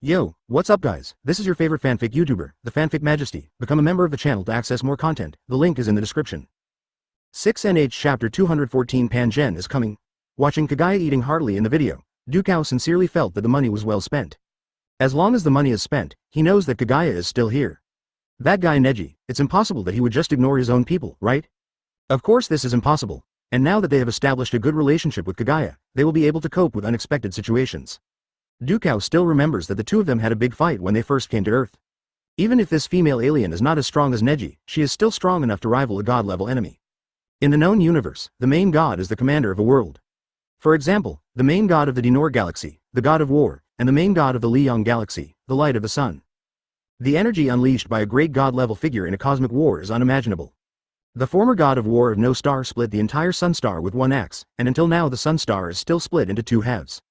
Yo, what's up guys, this is your favorite fanfic YouTuber, the Fanfic Majesty. Become a member of the channel to access more content, the link is in the description. 6nh Chapter 214 Pangen is coming. Watching Kaguya eating heartily in the video, Dukao sincerely felt that the money was well spent. As long as the money is spent, he knows that Kaguya is still here. That guy Neji, it's impossible that he would just ignore his own people, right? Of course this is impossible, and now that they have established a good relationship with Kaguya, they will be able to cope with unexpected situations. Dukao still remembers that the two of them had a big fight when they first came to Earth. Even if this female alien is not as strong as Neji, she is still strong enough to rival a god-level enemy. In the known universe, the main god is the commander of a world. For example, the main god of the Dinor Galaxy, the god of war, and the main god of the Liang Galaxy, the light of the sun. The energy unleashed by a great god-level figure in a cosmic war is unimaginable. The former god of war of no star split the entire sun star with one axe, and until now the sun star is still split into two halves.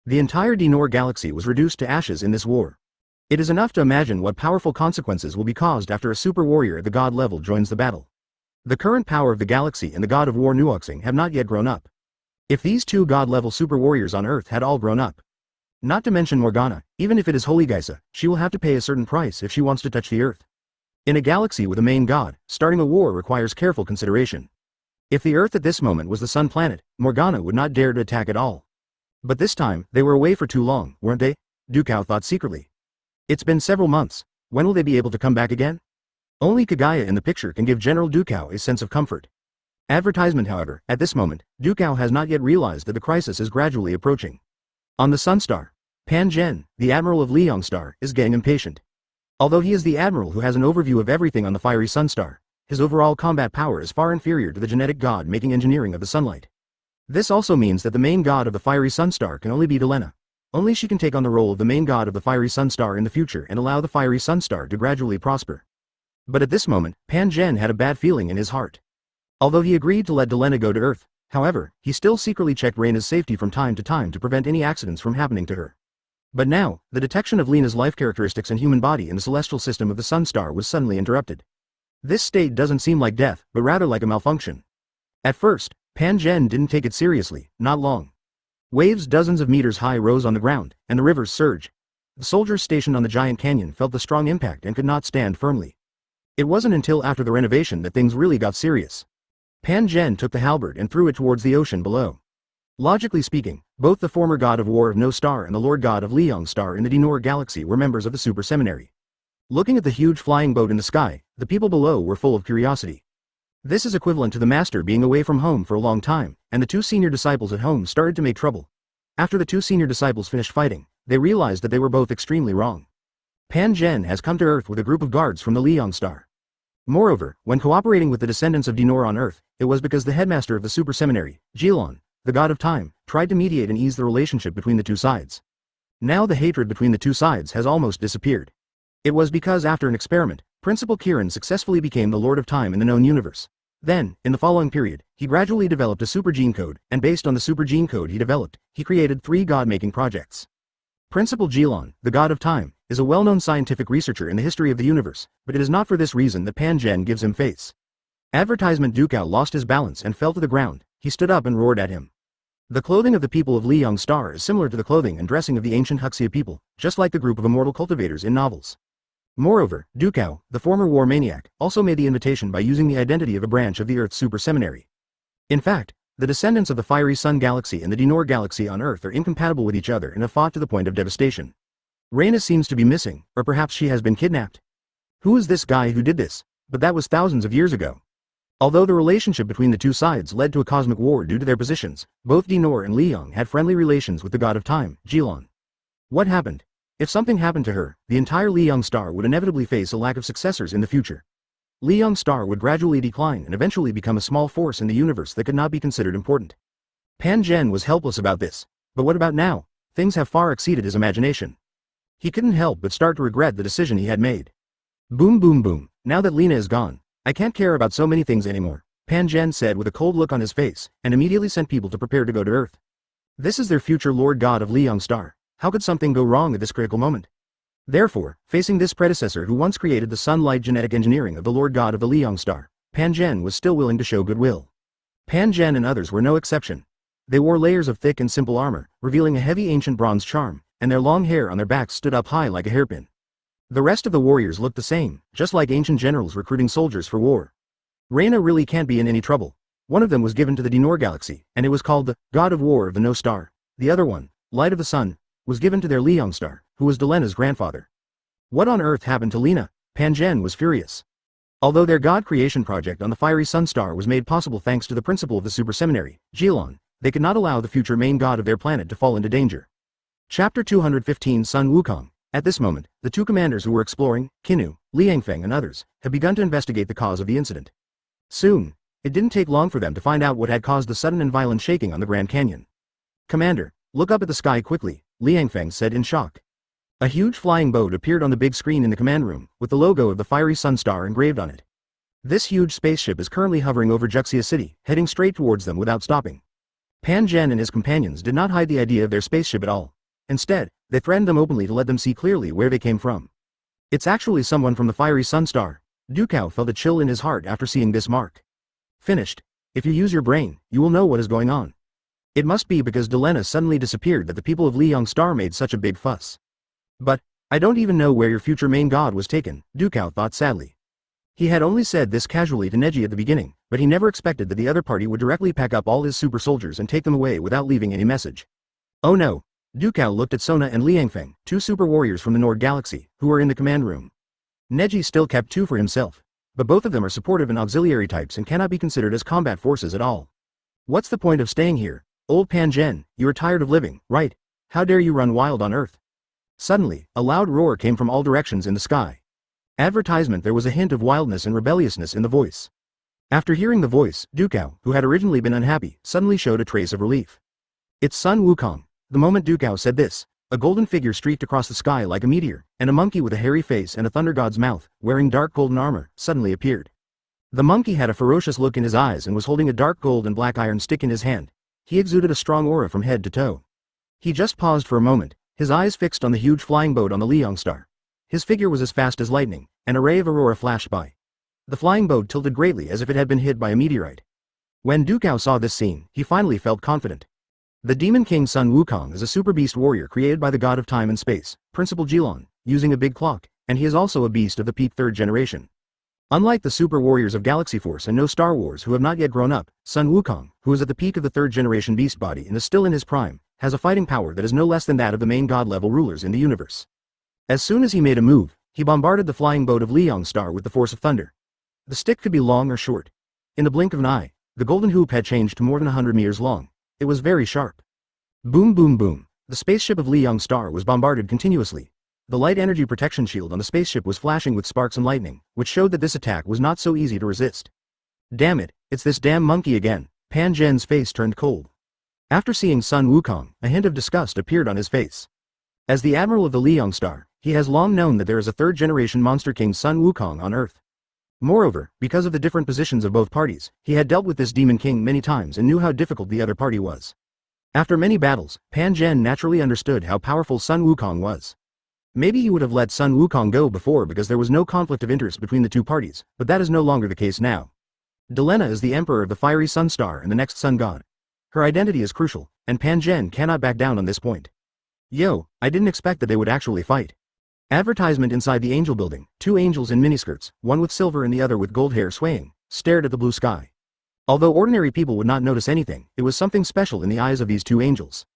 The entire Dinor Galaxy was reduced to ashes in this war. It is enough to imagine what powerful consequences will be caused after a super warrior at the god level joins the battle. The current power of the galaxy and the god of war Nuoxing have not yet grown up. If these two god-level super warriors on Earth had all grown up, not to mention Morgana, even if it is Holy Geisa, she will have to pay a certain price if she wants to touch the Earth. In a galaxy with a main god, starting a war requires careful consideration. If the Earth at this moment was the sun planet, Morgana would not dare to attack at all. But this time, they were away for too long, weren't they? Dukao thought secretly. It's been several months, when will they be able to come back again? Only Kaguya in the picture can give General Dukao a sense of comfort. Advertisement however, at this moment, Dukao has not yet realized that the crisis is gradually approaching. On the Sun Star, Pangen, the Admiral of Liang Star, is getting impatient. Although he is the Admiral who has an overview of everything on the fiery Sun Star, his overall combat power is far inferior to the genetic god making engineering of the sunlight. This also means that the main god of the fiery sun star can only be Delena. Only she can take on the role of the main god of the fiery sun star in the future and allow the fiery sun star to gradually prosper. But at this moment, Pangen had a bad feeling in his heart. Although he agreed to let Delena go to Earth, however, he still secretly checked Reina's safety from time to prevent any accidents from happening to her. But now, the detection of Lena's life characteristics and human body in the celestial system of the sun star was suddenly interrupted. This state doesn't seem like death, but rather like a malfunction. At first, Pangen didn't take it seriously, not long. Waves dozens of meters high rose on the ground, and the rivers surged. The soldiers stationed on the giant canyon felt the strong impact and could not stand firmly. It wasn't until after the renovation that things really got serious. Pangen took the halberd and threw it towards the ocean below. Logically speaking, both the former god of war of no star and the lord god of Liang Star in the Dinor Galaxy were members of the super seminary. Looking at the huge flying boat in the sky, the people below were full of curiosity. This is equivalent to the master being away from home for a long time, and the two senior disciples at home started to make trouble. After the two senior disciples finished fighting, they realized that they were both extremely wrong. Pangen has come to Earth with a group of guards from the Liang Star. Moreover, when cooperating with the descendants of Dinor on Earth, it was because the headmaster of the super seminary, Jilon, the god of time, tried to mediate and ease the relationship between the two sides. Now the hatred between the two sides has almost disappeared. It was because after an experiment, Principal Kirin successfully became the Lord of Time in the known universe. Then, in the following period, he gradually developed a super gene code, and based on the super gene code he developed, he created 3 god-making projects. Principal Jilon, the god of time, is a well-known scientific researcher in the history of the universe, but it is not for this reason that Pangen gives him face. Advertisement Dukao lost his balance and fell to the ground. He stood up and roared at him. The clothing of the people of Liang Star is similar to the clothing and dressing of the ancient Huxia people, just like the group of immortal cultivators in novels. Moreover, Dukao, the former war maniac, also made the invitation by using the identity of a branch of the Earth's super seminary. In fact, the descendants of the fiery sun galaxy and the Dinor Galaxy on Earth are incompatible with each other and have fought to the point of devastation. Reina seems to be missing, or perhaps she has been kidnapped. Who is this guy who did this? But that was thousands of years ago. Although the relationship between the two sides led to a cosmic war due to their positions, both Dinor and Liang had friendly relations with the god of time, Jilon. What happened? If something happened to her, the entire Liang Star would inevitably face a lack of successors in the future. Liang Star would gradually decline and eventually become a small force in the universe that could not be considered important. Pangen was helpless about this. But what about now? Things have far exceeded his imagination. He couldn't help but start to regret the decision he had made. Boom boom boom, now that Lena is gone, I can't care about so many things anymore, Pangen said with a cold look on his face, and immediately sent people to prepare to go to Earth. This is their future Lord God of Liang Star. How could something go wrong at this critical moment? Therefore, facing this predecessor who once created the sunlight genetic engineering of the Lord God of the Liang Star, Pangen was still willing to show goodwill. Pangen and others were no exception. They wore layers of thick and simple armor, revealing a heavy ancient bronze charm, and their long hair on their backs stood up high like a hairpin. The rest of the warriors looked the same, just like ancient generals recruiting soldiers for war. Reina really can't be in any trouble. One of them was given to the Dinor Galaxy, and it was called the God of War of the No Star. The other one, Light of the Sun, was given to their Liang Star, who was Delena's grandfather. What on earth happened to Lina? Pan Zhen was furious. Although their God creation project on the fiery sun star was made possible thanks to the principal of the Super Seminary, Jilon, they could not allow the future main god of their planet to fall into danger. Chapter 215 Sun Wukong. At this moment, the two commanders who were exploring, Qinu, Liangfeng and others, had begun to investigate the cause of the incident. Soon, it didn't take long for them to find out what had caused the sudden and violent shaking on the Grand Canyon. Commander, look up at the sky quickly, Liangfeng said in shock. A huge flying boat appeared on the big screen in the command room, with the logo of the fiery sun star engraved on it. This huge spaceship is currently hovering over Juxia City, heading straight towards them without stopping. Pan Zhen and his companions did not hide the idea of their spaceship at all. Instead, they threatened them openly to let them see clearly where they came from. It's actually someone from the fiery sun star. Dukao felt a chill in his heart after seeing this mark. Finished. If you use your brain, you will know what is going on. It must be because Delena suddenly disappeared that the people of Liang Star made such a big fuss. But, I don't even know where your future main god was taken, Dukao thought sadly. He had only said this casually to Neji at the beginning, but he never expected that the other party would directly pack up all his super soldiers and take them away without leaving any message. Oh no. Dukao looked at Sona and Liangfeng, two super warriors from the Nord Galaxy, who were in the command room. Neji still kept two for himself, but both of them are supportive and auxiliary types and cannot be considered as combat forces at all. What's the point of staying here? Old Pan Zhen, you are tired of living, right? How dare you run wild on Earth? Suddenly, a loud roar came from all directions in the sky. Advertisement. There was a hint of wildness and rebelliousness in the voice. After hearing the voice, Dukao, who had originally been unhappy, suddenly showed a trace of relief. It's Sun Wukong. The moment Dukao said this, a golden figure streaked across the sky like a meteor, and a monkey with a hairy face and a thunder god's mouth, wearing dark golden armor, suddenly appeared. The monkey had a ferocious look in his eyes and was holding a dark gold and black iron stick in his hand. He exuded a strong aura from head to toe. He just paused for a moment, his eyes fixed on the huge flying boat on the Liang Star. His figure was as fast as lightning. An array of aurora flashed by. The flying boat tilted greatly as if it had been hit by a meteorite. When Dukao saw this scene, he finally felt confident. The Demon King Sun Wukong is a super beast warrior created by the god of time and space, Principal Jilon, using a big clock, and he is also a beast of the peak third generation. Unlike the super warriors of Galaxy Force and No Star Wars who have not yet grown up, Sun Wukong, who is at the peak of the third generation beast body and is still in his prime, has a fighting power that is no less than that of the main god level rulers in the universe. As soon as he made a move, he bombarded the flying boat of Liang Star with the force of thunder. The stick could be long or short. In the blink of an eye, the golden hoop had changed to more than 100 meters long. It was very sharp. Boom boom boom. The spaceship of Liang Star was bombarded continuously. The light energy protection shield on the spaceship was flashing with sparks and lightning, which showed that this attack was not so easy to resist. Damn it, it's this damn monkey again. Pan Zhen's face turned cold. After seeing Sun Wukong, a hint of disgust appeared on his face. As the admiral of the Liang Star, he has long known that there is a third-generation monster king Sun Wukong on Earth. Moreover, because of the different positions of both parties, he had dealt with this demon king many times and knew how difficult the other party was. After many battles, Pan Zhen naturally understood how powerful Sun Wukong was. Maybe he would have let Sun Wukong go before because there was no conflict of interest between the two parties, but that is no longer the case now. Delena is the emperor of the fiery sun star and the next sun god. Her identity is crucial, and Pan Zhen cannot back down on this point. Yo, I didn't expect that they would actually fight. Advertisement inside the angel building, two angels in miniskirts, one with silver and the other with gold hair swaying, stared at the blue sky. Although ordinary people would not notice anything, it was something special in the eyes of these two angels.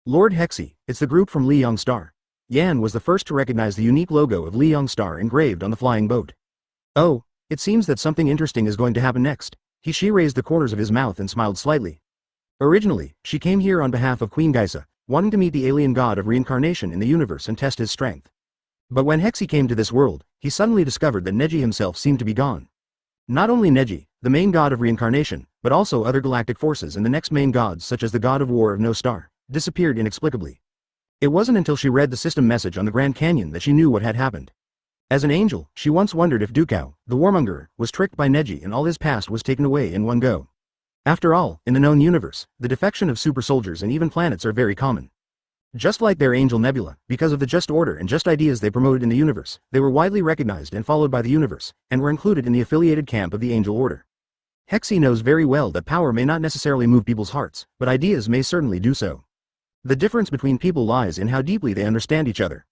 Lord Hexy, it's the group from Liang Star. Yan was the first to recognize the unique logo of Liang Star engraved on the flying boat. Oh, it seems that something interesting is going to happen next. She raised the corners of his mouth and smiled slightly. Originally, she came here on behalf of Queen Geisa, wanting to meet the alien god of reincarnation in the universe and test his strength. But when Hexy came to this world, he suddenly discovered that Neji himself seemed to be gone. Not only Neji, the main god of reincarnation, but also other galactic forces and the next main gods such as the god of war of No Star, disappeared inexplicably. It wasn't until she read the system message on the Grand Canyon that she knew what had happened. As an angel, she once wondered if Dukao, the warmonger, was tricked by Neji and all his past was taken away in one go. After all, in the known universe, the defection of super soldiers and even planets are very common. Just like their Angel Nebula, because of the just order and just ideas they promoted in the universe, they were widely recognized and followed by the universe, and were included in the affiliated camp of the Angel Order. Hexy knows very well that power may not necessarily move people's hearts, but ideas may certainly do so. The difference between people lies in how deeply they understand each other.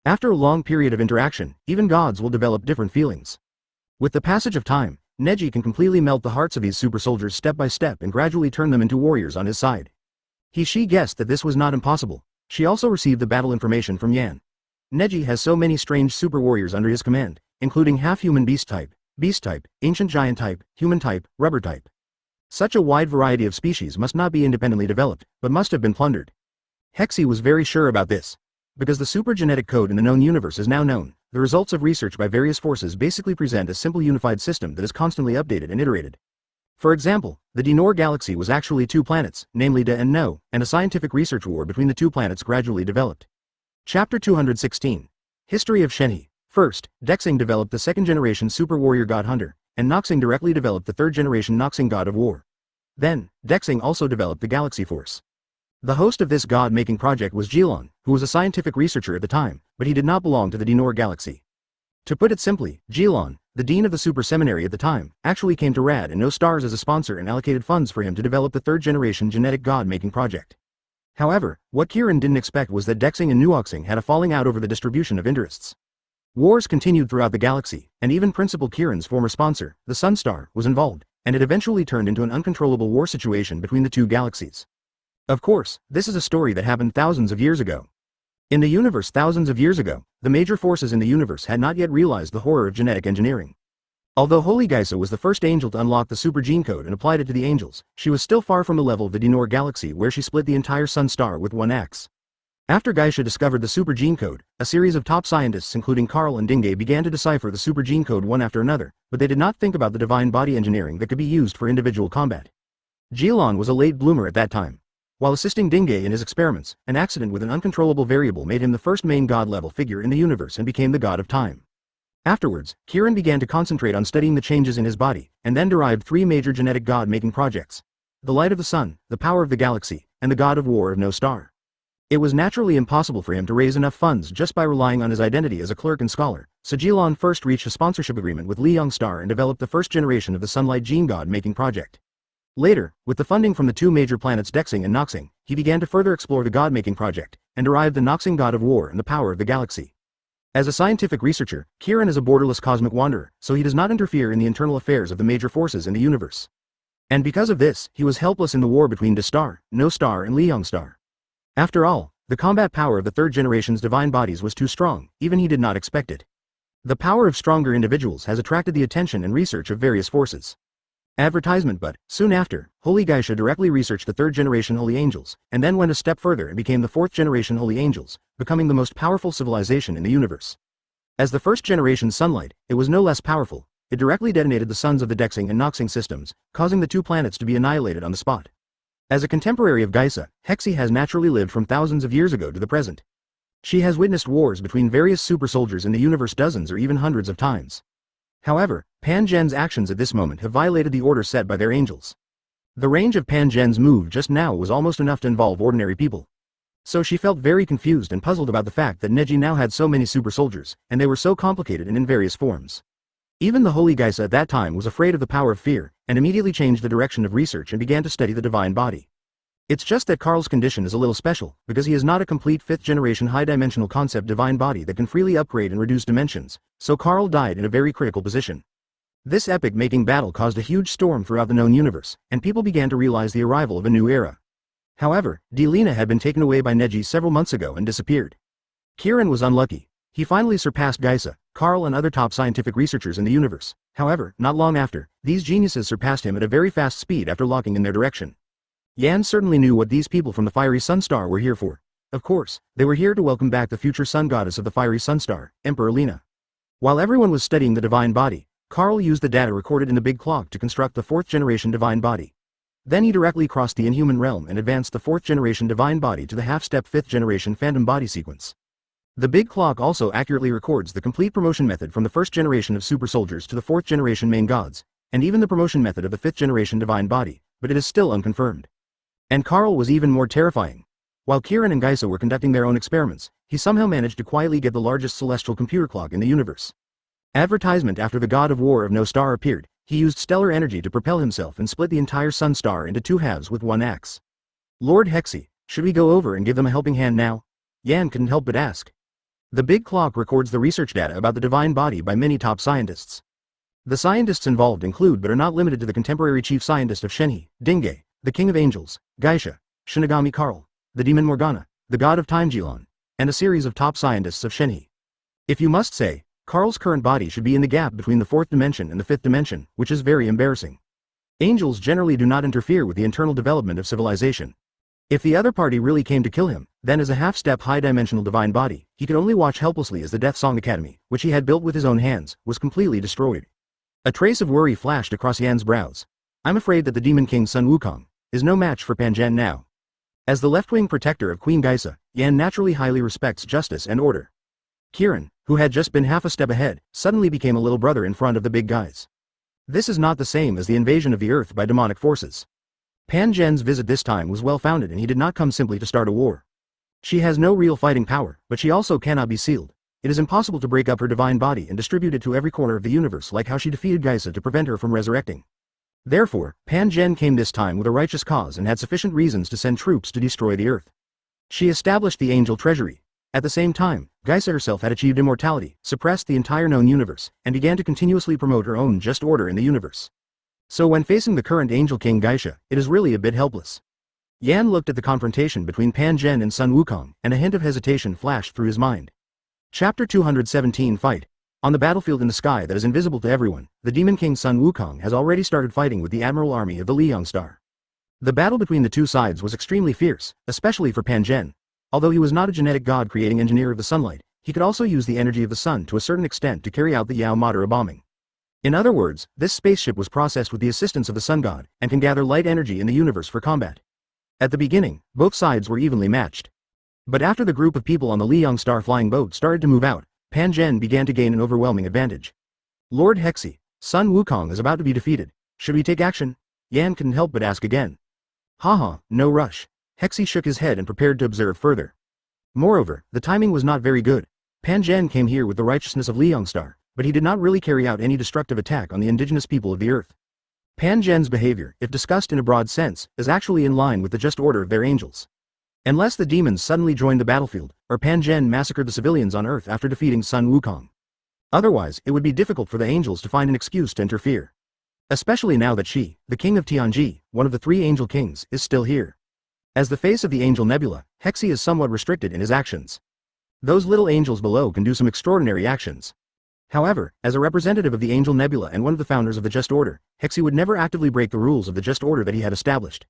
After a long period of interaction, even gods will develop different feelings. With the passage of time, Neji can completely melt the hearts of these super soldiers step by step and gradually turn them into warriors on his side. She guessed that this was not impossible. She also received the battle information from Yan. Neji has so many strange super warriors under his command, including half-human beast type, ancient giant type, human type, rubber type. Such a wide variety of species must not be independently developed, but must have been plundered. Hexi was very sure about this. Because the super genetic code in the known universe is now known, the results of research by various forces basically present a simple unified system that is constantly updated and iterated. For example, the Dinor galaxy was actually 2 planets, namely Da and No, and a scientific research war between the 2 planets gradually developed. Chapter 216. History of Shenhe. First, Dexing developed the 2nd-generation super warrior god Hunter, and Noxing directly developed the 3rd-generation Noxing god of war. Then, Dexing also developed the Galaxy Force. The host of this god-making project was Jilon, who was a scientific researcher at the time, but he did not belong to the Dinor galaxy. To put it simply, Jilon, the dean of the super seminary at the time, actually came to Rad and No Stars as a sponsor and allocated funds for him to develop the 3rd-generation genetic god-making project. However, what Kirin didn't expect was that Dexing and Nuoxing had a falling out over the distribution of interests. Wars continued throughout the galaxy, and even Principal Kirin's former sponsor, the Sunstar, was involved, and it eventually turned into an uncontrollable war situation between the 2 galaxies. Of course, this is a story that happened thousands of years ago. In the universe thousands of years ago, the major forces in the universe had not yet realized the horror of genetic engineering. Although Holy Geisa was the first angel to unlock the super gene code and applied it to the angels, she was still far from the level of the Dinor galaxy where she split the entire Sun Star with one axe. After Geisha discovered the super gene code, a series of top scientists including Carl and Dinge began to decipher the super gene code one after another, but they did not think about the divine body engineering that could be used for individual combat. Jilon was a late bloomer at that time. While assisting Dinge in his experiments, an accident with an uncontrollable variable made him the first main god-level figure in the universe and became the god of time. Afterwards, Kirin began to concentrate on studying the changes in his body, and then derived 3 major genetic god-making projects: the light of the sun, the power of the galaxy, and the god of war of No Star. It was naturally impossible for him to raise enough funds just by relying on his identity as a clerk and scholar, so Jilon first reached a sponsorship agreement with Li Youngstar and developed the first generation of the Sunlight Gene God-making project. Later, with the funding from the 2 major planets Dexing and Noxing, he began to further explore the god-making project, and derived the Noxing god of war and the power of the galaxy. As a scientific researcher, Kirin is a borderless cosmic wanderer, so he does not interfere in the internal affairs of the major forces in the universe. And because of this, he was helpless in the war between Destar, No Star and Li Youngstar. After all, the combat power of the 3rd generation's divine bodies was too strong, even he did not expect it. The power of stronger individuals has attracted the attention and research of various forces. Advertisement. But, soon after, Holy Geisha directly researched the 3rd generation Holy Angels, and then went a step further and became the 4th generation Holy Angels, becoming the most powerful civilization in the universe. As the 1st generation Sunlight, it was no less powerful. It directly detonated the suns of the Dexing and Noxing systems, causing the 2 planets to be annihilated on the spot. As a contemporary of Geisa, Hexi has naturally lived from thousands of years ago to the present. She has witnessed wars between various super soldiers in the universe dozens or even hundreds of times. However, Pan Gen's actions at this moment have violated the order set by their angels. The range of Pan Gen's move just now was almost enough to involve ordinary people. So she felt very confused and puzzled about the fact that Neji now had so many super soldiers, and they were so complicated and in various forms. Even the Holy Geisa at that time was afraid of the power of fear, and immediately changed the direction of research and began to study the divine body. It's just that Carl's condition is a little special, because he is not a complete 5th generation high-dimensional concept divine body that can freely upgrade and reduce dimensions, so Carl died in a very critical position. This epic-making battle caused a huge storm throughout the known universe, and people began to realize the arrival of a new era. However, Delina had been taken away by Neji several months ago and disappeared. Kirin was unlucky. He finally surpassed Geisa, Carl and other top scientific researchers in the universe. However, not long after, these geniuses surpassed him at a very fast speed after locking in their direction. Yan certainly knew what these people from the Fiery Sunstar were here for. Of course, they were here to welcome back the future sun goddess of the Fiery Sunstar, Emperor Lina. While everyone was studying the divine body, Carl used the data recorded in the big clock to construct the 4th generation divine body. Then he directly crossed the inhuman realm and advanced the 4th generation divine body to the half-step 5th generation phantom body sequence. The big clock also accurately records the complete promotion method from the 1st generation of super soldiers to the 4th generation main gods, and even the promotion method of the 5th generation divine body, but it is still unconfirmed. And Carl was even more terrifying. While Kirin and Geisa were conducting their own experiments, he somehow managed to quietly get the largest celestial computer clock in the universe. Advertisement. After the god of war of No Star appeared, he used stellar energy to propel himself and split the entire sun star into 2 halves with one axe. Lord Hexi, Should we go over and give them a helping hand now? Yan couldn't help but ask. The big clock records the research data about the divine body by many top scientists. The scientists involved include but are not limited to the contemporary chief scientist of Shenhe, Dinge, the king of angels, Geisha, Shinigami Karl, the demon Morgana, the god of time Jilon, and a series of top scientists of Shenhe. If you must say, Karl's current body should be in the gap between the fourth dimension and the fifth dimension, which is very embarrassing. Angels generally do not interfere with the internal development of civilization. If the other party really came to kill him, then as a half-step high-dimensional divine body, he could only watch helplessly as the Death Song Academy, which he had built with his own hands, was completely destroyed. A trace of worry flashed across Yan's brows. I'm afraid that the Demon King Sun Wukong is no match for Pan Zhen now. As the left-wing protector of Queen Geisa, Yan naturally highly respects justice and order. Kirin, who had just been half a step ahead, suddenly became a little brother in front of the big guys. This is not the same as the invasion of the Earth by demonic forces. Pan Zhen's visit this time was well-founded and he did not come simply to start a war. She has no real fighting power, but she also cannot be sealed. It is impossible to break up her divine body and distribute it to every corner of the universe like how she defeated Geisa to prevent her from resurrecting. Therefore, Pan Zhen came this time with a righteous cause and had sufficient reasons to send troops to destroy the Earth. She established the Angel Treasury. At the same time, Geisa herself had achieved immortality, suppressed the entire known universe, and began to continuously promote her own just order in the universe. So when facing the current Angel King Geisha, it is really a bit helpless. Yan looked at the confrontation between Pan Zhen and Sun Wukong, and a hint of hesitation flashed through his mind. Chapter 217 Fight. On the battlefield in the sky that is invisible to everyone, the Demon King Sun Wukong has already started fighting with the Admiral Army of the Liang Star. The battle between the two sides was extremely fierce, especially for Pan Zhen. Although he was not a genetic god-creating engineer of the sunlight, he could also use the energy of the sun to a certain extent to carry out the Yao Madara bombing. In other words, this spaceship was processed with the assistance of the sun god, and can gather light energy in the universe for combat. At the beginning, both sides were evenly matched. But after the group of people on the Liang Star flying boat started to move out, Pan Zhen began to gain an overwhelming advantage. Lord Hexi, Sun Wukong is about to be defeated. Should we take action? Yan couldn't help but ask again. Haha, no rush. Hexi shook his head and prepared to observe further. Moreover, the timing was not very good. Pan Zhen came here with the righteousness of Liang Star, but he did not really carry out any destructive attack on the indigenous people of the Earth. Pan Zhen's behavior, if discussed in a broad sense, is actually in line with the just order of their angels. Unless the demons suddenly joined the battlefield, or Pan Zhen massacred the civilians on Earth after defeating Sun Wukong. Otherwise, it would be difficult for the angels to find an excuse to interfere. Especially now that she, the king of Tianji, one of the three angel kings, is still here. As the face of the angel nebula, Hexi is somewhat restricted in his actions. Those little angels below can do some extraordinary actions. However, as a representative of the Angel Nebula and one of the founders of the Just Order, Hexi would never actively break the rules of the Just Order that he had established.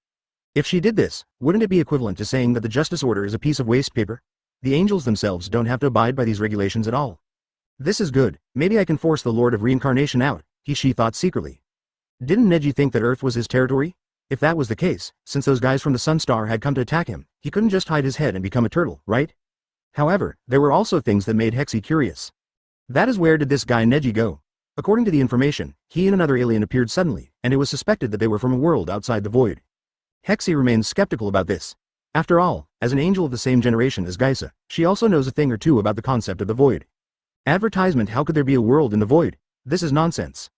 If she did this, wouldn't it be equivalent to saying that the Justice Order is a piece of waste paper? The angels themselves don't have to abide by these regulations at all. This is good, maybe I can force the Lord of Reincarnation out, she thought secretly. Didn't Neji think that Earth was his territory? If that was the case, since those guys from the Sun Star had come to attack him, he couldn't just hide his head and become a turtle, right? However, there were also things that made Hexi curious. That is, where did this guy Neji go? According to the information, he and another alien appeared suddenly, and it was suspected that they were from a world outside the void. Hexi remains skeptical about this. After all, as an angel of the same generation as Geisa, she also knows a thing or two about the concept of the void. Advertisement: how could there be a world in the void? This is nonsense.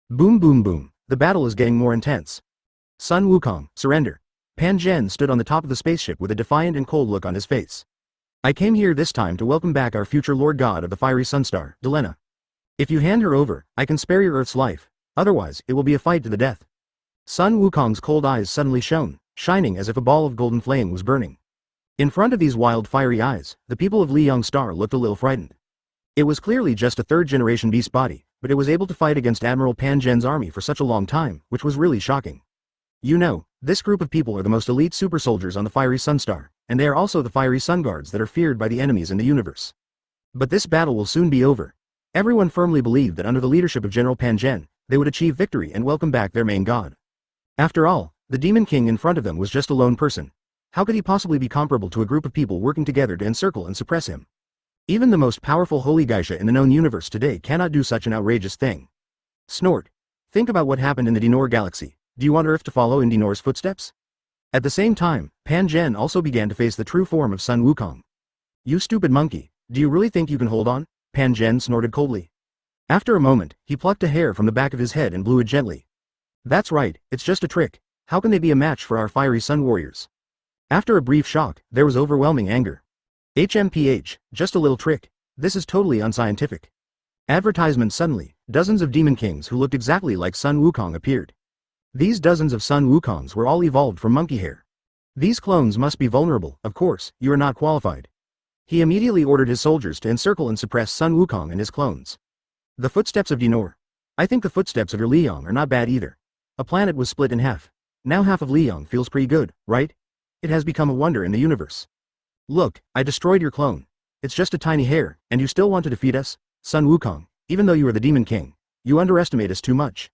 Boom boom boom, the battle is getting more intense. Sun Wukong, surrender. Pan Zhen stood on the top of the spaceship with a defiant and cold look on his face. I came here this time to welcome back our future Lord God of the Fiery Sunstar, Delena. If you hand her over, I can spare your Earth's life. Otherwise, it will be a fight to the death. Sun Wukong's cold eyes suddenly shone, shining as if a ball of golden flame was burning. In front of these wild fiery eyes, the people of Liang Star looked a little frightened. It was clearly just a third-generation beast body, but it was able to fight against Admiral Pan Zhen's army for such a long time, which was really shocking. You know, this group of people are the most elite super soldiers on the Fiery Sunstar, and they are also the Fiery Sun Guards that are feared by the enemies in the universe. But this battle will soon be over. Everyone firmly believed that under the leadership of General Pan Zhen, they would achieve victory and welcome back their main god. After all, the Demon King in front of them was just a lone person. How could he possibly be comparable to a group of people working together to encircle and suppress him? Even the most powerful Holy Geisha in the known universe today cannot do such an outrageous thing. Snort. Think about what happened in the Dinor galaxy. Do you want Earth to follow in Dinor's footsteps? At the same time, Pan Zhen also began to face the true form of Sun Wukong. You stupid monkey, do you really think you can hold on? Pan Zhen snorted coldly. After a moment, he plucked a hair from the back of his head and blew it gently. That's right, it's just a trick. How can they be a match for our fiery sun warriors? After a brief shock, there was overwhelming anger. HMPH, just a little trick. This is totally unscientific. Advertisement. Suddenly, dozens of demon kings who looked exactly like Sun Wukong appeared. These dozens of Sun Wukongs were all evolved from monkey hair. These clones must be vulnerable, of course, you are not qualified. He immediately ordered his soldiers to encircle and suppress Sun Wukong and his clones. The footsteps of Dinor. I think the footsteps of your Liang are not bad either. A planet was split in half. Now half of Liang feels pretty good, right? It has become a wonder in the universe. Look, I destroyed your clone. It's just a tiny hair, and you still want to defeat us? Sun Wukong, even though you are the Demon King, you underestimate us too much.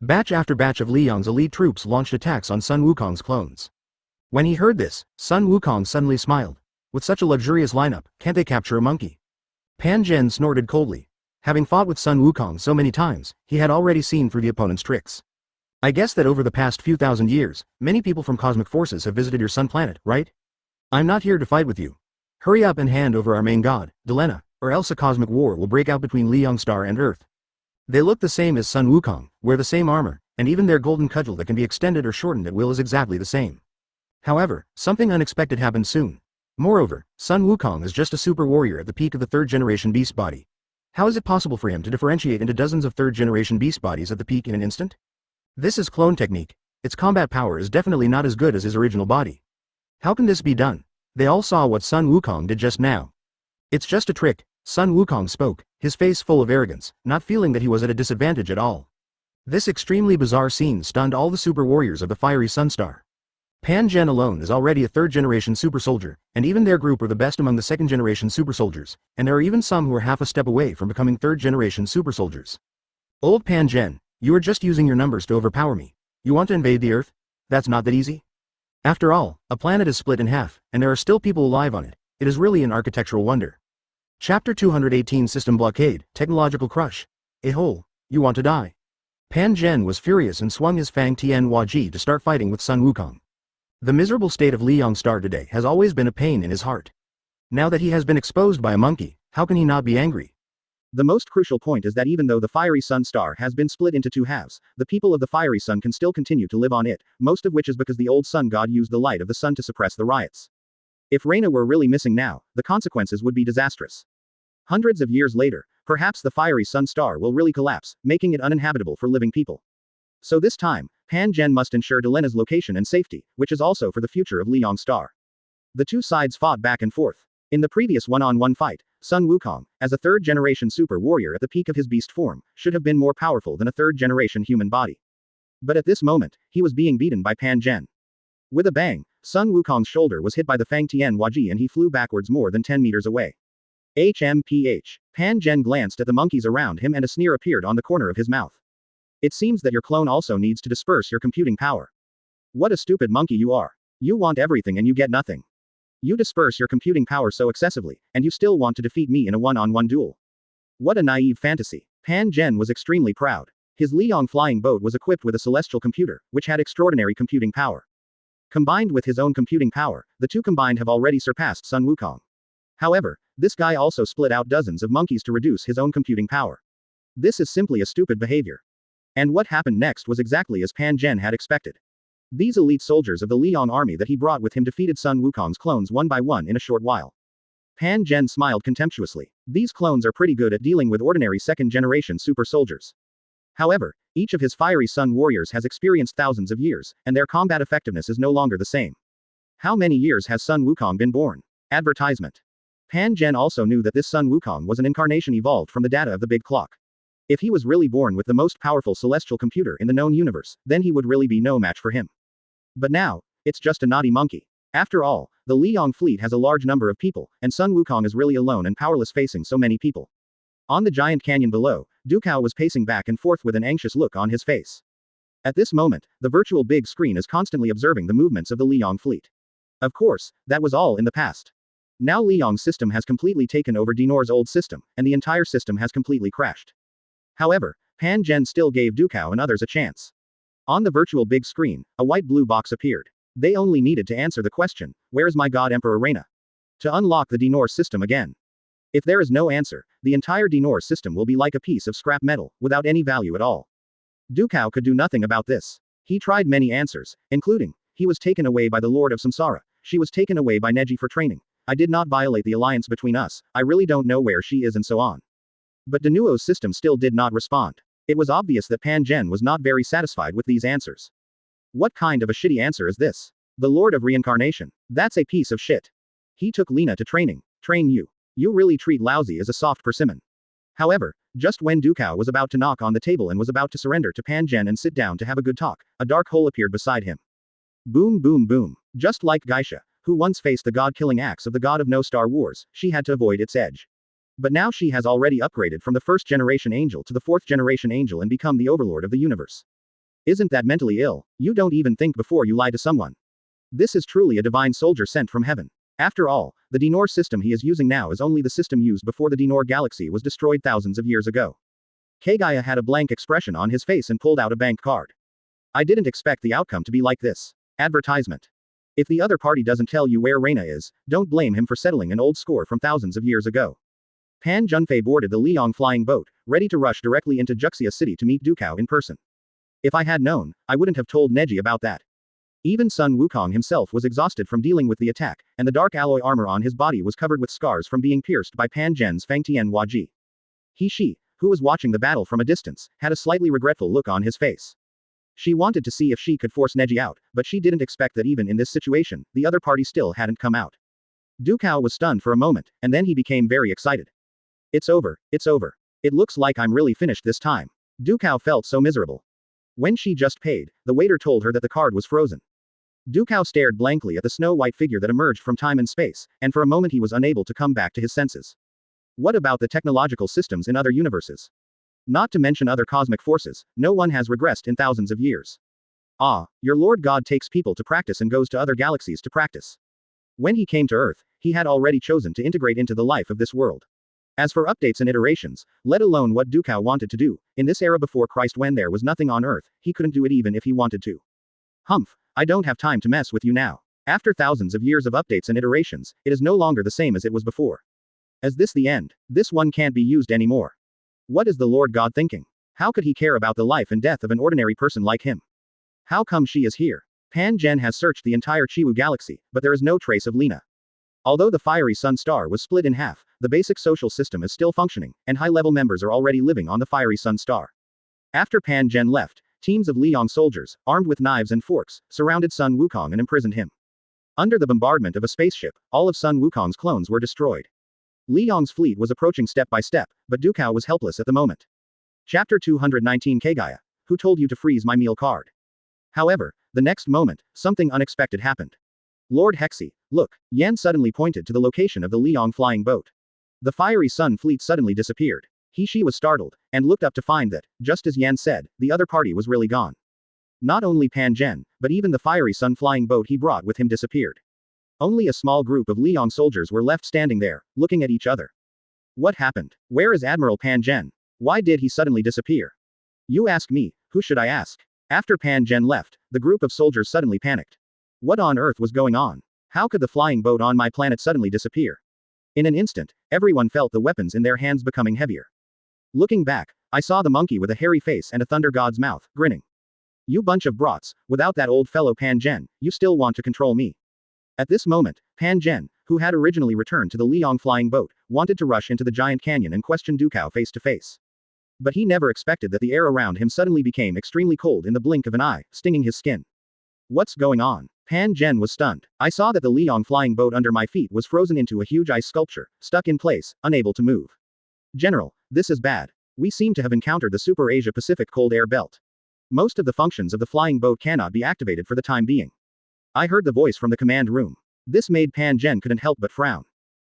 Batch after batch of Liang's elite troops launched attacks on Sun Wukong's clones. When he heard this, Sun Wukong suddenly smiled. With such a luxurious lineup, can't they capture a monkey? Pan Zhen snorted coldly. Having fought with Sun Wukong so many times, he had already seen through the opponent's tricks. I guess that over the past few thousand years, many people from cosmic forces have visited your sun planet, right? I'm not here to fight with you. Hurry up and hand over our main god, Delena, or else a cosmic war will break out between Liang Star and Earth. They look the same as Sun Wukong, wear the same armor, and even their golden cudgel that can be extended or shortened at will is exactly the same. However, something unexpected happened soon. Moreover, Sun Wukong is just a super warrior at the peak of the third-generation beast body. How is it possible for him to differentiate into dozens of third-generation beast bodies at the peak in an instant? This is clone technique. Its combat power is definitely not as good as his original body. How can this be done? They all saw what Sun Wukong did just now. It's just a trick, Sun Wukong spoke, his face full of arrogance, not feeling that he was at a disadvantage at all. This extremely bizarre scene stunned all the super warriors of the fiery Sunstar. Pan Zhen alone is already a third-generation super soldier, and even their group are the best among the second-generation super soldiers, and there are even some who are half a step away from becoming third-generation super soldiers. Old Pan Zhen, you are just using your numbers to overpower me. You want to invade the Earth? That's not that easy. After all, a planet is split in half, and there are still people alive on it. It is really an architectural wonder. Chapter 218 System Blockade, Technological Crush. A-hole, you want to die. Pan Zhen was furious and swung his Fang Tian Hua Ji to start fighting with Sun Wukong. The miserable state of Liang Star today has always been a pain in his heart. Now that he has been exposed by a monkey, how can he not be angry? The most crucial point is that even though the fiery sun star has been split into two halves, the people of the fiery sun can still continue to live on it, most of which is because the old sun god used the light of the sun to suppress the riots. If Reina were really missing now, the consequences would be disastrous. Hundreds of years later, perhaps the fiery sun star will really collapse, making it uninhabitable for living people. So this time, Pan Zhen must ensure Delena's location and safety, which is also for the future of Liang Star. The two sides fought back and forth. In the previous one-on-one fight, Sun Wukong, as a third-generation super warrior at the peak of his beast form, should have been more powerful than a third-generation human body. But at this moment, he was being beaten by Pan Zhen. With a bang, Sun Wukong's shoulder was hit by the Fang Tian Hua Ji and he flew backwards more than 10 meters away. HMPH. Pan Zhen glanced at the monkeys around him and a sneer appeared on the corner of his mouth. It seems that your clone also needs to disperse your computing power. What a stupid monkey you are. You want everything and you get nothing. You disperse your computing power so excessively, and you still want to defeat me in a one-on-one duel. What a naive fantasy. Pan Zhen was extremely proud. His Liang flying boat was equipped with a celestial computer, which had extraordinary computing power. Combined with his own computing power, the two combined have already surpassed Sun Wukong. However, this guy also split out dozens of monkeys to reduce his own computing power. This is simply a stupid behavior. And what happened next was exactly as Pan Zhen had expected. These elite soldiers of the Liang army that he brought with him defeated Sun Wukong's clones one by one in a short while. Pan Zhen smiled contemptuously. These clones are pretty good at dealing with ordinary second-generation super soldiers. However, each of his fiery sun warriors has experienced thousands of years, and their combat effectiveness is no longer the same. How many years has Sun Wukong been born? Advertisement. Pan Zhen also knew that this Sun Wukong was an incarnation evolved from the data of the big clock. If he was really born with the most powerful celestial computer in the known universe, then he would really be no match for him. But now, it's just a naughty monkey. After all, the Liang fleet has a large number of people, and Sun Wukong is really alone and powerless facing so many people. On the giant canyon below, Dukao was pacing back and forth with an anxious look on his face. At this moment, the virtual big screen is constantly observing the movements of the Liang fleet. Of course, that was all in the past. Now Liang's system has completely taken over Dinor's old system, and the entire system has completely crashed. However, Pan Zhen still gave Dukao and others a chance. On the virtual big screen, a white-blue box appeared. They only needed to answer the question, where is my god Emperor Reina? To unlock the Dinor system again. If there is no answer, the entire Dinor system will be like a piece of scrap metal, without any value at all. Dukao could do nothing about this. He tried many answers, including, he was taken away by the Lord of Samsara, She was taken away by Neji for training. I did not violate the alliance between us, I really don't know where she is and so on. But Danuo's system still did not respond. It was obvious that Pan Zhen was not very satisfied with these answers. What kind of a shitty answer is this? The Lord of Reincarnation. That's a piece of shit. He took Lina to training. Train you. You really treat Laozi as a soft persimmon. However, just when Dukao was about to knock on the table and was about to surrender to Pan Zhen and sit down to have a good talk, a dark hole appeared beside him. Boom boom boom. Just like Geisha, who once faced the god-killing axe of the god of no Star Wars, she had to avoid its edge. But now she has already upgraded from the first-generation angel to the fourth-generation angel and become the overlord of the universe. Isn't that mentally ill? You don't even think before you lie to someone. This is truly a divine soldier sent from heaven. After all, the Dinor system he is using now is only the system used before the Dinor galaxy was destroyed thousands of years ago. Kaguya had a blank expression on his face and pulled out a bank card. I didn't expect the outcome to be like this. Advertisement. If the other party doesn't tell you where Reina is, don't blame him for settling an old score from thousands of years ago. Pan Junfei boarded the Liang flying boat, ready to rush directly into Juxia City to meet Dukao in person. If I had known, I wouldn't have told Neji about that. Even Sun Wukong himself was exhausted from dealing with the attack, and the dark alloy armor on his body was covered with scars from being pierced by Pan Zhen's Fangtian Huaji. She, who was watching the battle from a distance, had a slightly regretful look on his face. She wanted to see if she could force Neji out, but she didn't expect that even in this situation, the other party still hadn't come out. Dukao was stunned for a moment, and then he became very excited. It's over, it's over. It looks like I'm really finished this time. Dukao felt so miserable. When she just paid, the waiter told her that the card was frozen. Dukao stared blankly at the snow-white figure that emerged from time and space, and for a moment he was unable to come back to his senses. What about the technological systems in other universes? Not to mention other cosmic forces, no one has regressed in thousands of years. Ah, your Lord God takes people to practice and goes to other galaxies to practice. When he came to Earth, he had already chosen to integrate into the life of this world. As for updates and iterations, let alone what Dukao wanted to do, in this era before Christ when there was nothing on Earth, he couldn't do it even if he wanted to. Humph, I don't have time to mess with you now. After thousands of years of updates and iterations, it is no longer the same as it was before. Is this the end? This one can't be used anymore. What is the Lord God thinking? How could he care about the life and death of an ordinary person like him? How come she is here? Pan Zhen has searched the entire Chiwu galaxy, but there is no trace of Lina. Although the fiery sun star was split in half, the basic social system is still functioning, and high-level members are already living on the fiery sun star. After Pan Zhen left, teams of Liang soldiers, armed with knives and forks, surrounded Sun Wukong and imprisoned him. Under the bombardment of a spaceship, all of Sun Wukong's clones were destroyed. Liang's fleet was approaching step by step, but Dukao was helpless at the moment. Chapter 219 Kaguya. Who told you to freeze my meal card? However, the next moment, something unexpected happened. Lord Hexy, look, Yan suddenly pointed to the location of the Liang flying boat. The fiery sun fleet suddenly disappeared. She was startled, and looked up to find that, just as Yan said, the other party was really gone. Not only Pan Zhen, but even the fiery sun flying boat he brought with him disappeared. Only a small group of Liang soldiers were left standing there, looking at each other. What happened? Where is Admiral Pan Zhen? Why did he suddenly disappear? You ask me, who should I ask? After Pan Zhen left, the group of soldiers suddenly panicked. What on earth was going on? How could the flying boat on my planet suddenly disappear? In an instant, everyone felt the weapons in their hands becoming heavier. Looking back, I saw the monkey with a hairy face and a thunder god's mouth, grinning. You bunch of brats, without that old fellow Pan Zhen, you still want to control me. At this moment, Pan Zhen, who had originally returned to the Liang flying boat, wanted to rush into the giant canyon and question Dukao face to face. But he never expected that the air around him suddenly became extremely cold in the blink of an eye, stinging his skin. What's going on? Pan Zhen was stunned. I saw that the Liang flying boat under my feet was frozen into a huge ice sculpture, stuck in place, unable to move. General, this is bad. We seem to have encountered the Super Asia-Pacific Cold Air Belt. Most of the functions of the flying boat cannot be activated for the time being. I heard the voice from the command room. This made Pan Zhen couldn't help but frown.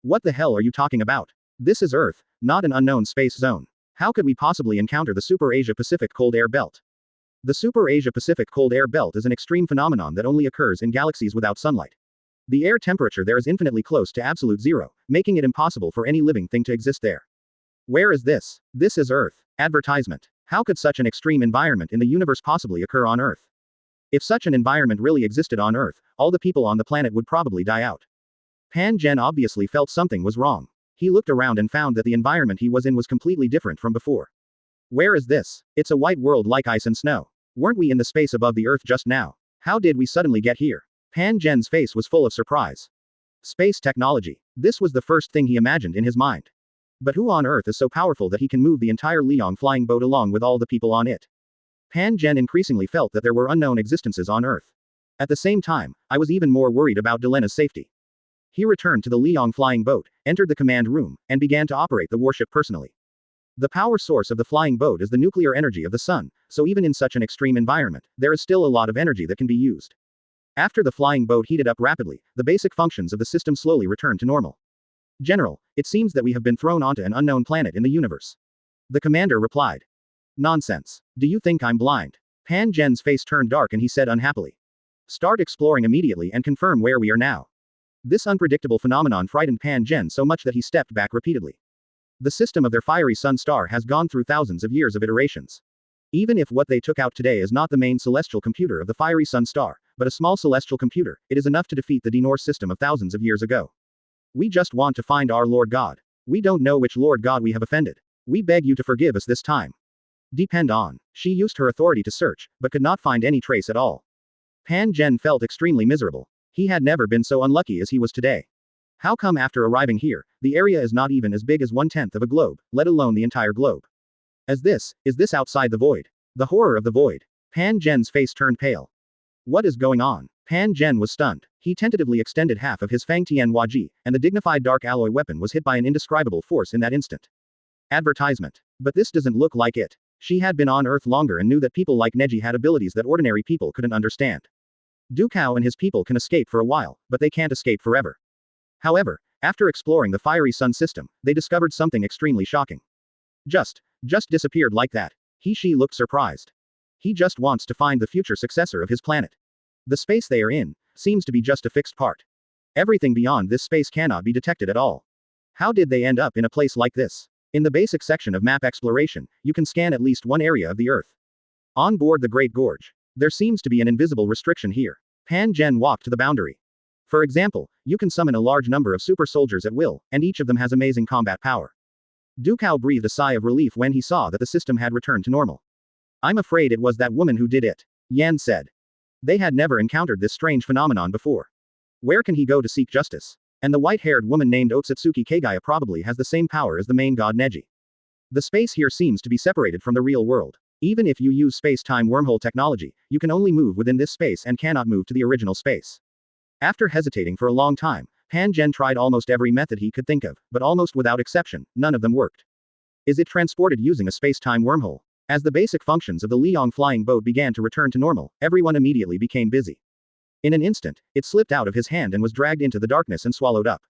What the hell are you talking about? This is Earth, not an unknown space zone. How could we possibly encounter the Super Asia-Pacific Cold Air Belt? The Super Asia-Pacific Cold Air Belt is an extreme phenomenon that only occurs in galaxies without sunlight. The air temperature there is infinitely close to absolute zero, making it impossible for any living thing to exist there. Where is this? This is Earth. Advertisement. How could such an extreme environment in the universe possibly occur on Earth? If such an environment really existed on Earth, all the people on the planet would probably die out. Pan Zhen obviously felt something was wrong. He looked around and found that the environment he was in was completely different from before. Where is this? It's a white world like ice and snow. Weren't we in the space above the Earth just now? How did we suddenly get here? Pan Zhen's face was full of surprise. Space technology. This was the first thing he imagined in his mind. But who on earth is so powerful that he can move the entire Liang flying boat along with all the people on it? Pan Zhen increasingly felt that there were unknown existences on Earth. At the same time, I was even more worried about Delena's safety. He returned to the Liang flying boat, entered the command room, and began to operate the warship personally. The power source of the flying boat is the nuclear energy of the sun, so even in such an extreme environment, there is still a lot of energy that can be used. After the flying boat heated up rapidly, the basic functions of the system slowly returned to normal. General, it seems that we have been thrown onto an unknown planet in the universe. The commander replied. Nonsense. Do you think I'm blind? Pan Zhen's face turned dark and he said unhappily. Start exploring immediately and confirm where we are now. This unpredictable phenomenon frightened Pan Zhen so much that he stepped back repeatedly. The system of their fiery sun star has gone through thousands of years of iterations. Even if what they took out today is not the main celestial computer of the fiery sun star, but a small celestial computer, it is enough to defeat the D-Norse system of thousands of years ago. We just want to find our Lord God. We don't know which Lord God we have offended. We beg you to forgive us this time. Depend on. She used her authority to search, but could not find any trace at all. Pan Zhen felt extremely miserable. He had never been so unlucky as he was today. How come after arriving here, the area is not even as big as 1/10 of a globe, let alone the entire globe? Is this outside the void? The horror of the void. Pan Zhen's face turned pale. What is going on? Pan Zhen was stunned. He tentatively extended half of his Fang Tian Huaji, and the dignified dark alloy weapon was hit by an indescribable force in that instant. Advertisement. But this doesn't look like it. She had been on Earth longer and knew that people like Neji had abilities that ordinary people couldn't understand. Dukao and his people can escape for a while, but they can't escape forever. However, after exploring the fiery sun system, they discovered something extremely shocking. Just disappeared like that. She looked surprised. He just wants to find the future successor of his planet. The space they are in seems to be just a fixed part. Everything beyond this space cannot be detected at all. How did they end up in a place like this? In the basic section of map exploration, you can scan at least one area of the Earth. On board the Great Gorge, there seems to be an invisible restriction here. Pan Zhen walked to the boundary. For example, you can summon a large number of super soldiers at will, and each of them has amazing combat power. Dukao breathed a sigh of relief when he saw that the system had returned to normal. I'm afraid it was that woman who did it, Yan said. They had never encountered this strange phenomenon before. Where can he go to seek justice? And the white-haired woman named Otsutsuki Kaguya probably has the same power as the main god Neji. The space here seems to be separated from the real world. Even if you use space-time wormhole technology, you can only move within this space and cannot move to the original space. After hesitating for a long time, Pan Zhen tried almost every method he could think of, but almost without exception, none of them worked. Is it transported using a space-time wormhole? As the basic functions of the Liang flying boat began to return to normal, everyone immediately became busy. In an instant, it slipped out of his hand and was dragged into the darkness and swallowed up.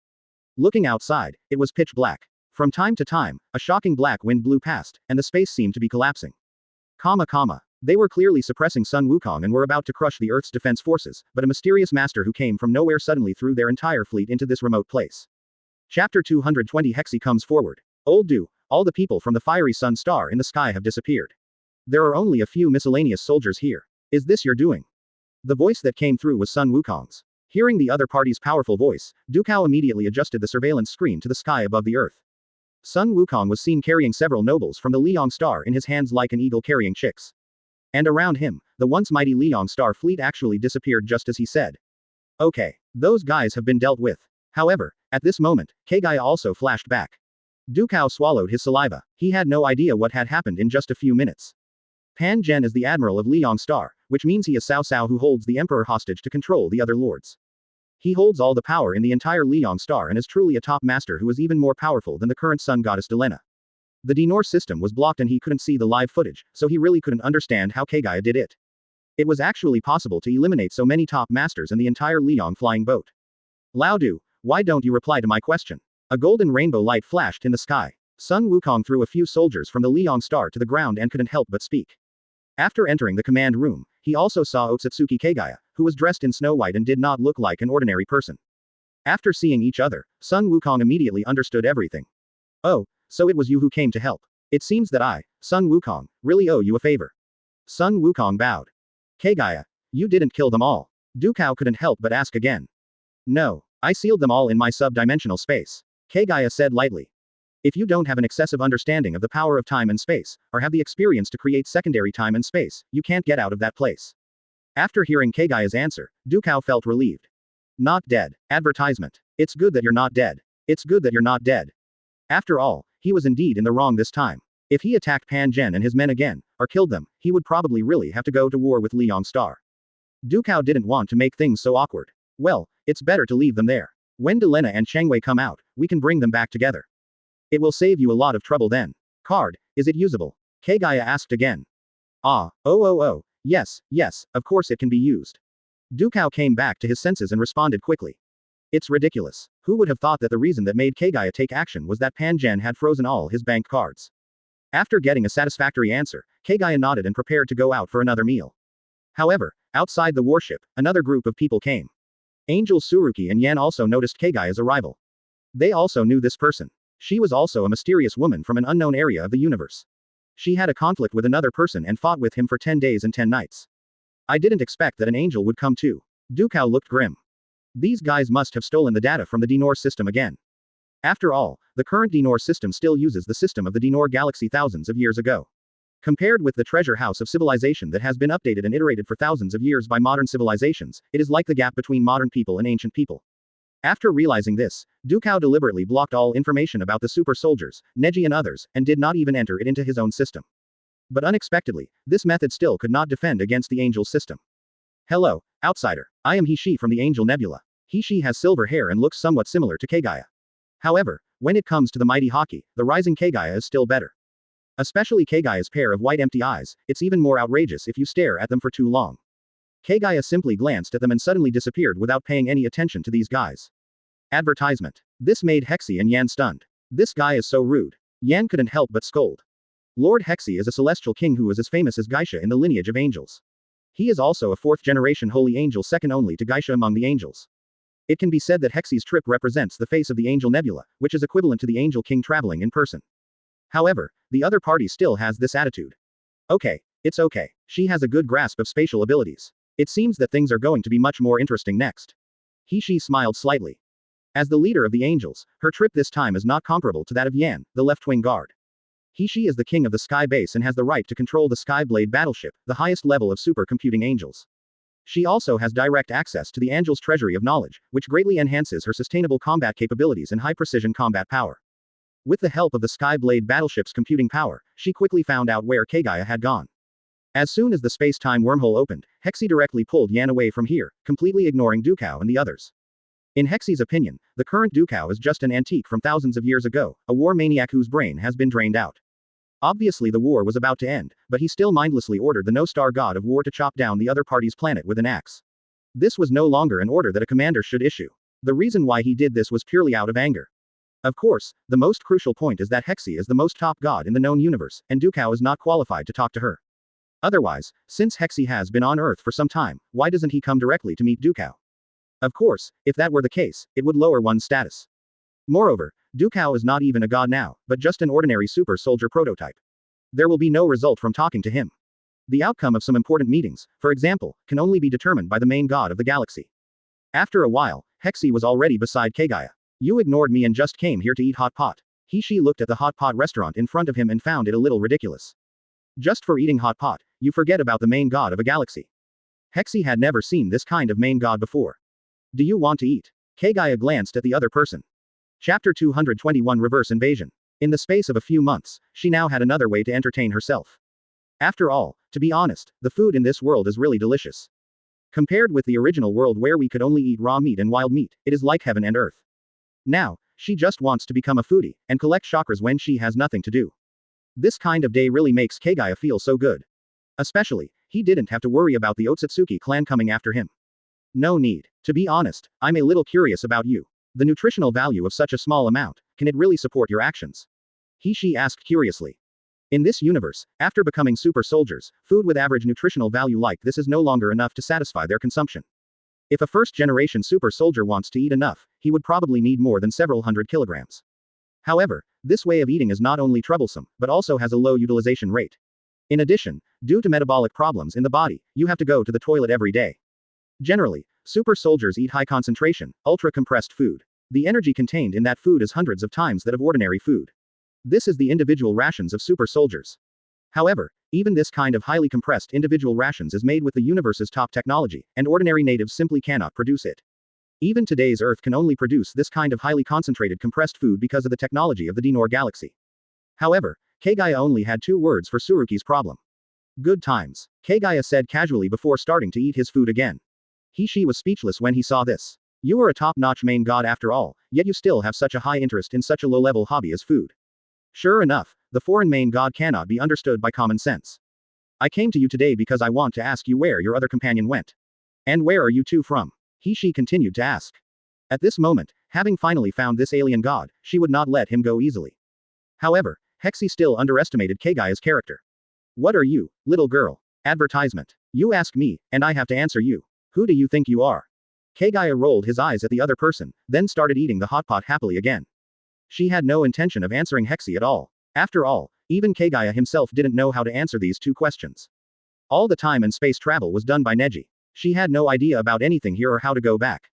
Looking outside, it was pitch black. From time to time, a shocking black wind blew past, and the space seemed to be collapsing. They were clearly suppressing Sun Wukong and were about to crush the Earth's defense forces, but a mysterious master who came from nowhere suddenly threw their entire fleet into this remote place. Chapter 220 Hexi comes forward. Old Du, all the people from the fiery sun star in the sky have disappeared. There are only a few miscellaneous soldiers here. Is this your doing? The voice that came through was Sun Wukong's. Hearing the other party's powerful voice, Dukao immediately adjusted the surveillance screen to the sky above the Earth. Sun Wukong was seen carrying several nobles from the Liang star in his hands like an eagle carrying chicks. And around him, the once mighty Liang star fleet actually disappeared just as he said. Okay, those guys have been dealt with. However, at this moment, Kaguya also flashed back. Dukao swallowed his saliva. He had no idea what had happened in just a few minutes. Pan Zhen is the admiral of Liang star, which means he is Cao Cao who holds the emperor hostage to control the other lords. He holds all the power in the entire Liang star and is truly a top master who is even more powerful than the current sun goddess Delena. The D-Norse system was blocked and he couldn't see the live footage, so he really couldn't understand how Kaguya did it. It was actually possible to eliminate so many top masters and the entire Liang flying boat. Lao Du, why don't you reply to my question? A golden rainbow light flashed in the sky. Sun Wukong threw a few soldiers from the Liang star to the ground and couldn't help but speak. After entering the command room, he also saw Otsutsuki Kaguya, who was dressed in snow white and did not look like an ordinary person. After seeing each other, Sun Wukong immediately understood everything. Oh, so it was you who came to help. It seems that I, Sun Wukong, really owe you a favor. Sun Wukong bowed. Kaguya, you didn't kill them all. Dukao couldn't help but ask again. No, I sealed them all in my sub-dimensional space. Kaguya said lightly. If you don't have an excessive understanding of the power of time and space, or have the experience to create secondary time and space, you can't get out of that place. After hearing Kaguya's answer, Dukao felt relieved. Not dead. Advertisement. It's good that you're not dead. It's good that you're not dead. After all, he was indeed in the wrong this time. If he attacked Pan Zhen and his men again, or killed them, he would probably really have to go to war with Liang Star. Dukao didn't want to make things so awkward. Well, it's better to leave them there. When Delena and Changwei come out, we can bring them back together. It will save you a lot of trouble then. Card, is it usable? Kaguya asked again. Yes, of course it can be used. Dukao came back to his senses and responded quickly. It's ridiculous. Who would have thought that the reason that made Kaguya take action was that Pan Zhen had frozen all his bank cards? After getting a satisfactory answer, Kaguya nodded and prepared to go out for another meal. However, outside the warship, another group of people came. Angel Tsuruki and Yan also noticed Kaguya's arrival. They also knew this person. She was also a mysterious woman from an unknown area of the universe. She had a conflict with another person and fought with him for 10 days and 10 nights. I didn't expect that an angel would come too. Dukao looked grim. These guys must have stolen the data from the Dinor system again. After all, the current Dinor system still uses the system of the Dinor galaxy thousands of years ago. Compared with the treasure house of civilization that has been updated and iterated for thousands of years by modern civilizations, it is like the gap between modern people and ancient people. After realizing this, Dukao deliberately blocked all information about the super soldiers, Neji and others, and did not even enter it into his own system. But unexpectedly, this method still could not defend against the angel system. Hello, outsider. I am Hishi from the Angel Nebula. Hishi has silver hair and looks somewhat similar to Kaguya. However, when it comes to the mighty Haki, the rising Kaguya is still better. Especially Kaguya's pair of white empty eyes, it's even more outrageous if you stare at them for too long. Kaguya simply glanced at them and suddenly disappeared without paying any attention to these guys. Advertisement. This made Hexi and Yan stunned. This guy is so rude. Yan couldn't help but scold. Lord Hexi is a celestial king who is as famous as Geisha in the lineage of angels. He is also a fourth-generation holy angel second only to Geisha among the angels. It can be said that Hexi's trip represents the face of the Angel Nebula, which is equivalent to the Angel King traveling in person. However, the other party still has this attitude. Okay, it's okay. She has a good grasp of spatial abilities. It seems that things are going to be much more interesting next. Hishi smiled slightly. As the leader of the angels, her trip this time is not comparable to that of Yan, the left-wing guard. Hishi is the king of the Sky Base and has the right to control the Skyblade battleship, the highest level of supercomputing angels. She also has direct access to the Angel's treasury of knowledge, which greatly enhances her sustainable combat capabilities and high-precision combat power. With the help of the Skyblade battleship's computing power, she quickly found out where Kaguya had gone. As soon as the space-time wormhole opened, Hexi directly pulled Yan away from here, completely ignoring Dukao and the others. In Hexi's opinion, the current Dukao is just an antique from thousands of years ago, a war maniac whose brain has been drained out. Obviously the war was about to end, but he still mindlessly ordered the no-star god of war to chop down the other party's planet with an axe. This was no longer an order that a commander should issue. The reason why he did this was purely out of anger. Of course, the most crucial point is that Hexi is the most top god in the known universe, and Dukao is not qualified to talk to her. Otherwise, since Hexi has been on Earth for some time, why doesn't he come directly to meet Dukao? Of course, if that were the case, it would lower one's status. Moreover, Dukao is not even a god now, but just an ordinary super soldier prototype. There will be no result from talking to him. The outcome of some important meetings, for example, can only be determined by the main god of the galaxy. After a while, Hexi was already beside Kaguya. You ignored me and just came here to eat hot pot. Hishi looked at the hot pot restaurant in front of him and found it a little ridiculous. Just for eating hot pot, you forget about the main god of a galaxy. Hexi had never seen this kind of main god before. Do you want to eat? Kaguya glanced at the other person. Chapter 221 Reverse Invasion. In the space of a few months, she now had another way to entertain herself. After all, to be honest, the food in this world is really delicious. Compared with the original world where we could only eat raw meat and wild meat, it is like heaven and earth. Now, she just wants to become a foodie, and collect chakras when she has nothing to do. This kind of day really makes Kaguya feel so good. Especially, he didn't have to worry about the Otsutsuki clan coming after him. No need. To be honest, I'm a little curious about you. The nutritional value of such a small amount, can it really support your actions? Hishi asked curiously. In this universe, after becoming super soldiers, food with average nutritional value like this is no longer enough to satisfy their consumption. If a first-generation super soldier wants to eat enough, he would probably need more than several hundred kilograms. However, this way of eating is not only troublesome, but also has a low utilization rate. In addition, due to metabolic problems in the body, you have to go to the toilet every day. Generally, super soldiers eat high-concentration, ultra-compressed food. The energy contained in that food is hundreds of times that of ordinary food. This is the individual rations of super soldiers. However, Even this kind of highly compressed individual rations is made with the universe's top technology, and ordinary natives simply cannot produce it. Even today's Earth can only produce this kind of highly concentrated compressed food because of the technology of the Dinor galaxy. Kaguya only had 2 words for Tsurugi's problem. Good times, Kaguya said casually before starting to eat his food again. She was speechless when he saw this. You are a top-notch main god after all, yet you still have such a high interest in such a low-level hobby as food. Sure enough, the foreign main god cannot be understood by common sense. I came to you today because I want to ask you where your other companion went. And where are you two from? She continued to ask. At this moment, having finally found this alien god, she would not let him go easily. However, Hexy still underestimated Kaguya's character. What are you, little girl? Advertisement. You ask me, and I have to answer you. Who do you think you are? Kaguya rolled his eyes at the other person, then started eating the hot pot happily again. She had no intention of answering Hexy at all. After all, even Kaguya himself didn't know how to answer these 2 questions. All the time and space travel was done by Neji. She had no idea about anything here or how to go back.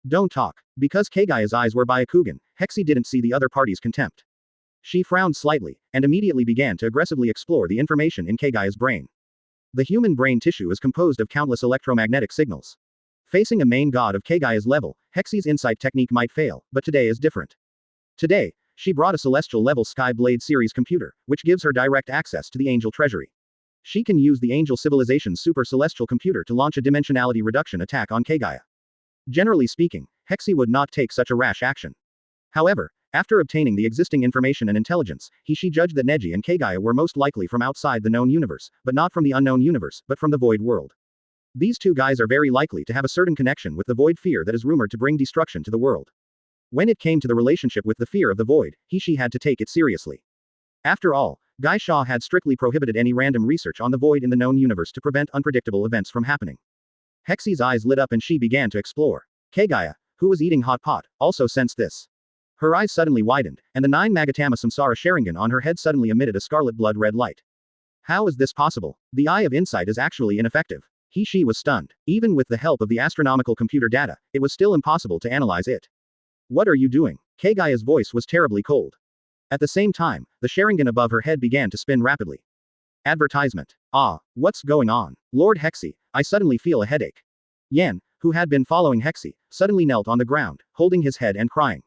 Don't talk. Because Kaguya's eyes were Byakugan, Hexy didn't see the other party's contempt. She frowned slightly, and immediately began to aggressively explore the information in Kaguya's brain. The human brain tissue is composed of countless electromagnetic signals. Facing a main god of Kaguya's level, Hexy's insight technique might fail, but today is different. Today, she brought a celestial-level Sky Blade series computer, which gives her direct access to the Angel Treasury. She can use the Angel Civilization's super celestial computer to launch a dimensionality reduction attack on Kaguya. Generally speaking, Hexy would not take such a rash action. However, after obtaining the existing information and intelligence, she judged that Neji and Kaguya were most likely from outside the known universe, but not from the unknown universe, but from the void world. These 2 guys are very likely to have a certain connection with the void fear that is rumored to bring destruction to the world. When it came to the relationship with the fear of the void, she had to take it seriously. After all, Guy Shaw had strictly prohibited any random research on the void in the known universe to prevent unpredictable events from happening. Hexy's eyes lit up and she began to explore. Kaguya, who was eating hot pot, also sensed this. Her eyes suddenly widened, and the 9 Magatama Samsara Sharingan on her head suddenly emitted a scarlet blood-red light. How is this possible? The Eye of Insight is actually ineffective. She was stunned. Even with the help of the astronomical computer data, it was still impossible to analyze it. What are you doing? Kaguya's voice was terribly cold. At the same time, the Sharingan above her head began to spin rapidly. Advertisement. Ah, what's going on? Lord Hexy, I suddenly feel a headache. Yan, who had been following Hexy, suddenly knelt on the ground, holding his head and crying.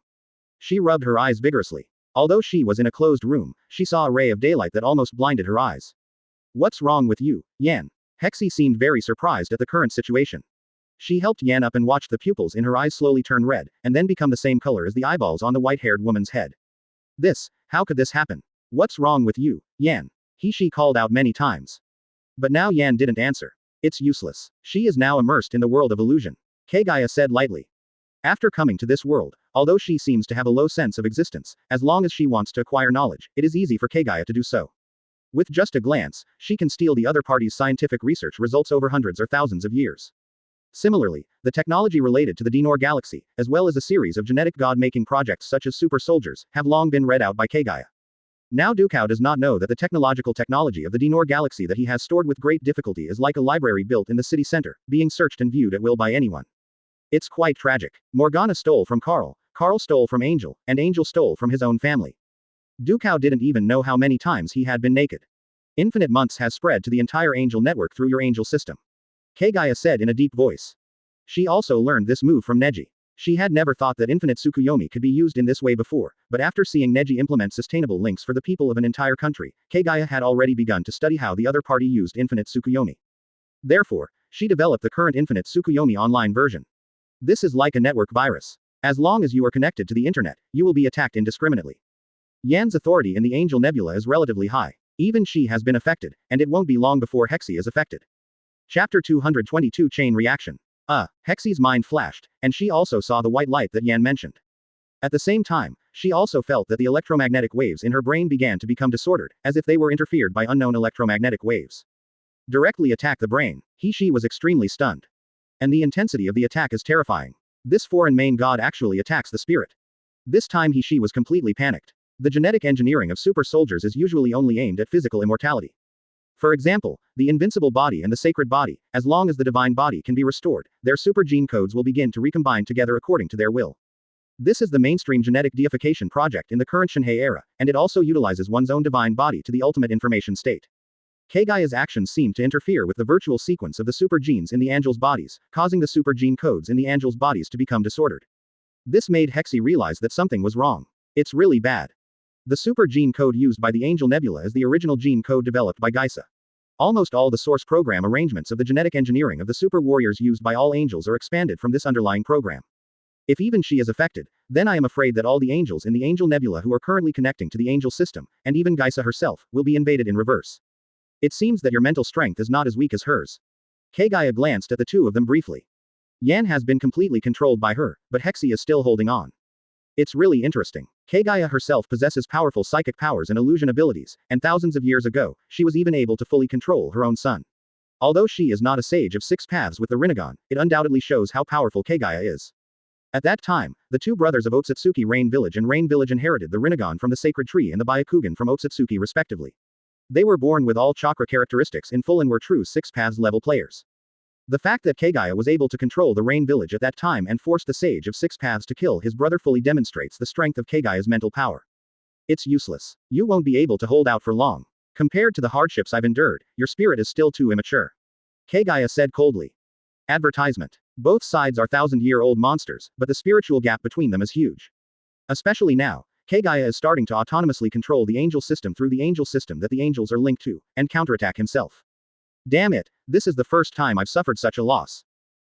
She rubbed her eyes vigorously. Although she was in a closed room, she saw a ray of daylight that almost blinded her eyes. What's wrong with you, Yan? Hexy seemed very surprised at the current situation. She helped Yan up and watched the pupils in her eyes slowly turn red, and then become the same color as the eyeballs on the white-haired woman's head. How could this happen? What's wrong with you, Yan? She called out many times. But now Yan didn't answer. It's useless. She is now immersed in the world of illusion. Kaguya said lightly. After coming to this world, although she seems to have a low sense of existence, as long as she wants to acquire knowledge, it is easy for Kaguya to do so. With just a glance, she can steal the other party's scientific research results over hundreds or thousands of years. Similarly, the technology related to the Dinor galaxy, as well as a series of genetic god-making projects such as super soldiers, have long been read out by Kaguya. Now Dukao does not know that the technology of the Dinor galaxy that he has stored with great difficulty is like a library built in the city center, being searched and viewed at will by anyone. It's quite tragic. Morgana stole from Carl stole from Angel, and Angel stole from his own family. Dukao didn't even know how many times he had been naked. Infinite months has spread to the entire Angel network through your Angel system. Kaguya said in a deep voice. She also learned this move from Neji. She had never thought that infinite Tsukuyomi could be used in this way before, but after seeing Neji implement sustainable links for the people of an entire country, Kaguya had already begun to study how the other party used infinite Tsukuyomi. Therefore, she developed the current infinite Tsukuyomi online version. This is like a network virus. As long as you are connected to the internet, you will be attacked indiscriminately. Yan's authority in the Angel Nebula is relatively high. Even she has been affected, and it won't be long before Hexy is affected. Chapter 222 Chain Reaction. Hexy's mind flashed, and she also saw the white light that Yan mentioned. At the same time, she also felt that the electromagnetic waves in her brain began to become disordered, as if they were interfered by unknown electromagnetic waves. Directly attack the brain. She was extremely stunned. And the intensity of the attack is terrifying. This foreign main god actually attacks the spirit. This time she was completely panicked. The genetic engineering of super soldiers is usually only aimed at physical immortality. For example, the invincible body and the sacred body, as long as the divine body can be restored, their super gene codes will begin to recombine together according to their will. This is the mainstream genetic deification project in the current Shinhei era, and it also utilizes one's own divine body to the ultimate information state. Kaguya's actions seemed to interfere with the virtual sequence of the super genes in the angels' bodies, causing the super gene codes in the angels' bodies to become disordered. This made Hexy realize that something was wrong. It's really bad. The super gene code used by the Angel Nebula is the original gene code developed by Geisa. Almost all the source program arrangements of the genetic engineering of the super warriors used by all angels are expanded from this underlying program. If even she is affected, then I am afraid that all the angels in the Angel Nebula who are currently connecting to the angel system, and even Geisa herself, will be invaded in reverse. It seems that your mental strength is not as weak as hers. Kaguya glanced at the two of them briefly. Yan has been completely controlled by her, but Hexy is still holding on. It's really interesting. Kaguya herself possesses powerful psychic powers and illusion abilities, and thousands of years ago, she was even able to fully control her own son. Although she is not a sage of 6 paths with the Rinnegan, it undoubtedly shows how powerful Kaguya is. At that time, the two brothers of Otsutsuki Rain Village inherited the Rinnegan from the Sacred Tree and the Byakugan from Otsutsuki respectively. They were born with all chakra characteristics in full and were true 6 paths level players. The fact that Kaguya was able to control the Rain Village at that time and forced the Sage of 6 Paths to kill his brother fully demonstrates the strength of Kaguya's mental power. It's useless. You won't be able to hold out for long. Compared to the hardships I've endured, your spirit is still too immature. Kaguya said coldly. Advertisement. Both sides are 1,000-year-old monsters, but the spiritual gap between them is huge. Especially now, Kaguya is starting to autonomously control the angel system through the angel system that the angels are linked to, and counterattack himself. Damn it, this is the first time I've suffered such a loss.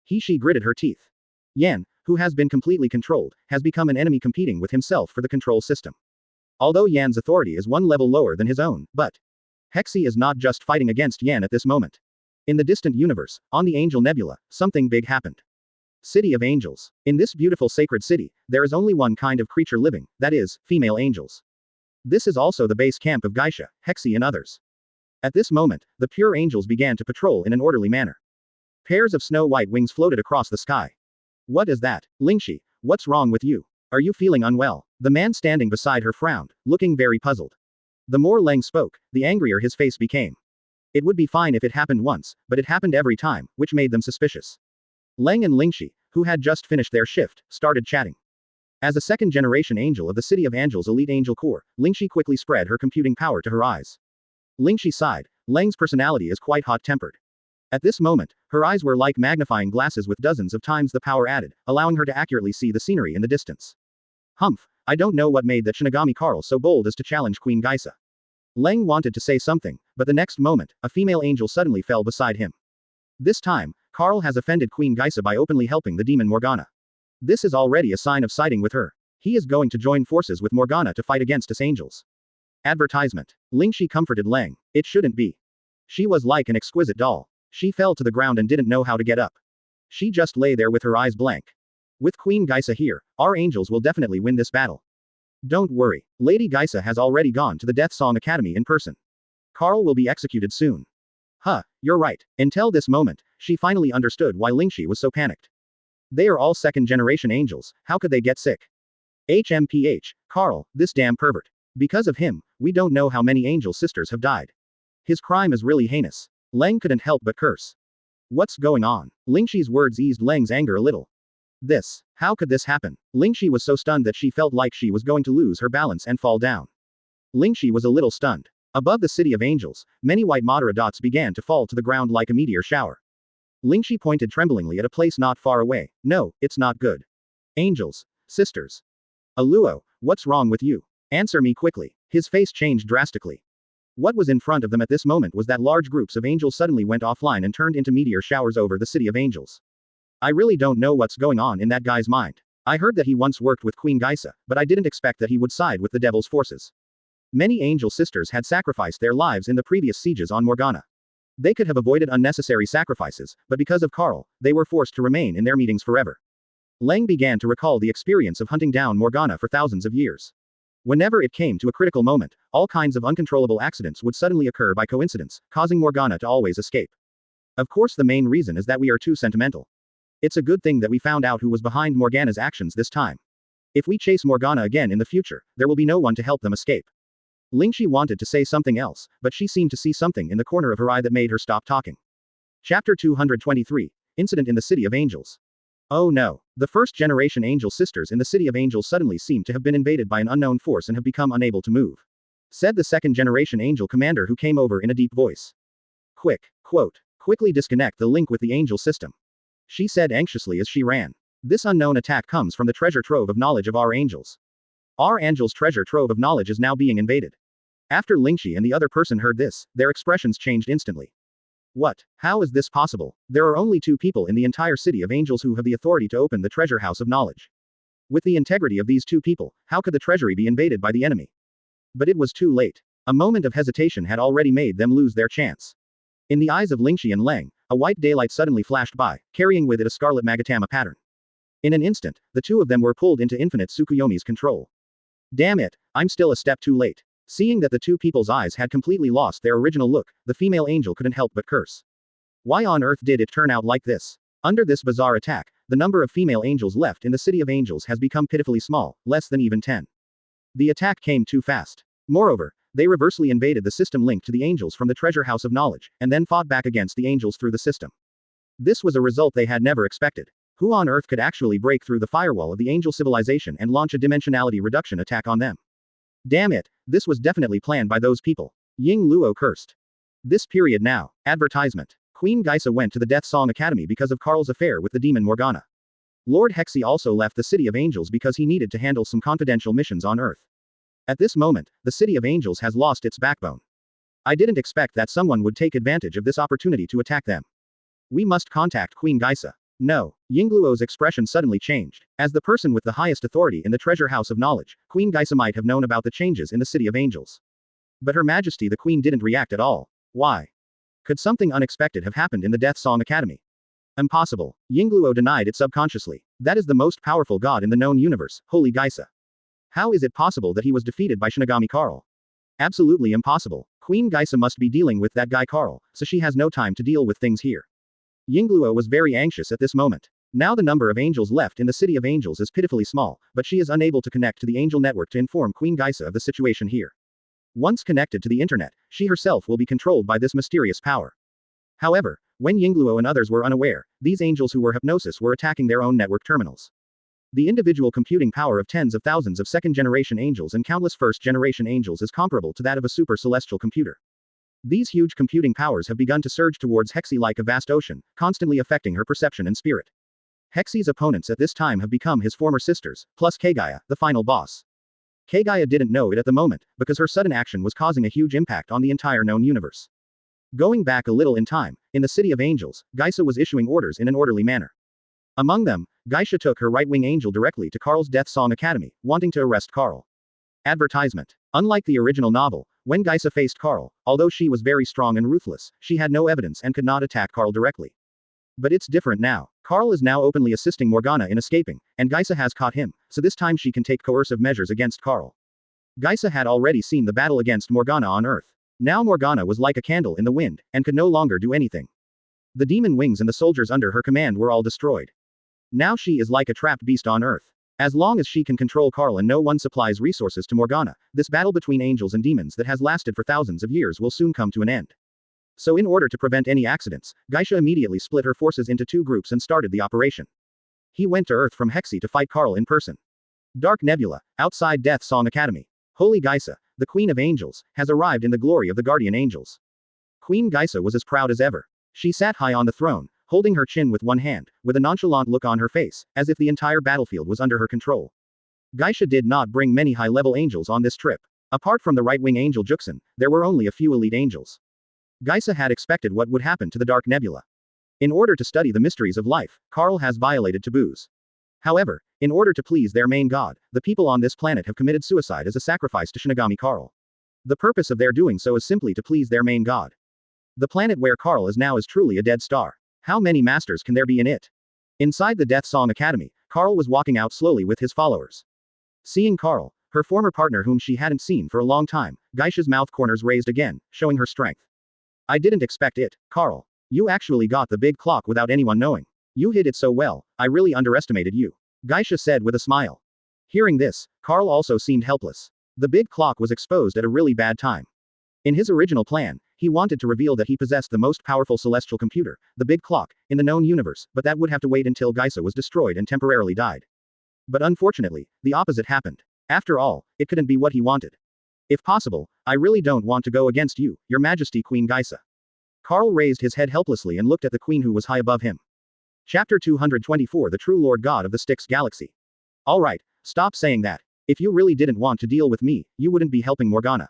She gritted her teeth. Yan, who has been completely controlled, has become an enemy competing with himself for the control system. Although Yan's authority is one level lower than his own, but Hexy is not just fighting against Yan at this moment. In the distant universe, on the Angel Nebula, something big happened. City of Angels. In this beautiful sacred city, there is only one kind of creature living, that is, female angels. This is also the base camp of Geisha, Hexy and others. At this moment, the pure angels began to patrol in an orderly manner. Pairs of snow-white wings floated across the sky. What is that? Lingxi, what's wrong with you? Are you feeling unwell? The man standing beside her frowned, looking very puzzled. The more Leng spoke, the angrier his face became. It would be fine if it happened once, but it happened every time, which made them suspicious. Leng and Lingxi, who had just finished their shift, started chatting. As a second-generation angel of the City of Angels Elite Angel Corps, Lingxi quickly spread her computing power to her eyes. Lingxi sighed. Leng's personality is quite hot-tempered. At this moment, her eyes were like magnifying glasses with dozens of times the power added, allowing her to accurately see the scenery in the distance. Humph, I don't know what made that Shinigami Carl so bold as to challenge Queen Geisa. Leng wanted to say something, but the next moment, a female angel suddenly fell beside him. This time, Carl has offended Queen Geisa by openly helping the demon Morgana. This is already a sign of siding with her. He is going to join forces with Morgana to fight against us angels. Advertisement. Lingxi comforted Leng. It shouldn't be. She was like an exquisite doll. She fell to the ground and didn't know how to get up. She just lay there with her eyes blank. With Queen Geisa here, our angels will definitely win this battle. Don't worry, Lady Geisa has already gone to the Death Song Academy in person. Carl will be executed soon. You're right. Until this moment, she finally understood why Lingxi was so panicked. They are all second-generation angels, how could they get sick? HMPH, Carl, this damn pervert. Because of him, we don't know how many angel sisters have died. His crime is really heinous. Leng couldn't help but curse. What's going on? Lingxi's words eased Leng's anger a little. How could this happen? Lingxi was so stunned that she felt like she was going to lose her balance and fall down. Lingxi was a little stunned. Above the City of Angels, many white Madara dots began to fall to the ground like a meteor shower. Lingxi pointed tremblingly at a place not far away. No, it's not good. Angels. Sisters. Aluo, what's wrong with you? Answer me quickly. His face changed drastically. What was in front of them at this moment was that large groups of angels suddenly went offline and turned into meteor showers over the City of Angels. I really don't know what's going on in that guy's mind. I heard that he once worked with Queen Geisa, but I didn't expect that he would side with the devil's forces. Many angel sisters had sacrificed their lives in the previous sieges on Morgana. They could have avoided unnecessary sacrifices, but because of Carl, they were forced to remain in their meetings forever. Leng began to recall the experience of hunting down Morgana for thousands of years. Whenever it came to a critical moment, all kinds of uncontrollable accidents would suddenly occur by coincidence, causing Morgana to always escape. Of course, the main reason is that we are too sentimental. It's a good thing that we found out who was behind Morgana's actions this time. If we chase Morgana again in the future, there will be no one to help them escape. Lingxi wanted to say something else, but she seemed to see something in the corner of her eye that made her stop talking. Chapter 223. Incident in the City of Angels. Oh no. The first-generation angel sisters in the City of Angels suddenly seem to have been invaded by an unknown force and have become unable to move. Said the second-generation angel commander who came over in a deep voice. Quickly disconnect the link with the angel system," she said anxiously as she ran. "This unknown attack comes from the treasure trove of knowledge of our angels. Our angel's treasure trove of knowledge is now being invaded." After Lingxi and the other person heard this, their expressions changed instantly. What? How is this possible? There are only 2 people in the entire city of angels who have the authority to open the treasure house of knowledge. With the integrity of these 2 people, how could the treasury be invaded by the enemy? But it was too late. A moment of hesitation had already made them lose their chance. In the eyes of Lingxi and Leng, a white daylight suddenly flashed by, carrying with it a scarlet magatama pattern. In an instant, the 2 of them were pulled into infinite Tsukuyomi's control. Damn it, I'm still a step too late. Seeing that the 2 people's eyes had completely lost their original look, the female angel couldn't help but curse. Why on earth did it turn out like this? Under this bizarre attack, the number of female angels left in the City of Angels has become pitifully small, less than even 10. The attack came too fast. Moreover, they reversely invaded the system linked to the angels from the treasure house of knowledge, and then fought back against the angels through the system. This was a result they had never expected. Who on earth could actually break through the firewall of the angel civilization and launch a dimensionality reduction attack on them? Damn it, this was definitely planned by those people. Ying Luo cursed. This period now. Advertisement. Queen Geisa went to the Death Song Academy because of Karl's affair with the demon Morgana. Lord Hexy also left the City of Angels because he needed to handle some confidential missions on Earth. At this moment, the City of Angels has lost its backbone. I didn't expect that someone would take advantage of this opportunity to attack them. We must contact Queen Geisa. No. Yingluo's expression suddenly changed. As the person with the highest authority in the treasure house of knowledge, Queen Geisa might have known about the changes in the City of Angels. But Her Majesty the Queen didn't react at all. Why? Could something unexpected have happened in the Death Song Academy? Impossible. Yingluo denied it subconsciously. That is the most powerful god in the known universe, Holy Geisa. How is it possible that he was defeated by Shinigami Karl? Absolutely impossible. Queen Geisa must be dealing with that guy Karl, so she has no time to deal with things here. Yingluo was very anxious at this moment. Now the number of angels left in the City of Angels is pitifully small, but she is unable to connect to the angel network to inform Queen Geisa of the situation here. Once connected to the internet, she herself will be controlled by this mysterious power. However, when Yingluo and others were unaware, these angels who were hypnosis were attacking their own network terminals. The individual computing power of tens of thousands of second-generation angels and countless first-generation angels is comparable to that of a super celestial computer. These huge computing powers have begun to surge towards Hexy like a vast ocean, constantly affecting her perception and spirit. Hexy's opponents at this time have become his former sisters, plus Kaguya, the final boss. Kaguya didn't know it at the moment, because her sudden action was causing a huge impact on the entire known universe. Going back a little in time, in the City of Angels, Geisa was issuing orders in an orderly manner. Among them, Geisha took her right-wing angel directly to Karl's Death Song Academy, wanting to arrest Karl. Advertisement. Unlike the original novel, when Geisa faced Karl, although she was very strong and ruthless, she had no evidence and could not attack Karl directly. But it's different now. Karl is now openly assisting Morgana in escaping, and Geisa has caught him, so this time she can take coercive measures against Karl. Geisa had already seen the battle against Morgana on Earth. Now Morgana was like a candle in the wind, and could no longer do anything. The demon wings and the soldiers under her command were all destroyed. Now she is like a trapped beast on Earth. As long as she can control Karl and no one supplies resources to Morgana, this battle between angels and demons that has lasted for thousands of years will soon come to an end. So in order to prevent any accidents, Geisha immediately split her forces into 2 groups and started the operation. He went to Earth from Hexy to fight Karl in person. Dark Nebula, outside Death Song Academy. Holy Geisa, the Queen of Angels, has arrived in the glory of the Guardian Angels. Queen Geisa was as proud as ever. She sat high on the throne, holding her chin with one hand, with a nonchalant look on her face, as if the entire battlefield was under her control. Geisha did not bring many high-level angels on this trip. Apart from the right-wing angel Juxin, there were only a few elite angels. Geisa had expected what would happen to the Dark Nebula. In order to study the mysteries of life, Karl has violated taboos. However, in order to please their main god, the people on this planet have committed suicide as a sacrifice to Shinigami Karl. The purpose of their doing so is simply to please their main god. The planet where Karl is now is truly a dead star. How many masters can there be in it? Inside the Death Song Academy, Karl was walking out slowly with his followers. Seeing Karl, her former partner whom she hadn't seen for a long time, Geisha's mouth corners raised again, showing her strength. I didn't expect it, Karl. You actually got the big clock without anyone knowing. You hid it so well, I really underestimated you. Geisha said with a smile. Hearing this, Karl also seemed helpless. The big clock was exposed at a really bad time. In his original plan, he wanted to reveal that he possessed the most powerful celestial computer, the big clock, in the known universe, but that would have to wait until Geisa was destroyed and temporarily died. But unfortunately, the opposite happened. After all, it couldn't be what he wanted. If possible, I really don't want to go against you, Your Majesty Queen Geisa. Carl raised his head helplessly and looked at the queen who was high above him. Chapter 224 The True Lord God of the Styx Galaxy. Alright, stop saying that. If you really didn't want to deal with me, you wouldn't be helping Morgana.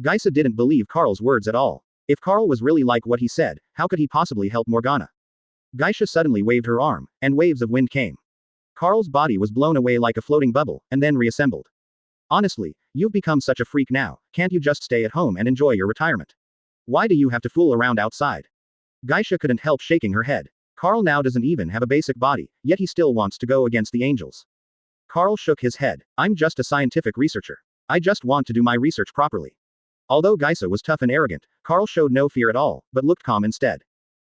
Geisa didn't believe Carl's words at all. If Carl was really like what he said, how could he possibly help Morgana? Geisha suddenly waved her arm, and waves of wind came. Carl's body was blown away like a floating bubble, and then reassembled. Honestly, you've become such a freak now, can't you just stay at home and enjoy your retirement? Why do you have to fool around outside? Geisha couldn't help shaking her head. Carl now doesn't even have a basic body, yet he still wants to go against the angels. Carl shook his head. I'm just a scientific researcher. I just want to do my research properly. Although Geisa was tough and arrogant, Carl showed no fear at all, but looked calm instead.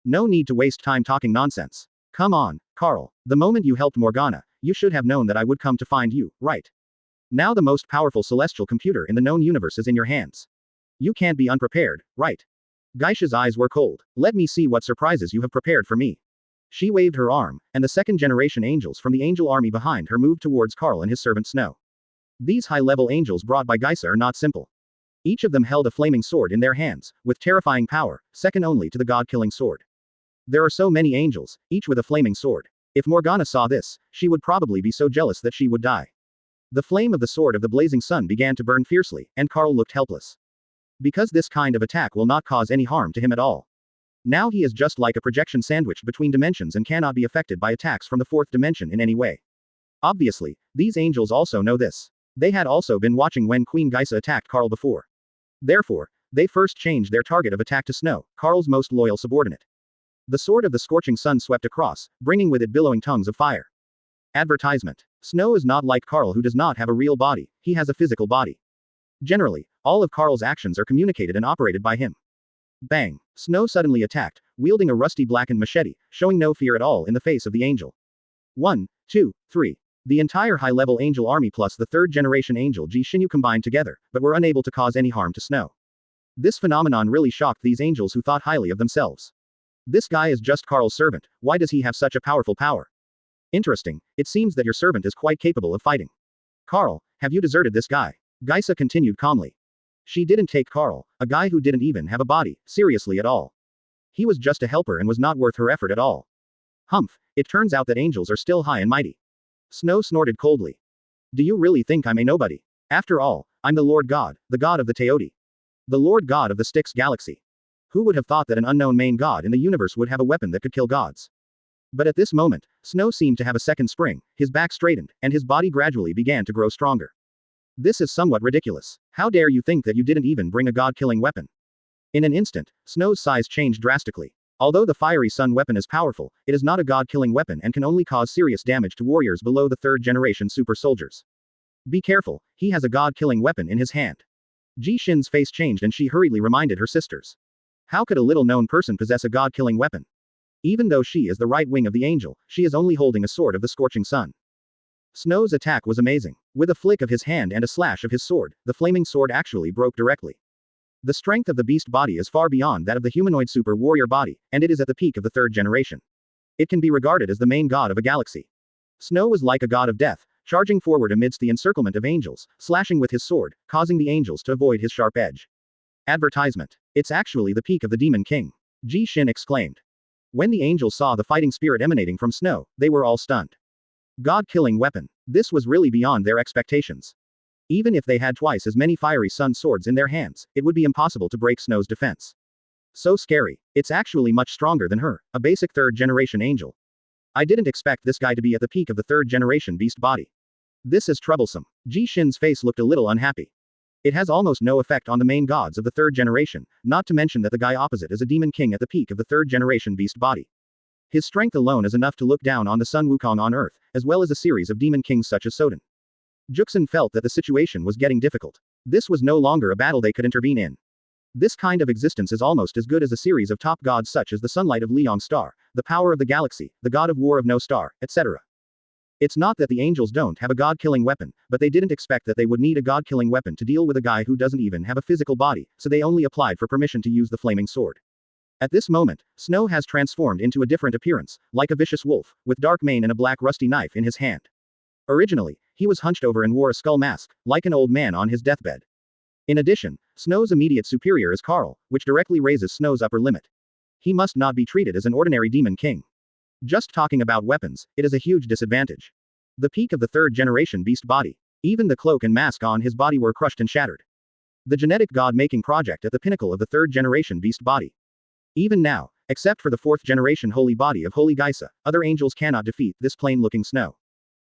No need to waste time talking nonsense. Come on, Carl. The moment you helped Morgana, you should have known that I would come to find you, right? Now the most powerful celestial computer in the known universe is in your hands. You can't be unprepared, right? Geisha's eyes were cold. Let me see what surprises you have prepared for me. She waved her arm, and the second-generation angels from the angel army behind her moved towards Carl and his servant Snow. These high-level angels brought by Geisa are not simple. Each of them held a flaming sword in their hands, with terrifying power, second only to the god-killing sword. There are so many angels, each with a flaming sword. If Morgana saw this, she would probably be so jealous that she would die. The flame of the sword of the blazing sun began to burn fiercely, and Carl looked helpless. Because this kind of attack will not cause any harm to him at all. Now he is just like a projection sandwiched between dimensions and cannot be affected by attacks from the fourth dimension in any way. Obviously, these angels also know this. They had also been watching when Queen Geisa attacked Carl before. Therefore, they first changed their target of attack to Snow, Carl's most loyal subordinate. The sword of the scorching sun swept across, bringing with it billowing tongues of fire. Advertisement. Snow is not like Carl who does not have a real body, he has a physical body. Generally, all of Carl's actions are communicated and operated by him. Bang! Snow suddenly attacked, wielding a rusty blackened machete, showing no fear at all in the face of the angel. 1, 2, 3. The entire high-level angel army plus the third-generation angel Ji Shinyu combined together, but were unable to cause any harm to Snow. This phenomenon really shocked these angels who thought highly of themselves. This guy is just Carl's servant, why does he have such a powerful power? Interesting, it seems that your servant is quite capable of fighting. Carl, have you deserted this guy? Geisa continued calmly. She didn't take Carl, a guy who didn't even have a body, seriously at all. He was just a helper and was not worth her effort at all. Humph, it turns out that angels are still high and mighty. Snow snorted coldly. Do you really think I'm a nobody? After all, I'm the Lord God, the god of the Teoti. The Lord God of the Styx Galaxy. Who would have thought that an unknown main god in the universe would have a weapon that could kill gods? But at this moment, Snow seemed to have a second spring, his back straightened, and his body gradually began to grow stronger. This is somewhat ridiculous. How dare you think that you didn't even bring a god-killing weapon? In an instant, Snow's size changed drastically. Although the fiery sun weapon is powerful, it is not a god-killing weapon and can only cause serious damage to warriors below the third-generation super soldiers. Be careful, he has a god-killing weapon in his hand. Ji Shin's face changed and she hurriedly reminded her sisters. How could a little-known person possess a god-killing weapon? Even though she is the right wing of the angel, she is only holding a sword of the scorching sun. Snow's attack was amazing. With a flick of his hand and a slash of his sword, the flaming sword actually broke directly. The strength of the beast body is far beyond that of the humanoid super warrior body, and it is at the peak of the third generation. It can be regarded as the main god of a galaxy. Snow was like a god of death, charging forward amidst the encirclement of angels, slashing with his sword, causing the angels to avoid his sharp edge. Advertisement. It's actually the peak of the Demon King. Ji Shin exclaimed. When the angels saw the fighting spirit emanating from Snow, they were all stunned. God-killing weapon. This was really beyond their expectations. Even if they had twice as many fiery sun swords in their hands, it would be impossible to break Snow's defense. So scary. It's actually much stronger than her, a basic third-generation angel. I didn't expect this guy to be at the peak of the third-generation beast body. This is troublesome. Ji Shin's face looked a little unhappy. It has almost no effect on the main gods of the third generation, not to mention that the guy opposite is a demon king at the peak of the third-generation beast body. His strength alone is enough to look down on the Sun Wukong on Earth, as well as a series of demon kings such as Soden. Juxin felt that the situation was getting difficult. This was no longer a battle they could intervene in. This kind of existence is almost as good as a series of top gods such as the sunlight of Liang Star, the power of the galaxy, the god of war of No Star, etc. It's not that the angels don't have a god-killing weapon, but they didn't expect that they would need a god-killing weapon to deal with a guy who doesn't even have a physical body, so they only applied for permission to use the flaming sword. At this moment, Snow has transformed into a different appearance, like a vicious wolf, with dark mane and a black rusty knife in his hand. Originally, he was hunched over and wore a skull mask, like an old man on his deathbed. In addition, Snow's immediate superior is Carl, which directly raises Snow's upper limit. He must not be treated as an ordinary demon king. Just talking about weapons, it is a huge disadvantage. The peak of the third-generation beast body. Even the cloak and mask on his body were crushed and shattered. The genetic god-making project at the pinnacle of the third-generation beast body. Even now, except for the fourth-generation holy body of Holy Geisa, other angels cannot defeat this plain-looking Snow.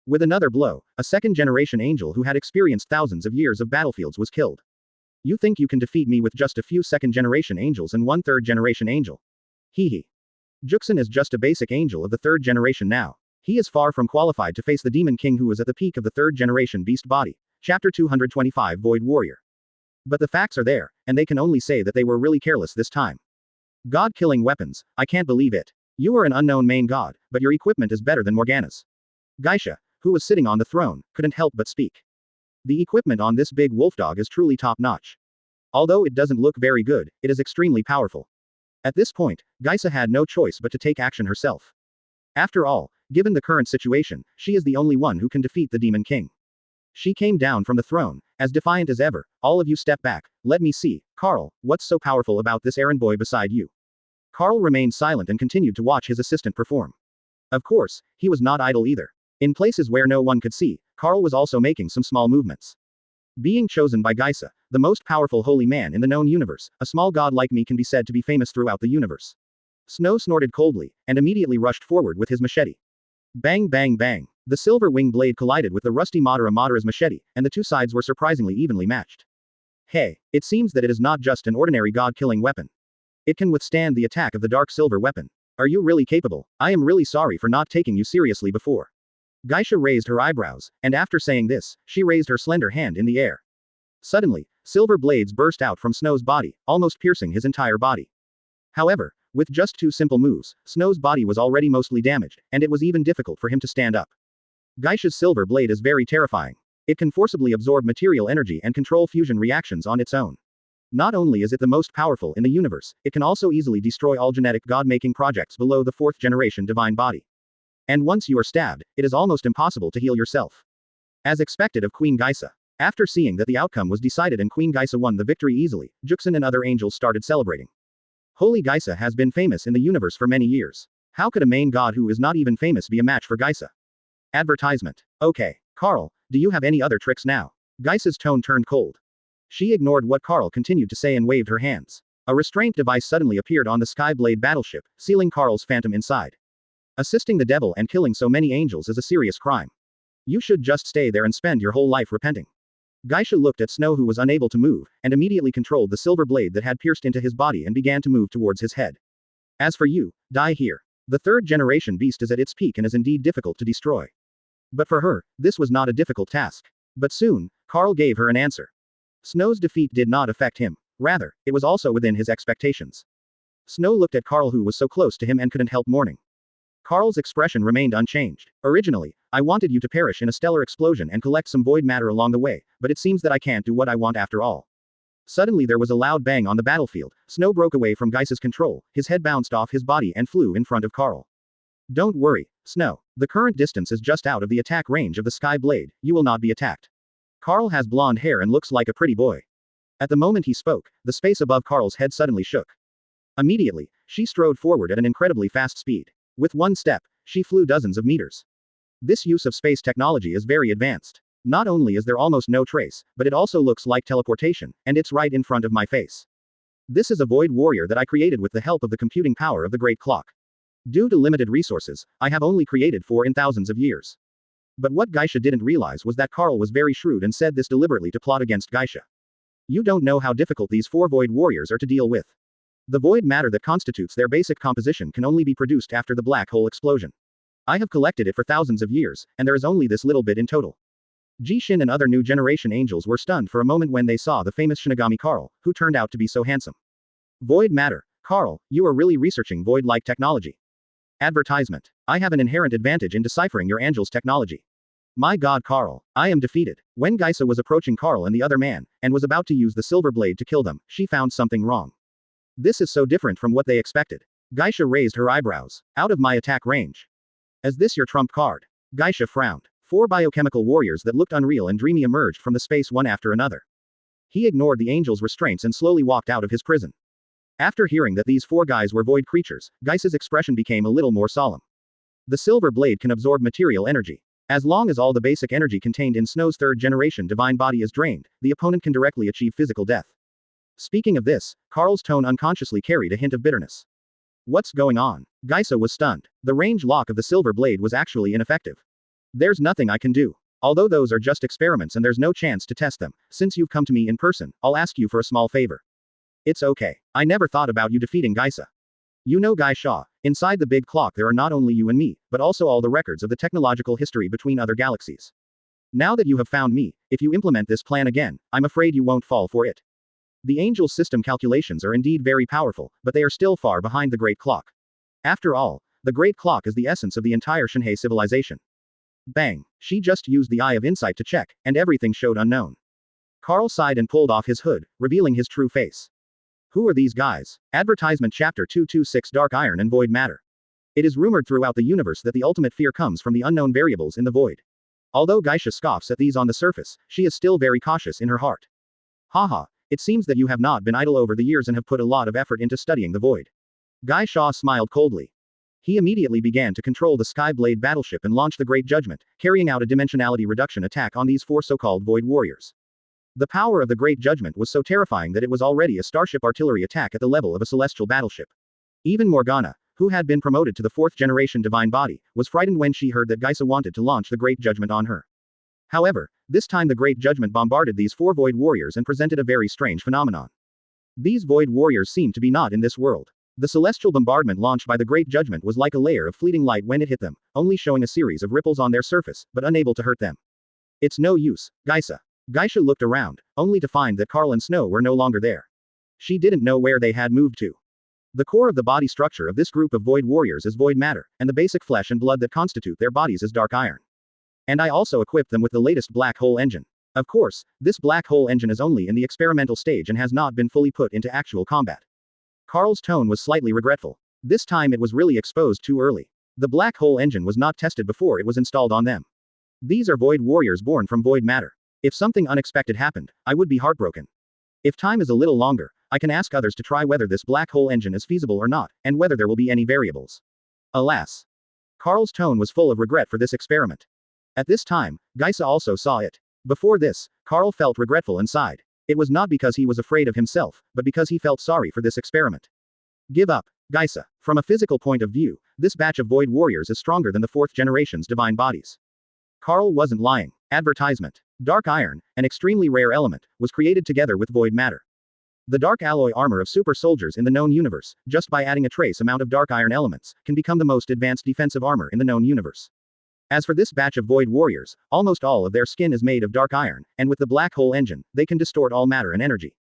With another blow, a second-generation angel who had experienced thousands of years of battlefields was killed. You think you can defeat me with just a few second-generation angels and one third-generation angel? Hee. Juxin is just a basic angel of the third generation now. He is far from qualified to face the Demon King who is at the peak of the third-generation beast body. Chapter 225 Void Warrior. But the facts are there, and they can only say that they were really careless this time. God-killing weapons, I can't believe it. You are an unknown main god, but your equipment is better than Morgana's. Geisha, who was sitting on the throne, couldn't help but speak. The equipment on this big wolf dog is truly top-notch. Although it doesn't look very good, it is extremely powerful. At this point, Geisa had no choice but to take action herself. After all, given the current situation, she is the only one who can defeat the Demon King. She came down from the throne, as defiant as ever. All of you step back, let me see. Carl, what's so powerful about this errand boy beside you? Carl remained silent and continued to watch his assistant perform. Of course, he was not idle either. In places where no one could see, Carl was also making some small movements. Being chosen by Geisa, the most powerful holy man in the known universe, a small god like me can be said to be famous throughout the universe. Snow snorted coldly, and immediately rushed forward with his machete. Bang bang bang. The silver wing blade collided with the rusty Madara's machete, and the two sides were surprisingly evenly matched. Hey, it seems that it is not just an ordinary god-killing weapon. It can withstand the attack of the dark silver weapon. Are you really capable? I am really sorry for not taking you seriously before. Geisha raised her eyebrows, and after saying this, she raised her slender hand in the air. Suddenly, silver blades burst out from Snow's body, almost piercing his entire body. However, with just two simple moves, Snow's body was already mostly damaged, and it was even difficult for him to stand up. Geisha's silver blade is very terrifying. It can forcibly absorb material energy and control fusion reactions on its own. Not only is it the most powerful in the universe, it can also easily destroy all genetic god-making projects below the fourth-generation divine body. And once you are stabbed, it is almost impossible to heal yourself. As expected of Queen Geisa. After seeing that the outcome was decided and Queen Geisa won the victory easily, Juxin and other angels started celebrating. Holy Geisa has been famous in the universe for many years. How could a main god who is not even famous be a match for Geisa? Advertisement. Okay, Carl, do you have any other tricks now? Geisa's tone turned cold. She ignored what Carl continued to say and waved her hands. A restraint device suddenly appeared on the Skyblade battleship, sealing Carl's phantom inside. Assisting the devil and killing so many angels is a serious crime. You should just stay there and spend your whole life repenting. Geisha looked at Snow who was unable to move, and immediately controlled the silver blade that had pierced into his body and began to move towards his head. As for you, die here. The third-generation beast is at its peak and is indeed difficult to destroy. But for her, this was not a difficult task. But soon, Carl gave her an answer. Snow's defeat did not affect him. Rather, it was also within his expectations. Snow looked at Carl who was so close to him and couldn't help mourning. Carl's expression remained unchanged. Originally, I wanted you to perish in a stellar explosion and collect some void matter along the way, but it seems that I can't do what I want after all. Suddenly there was a loud bang on the battlefield. Snow broke away from Geisa's control, his head bounced off his body and flew in front of Carl. Don't worry, Snow. The current distance is just out of the attack range of the Sky Blade, you will not be attacked. Carl has blonde hair and looks like a pretty boy. At the moment he spoke, the space above Carl's head suddenly shook. Immediately, she strode forward at an incredibly fast speed. With one step, she flew dozens of meters. This use of space technology is very advanced. Not only is there almost no trace, but it also looks like teleportation, and it's right in front of my face. This is a void warrior that I created with the help of the computing power of the Great Clock. Due to limited resources, I have only created 4 in thousands of years. But what Geisha didn't realize was that Carl was very shrewd and said this deliberately to plot against Geisha. You don't know how difficult these 4 void warriors are to deal with. The void matter that constitutes their basic composition can only be produced after the black hole explosion. I have collected it for thousands of years, and there is only this little bit in total. Jishin and other new generation angels were stunned for a moment when they saw the famous Shinigami Carl, who turned out to be so handsome. Void matter. Carl, you are really researching void-like technology. Advertisement. I have an inherent advantage in deciphering your angel's technology. My god Carl, I am defeated. When Geisa was approaching Carl and the other man, and was about to use the silver blade to kill them, she found something wrong. This is so different from what they expected. Geisha raised her eyebrows. Out of my attack range. Is this your trump card? Geisha frowned. 4 biochemical warriors that looked unreal and dreamy emerged from the space one after another. He ignored the angel's restraints and slowly walked out of his prison. After hearing that these four guys were void creatures, Gaisa's expression became a little more solemn. The silver blade can absorb material energy. As long as all the basic energy contained in Snow's third-generation divine body is drained, the opponent can directly achieve physical death. Speaking of this, Carl's tone unconsciously carried a hint of bitterness. What's going on? Gaisa was stunned. The range lock of the silver blade was actually ineffective. There's nothing I can do. Although those are just experiments and there's no chance to test them, since you've come to me in person, I'll ask you for a small favor. It's okay. I never thought about you defeating Gaisa. You know Gaisha, inside the big clock there are not only you and me, but also all the records of the technological history between other galaxies. Now that you have found me, if you implement this plan again, I'm afraid you won't fall for it. The Angel system calculations are indeed very powerful, but they are still far behind the Great Clock. After all, the Great Clock is the essence of the entire Shinhei civilization. Bang! She just used the Eye of Insight to check, and everything showed unknown. Carl sighed and pulled off his hood, revealing his true face. Who are these guys? Advertisement Chapter 226 Dark Iron and Void Matter. It is rumored throughout the universe that the ultimate fear comes from the unknown variables in the void. Although Gaisha scoffs at these on the surface, she is still very cautious in her heart. Haha, it seems that you have not been idle over the years and have put a lot of effort into studying the void. Gaisha smiled coldly. He immediately began to control the Skyblade battleship and launch the Great Judgment, carrying out a dimensionality reduction attack on these four so-called void warriors. The power of the Great Judgment was so terrifying that it was already a starship artillery attack at the level of a celestial battleship. Even Morgana, who had been promoted to the fourth-generation divine body, was frightened when she heard that Gaisa wanted to launch the Great Judgment on her. However, this time the Great Judgment bombarded these four void warriors and presented a very strange phenomenon. These void warriors seemed to be not in this world. The celestial bombardment launched by the Great Judgment was like a layer of fleeting light when it hit them, only showing a series of ripples on their surface, but unable to hurt them. It's no use, Gaisa. Gaisha looked around, only to find that Carl and Snow were no longer there. She didn't know where they had moved to. The core of the body structure of this group of void warriors is void matter, and the basic flesh and blood that constitute their bodies is dark iron. And I also equipped them with the latest black hole engine. Of course, this black hole engine is only in the experimental stage and has not been fully put into actual combat. Carl's tone was slightly regretful. This time it was really exposed too early. The black hole engine was not tested before it was installed on them. These are void warriors born from void matter. If something unexpected happened, I would be heartbroken. If time is a little longer, I can ask others to try whether this black hole engine is feasible or not, and whether there will be any variables. Alas. Carl's tone was full of regret for this experiment. At this time, Gaisa also saw it. Before this, Carl felt regretful and sighed. It was not because he was afraid of himself, but because he felt sorry for this experiment. Give up, Gaisa. From a physical point of view, this batch of void warriors is stronger than the fourth generation's divine bodies. Carl wasn't lying. Advertisement. Dark iron, an extremely rare element, was created together with void matter. The dark alloy armor of super soldiers in the known universe, just by adding a trace amount of dark iron elements, can become the most advanced defensive armor in the known universe. As for this batch of void warriors, almost all of their skin is made of dark iron, and with the black hole engine, they can distort all matter and energy.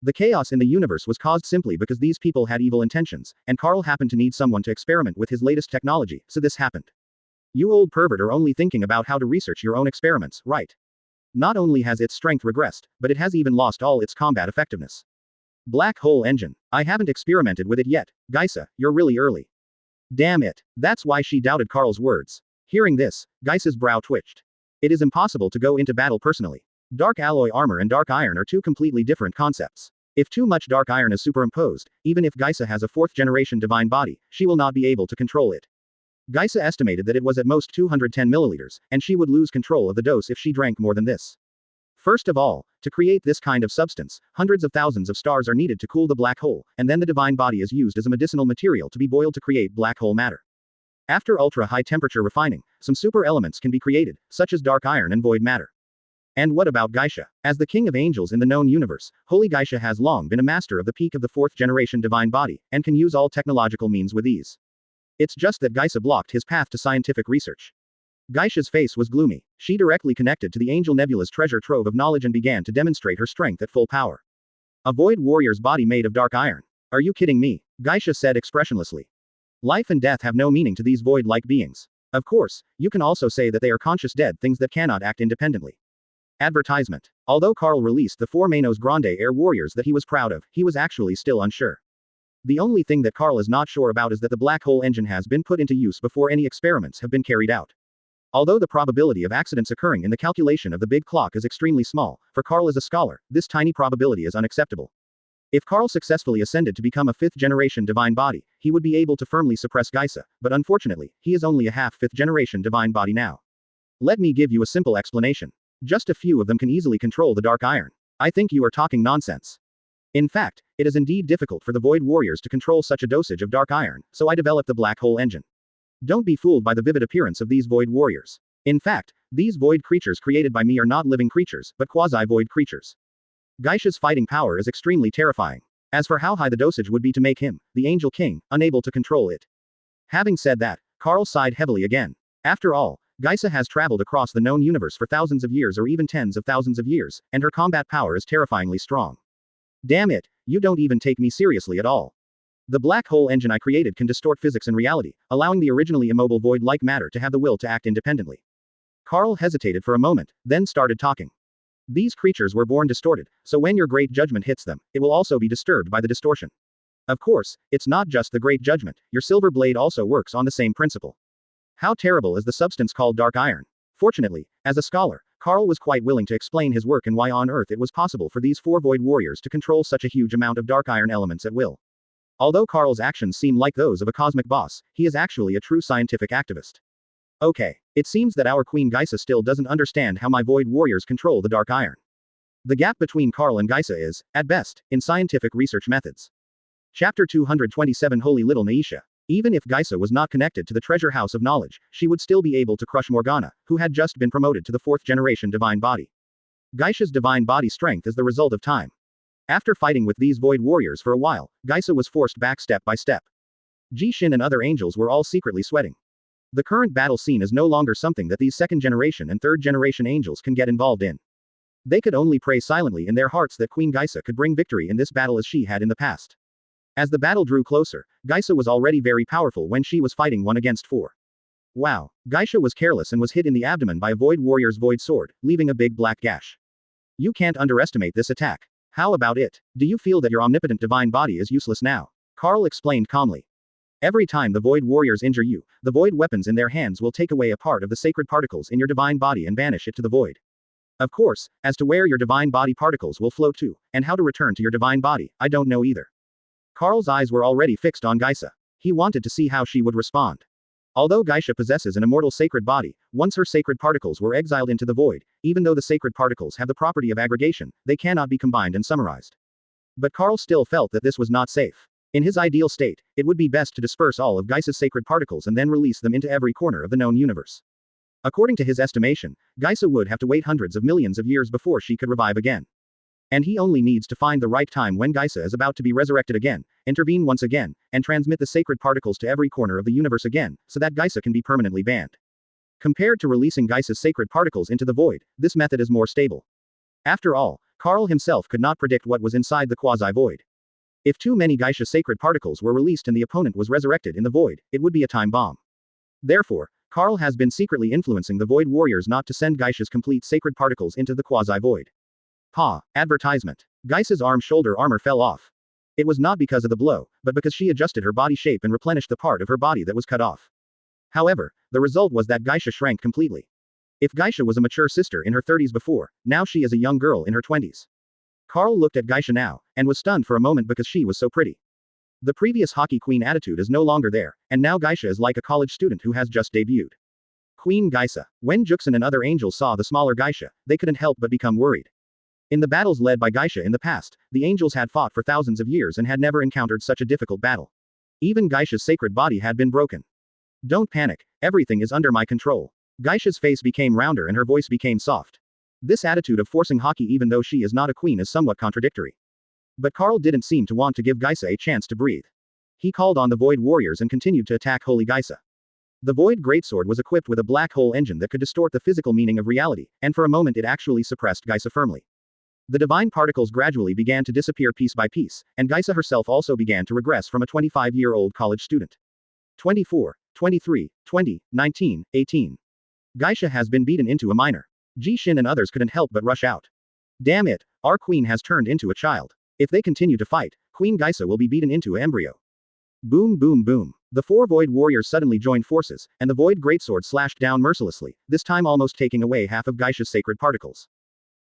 The chaos in the universe was caused simply because these people had evil intentions, and Carl happened to need someone to experiment with his latest technology, so this happened. You old pervert are only thinking about how to research your own experiments, right? Not only has its strength regressed, but it has even lost all its combat effectiveness. Black hole engine. I haven't experimented with it yet. Gaisa, you're really early. Damn it. That's why she doubted Carl's words. Hearing this, Gaisa's brow twitched. It is impossible to go into battle personally. Dark alloy armor and dark iron are two completely different concepts. If too much dark iron is superimposed, even if Gaisa has a fourth-generation divine body, she will not be able to control it. Gaisa estimated that it was at most 210 milliliters, and she would lose control of the dose if she drank more than this. First of all, to create this kind of substance, hundreds of thousands of stars are needed to cool the black hole, and then the divine body is used as a medicinal material to be boiled to create black hole matter. After ultra-high temperature refining, some super elements can be created, such as dark iron and void matter. And what about Gaisha? As the king of angels in the known universe, Holy Gaisha has long been a master of the peak of the fourth-generation divine body, and can use all technological means with ease. It's just that Gaisa blocked his path to scientific research. Gaisha's face was gloomy. She directly connected to the Angel Nebula's treasure trove of knowledge and began to demonstrate her strength at full power. A void warrior's body made of dark iron. Are you kidding me? Gaisha said expressionlessly. Life and death have no meaning to these void-like beings. Of course, you can also say that they are conscious dead things that cannot act independently. Advertisement. Although Carl released the 4 Manos Grande air warriors that he was proud of, he was actually still unsure. The only thing that Carl is not sure about is that the black hole engine has been put into use before any experiments have been carried out. Although the probability of accidents occurring in the calculation of the big clock is extremely small, for Carl as a scholar, this tiny probability is unacceptable. If Karl successfully ascended to become a fifth-generation divine body, he would be able to firmly suppress Geisa, but unfortunately, he is only a half-fifth-generation divine body now. Let me give you a simple explanation. Just a few of them can easily control the Dark Iron. I think you are talking nonsense. In fact, it is indeed difficult for the Void Warriors to control such a dosage of Dark Iron, so I developed the Black Hole Engine. Don't be fooled by the vivid appearance of these Void Warriors. In fact, these Void creatures created by me are not living creatures, but quasi-Void creatures. Geisha's fighting power is extremely terrifying. As for how high the dosage would be to make him, the Angel King, unable to control it. Having said that, Karl sighed heavily again. After all, Geisa has traveled across the known universe for thousands of years or even tens of thousands of years, and her combat power is terrifyingly strong. Damn it, you don't even take me seriously at all. The black hole engine I created can distort physics and reality, allowing the originally immobile void-like matter to have the will to act independently. Karl hesitated for a moment, then started talking. These creatures were born distorted, so when your great judgment hits them, it will also be disturbed by the distortion. Of course, it's not just the great judgment, your silver blade also works on the same principle. How terrible is the substance called Dark Iron? Fortunately, as a scholar, Karl was quite willing to explain his work and why on Earth it was possible for these four Void Warriors to control such a huge amount of Dark Iron elements at will. Although Karl's actions seem like those of a cosmic boss, he is actually a true scientific activist. Okay, it seems that our Queen Geisa still doesn't understand how my Void Warriors control the Dark Iron. The gap between Karl and Geisa is, at best, in scientific research methods. Chapter 227 Holy Little Naisha. Even if Geisa was not connected to the treasure house of knowledge, she would still be able to crush Morgana, who had just been promoted to the fourth-generation divine body. Geisha's divine body strength is the result of time. After fighting with these Void Warriors for a while, Geisa was forced back step by step. Jishin and other angels were all secretly sweating. The current battle scene is no longer something that these second-generation and third-generation angels can get involved in. They could only pray silently in their hearts that Queen Geisa could bring victory in this battle as she had in the past. As the battle drew closer, Geisa was already very powerful when she was fighting 1 against 4. Wow, Geisha was careless and was hit in the abdomen by a Void Warrior's Void Sword, leaving a big black gash. You can't underestimate this attack. How about it? Do you feel that your omnipotent divine body is useless now? Karl explained calmly. Every time the Void Warriors injure you, the Void weapons in their hands will take away a part of the sacred particles in your divine body and banish it to the Void. Of course, as to where your divine body particles will flow to, and how to return to your divine body, I don't know either. Karl's eyes were already fixed on Geisa. He wanted to see how she would respond. Although Geisha possesses an immortal sacred body, once her sacred particles were exiled into the Void, even though the sacred particles have the property of aggregation, they cannot be combined and summarized. But Karl still felt that this was not safe. In his ideal state, it would be best to disperse all of Geisa's sacred particles and then release them into every corner of the known universe. According to his estimation, Geisa would have to wait hundreds of millions of years before she could revive again. And he only needs to find the right time when Geisa is about to be resurrected again, intervene once again, and transmit the sacred particles to every corner of the universe again, so that Geisa can be permanently banned. Compared to releasing Geisa's sacred particles into the Void, this method is more stable. After all, Karl himself could not predict what was inside the quasi-Void. If too many Geisha sacred particles were released and the opponent was resurrected in the Void, it would be a time bomb. Therefore, Karl has been secretly influencing the Void Warriors not to send Geisha's complete sacred particles into the quasi-Void. Advertisement. Geisa's shoulder armor fell off. It was not because of the blow, but because she adjusted her body shape and replenished the part of her body that was cut off. However, the result was that Geisha shrank completely. If Geisha was a mature sister in her 30s before, now she is a young girl in her 20s. Karl looked at Geisha now, and was stunned for a moment because she was so pretty. The previous hockey queen attitude is no longer there, and now Geisha is like a college student who has just debuted. Queen Geisa. When Juxin and other angels saw the smaller Geisha, they couldn't help but become worried. In the battles led by Geisha in the past, the angels had fought for thousands of years and had never encountered such a difficult battle. Even Geisha's sacred body had been broken. Don't panic, everything is under my control. Geisha's face became rounder and her voice became soft. This attitude of forcing hockey even though she is not a queen is somewhat contradictory. But Karl didn't seem to want to give Geisa a chance to breathe. He called on the Void Warriors and continued to attack Holy Geisa. The Void Greatsword was equipped with a black hole engine that could distort the physical meaning of reality, and for a moment it actually suppressed Geisa firmly. The divine particles gradually began to disappear piece by piece, and Geisa herself also began to regress from a 25-year-old college student. 24, 23, 20, 19, 18. Geisha has been beaten into a minor. Jishin and others couldn't help but rush out. Damn it, our queen has turned into a child. If they continue to fight, Queen Geisa will be beaten into an embryo. Boom boom boom. The four Void Warriors suddenly joined forces, and the Void Greatsword slashed down mercilessly, this time almost taking away half of Geisha's sacred particles.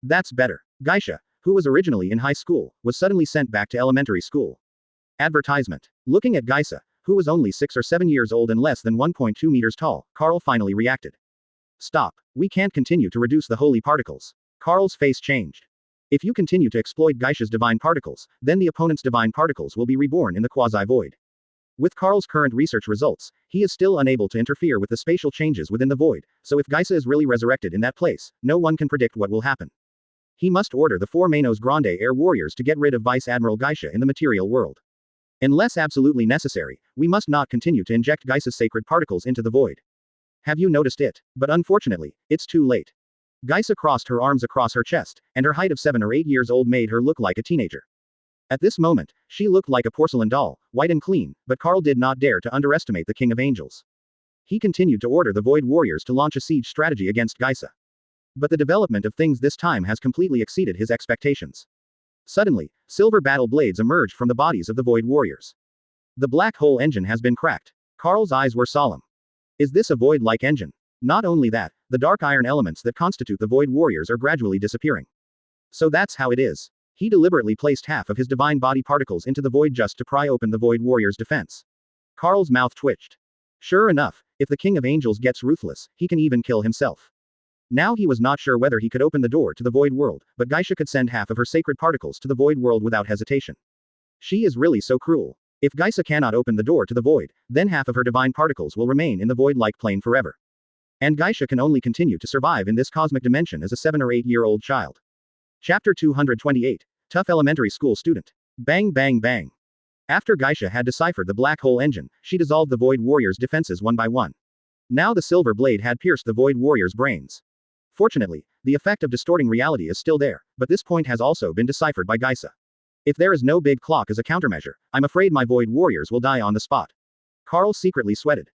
That's better. Geisha, who was originally in high school, was suddenly sent back to elementary school. Advertisement. Looking at Geisa, who was only 6 or 7 years old and less than 1.2 meters tall, Carl finally reacted. Stop. We can't continue to reduce the holy particles. Carl's face changed. If you continue to exploit Geisha's divine particles, then the opponent's divine particles will be reborn in the quasi-void. With Carl's current research results, he is still unable to interfere with the spatial changes within the void, so if Geisa is really resurrected in that place, no one can predict what will happen. He must order the 4 Manos Grande Air Warriors to get rid of Vice Admiral Geisha in the material world. Unless absolutely necessary, we must not continue to inject Geisa's sacred particles into the void. Have you noticed it? But unfortunately, it's too late. Geisa crossed her arms across her chest, and her height of 7 or 8 years old made her look like a teenager. At this moment, she looked like a porcelain doll, white and clean, but Carl did not dare to underestimate the King of Angels. He continued to order the Void Warriors to launch a siege strategy against Geisa. But the development of things this time has completely exceeded his expectations. Suddenly, silver battle blades emerged from the bodies of the Void Warriors. The black hole engine has been cracked. Carl's eyes were solemn. Is this a void-like engine? Not only that, the dark iron elements that constitute the Void Warriors are gradually disappearing. So that's how it is. He deliberately placed half of his divine body particles into the void just to pry open the Void Warrior's defense. Carl's mouth twitched. Sure enough, if the King of Angels gets ruthless, he can even kill himself. Now he was not sure whether he could open the door to the Void World, but Geisha could send half of her sacred particles to the Void World without hesitation. She is really so cruel. If Geisa cannot open the door to the Void, then half of her divine particles will remain in the Void-like plane forever. And Geisha can only continue to survive in this cosmic dimension as a 7 or 8-year-old child. Chapter 228. Tough Elementary School Student. Bang bang bang. After Geisha had deciphered the black hole engine, she dissolved the Void Warrior's defenses one by one. Now the silver blade had pierced the Void Warrior's brains. Fortunately, the effect of distorting reality is still there, but this point has also been deciphered by Geisa. If there is no big clock as a countermeasure, I'm afraid my Void Warriors will die on the spot. Carl secretly sweated.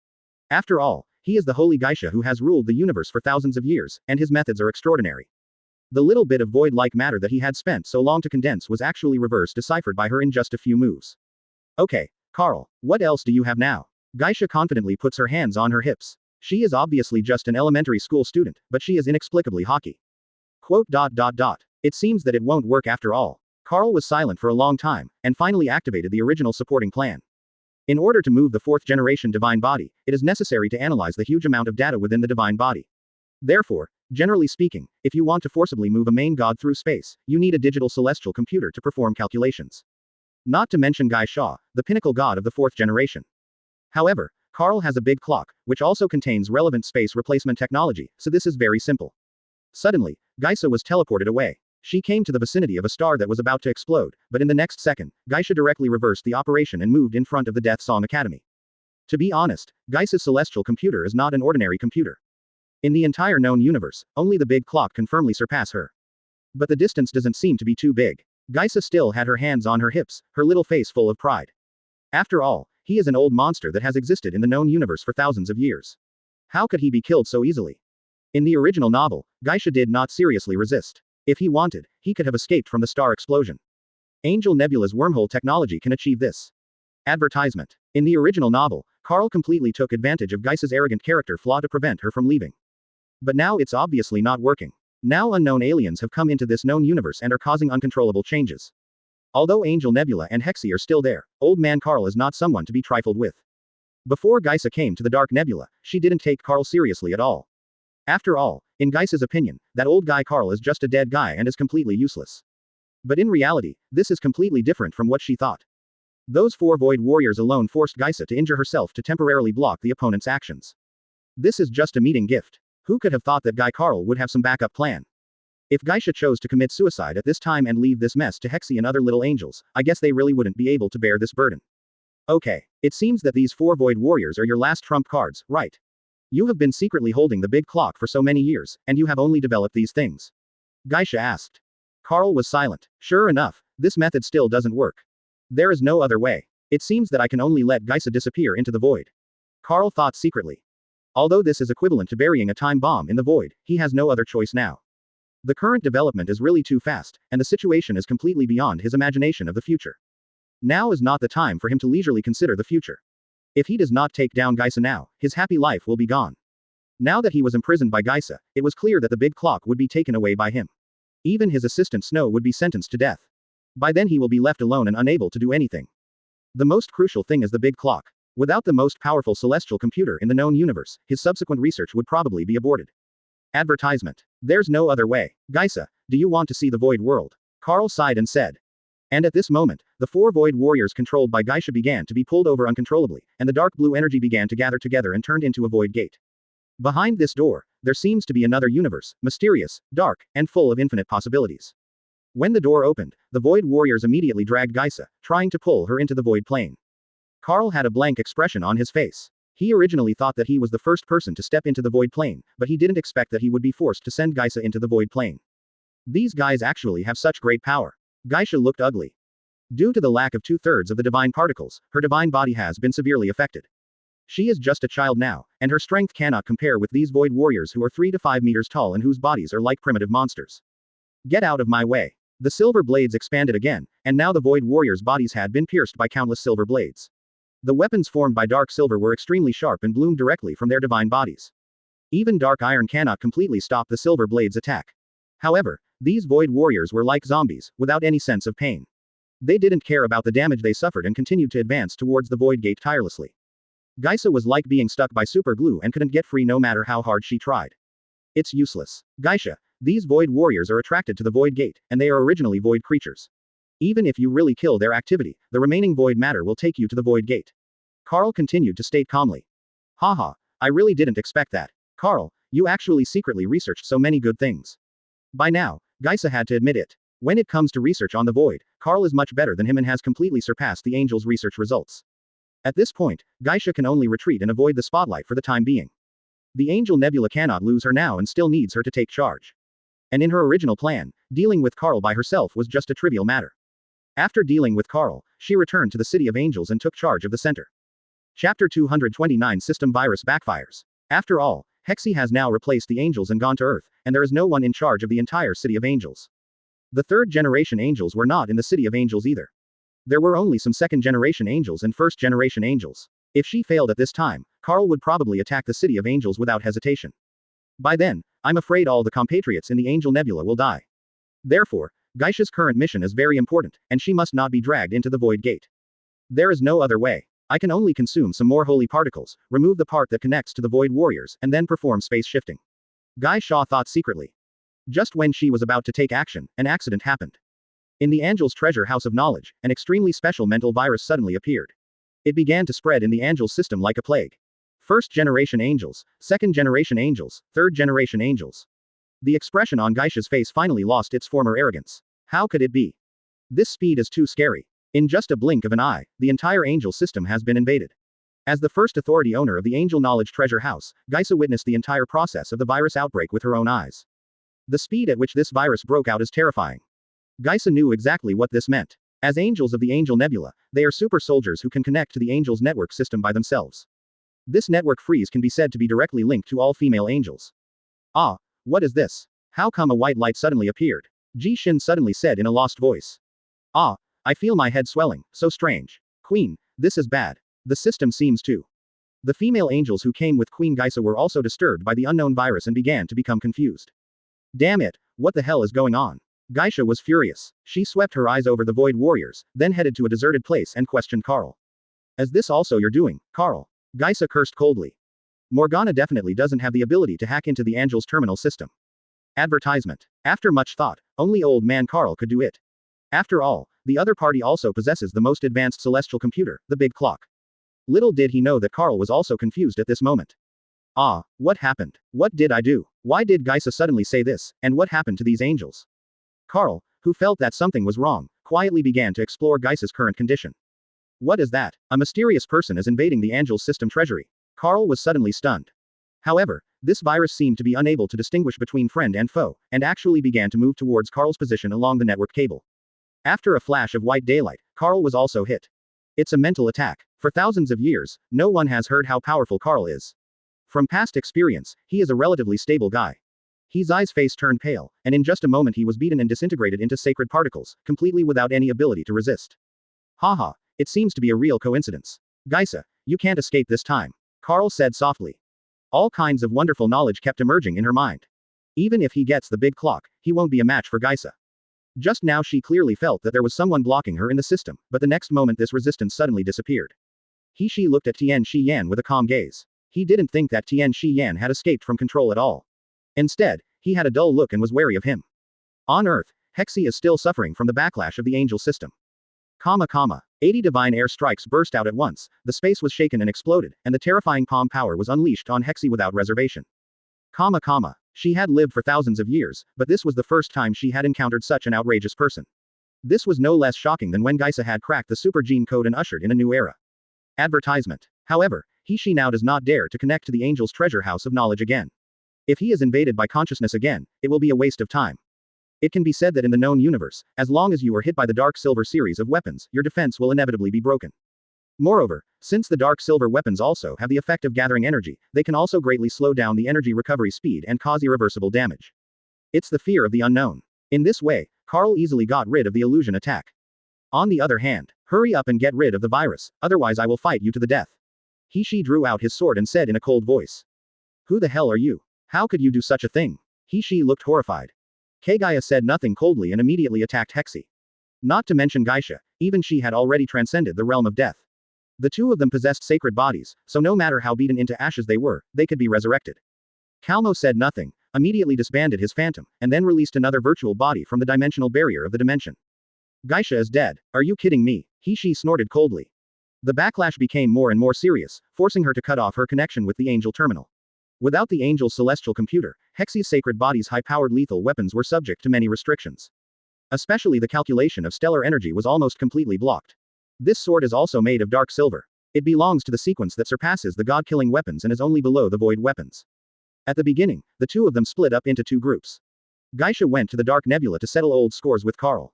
After all, he is the holy Geisha who has ruled the universe for thousands of years, and his methods are extraordinary. The little bit of void-like matter that he had spent so long to condense was actually reverse deciphered by her in just a few moves. Okay, Carl, what else do you have now? Geisha confidently puts her hands on her hips. She is obviously just an elementary school student, but she is inexplicably hockey. Quote. It seems that it won't work after all. Carl was silent for a long time, and finally activated the original supporting plan. In order to move the 4th generation divine body, it is necessary to analyze the huge amount of data within the divine body. Therefore, generally speaking, if you want to forcibly move a main god through space, you need a digital celestial computer to perform calculations. Not to mention Geisha, the pinnacle god of the 4th generation. However, Carl has a big clock, which also contains relevant space replacement technology, so this is very simple. Suddenly, Geisa was teleported away. She came to the vicinity of a star that was about to explode, but in the next second, Geisha directly reversed the operation and moved in front of the Death Song Academy. To be honest, Geisa's celestial computer is not an ordinary computer. In the entire known universe, only the big clock can firmly surpass her. But the distance doesn't seem to be too big. Geisa still had her hands on her hips, her little face full of pride. After all, he is an old monster that has existed in the known universe for thousands of years. How could he be killed so easily? In the original novel, Geisha did not seriously resist. If he wanted, he could have escaped from the star explosion. Angel Nebula's wormhole technology can achieve this. Advertisement. In the original novel, Carl completely took advantage of Geisa's arrogant character flaw to prevent her from leaving. But now it's obviously not working. Now unknown aliens have come into this known universe and are causing uncontrollable changes. Although Angel Nebula and Hexy are still there, Old Man Carl is not someone to be trifled with. Before Geisa came to the Dark Nebula, she didn't take Carl seriously at all. After all, in Geisa's opinion, that old guy Carl is just a dead guy and is completely useless. But in reality, this is completely different from what she thought. Those 4 Void Warriors alone forced Geisa to injure herself to temporarily block the opponent's actions. This is just a meeting gift. Who could have thought that guy Carl would have some backup plan? If Geisha chose to commit suicide at this time and leave this mess to Hexy and other little angels, I guess they really wouldn't be able to bear this burden. Okay, it seems that these 4 Void Warriors are your last trump cards, right? You have been secretly holding the big clock for so many years, and you have only developed these things. Geisha asked. Carl was silent. Sure enough, this method still doesn't work. There is no other way. It seems that I can only let Geisa disappear into the void. Carl thought secretly. Although this is equivalent to burying a time bomb in the void, he has no other choice now. The current development is really too fast, and the situation is completely beyond his imagination of the future. Now is not the time for him to leisurely consider the future. If he does not take down Geisa now, his happy life will be gone. Now that he was imprisoned by Geisa, it was clear that the big clock would be taken away by him. Even his assistant Snow would be sentenced to death. By then he will be left alone and unable to do anything. The most crucial thing is the big clock. Without the most powerful celestial computer in the known universe, his subsequent research would probably be aborted. Advertisement. There's no other way. Geisa, do you want to see the Void World? Carl sighed and said. And at this moment, the 4 Void Warriors controlled by Geisha began to be pulled over uncontrollably, and the dark blue energy began to gather together and turned into a void gate. Behind this door, there seems to be another universe, mysterious, dark, and full of infinite possibilities. When the door opened, the Void Warriors immediately dragged Geisa, trying to pull her into the void plane. Carl had a blank expression on his face. He originally thought that he was the first person to step into the void plane, but he didn't expect that he would be forced to send Geisa into the void plane. These guys actually have such great power. Geisha looked ugly. Due to the lack of 2/3 of the divine particles, her divine body has been severely affected. She is just a child now, and her strength cannot compare with these void warriors who are 3 to 5 meters tall and whose bodies are like primitive monsters. Get out of my way. The silver blades expanded again, and now the void warriors' bodies had been pierced by countless silver blades. The weapons formed by dark silver were extremely sharp and bloomed directly from their divine bodies. Even dark iron cannot completely stop the silver blades' attack. However, these void warriors were like zombies, without any sense of pain. They didn't care about the damage they suffered and continued to advance towards the void gate tirelessly. Geisa was like being stuck by super glue and couldn't get free no matter how hard she tried. It's useless. Geisha, these void warriors are attracted to the void gate, and they are originally void creatures. Even if you really kill their activity, the remaining void matter will take you to the void gate. Carl continued to state calmly. Haha, I really didn't expect that. Carl, you actually secretly researched so many good things. By now, Geisa had to admit it. When it comes to research on the void, Carl is much better than him and has completely surpassed the Angel's research results. At this point, Geisha can only retreat and avoid the spotlight for the time being. The Angel Nebula cannot lose her now and still needs her to take charge. And in her original plan, dealing with Carl by herself was just a trivial matter. After dealing with Carl, she returned to the City of Angels and took charge of the center. Chapter 229 System Virus Backfires. After all, Hexy has now replaced the Angels and gone to Earth, and there is no one in charge of the entire City of Angels. The 3rd-generation Angels were not in the City of Angels either. There were only some 2nd-generation Angels and 1st-generation Angels. If she failed at this time, Carl would probably attack the City of Angels without hesitation. By then, I'm afraid all the compatriots in the Angel Nebula will die. Therefore, Geisha's current mission is very important, and she must not be dragged into the Void Gate. There is no other way. I can only consume some more holy particles, remove the part that connects to the Void Warriors, and then perform space shifting. Geisha thought secretly. Just when she was about to take action, an accident happened. In the Angel's treasure house of knowledge, an extremely special mental virus suddenly appeared. It began to spread in the Angel's system like a plague. 1st-generation Angels, 2nd-generation Angels, 3rd-generation Angels. The expression on Geisha's face finally lost its former arrogance. How could it be? This speed is too scary. In just a blink of an eye, the entire Angel system has been invaded. As the first authority owner of the Angel Knowledge Treasure House, Geisa witnessed the entire process of the virus outbreak with her own eyes. The speed at which this virus broke out is terrifying. Geisa knew exactly what this meant. As Angels of the Angel Nebula, they are super soldiers who can connect to the Angel's network system by themselves. This network freeze can be said to be directly linked to all female angels. Ah, what is this? How come a white light suddenly appeared? Ji Shin suddenly said in a lost voice. Ah, I feel my head swelling, so strange. Queen, this is bad. The system seems to. The female angels who came with Queen Geisa were also disturbed by the unknown virus and began to become confused. Damn it, what the hell is going on? Geisha was furious. She swept her eyes over the Void Warriors, then headed to a deserted place and questioned Carl. Is this also your doing, Carl? Geisa cursed coldly. Morgana definitely doesn't have the ability to hack into the Angel's terminal system. Advertisement. After much thought, only old man Carl could do it. After all, the other party also possesses the most advanced celestial computer, the big clock. Little did he know that Carl was also confused at this moment. Ah, what happened? What did I do? Why did Geisa suddenly say this, and what happened to these angels? Carl, who felt that something was wrong, quietly began to explore Geisa's current condition. What is that? A mysterious person is invading the Angel's system treasury. Carl was suddenly stunned. However, this virus seemed to be unable to distinguish between friend and foe, and actually began to move towards Carl's position along the network cable. After a flash of white daylight, Carl was also hit. It's a mental attack. For thousands of years, no one has heard how powerful Carl is. From past experience, he is a relatively stable guy. His face turned pale, and in just a moment he was beaten and disintegrated into sacred particles, completely without any ability to resist. Haha, it seems to be a real coincidence. Geisa, you can't escape this time. Carl said softly. All kinds of wonderful knowledge kept emerging in her mind. Even if he gets the big clock, he won't be a match for Geisa. Just now she clearly felt that there was someone blocking her in the system, but the next moment this resistance suddenly disappeared. He looked at Tian Shiyan with a calm gaze. He didn't think that Tian Shiyan had escaped from control at all. Instead, he had a dull look and was wary of him. On Earth, Hexi is still suffering from the backlash of the angel system. 80 divine air strikes burst out at once, the space was shaken and exploded, and the terrifying palm power was unleashed on Hexi without reservation. She had lived for thousands of years, but this was the first time she had encountered such an outrageous person. This was no less shocking than when Geisa had cracked the super gene code and ushered in a new era. Advertisement. However, she now does not dare to connect to the angel's treasure house of knowledge again. If he is invaded by consciousness again, it will be a waste of time. It can be said that in the known universe, as long as you are hit by the Dark Silver series of weapons, your defense will inevitably be broken. Moreover, since the Dark Silver weapons also have the effect of gathering energy, they can also greatly slow down the energy recovery speed and cause irreversible damage. It's the fear of the unknown. In this way, Carl easily got rid of the illusion attack. On the other hand, hurry up and get rid of the virus, otherwise I will fight you to the death. She drew out his sword and said in a cold voice. Who the hell are you? How could you do such a thing? She looked horrified. Kaguya said nothing coldly and immediately attacked Hexi. Not to mention Geisha, even she had already transcended the realm of death. The two of them possessed sacred bodies, so no matter how beaten into ashes they were, they could be resurrected. Calmo said nothing, immediately disbanded his phantom, and then released another virtual body from the dimensional barrier of the dimension. Geisha is dead. Are you kidding me? She snorted coldly. The backlash became more and more serious, forcing her to cut off her connection with the angel terminal. Without the angel's celestial computer, Hexi's sacred body's high-powered lethal weapons were subject to many restrictions. Especially the calculation of stellar energy was almost completely blocked. This sword is also made of dark silver. It belongs to the sequence that surpasses the god-killing weapons and is only below the void weapons. At the beginning, the two of them split up into two groups. Geisha went to the Dark Nebula to settle old scores with Carl.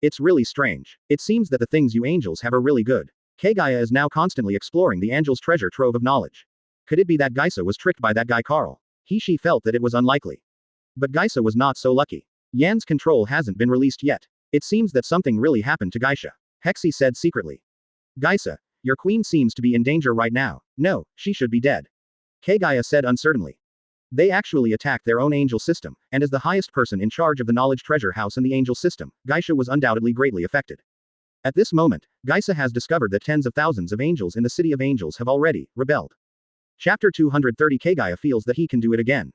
It's really strange. It seems that the things you angels have are really good. Kaguya is now constantly exploring the angel's treasure trove of knowledge. Could it be that Geisa was tricked by that guy Carl? She felt that it was unlikely. But Geisa was not so lucky. Yan's control hasn't been released yet. It seems that something really happened to Geisha. Hexi said secretly. Geisa, your queen seems to be in danger right now. No, she should be dead. Kaguya said uncertainly. They actually attacked their own angel system, and as the highest person in charge of the knowledge treasure house in the angel system, Geisha was undoubtedly greatly affected. At this moment, Geisa has discovered that tens of thousands of angels in the City of Angels have already rebelled. Chapter 230 Kaguya feels that he can do it again.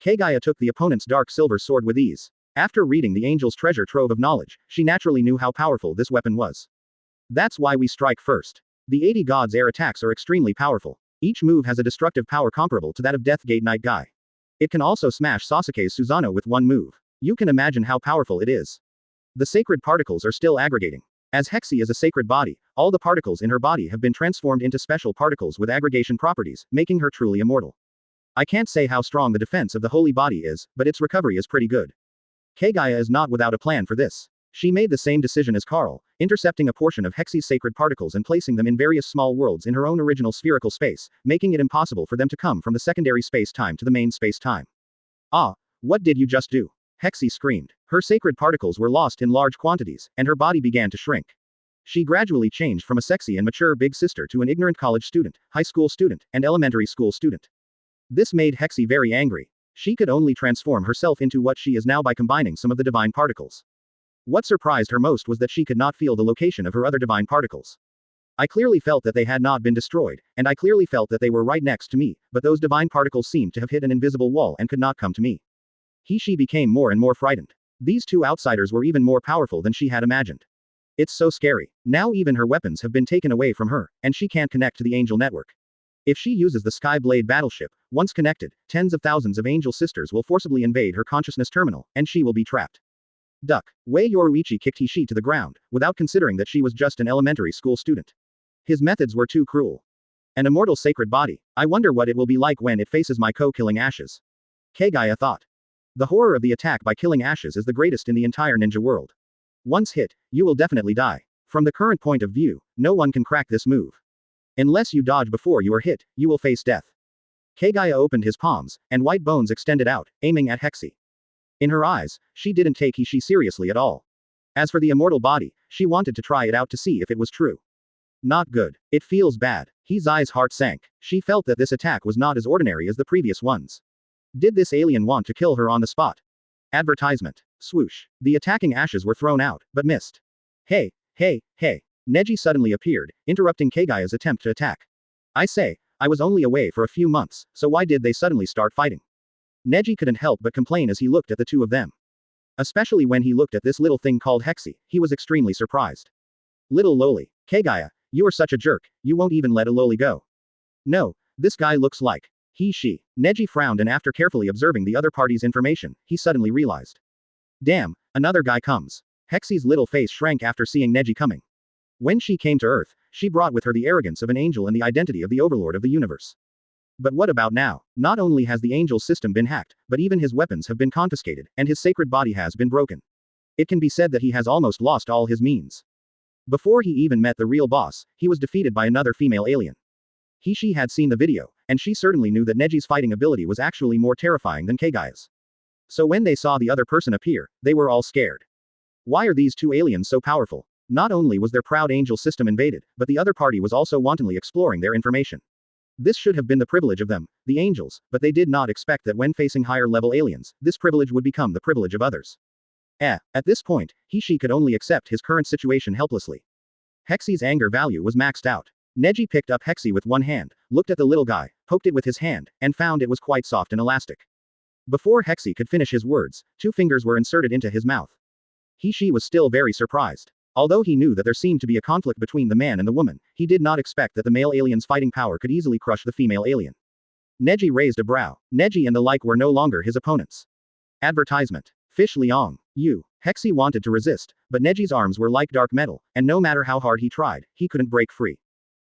Kaguya took the opponent's dark silver sword with ease. After reading the angel's treasure trove of knowledge, she naturally knew how powerful this weapon was. That's why we strike first. The 80 gods' air attacks are extremely powerful. Each move has a destructive power comparable to that of Death Gate Night Guy. It can also smash Sasuke's Susanoo with one move. You can imagine how powerful it is. The sacred particles are still aggregating. As Hexi is a sacred body, all the particles in her body have been transformed into special particles with aggregation properties, making her truly immortal. I can't say how strong the defense of the holy body is, but its recovery is pretty good. Kaguya is not without a plan for this. She made the same decision as Carl, intercepting a portion of Hexi's sacred particles and placing them in various small worlds in her own original spherical space, making it impossible for them to come from the secondary space-time to the main space-time. Ah, what did you just do? Hexi screamed. Her sacred particles were lost in large quantities, and her body began to shrink. She gradually changed from a sexy and mature big sister to an ignorant college student, high school student, and elementary school student. This made Hexi very angry. She could only transform herself into what she is now by combining some of the divine particles. What surprised her most was that she could not feel the location of her other divine particles. I clearly felt that they had not been destroyed, and I clearly felt that they were right next to me, but those divine particles seemed to have hit an invisible wall and could not come to me. She became more and more frightened. These two outsiders were even more powerful than she had imagined. It's so scary. Now even her weapons have been taken away from her, and she can't connect to the angel network. If she uses the Skyblade battleship, once connected, tens of thousands of angel sisters will forcibly invade her consciousness terminal, and she will be trapped. Duck. Wei Yoruichi kicked Hishi to the ground, without considering that she was just an elementary school student. His methods were too cruel. An immortal sacred body. I wonder what it will be like when it faces my killing Ashes. Kaguya thought. The horror of the attack by killing Ashes is the greatest in the entire ninja world. Once hit, you will definitely die. From the current point of view, no one can crack this move. Unless you dodge before you are hit, you will face death. Kaguya opened his palms, and white bones extended out, aiming at Hexi. In her eyes, she didn't take Hishi seriously at all. As for the immortal body, she wanted to try it out to see if it was true. Not good. It feels bad. His eyes' heart sank. She felt that this attack was not as ordinary as the previous ones. Did this alien want to kill her on the spot? Advertisement. Swoosh. The attacking ashes were thrown out, but missed. Hey, hey, hey. Neji suddenly appeared, interrupting Kaguya's attempt to attack. I say, I was only away for a few months, so why did they suddenly start fighting? Neji couldn't help but complain as he looked at the two of them. Especially when he looked at this little thing called Hexy, he was extremely surprised. Little loli. Kaguya, you are such a jerk, you won't even let a loli go. No, this guy looks like. She. Neji frowned and after carefully observing the other party's information, he suddenly realized. Damn, another guy comes. Hexy's little face shrank after seeing Neji coming. When she came to Earth, she brought with her the arrogance of an angel and the identity of the overlord of the universe. But what about now? Not only has the angel's system been hacked, but even his weapons have been confiscated, and his sacred body has been broken. It can be said that he has almost lost all his means. Before he even met the real boss, he was defeated by another female alien. She had seen the video, and she certainly knew that Neji's fighting ability was actually more terrifying than Kaguya's. So when they saw the other person appear, they were all scared. Why are these two aliens so powerful? Not only was their proud angel system invaded, but the other party was also wantonly exploring their information. This should have been the privilege of them, the angels, but they did not expect that when facing higher-level aliens, this privilege would become the privilege of others. At this point, she could only accept his current situation helplessly. Hexy's anger value was maxed out. Neji picked up Hexy with one hand, looked at the little guy, poked it with his hand, and found it was quite soft and elastic. Before Hexy could finish his words, 2 fingers were inserted into his mouth. She was still very surprised. Although he knew that there seemed to be a conflict between the man and the woman, he did not expect that the male alien's fighting power could easily crush the female alien. Neji raised a brow. Neji and the like were no longer his opponents. Advertisement. Fish Liang. You. Hexy wanted to resist, but Neji's arms were like dark metal, and no matter how hard he tried, he couldn't break free.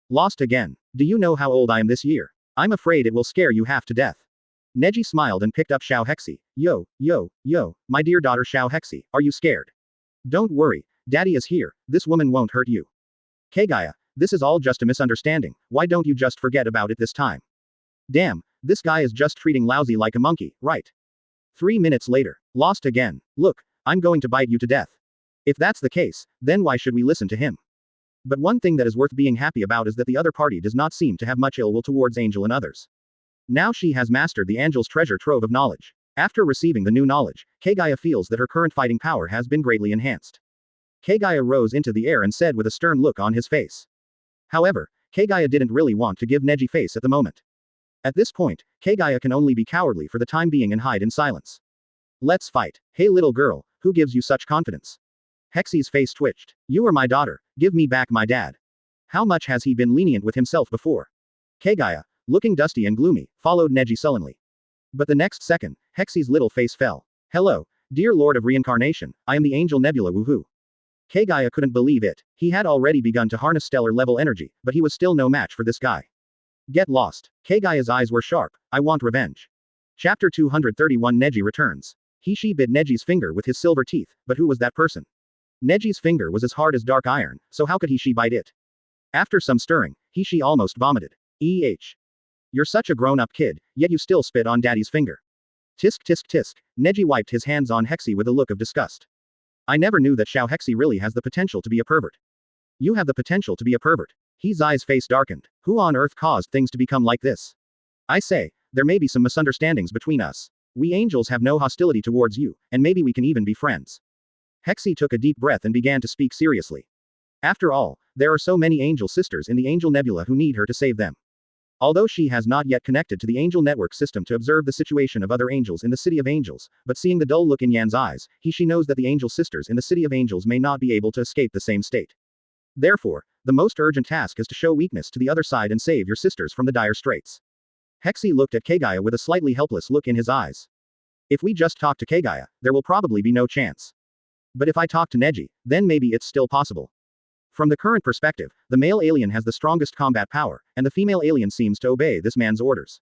Lost again. Do you know how old I am this year? I'm afraid it will scare you half to death. Neji smiled and picked up Xiao Hexy. Yo, my dear daughter Xiao Hexy, are you scared? Don't worry, Daddy is here, this woman won't hurt you. Kaguya, this is all just a misunderstanding, why don't you just forget about it this time? Damn, this guy is just treating Lousy like a monkey, right? 3 minutes later. Lost again. Look, I'm going to bite you to death. If that's the case, then why should we listen to him? But one thing that is worth being happy about is that the other party does not seem to have much ill will towards Angel and others. Now she has mastered the Angel's treasure trove of knowledge. After receiving the new knowledge, Kaguya feels that her current fighting power has been greatly enhanced. Kaguya rose into the air and said with a stern look on his face. However, Kaguya didn't really want to give Neji face at the moment. At this point, Kaguya can only be cowardly for the time being and hide in silence. Let's fight. Hey little girl, who gives you such confidence? Hexy's face twitched. You are my daughter, give me back my dad. How much has he been lenient with himself before? Kaguya, looking dusty and gloomy, followed Neji sullenly. But the next second, Hexy's little face fell. Hello, dear Lord of Reincarnation, I am the Angel Nebula Wuwuwu. Kaguya couldn't believe it. He had already begun to harness stellar-level energy, but he was still no match for this guy. Get lost. Kaguya's eyes were sharp. I want revenge. Chapter 231 Neji returns. She bit Neji's finger with his silver teeth, but who was that person? Neji's finger was as hard as dark iron, so how could she bite it? After some stirring, she almost vomited. You're such a grown-up kid, yet you still spit on daddy's finger. Tisk tisk tisk. Neji wiped his hands on Hexy with a look of disgust. I never knew that Xiao Hexy really has the potential to be a pervert. You have the potential to be a pervert. His eyes face darkened. Who on earth caused things to become like this? I say, there may be some misunderstandings between us. We angels have no hostility towards you, and maybe we can even be friends. Hexy took a deep breath and began to speak seriously. After all, there are so many angel sisters in the Angel Nebula who need her to save them. Although she has not yet connected to the angel network system to observe the situation of other angels in the City of Angels, but seeing the dull look in Yan's eyes, she knows that the angel sisters in the City of Angels may not be able to escape the same state. Therefore, the most urgent task is to show weakness to the other side and save your sisters from the dire straits. Hexy looked at Kaguya with a slightly helpless look in his eyes. If we just talk to Kaguya, there will probably be no chance. But if I talk to Neji, then maybe it's still possible. From the current perspective, the male alien has the strongest combat power, and the female alien seems to obey this man's orders.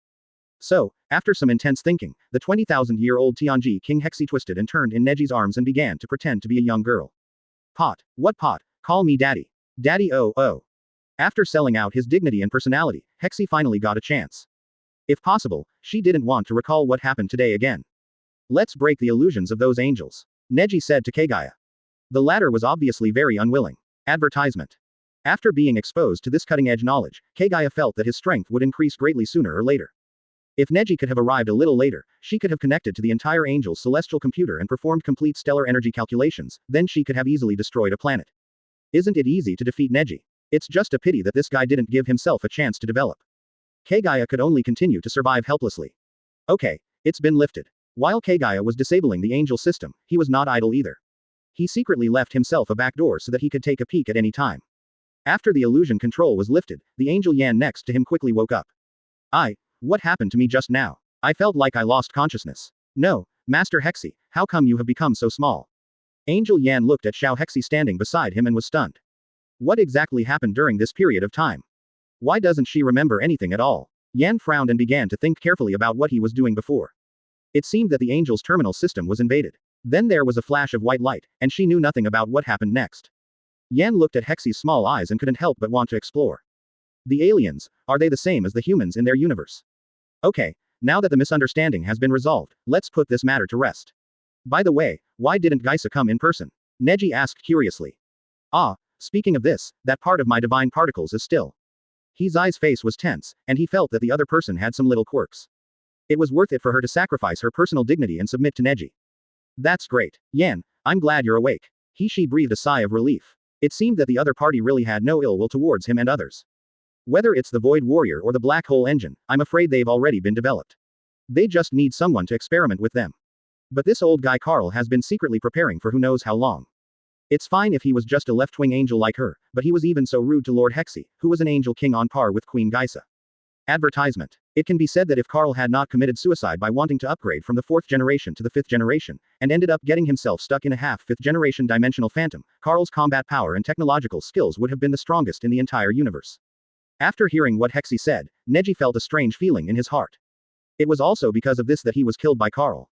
So, after some intense thinking, the 20,000-year-old Tianji King Hexy twisted and turned in Neji's arms and began to pretend to be a young girl. Pot. What pot? Call me daddy. Daddy oh. After selling out his dignity and personality, Hexy finally got a chance. If possible, she didn't want to recall what happened today again. Let's break the illusions of those angels. Neji said to Kaguya. The latter was obviously very unwilling. Advertisement. After being exposed to this cutting-edge knowledge, Kaguya felt that his strength would increase greatly sooner or later. If Neji could have arrived a little later, she could have connected to the entire Angel's celestial computer and performed complete stellar energy calculations, then she could have easily destroyed a planet. Isn't it easy to defeat Neji? It's just a pity that this guy didn't give himself a chance to develop. Kaguya could only continue to survive helplessly. Okay, it's been lifted. While Kaguya was disabling the Angel system, he was not idle either. He secretly left himself a back door so that he could take a peek at any time. After the illusion control was lifted, the Angel Yan next to him quickly woke up. What happened to me just now? I felt like I lost consciousness. No, Master Hexy, how come you have become so small? Angel Yan looked at Xiao Hexy standing beside him and was stunned. What exactly happened during this period of time? Why doesn't she remember anything at all? Yan frowned and began to think carefully about what he was doing before. It seemed that the Angel's terminal system was invaded. Then there was a flash of white light, and she knew nothing about what happened next. Yan looked at Hexy's small eyes and couldn't help but want to explore. The aliens, are they the same as the humans in their universe? Okay, now that the misunderstanding has been resolved, let's put this matter to rest. By the way, why didn't Geisa come in person? Neji asked curiously. Speaking of this, that part of my divine particles is still. His eye's face was tense, and he felt that the other person had some little quirks. It was worth it for her to sacrifice her personal dignity and submit to Neji. That's great. Yan, I'm glad you're awake. She breathed a sigh of relief. It seemed that the other party really had no ill will towards him and others. Whether it's the Void Warrior or the Black Hole Engine, I'm afraid they've already been developed. They just need someone to experiment with them. But this old guy Carl has been secretly preparing for who knows how long. It's fine if he was just a left-wing angel like her, but he was even so rude to Lord Hexy, who was an angel king on par with Queen Geisa. Advertisement. It can be said that if Carl had not committed suicide by wanting to upgrade from the 4th generation to the 5th generation, and ended up getting himself stuck in a half-5th generation dimensional phantom, Carl's combat power and technological skills would have been the strongest in the entire universe. After hearing what Hexy said, Neji felt a strange feeling in his heart. It was also because of this that he was killed by Carl.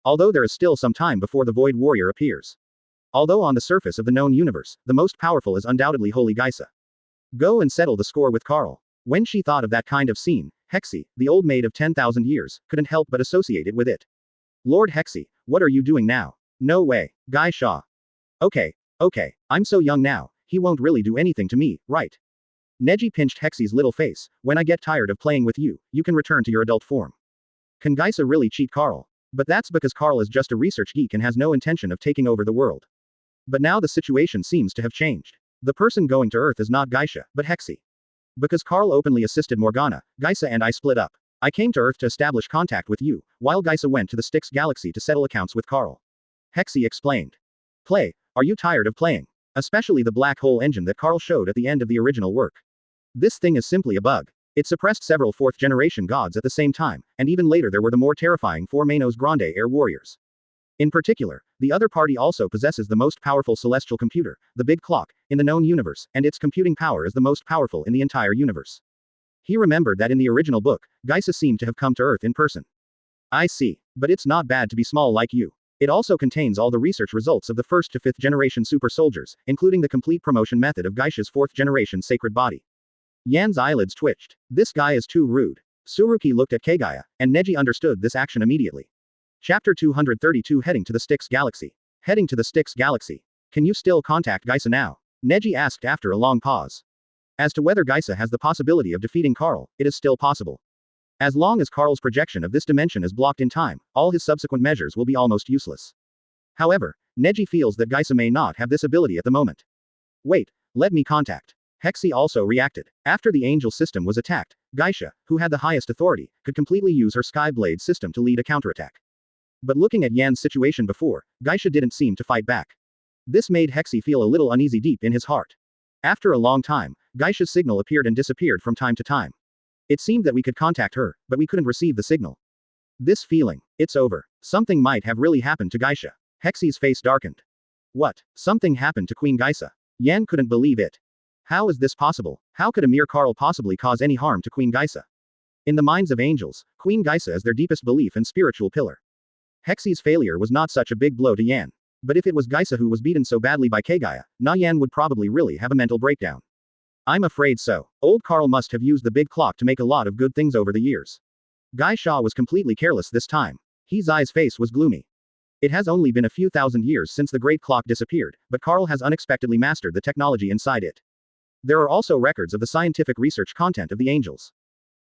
Although there is still some time before the Void Warrior appears. Although on the surface of the known universe, the most powerful is undoubtedly Holy Geisa. Go and settle the score with Carl. When she thought of that kind of scene, Hexy, the old maid of 10,000 years, couldn't help but associate it with it. Lord Hexy, what are you doing now? No way, Geisha. Okay, I'm so young now, he won't really do anything to me, right? Neji pinched Hexy's little face. When I get tired of playing with you, you can return to your adult form. Can Geisa really cheat Carl? But that's because Carl is just a research geek and has no intention of taking over the world. But now the situation seems to have changed. The person going to Earth is not Geisha, but Hexy. Because Carl openly assisted Morgana, Geisa and I split up. I came to Earth to establish contact with you, while Geisa went to the Styx galaxy to settle accounts with Carl. Hexy explained. Play, are you tired of playing? Especially the black hole engine that Carl showed at the end of the original work. This thing is simply a bug. It suppressed several 4th generation gods at the same time, and even later there were the more terrifying 4 Manos Grande Air Warriors. In particular, the other party also possesses the most powerful celestial computer, the Big Clock, in the known universe, and its computing power is the most powerful in the entire universe. He remembered that in the original book, Geisa seemed to have come to Earth in person. I see, but it's not bad to be small like you. It also contains all the research results of the 1st to 5th generation super soldiers, including the complete promotion method of Geisha's 4th generation sacred body. Yan's eyelids twitched. This guy is too rude. Tsuruki looked at Kaguya, and Neji understood this action immediately. Chapter 232 Heading to the Styx Galaxy. Heading to the Styx Galaxy. Can you still contact Geisa now? Neji asked after a long pause. As to whether Geisa has the possibility of defeating Carl, it is still possible. As long as Carl's projection of this dimension is blocked in time, all his subsequent measures will be almost useless. However, Neji feels that Geisa may not have this ability at the moment. Wait, let me contact. Hexy also reacted. After the angel system was attacked, Geisha, who had the highest authority, could completely use her Skyblade system to lead a counterattack. But looking at Yan's situation before, Geisha didn't seem to fight back. This made Hexy feel a little uneasy deep in his heart. After a long time, Geisha's signal appeared and disappeared from time to time. It seemed that we could contact her, but we couldn't receive the signal. This feeling, it's over. Something might have really happened to Geisha. Hexy's face darkened. What? Something happened to Queen Geisa? Yan couldn't believe it. How is this possible? How could a mere Carl possibly cause any harm to Queen Geisa? In the minds of angels, Queen Geisa is their deepest belief and spiritual pillar. Hexy's failure was not such a big blow to Yan. But if it was Geisa who was beaten so badly by Kaguya, Yan would probably really have a mental breakdown. I'm afraid so. Old Carl must have used the big clock to make a lot of good things over the years. Geisha was completely careless this time. His eye's face was gloomy. It has only been a few thousand years since the great clock disappeared, but Carl has unexpectedly mastered the technology inside it. There are also records of the scientific research content of the angels.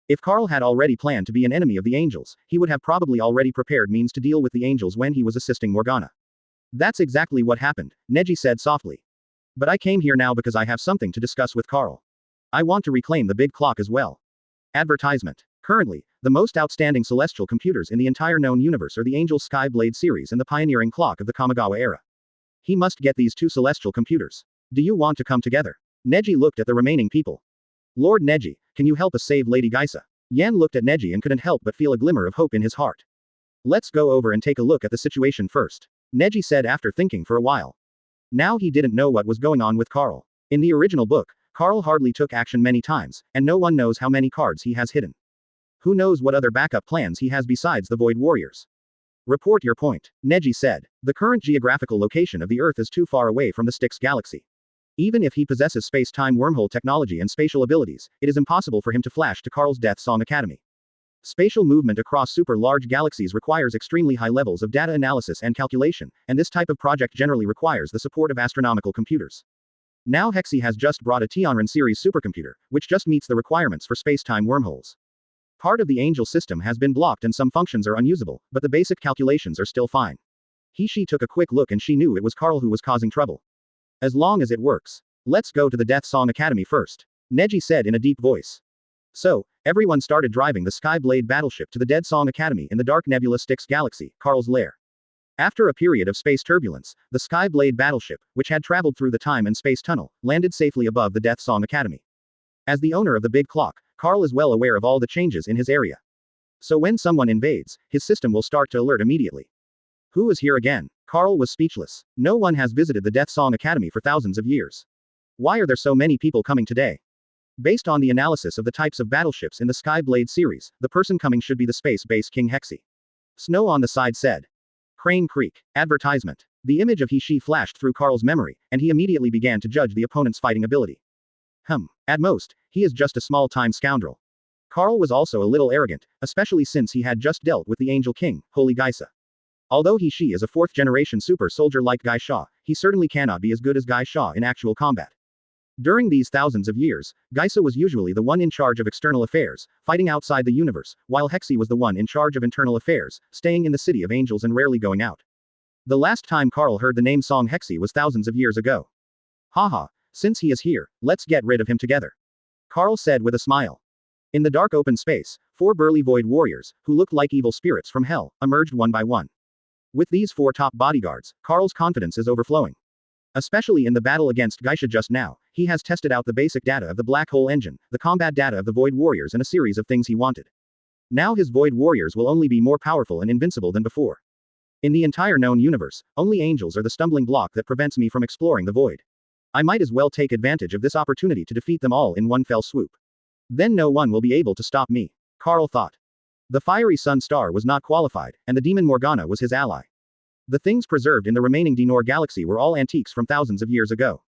If Carl had already planned to be an enemy of the angels, he would have probably already prepared means to deal with the angels when he was assisting Morgana. That's exactly what happened, Neji said softly. But I came here now because I have something to discuss with Carl. I want to reclaim the big clock as well. Advertisement. Currently, the most outstanding celestial computers in the entire known universe are the Angel Sky Blade series and the pioneering clock of the Kamigawa era. He must get these two celestial computers. Do you want to come together? Neji looked at the remaining people. Lord Neji, can you help us save Lady Geisa? Yan looked at Neji and couldn't help but feel a glimmer of hope in his heart. Let's go over and take a look at the situation first, Neji said after thinking for a while. Now he didn't know what was going on with Carl. In the original book, Carl hardly took action many times, and no one knows how many cards he has hidden. Who knows what other backup plans he has besides the Void Warriors? Report your point, Neji said. The current geographical location of the Earth is too far away from the Styx galaxy. Even if he possesses space-time wormhole technology and spatial abilities, it is impossible for him to flash to Carl's Death Song Academy. Spatial movement across super-large galaxies requires extremely high levels of data analysis and calculation, and this type of project generally requires the support of astronomical computers. Now Hexi has just brought a Tianran series supercomputer, which just meets the requirements for space-time wormholes. Part of the Angel system has been blocked and some functions are unusable, but the basic calculations are still fine. She took a quick look and she knew it was Carl who was causing trouble. As long as it works. Let's go to the Death Song Academy first, Neji said in a deep voice. So, everyone started driving the Skyblade battleship to the Dead Song Academy in the dark nebula Styx galaxy, Carl's lair. After a period of space turbulence, the Skyblade battleship, which had traveled through the time and space tunnel, landed safely above the Death Song Academy. As the owner of the big clock, Carl is well aware of all the changes in his area. So when someone invades, his system will start to alert immediately. Who is here again? Carl was speechless. No one has visited the Death Song Academy for thousands of years. Why are there so many people coming today? Based on the analysis of the types of battleships in the Skyblade series, the person coming should be the space-based King Hexi. Snow on the side said. Crane Creek. Advertisement. The image of he/she flashed through Carl's memory, and he immediately began to judge the opponent's fighting ability. At most, he is just a small-time scoundrel. Carl was also a little arrogant, especially since he had just dealt with the Angel King, Holy Geisa. Although he/she is a fourth-generation super soldier like Geisha, he certainly cannot be as good as Geisha in actual combat. During these thousands of years, Geisa was usually the one in charge of external affairs, fighting outside the universe, while Hexi was the one in charge of internal affairs, staying in the City of Angels and rarely going out. The last time Carl heard the name song Hexi was thousands of years ago. Haha, since he is here, let's get rid of him together, Carl said with a smile. In the dark open space, 4 burly void warriors, who looked like evil spirits from hell, emerged one by one. With these 4 top bodyguards, Carl's confidence is overflowing. Especially in the battle against Geisha just now, he has tested out the basic data of the black hole engine, the combat data of the Void Warriors and a series of things he wanted. Now his Void Warriors will only be more powerful and invincible than before. In the entire known universe, only angels are the stumbling block that prevents me from exploring the void. I might as well take advantage of this opportunity to defeat them all in one fell swoop. Then no one will be able to stop me, Carl thought. The fiery sun star was not qualified, and the demon Morgana was his ally. The things preserved in the remaining Dinor galaxy were all antiques from thousands of years ago.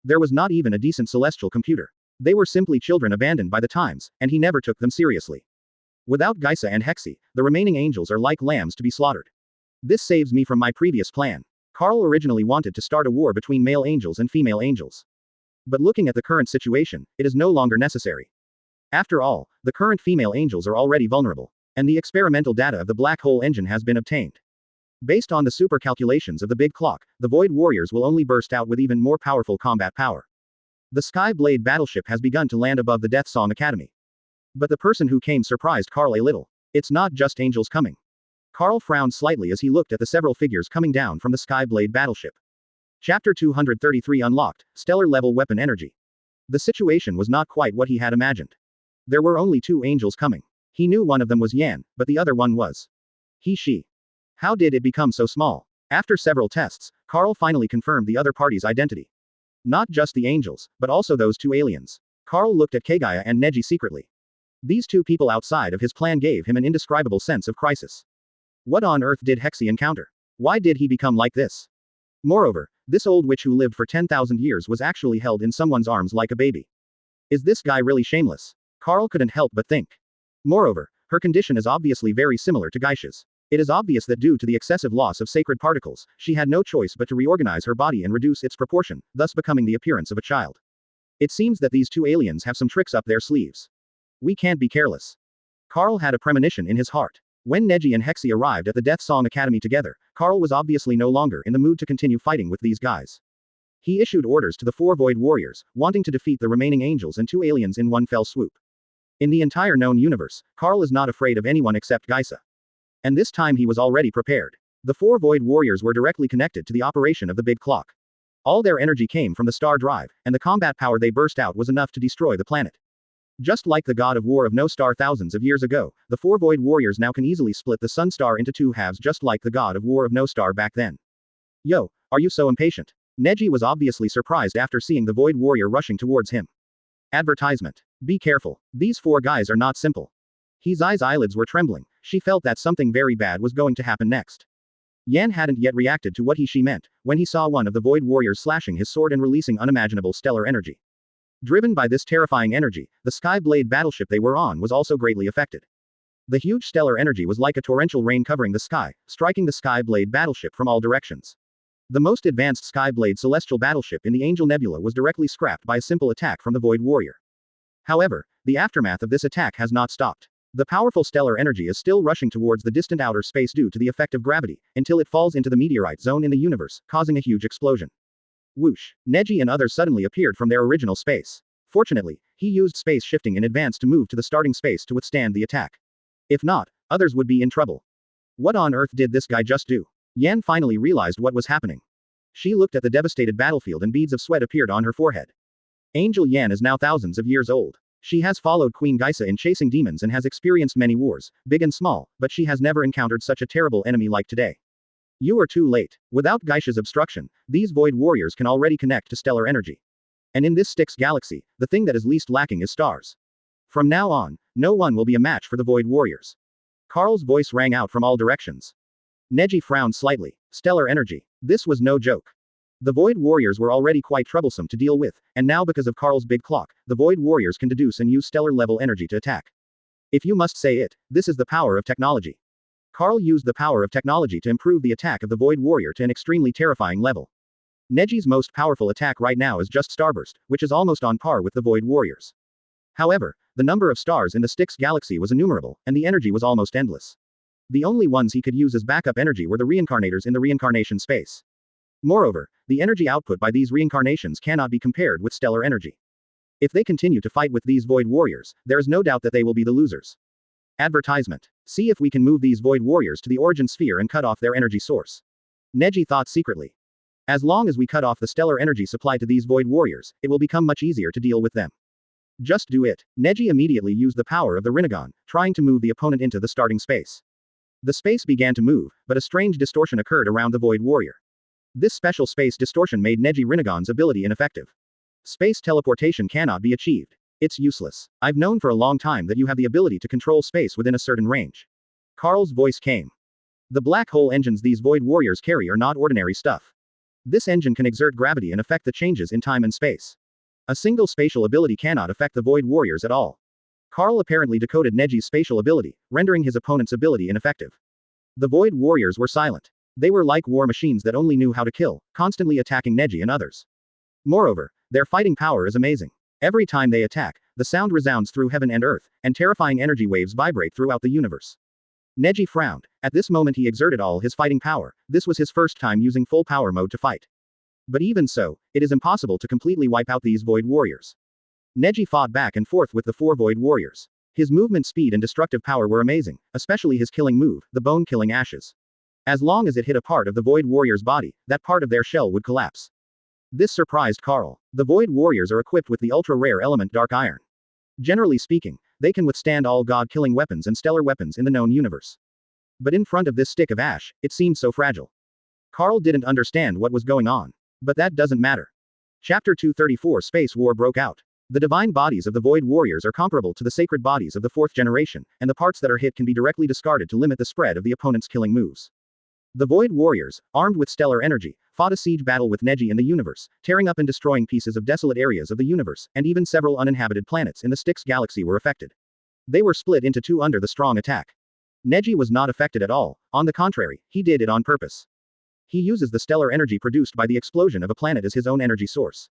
There was not even a decent celestial computer. They were simply children abandoned by the times, and he never took them seriously. Without Geisa and Hexi, the remaining angels are like lambs to be slaughtered. This saves me from my previous plan. Carl originally wanted to start a war between male angels and female angels. But looking at the current situation, it is no longer necessary. After all, the current female angels are already vulnerable, and the experimental data of the black hole engine has been obtained. Based on the super calculations of the big clock, the Void Warriors will only burst out with even more powerful combat power. The Sky Blade battleship has begun to land above the Death Song Academy. But the person who came surprised Carl a little. It's not just angels coming. Carl frowned slightly as he looked at the several figures coming down from the Sky Blade battleship. Chapter 233 Unlocked, Stellar Level Weapon Energy. The situation was not quite what he had imagined. There were only 2 angels coming. He knew one of them was Yan, but the other one was he/she. How did it become so small? After several tests, Carl finally confirmed the other party's identity. Not just the angels, but also those 2 aliens. Carl looked at Kaguya and Neji secretly. These 2 people outside of his plan gave him an indescribable sense of crisis. What on earth did Hexi encounter? Why did he become like this? Moreover, this old witch who lived for 10,000 years was actually held in someone's arms like a baby. Is this guy really shameless? Carl couldn't help but think. Moreover, her condition is obviously very similar to Geisha's. It is obvious that due to the excessive loss of sacred particles, she had no choice but to reorganize her body and reduce its proportion, thus becoming the appearance of a child. It seems that these 2 aliens have some tricks up their sleeves. We can't be careless. Carl had a premonition in his heart. When Neji and Hexy arrived at the Death Song Academy together, Carl was obviously no longer in the mood to continue fighting with these guys. He issued orders to the 4 Void Warriors, wanting to defeat the remaining angels and 2 aliens in one fell swoop. In the entire known universe, Carl is not afraid of anyone except Geisa. And this time he was already prepared. The 4 Void Warriors were directly connected to the operation of the big clock. All their energy came from the star drive, and the combat power they burst out was enough to destroy the planet. Just like the god of war of no star thousands of years ago, the 4 Void Warriors now can easily split the sun star into 2 halves just like the god of war of no star back then. Yo, are you so impatient? Neji was obviously surprised after seeing the Void Warrior rushing towards him. Advertisement. Be careful. These 4 guys are not simple. His eyelids were trembling. She felt that something very bad was going to happen next. Yan hadn't yet reacted to what she meant, when he saw one of the Void Warriors slashing his sword and releasing unimaginable stellar energy. Driven by this terrifying energy, the Sky Blade battleship they were on was also greatly affected. The huge stellar energy was like a torrential rain covering the sky, striking the Sky Blade battleship from all directions. The most advanced Sky Blade celestial battleship in the Angel Nebula was directly scrapped by a simple attack from the Void Warrior. However, the aftermath of this attack has not stopped. The powerful stellar energy is still rushing towards the distant outer space due to the effect of gravity, until it falls into the meteorite zone in the universe, causing a huge explosion. Whoosh! Neji and others suddenly appeared from their original space. Fortunately, he used space shifting in advance to move to the starting space to withstand the attack. If not, others would be in trouble. What on earth did this guy just do? Yan finally realized what was happening. She looked at the devastated battlefield and beads of sweat appeared on her forehead. Angel Yan is now thousands of years old. She has followed Queen Geisa in chasing demons and has experienced many wars, big and small, but she has never encountered such a terrible enemy like today. You are too late. Without Geisha's obstruction, these Void Warriors can already connect to stellar energy. And in this Styx galaxy, the thing that is least lacking is stars. From now on, no one will be a match for the Void Warriors. Carl's voice rang out from all directions. Neji frowned slightly. Stellar energy. This was no joke. The Void Warriors were already quite troublesome to deal with, and now because of Carl's big clock, the Void Warriors can deduce and use stellar-level energy to attack. If you must say it, this is the power of technology. Carl used the power of technology to improve the attack of the Void Warrior to an extremely terrifying level. Neji's most powerful attack right now is just Starburst, which is almost on par with the Void Warriors. However, the number of stars in the Styx galaxy was innumerable, and the energy was almost endless. The only ones he could use as backup energy were the reincarnators in the reincarnation space. Moreover, the energy output by these reincarnations cannot be compared with stellar energy. If they continue to fight with these Void Warriors, there is no doubt that they will be the losers. Advertisement. See if we can move these Void Warriors to the origin sphere and cut off their energy source. Neji thought secretly. As long as we cut off the stellar energy supply to these Void Warriors, it will become much easier to deal with them. Just do it. Neji immediately used the power of the Rinnegan, trying to move the opponent into the starting space. The space began to move, but a strange distortion occurred around the Void Warrior. This special space distortion made Neji Rinnegan's ability ineffective. Space teleportation cannot be achieved. It's useless. I've known for a long time that you have the ability to control space within a certain range. Carl's voice came. The black hole engines these Void Warriors carry are not ordinary stuff. This engine can exert gravity and affect the changes in time and space. A single spatial ability cannot affect the Void Warriors at all. Carl apparently decoded Neji's spatial ability, rendering his opponent's ability ineffective. The Void Warriors were silent. They were like war machines that only knew how to kill, constantly attacking Neji and others. Moreover, their fighting power is amazing. Every time they attack, the sound resounds through heaven and earth, and terrifying energy waves vibrate throughout the universe. Neji frowned. At this moment he exerted all his fighting power. This was his first time using full power mode to fight. But even so, it is impossible to completely wipe out these Void Warriors. Neji fought back and forth with the 4 Void Warriors. His movement speed and destructive power were amazing, especially his killing move, the bone-killing ashes. As long as it hit a part of the Void Warrior's body, that part of their shell would collapse. This surprised Carl. The Void Warriors are equipped with the ultra-rare element Dark Iron. Generally speaking, they can withstand all god-killing weapons and stellar weapons in the known universe. But in front of this stick of ash, it seemed so fragile. Carl didn't understand what was going on. But that doesn't matter. Chapter 234 Space War broke out. The divine bodies of the Void Warriors are comparable to the sacred bodies of the 4th generation, and the parts that are hit can be directly discarded to limit the spread of the opponent's killing moves. The Void Warriors, armed with stellar energy, fought a siege battle with Neji in the universe, tearing up and destroying pieces of desolate areas of the universe, and even several uninhabited planets in the Styx galaxy were affected. They were split into 2 under the strong attack. Neji was not affected at all. On the contrary, he did it on purpose. He uses the stellar energy produced by the explosion of a planet as his own energy source.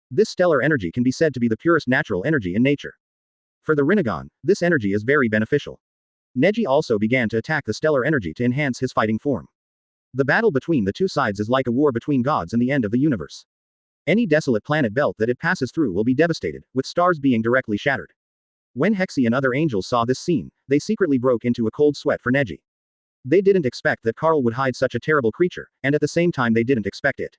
This stellar energy can be said to be the purest natural energy in nature. For the Rinnegan, this energy is very beneficial. Neji also began to attack the stellar energy to enhance his fighting form. The battle between the two sides is like a war between gods and the end of the universe. Any desolate planet belt that it passes through will be devastated, with stars being directly shattered. When Hexy and other angels saw this scene, they secretly broke into a cold sweat for Neji. They didn't expect that Karl would hide such a terrible creature, and at the same time they didn't expect it.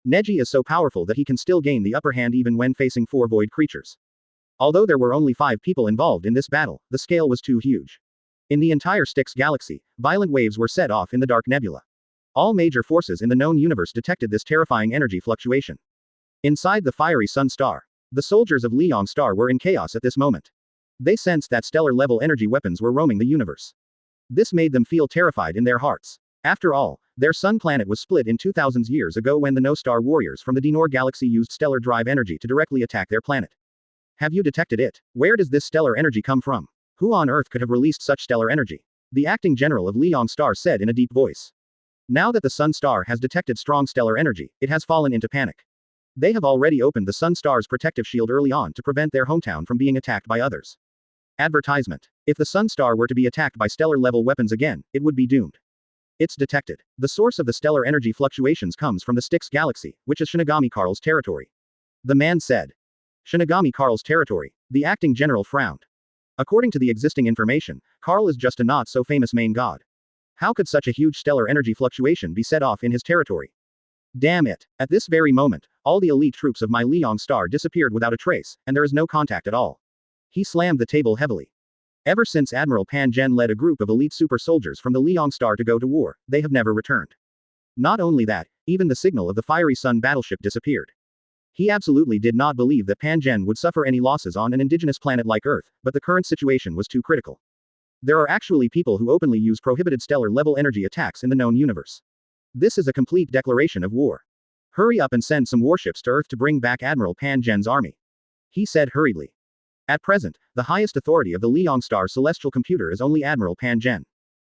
Neji is so powerful that he can still gain the upper hand even when facing 4 void creatures. Although there were only 5 people involved in this battle, the scale was too huge. In the entire Styx galaxy, violent waves were set off in the Dark Nebula. All major forces in the known universe detected this terrifying energy fluctuation. Inside the fiery Sun Star, the soldiers of Liang Star were in chaos at this moment. They sensed that stellar-level energy weapons were roaming the universe. This made them feel terrified in their hearts. After all, their sun planet was split in 2000 years ago when the No-Star warriors from the Dinor galaxy used stellar drive energy to directly attack their planet. Have you detected it? Where does this stellar energy come from? Who on Earth could have released such stellar energy? The acting general of Liang Star said in a deep voice. Now that the Sun Star has detected strong stellar energy, it has fallen into panic. They have already opened the Sun Star's protective shield early on to prevent their hometown from being attacked by others. Advertisement. If the Sun Star were to be attacked by stellar-level weapons again, it would be doomed. It's detected. The source of the stellar energy fluctuations comes from the Styx galaxy, which is Shinigami Karl's territory. The man said. Shinigami Karl's territory. The acting general frowned. According to the existing information, Karl is just a not-so-famous main god. How could such a huge stellar energy fluctuation be set off in his territory? Damn it. At this very moment, all the elite troops of my Liang Star disappeared without a trace, and there is no contact at all. He slammed the table heavily. Ever since Admiral Pan Zhen led a group of elite super soldiers from the Liang Star to go to war, they have never returned. Not only that, even the signal of the fiery sun battleship disappeared. He absolutely did not believe that Pan Zhen would suffer any losses on an indigenous planet like Earth, but the current situation was too critical. There are actually people who openly use prohibited stellar-level energy attacks in the known universe. This is a complete declaration of war. Hurry up and send some warships to Earth to bring back Admiral Pan Zhen's army. He said hurriedly. At present, the highest authority of the Liang Star celestial computer is only Admiral Pan Zhen.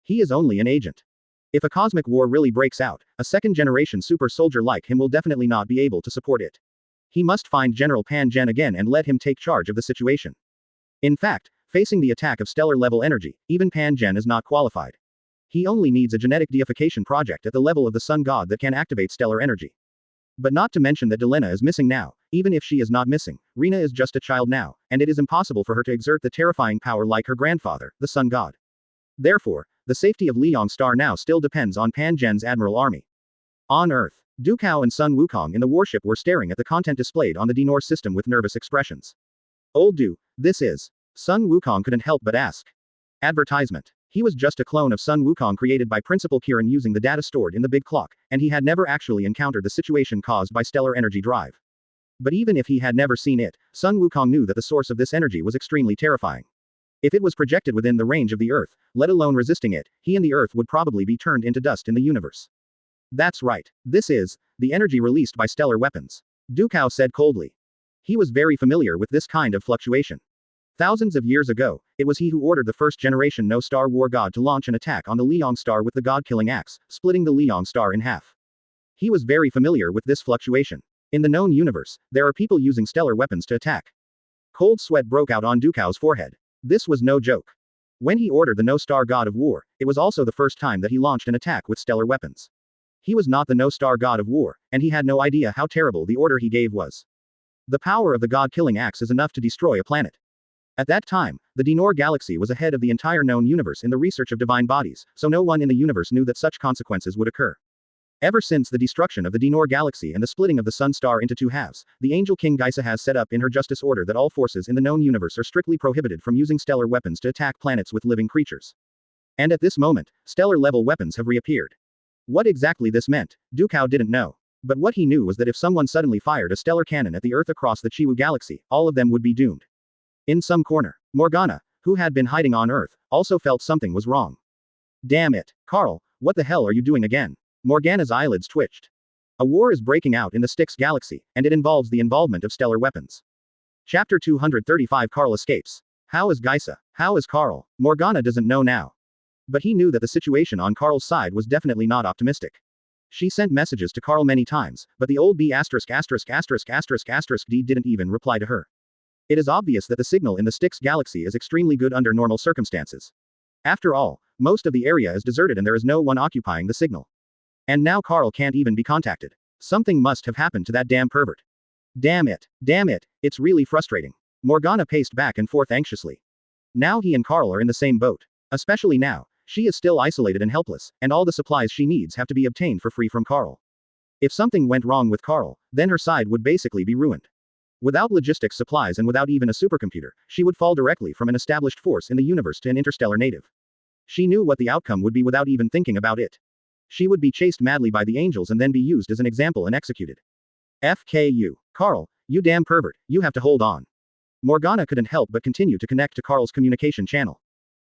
He is only an agent. If a cosmic war really breaks out, a second-generation super soldier like him will definitely not be able to support it. He must find General Pan Zhen again and let him take charge of the situation. In fact, facing the attack of stellar-level energy, even Pan Zhen is not qualified. He only needs a genetic deification project at the level of the sun god that can activate stellar energy. But not to mention that Delena is missing now. Even if she is not missing, Rina is just a child now, and it is impossible for her to exert the terrifying power like her grandfather, the sun god. Therefore, the safety of Liang Star now still depends on Pan Zhen's admiral army. On Earth, Du Kao and Sun Wukong in the warship were staring at the content displayed on the Dinor system with nervous expressions. Old Du, this is. Sun Wukong couldn't help but ask. Advertisement. He was just a clone of Sun Wukong created by Principal Kirin using the data stored in the big clock, and he had never actually encountered the situation caused by stellar energy drive. But even if he had never seen it, Sun Wukong knew that the source of this energy was extremely terrifying. If it was projected within the range of the Earth, let alone resisting it, he and the Earth would probably be turned into dust in the universe. That's right. This is the energy released by stellar weapons. Du Kao said coldly. He was very familiar with this kind of fluctuation. Thousands of years ago, it was he who ordered the first-generation No-Star War God to launch an attack on the Liang Star with the God-killing axe, splitting the Liang Star in half. He was very familiar with this fluctuation. In the known universe, there are people using stellar weapons to attack. Cold sweat broke out on Du Kao's forehead. This was no joke. When he ordered the No-Star God of War, it was also the first time that he launched an attack with stellar weapons. He was not the No-Star God of War, and he had no idea how terrible the order he gave was. The power of the God-killing axe is enough to destroy a planet. At that time, the Dinor galaxy was ahead of the entire known universe in the research of divine bodies, so no one in the universe knew that such consequences would occur. Ever since the destruction of the Dinor galaxy and the splitting of the Sun Star into 2 halves, the Angel King Geisa has set up in her justice order that all forces in the known universe are strictly prohibited from using stellar weapons to attack planets with living creatures. And at this moment, stellar-level weapons have reappeared. What exactly this meant, Du Kao didn't know. But what he knew was that if someone suddenly fired a stellar cannon at the Earth across the Chiwu galaxy, all of them would be doomed. In some corner, Morgana, who had been hiding on Earth, also felt something was wrong. Damn it, Karl, what the hell are you doing again? Morgana's eyelids twitched. A war is breaking out in the Styx galaxy, and it involves the involvement of stellar weapons. Chapter 235 Karl escapes. How is Geisa? How is Karl? Morgana doesn't know now. But he knew that the situation on Karl's side was definitely not optimistic. She sent messages to Karl many times, but the old B********** D didn't even reply to her. It is obvious that the signal in the Styx galaxy is extremely good under normal circumstances. After all, most of the area is deserted and there is no one occupying the signal. And now Carl can't even be contacted. Something must have happened to that damn pervert. Damn it, it's really frustrating. Morgana paced back and forth anxiously. Now he and Carl are in the same boat. Especially now, she is still isolated and helpless, and all the supplies she needs have to be obtained for free from Carl. If something went wrong with Carl, then her side would basically be ruined. Without logistics supplies and without even a supercomputer, she would fall directly from an established force in the universe to an interstellar native. She knew what the outcome would be without even thinking about it. She would be chased madly by the angels and then be used as an example and executed. FKU. Carl, you damn pervert, you have to hold on. Morgana couldn't help but continue to connect to Carl's communication channel.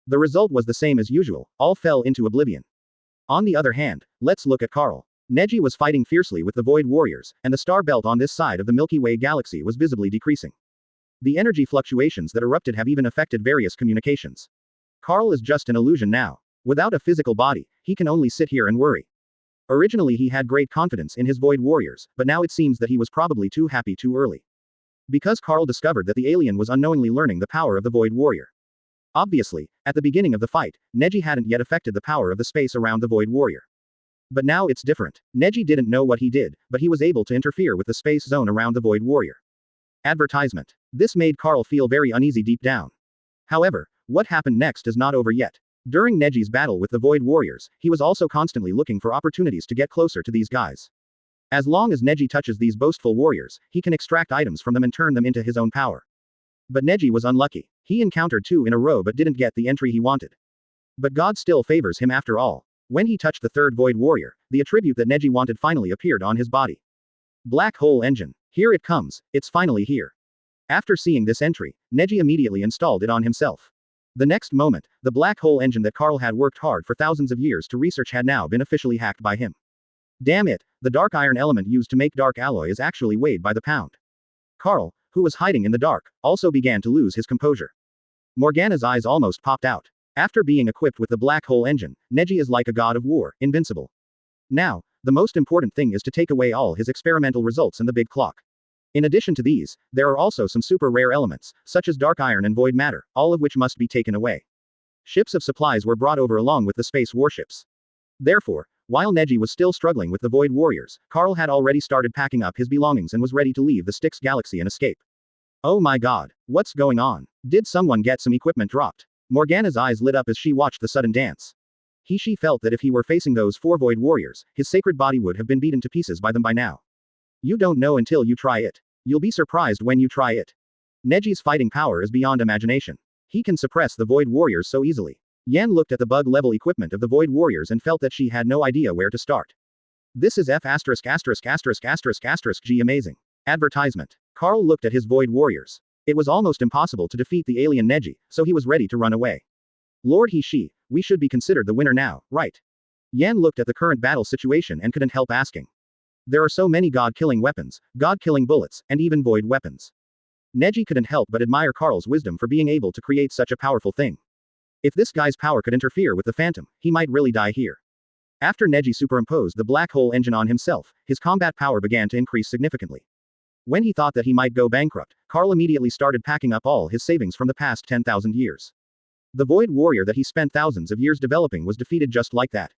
The result was the same as usual, all fell into oblivion. On the other hand, let's look at Carl. Neji was fighting fiercely with the Void Warriors, and the star belt on this side of the Milky Way galaxy was visibly decreasing. The energy fluctuations that erupted have even affected various communications. Carl is just an illusion now. Without a physical body, he can only sit here and worry. Originally he had great confidence in his Void Warriors, but now it seems that he was probably too happy too early. Because Carl discovered that the alien was unknowingly learning the power of the Void Warrior. Obviously, at the beginning of the fight, Neji hadn't yet affected the power of the space around the Void Warrior. But now it's different. Neji didn't know what he did, but he was able to interfere with the space zone around the Void Warrior. Advertisement. This made Carl feel very uneasy deep down. However, what happened next is not over yet. During Neji's battle with the Void Warriors, he was also constantly looking for opportunities to get closer to these guys. As long as Neji touches these boastful warriors, he can extract items from them and turn them into his own power. But Neji was unlucky. He encountered two in a row but didn't get the entry he wanted. But God still favors him after all. When he touched the third Void Warrior, the attribute that Neji wanted finally appeared on his body. Black Hole Engine. Here it comes, it's finally here. After seeing this entry, Neji immediately installed it on himself. The next moment, the black hole engine that Carl had worked hard for thousands of years to research had now been officially hacked by him. Damn it, the dark iron element used to make dark alloy is actually weighed by the pound. Carl, who was hiding in the dark, also began to lose his composure. Morgana's eyes almost popped out. After being equipped with the black hole engine, Neji is like a god of war, invincible. Now, the most important thing is to take away all his experimental results and the big clock. In addition to these, there are also some super rare elements, such as dark iron and void matter, all of which must be taken away. Ships of supplies were brought over along with the space warships. Therefore, while Neji was still struggling with the Void Warriors, Carl had already started packing up his belongings and was ready to leave the Styx galaxy and escape. Oh my god, what's going on? Did someone get some equipment dropped? Morgana's eyes lit up as she watched the sudden dance. She felt that if he were facing those four Void Warriors, his sacred body would have been beaten to pieces by them by now. You don't know until you try it. You'll be surprised when you try it. Neji's fighting power is beyond imagination. He can suppress the Void Warriors so easily. Yan looked at the bug-level equipment of the Void Warriors and felt that she had no idea where to start. This is F*********G amazing. Advertisement. Carl looked at his Void Warriors. It was almost impossible to defeat the alien Neji, so he was ready to run away. Lord we should be considered the winner now, right? Yan looked at the current battle situation and couldn't help asking. There are so many god-killing weapons, god-killing bullets, and even void weapons. Neji couldn't help but admire Carl's wisdom for being able to create such a powerful thing. If this guy's power could interfere with the Phantom, he might really die here. After Neji superimposed the black hole engine on himself, his combat power began to increase significantly. When he thought that he might go bankrupt, Carl immediately started packing up all his savings from the past 10,000 years. The Void Warrior that he spent thousands of years developing was defeated just like that.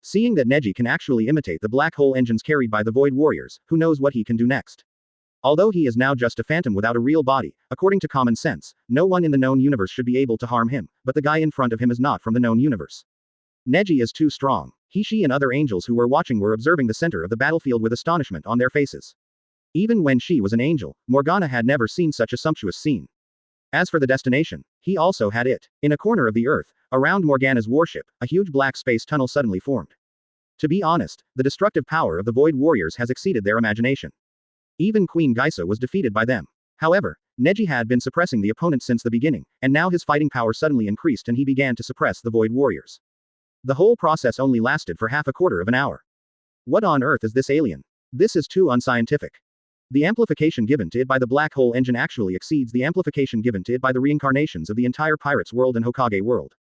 Seeing that Neji can actually imitate the black hole engines carried by the Void Warriors, who knows what he can do next. Although he is now just a phantom without a real body, according to common sense, no one in the known universe should be able to harm him, but the guy in front of him is not from the known universe. Neji is too strong. She and other angels who were watching were observing the center of the battlefield with astonishment on their faces. Even when she was an angel, Morgana had never seen such a sumptuous scene. As for the destination, he also had it. In a corner of the earth, around Morgana's warship, a huge black space tunnel suddenly formed. To be honest, the destructive power of the Void Warriors has exceeded their imagination. Even Queen Geisa was defeated by them. However, Neji had been suppressing the opponent since the beginning, and now his fighting power suddenly increased and he began to suppress the Void Warriors. The whole process only lasted for half a quarter of an hour. What on earth is this alien? This is too unscientific. The amplification given to it by the black hole engine actually exceeds the amplification given to it by the reincarnations of the entire Pirates world and Hokage world.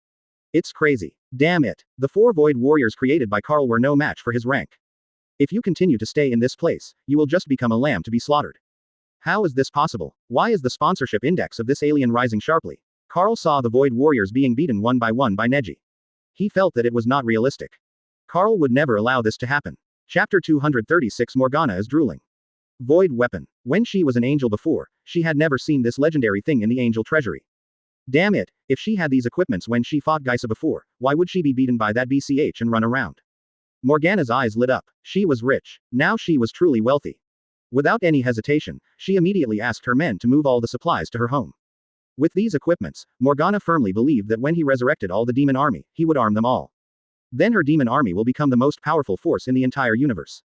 It's crazy. Damn it. The four Void Warriors created by Carl were no match for his rank. If you continue to stay in this place, you will just become a lamb to be slaughtered. How is this possible? Why is the sponsorship index of this alien rising sharply? Carl saw the Void Warriors being beaten one by one by Neji. He felt that it was not realistic. Carl would never allow this to happen. Chapter 236 Morgana is drooling. Void weapon. When she was an angel before, she had never seen this legendary thing in the angel treasury. Damn it, if she had these equipments when she fought Geisa before, why would she be beaten by that BCH and run around? Morgana's eyes lit up. She was rich. Now she was truly wealthy. Without any hesitation, she immediately asked her men to move all the supplies to her home. With these equipments, Morgana firmly believed that when he resurrected all the demon army, he would arm them all. Then her demon army will become the most powerful force in the entire universe.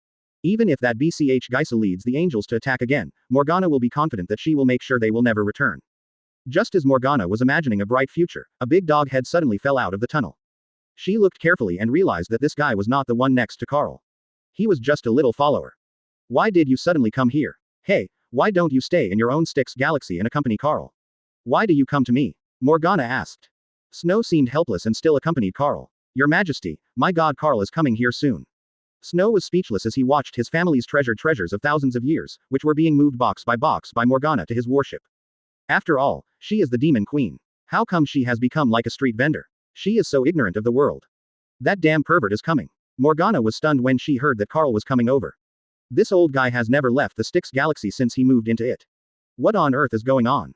Even if that BCH Geisa leads the angels to attack again, Morgana will be confident that she will make sure they will never return. Just as Morgana was imagining a bright future, a big dog head suddenly fell out of the tunnel. She looked carefully and realized that this guy was not the one next to Carl. He was just a little follower. Why did you suddenly come here? Hey, why don't you stay in your own Styx galaxy and accompany Carl? Why do you come to me? Morgana asked. Snow seemed helpless and still accompanied Carl. Your Majesty, my god Carl is coming here soon. Snow was speechless as he watched his family's treasured treasures of thousands of years, which were being moved box by Morgana to his warship. After all, she is the demon queen. How come she has become like a street vendor? She is so ignorant of the world. That damn pervert is coming. Morgana was stunned when she heard that Carl was coming over. This old guy has never left the Styx galaxy since he moved into it. What on earth is going on?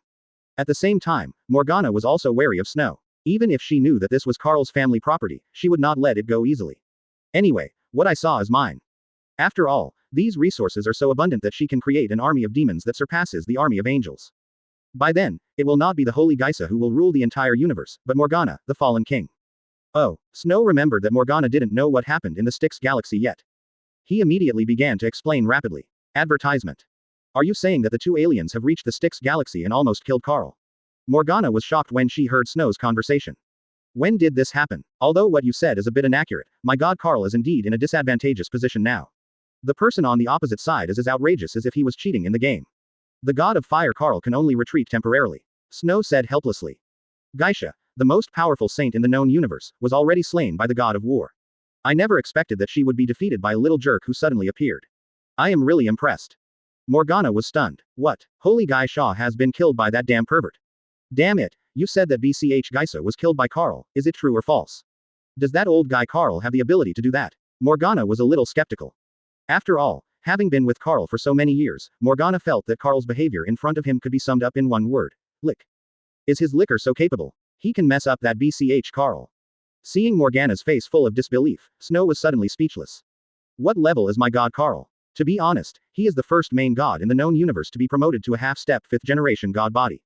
At the same time, Morgana was also wary of Snow. Even if she knew that this was Carl's family property, she would not let it go easily. Anyway, what I saw is mine. After all, these resources are so abundant that she can create an army of demons that surpasses the army of angels. By then, it will not be the Holy Geisa who will rule the entire universe, but Morgana, the fallen king. Oh, Snow remembered that Morgana didn't know what happened in the Styx galaxy yet. He immediately began to explain rapidly. Advertisement. Are you saying that the two aliens have reached the Styx galaxy and almost killed Carl? Morgana was shocked when she heard Snow's conversation. When did this happen? Although what you said is a bit inaccurate, my god Carl is indeed in a disadvantageous position now. The person on the opposite side is as outrageous as if he was cheating in the game. The god of fire Carl can only retreat temporarily. Snow said helplessly. Geisha, the most powerful saint in the known universe, was already slain by the god of war. I never expected that she would be defeated by a little jerk who suddenly appeared. I am really impressed. Morgana was stunned. What? Holy Geisha has been killed by that damn pervert. Damn it, you said that BCH Geisa was killed by Carl, is it true or false? Does that old guy Carl have the ability to do that? Morgana was a little skeptical. After all, having been with Carl for so many years, Morgana felt that Carl's behavior in front of him could be summed up in one word. Lick. Is his liquor so capable? He can mess up that BCH Carl. Seeing Morgana's face full of disbelief, Snow was suddenly speechless. What level is my god Carl? To be honest, he is the first main god in the known universe to be promoted to a half-step 5th generation god body.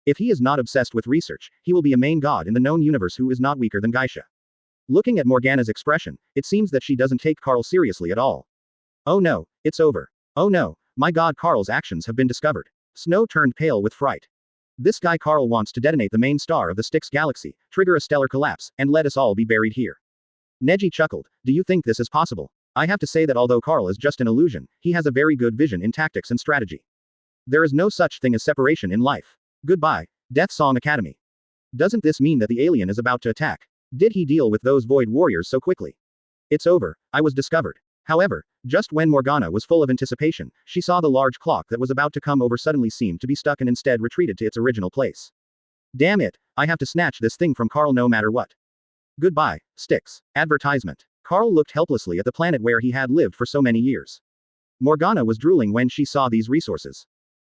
If he is not obsessed with research, he will be a main god in the known universe who is not weaker than Geisha. Looking at Morgana's expression, it seems that she doesn't take Carl seriously at all. Oh no, it's over. Oh no, my god Carl's actions have been discovered. Snow turned pale with fright. This guy Carl wants to detonate the main star of the Styx galaxy, trigger a stellar collapse, and let us all be buried here. Neji chuckled. Do you think this is possible? I have to say that although Carl is just an illusion, he has a very good vision in tactics and strategy. There is no such thing as separation in life. Goodbye, Death Song Academy. Doesn't this mean that the alien is about to attack? Did he deal with those Void Warriors so quickly? It's over, I was discovered. However, just when Morgana was full of anticipation, she saw the large clock that was about to come over suddenly seemed to be stuck and instead retreated to its original place. Damn it, I have to snatch this thing from Carl no matter what. Goodbye, Styx. Advertisement. Carl looked helplessly at the planet where he had lived for so many years. Morgana was drooling when she saw these resources.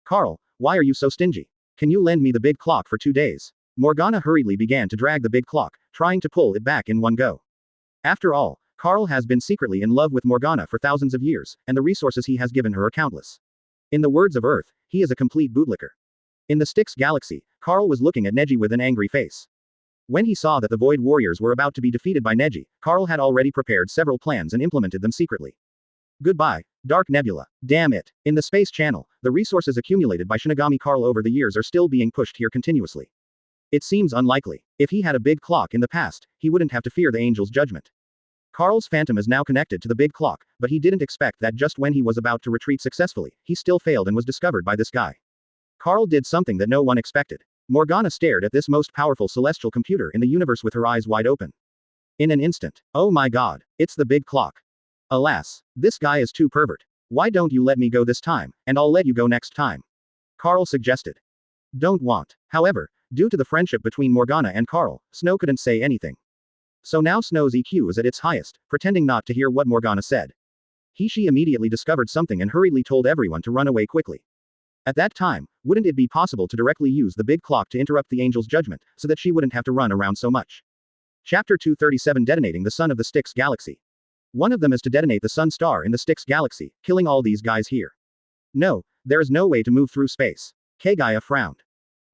Carl, why are you so stingy? Can you lend me the big clock for 2 days? Morgana hurriedly began to drag the big clock, trying to pull it back in one go. After all, Carl has been secretly in love with Morgana for thousands of years, and the resources he has given her are countless. In the words of Earth, he is a complete bootlicker. In the Styx galaxy, Carl was looking at Neji with an angry face. When he saw that the Void Warriors were about to be defeated by Neji, Carl had already prepared several plans and implemented them secretly. Goodbye, Dark Nebula. Damn it. In the space channel, the resources accumulated by Shinigami Carl over the years are still being pushed here continuously. It seems unlikely. If he had a big clock in the past, he wouldn't have to fear the angel's judgment. Carl's phantom is now connected to the big clock, but he didn't expect that just when he was about to retreat successfully, he still failed and was discovered by this guy. Carl did something that no one expected. Morgana stared at this most powerful celestial computer in the universe with her eyes wide open. In an instant. Oh my god, it's the big clock. Alas, this guy is too pervert. Why don't you let me go this time, and I'll let you go next time. Carl suggested. Don't want. However, due to the friendship between Morgana and Carl, Snow couldn't say anything. So now Snow's EQ is at its highest, pretending not to hear what Morgana said. She immediately discovered something and hurriedly told everyone to run away quickly. At that time, wouldn't it be possible to directly use the big clock to interrupt the angel's judgment, so that she wouldn't have to run around so much? Chapter 237 Detonating the Sun of the Styx Galaxy. One of them is to detonate the Sun Star in the Styx Galaxy, killing all these guys here. No, there is no way to move through space. Kaguya frowned.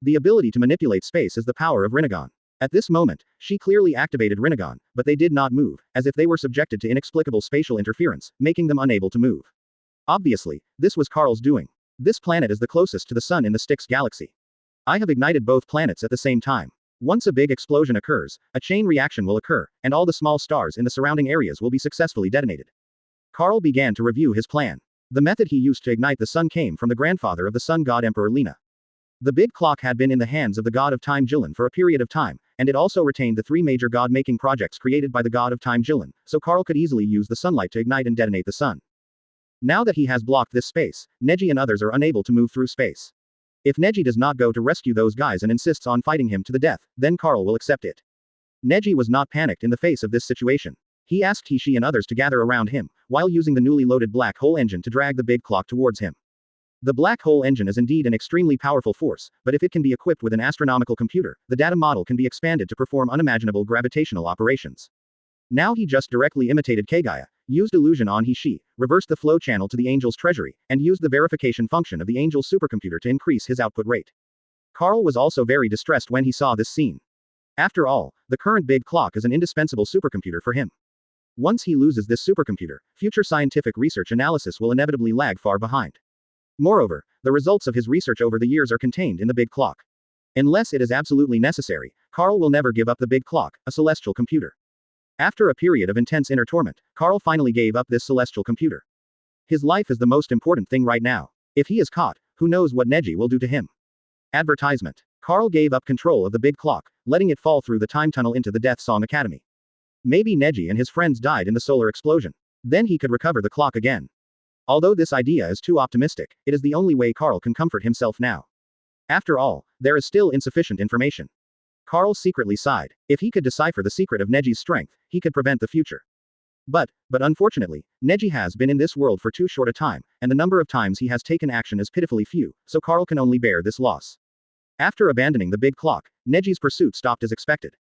The ability to manipulate space is the power of Rinnegan. At this moment, she clearly activated Rinnegan, but they did not move, as if they were subjected to inexplicable spatial interference, making them unable to move. Obviously, this was Carl's doing. This planet is the closest to the Sun in the Styx Galaxy. I have ignited both planets at the same time. Once a big explosion occurs, a chain reaction will occur, and all the small stars in the surrounding areas will be successfully detonated. Carl began to review his plan. The method he used to ignite the sun came from the grandfather of the sun god Emperor Lina. The big clock had been in the hands of the god of time Jilin for a period of time, and it also retained the three major god-making projects created by the god of time Jilin, so Carl could easily use the sunlight to ignite and detonate the sun. Now that he has blocked this space, Neji and others are unable to move through space. If Neji does not go to rescue those guys and insists on fighting him to the death, then Carl will accept it. Neji was not panicked in the face of this situation. He asked He and others to gather around him, while using the newly loaded black hole engine to drag the big clock towards him. The black hole engine is indeed an extremely powerful force, but if it can be equipped with an astronomical computer, the data model can be expanded to perform unimaginable gravitational operations. Now he just directly imitated Kaguya, used illusion on He, reversed the flow channel to the angel's treasury, and used the verification function of the angel's supercomputer to increase his output rate. Carl was also very distressed when he saw this scene. After all, the current big clock is an indispensable supercomputer for him. Once he loses this supercomputer, future scientific research analysis will inevitably lag far behind. Moreover, the results of his research over the years are contained in the big clock. Unless it is absolutely necessary, Carl will never give up the big clock, a celestial computer. After a period of intense inner torment, Carl finally gave up this celestial computer. His life is the most important thing right now. If he is caught, who knows what Neji will do to him. Advertisement. Carl gave up control of the big clock, letting it fall through the time tunnel into the Death Song Academy. Maybe Neji and his friends died in the solar explosion. Then he could recover the clock again. Although this idea is too optimistic, it is the only way Carl can comfort himself now. After all, there is still insufficient information. Carl secretly sighed. If he could decipher the secret of Neji's strength, he could prevent the future. But unfortunately, Neji has been in this world for too short a time, and the number of times he has taken action is pitifully few, so Carl can only bear this loss. After abandoning the big clock, Neji's pursuit stopped as expected.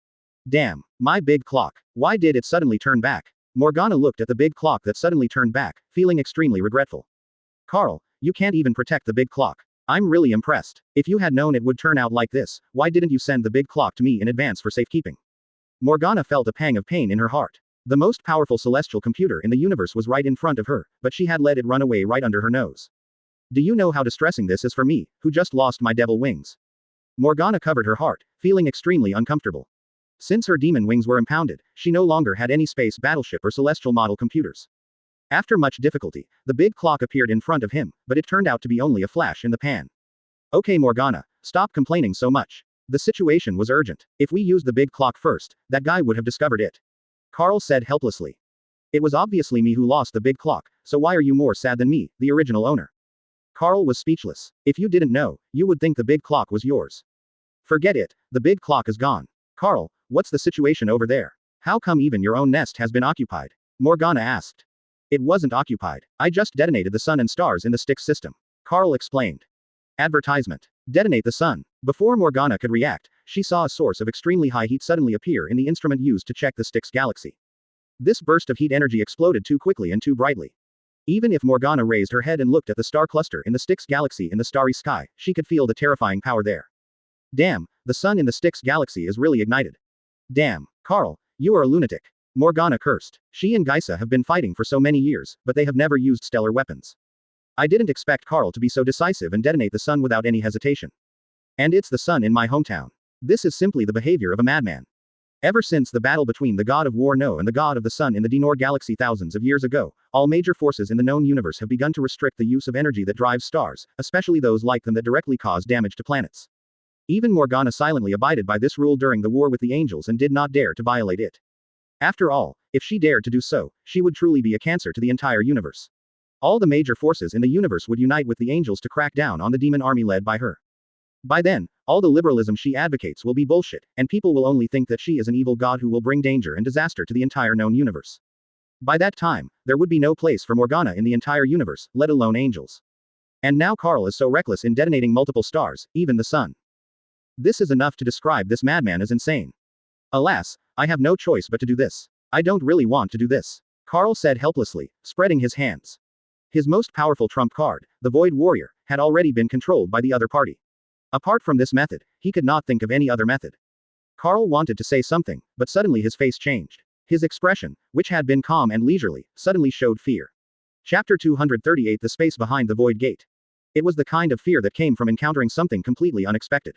Damn, my big clock. Why did it suddenly turn back? Morgana looked at the big clock that suddenly turned back, feeling extremely regretful. Carl, you can't even protect the big clock. I'm really impressed. If you had known it would turn out like this, why didn't you send the big clock to me in advance for safekeeping? Morgana felt a pang of pain in her heart. The most powerful celestial computer in the universe was right in front of her, but she had let it run away right under her nose. Do you know how distressing this is for me, who just lost my devil wings? Morgana covered her heart, feeling extremely uncomfortable. Since her demon wings were impounded, she no longer had any space battleship or celestial model computers. After much difficulty, the big clock appeared in front of him, but it turned out to be only a flash in the pan. Okay Morgana, stop complaining so much. The situation was urgent. If we used the big clock first, that guy would have discovered it. Carl said helplessly. It was obviously me who lost the big clock, so why are you more sad than me, the original owner? Carl was speechless. If you didn't know, you would think the big clock was yours. Forget it, the big clock is gone. Carl, what's the situation over there? How come even your own nest has been occupied? Morgana asked. It wasn't occupied. I just detonated the sun and stars in the Styx system. Carl explained. Advertisement. Detonate the sun. Before Morgana could react, she saw a source of extremely high heat suddenly appear in the instrument used to check the Styx galaxy. This burst of heat energy exploded too quickly and too brightly. Even if Morgana raised her head and looked at the star cluster in the Styx galaxy in the starry sky, she could feel the terrifying power there. Damn, the sun in the Styx galaxy is really ignited. Damn, Carl, you are a lunatic. Morgana cursed. She and Geisa have been fighting for so many years, but they have never used stellar weapons. I didn't expect Carl to be so decisive and detonate the sun without any hesitation. And it's the sun in my hometown. This is simply the behavior of a madman. Ever since the battle between the god of war No and the god of the sun in the Dinor galaxy thousands of years ago, all major forces in the known universe have begun to restrict the use of energy that drives stars, especially those like them that directly cause damage to planets. Even Morgana silently abided by this rule during the war with the angels and did not dare to violate it. After all, if she dared to do so, she would truly be a cancer to the entire universe. All the major forces in the universe would unite with the angels to crack down on the demon army led by her. By then, all the liberalism she advocates will be bullshit, and people will only think that she is an evil god who will bring danger and disaster to the entire known universe. By that time, there would be no place for Morgana in the entire universe, let alone angels. And now Carl is so reckless in detonating multiple stars, even the sun. This is enough to describe this madman as insane. Alas, I have no choice but to do this. I don't really want to do this, Carl said helplessly, spreading his hands. His most powerful trump card, the Void Warrior, had already been controlled by the other party. Apart from this method, he could not think of any other method. Carl wanted to say something, but suddenly his face changed. His expression, which had been calm and leisurely, suddenly showed fear. Chapter 238 The Space Behind the Void Gate. It was the kind of fear that came from encountering something completely unexpected.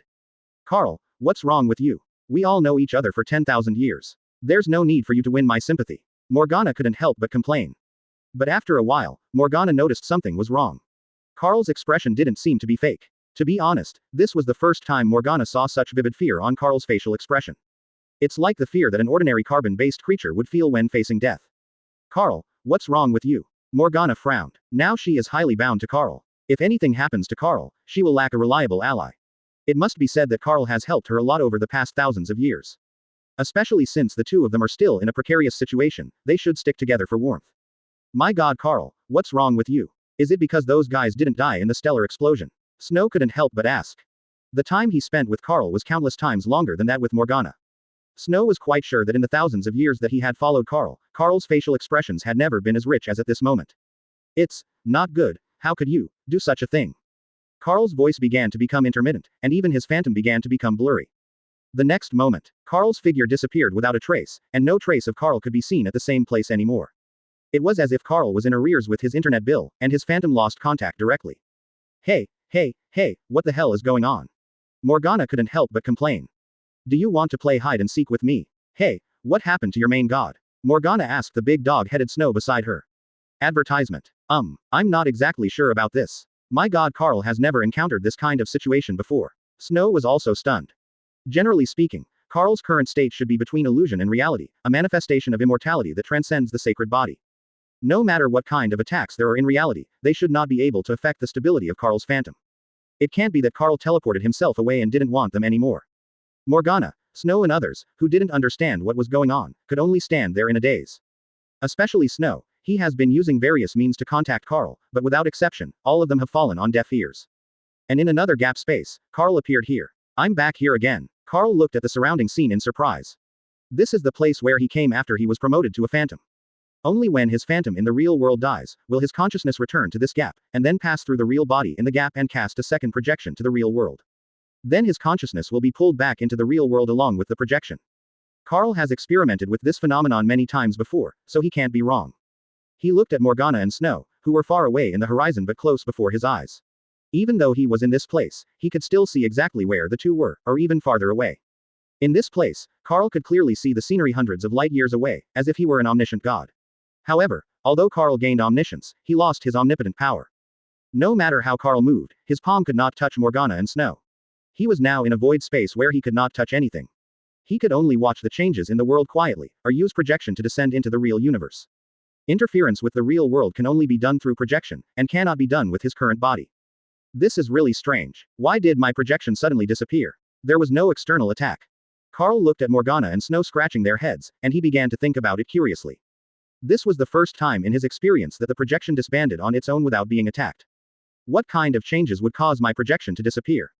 Carl, what's wrong with you? We all know each other for 10,000 years. There's no need for you to win my sympathy. Morgana couldn't help but complain. But after a while, Morgana noticed something was wrong. Carl's expression didn't seem to be fake. To be honest, this was the first time Morgana saw such vivid fear on Carl's facial expression. It's like the fear that an ordinary carbon-based creature would feel when facing death. Carl, what's wrong with you? Morgana frowned. Now she is highly bound to Carl. If anything happens to Carl, she will lack a reliable ally. It must be said that Carl has helped her a lot over the past thousands of years. Especially since the two of them are still in a precarious situation, they should stick together for warmth. My god Carl, what's wrong with you? Is it because those guys didn't die in the stellar explosion? Snow couldn't help but ask. The time he spent with Carl was countless times longer than that with Morgana. Snow was quite sure that in the thousands of years that he had followed Carl, Carl's facial expressions had never been as rich as at this moment. It's not good, how could you do such a thing? Carl's voice began to become intermittent, and even his phantom began to become blurry. The next moment, Carl's figure disappeared without a trace, and no trace of Carl could be seen at the same place anymore. It was as if Carl was in arrears with his internet bill, and his phantom lost contact directly. Hey, what the hell is going on? Morgana couldn't help but complain. Do you want to play hide and seek with me? Hey, what happened to your main god? Morgana asked the big dog-headed Snow beside her. Advertisement. I'm not exactly sure about this. My god Carl has never encountered this kind of situation before. Snow was also stunned. Generally speaking, Carl's current state should be between illusion and reality, a manifestation of immortality that transcends the sacred body. No matter what kind of attacks there are in reality, they should not be able to affect the stability of Carl's phantom. It can't be that Carl teleported himself away and didn't want them anymore. Morgana, Snow and others, who didn't understand what was going on, could only stand there in a daze. Especially Snow, he has been using various means to contact Carl, but without exception, all of them have fallen on deaf ears. And in another gap space, Carl appeared here. I'm back here again. Carl looked at the surrounding scene in surprise. This is the place where he came after he was promoted to a phantom. Only when his phantom in the real world dies, will his consciousness return to this gap, and then pass through the real body in the gap and cast a second projection to the real world. Then his consciousness will be pulled back into the real world along with the projection. Carl has experimented with this phenomenon many times before, so he can't be wrong. He looked at Morgana and Snow, who were far away in the horizon but close before his eyes. Even though he was in this place, he could still see exactly where the two were, or even farther away. In this place, Carl could clearly see the scenery hundreds of light years away, as if he were an omniscient god. However, although Carl gained omniscience, he lost his omnipotent power. No matter how Carl moved, his palm could not touch Morgana and Snow. He was now in a void space where he could not touch anything. He could only watch the changes in the world quietly, or use projection to descend into the real universe. Interference with the real world can only be done through projection, and cannot be done with his current body. This is really strange. Why did my projection suddenly disappear? There was no external attack. Carl looked at Morgana and Snow scratching their heads, and he began to think about it curiously. This was the first time in his experience that the projection disbanded on its own without being attacked. What kind of changes would cause my projection to disappear?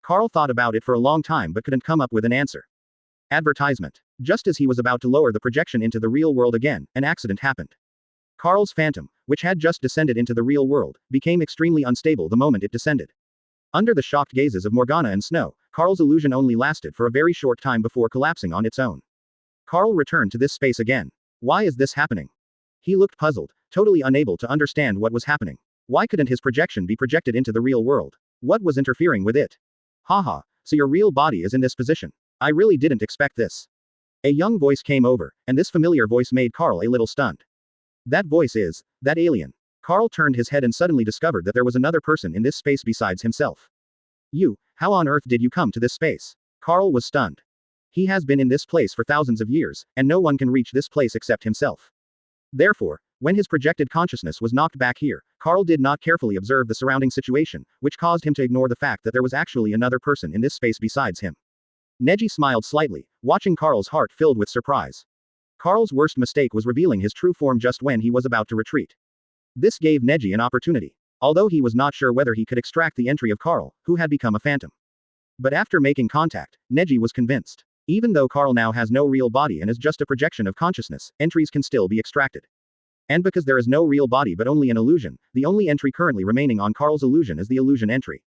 Carl thought about it for a long time but couldn't come up with an answer. Advertisement. Just as he was about to lower the projection into the real world again, an accident happened. Carl's phantom, which had just descended into the real world, became extremely unstable the moment it descended. Under the shocked gazes of Morgana and Snow, Carl's illusion only lasted for a very short time before collapsing on its own. Carl returned to this space again. Why is this happening? He looked puzzled, totally unable to understand what was happening. Why couldn't his projection be projected into the real world? What was interfering with it? Haha, so your real body is in this position. I really didn't expect this. A young voice came over, and this familiar voice made Carl a little stunned. That voice is that alien. Carl turned his head and suddenly discovered that there was another person in this space besides himself. You, how on earth did you come to this space? Carl was stunned. He has been in this place for thousands of years, and no one can reach this place except himself. Therefore, when his projected consciousness was knocked back here, Carl did not carefully observe the surrounding situation, which caused him to ignore the fact that there was actually another person in this space besides him. Neji smiled slightly, watching Carl's heart filled with surprise. Carl's worst mistake was revealing his true form just when he was about to retreat. This gave Neji an opportunity, although he was not sure whether he could extract the entry of Carl, who had become a phantom. But after making contact, Neji was convinced. Even though Carl now has no real body and is just a projection of consciousness, entries can still be extracted. And because there is no real body but only an illusion, the only entry currently remaining on Carl's illusion is the illusion entry.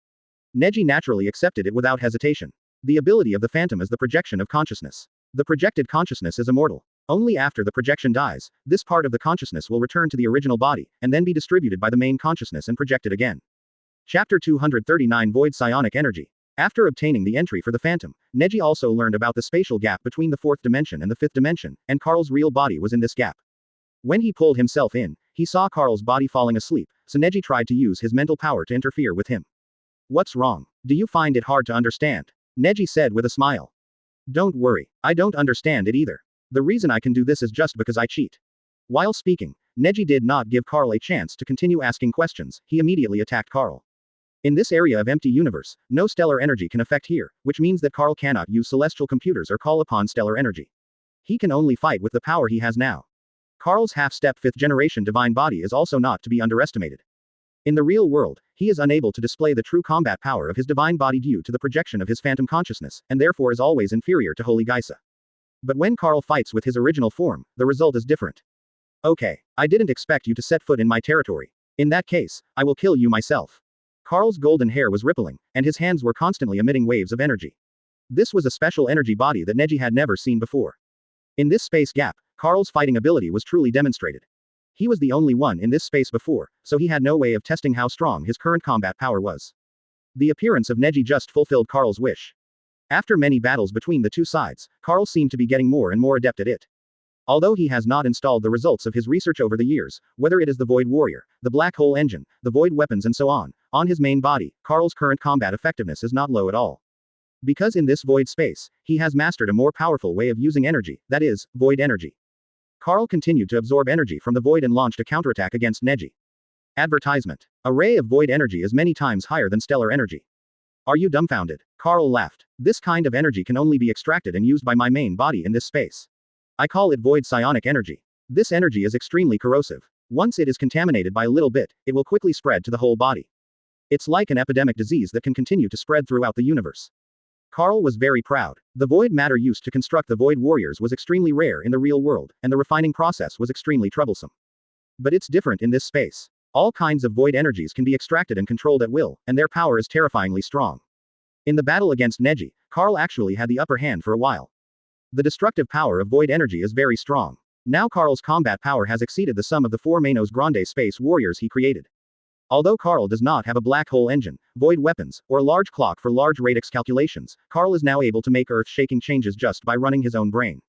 Neji naturally accepted it without hesitation. The ability of the phantom is the projection of consciousness. The projected consciousness is immortal. Only after the projection dies, this part of the consciousness will return to the original body, and then be distributed by the main consciousness and projected again. Chapter 239 Void Psionic Energy. After obtaining the entry for the phantom, Neji also learned about the spatial gap between the fourth dimension and the fifth dimension, and Carl's real body was in this gap. When he pulled himself in, he saw Carl's body falling asleep, so Neji tried to use his mental power to interfere with him. What's wrong? Do you find it hard to understand? Neji said with a smile. Don't worry, I don't understand it either. The reason I can do this is just because I cheat. While speaking, Neji did not give Carl a chance to continue asking questions, he immediately attacked Carl. In this area of empty universe, no stellar energy can affect here, which means that Carl cannot use celestial computers or call upon stellar energy. He can only fight with the power he has now. Carl's half-step fifth-generation divine body is also not to be underestimated. In the real world, he is unable to display the true combat power of his divine body due to the projection of his phantom consciousness, and therefore is always inferior to Holy Geisa. But when Carl fights with his original form, the result is different. Okay, I didn't expect you to set foot in my territory. In that case, I will kill you myself. Carl's golden hair was rippling, and his hands were constantly emitting waves of energy. This was a special energy body that Neji had never seen before. In this space gap, Carl's fighting ability was truly demonstrated. He was the only one in this space before, so he had no way of testing how strong his current combat power was. The appearance of Neji just fulfilled Carl's wish. After many battles between the two sides, Carl seemed to be getting more and more adept at it. Although he has not installed the results of his research over the years, whether it is the Void Warrior, the Black Hole Engine, the Void Weapons and so on his main body, Carl's current combat effectiveness is not low at all. Because in this void space, he has mastered a more powerful way of using energy, that is, void energy. Carl continued to absorb energy from the void and launched a counterattack against Neji. Advertisement. A ray of void energy is many times higher than stellar energy. Are you dumbfounded? Carl laughed. This kind of energy can only be extracted and used by my main body in this space. I call it void psionic energy. This energy is extremely corrosive. Once it is contaminated by a little bit, it will quickly spread to the whole body. It's like an epidemic disease that can continue to spread throughout the universe. Carl was very proud. The void matter used to construct the void warriors was extremely rare in the real world, and the refining process was extremely troublesome. But it's different in this space. All kinds of void energies can be extracted and controlled at will, and their power is terrifyingly strong. In the battle against Neji, Carl actually had the upper hand for a while. The destructive power of void energy is very strong. Now Carl's combat power has exceeded the sum of the 4 Manos Grande space warriors he created. Although Carl does not have a black hole engine, void weapons, or a large clock for large radix calculations, Carl is now able to make earth-shaking changes just by running his own brain.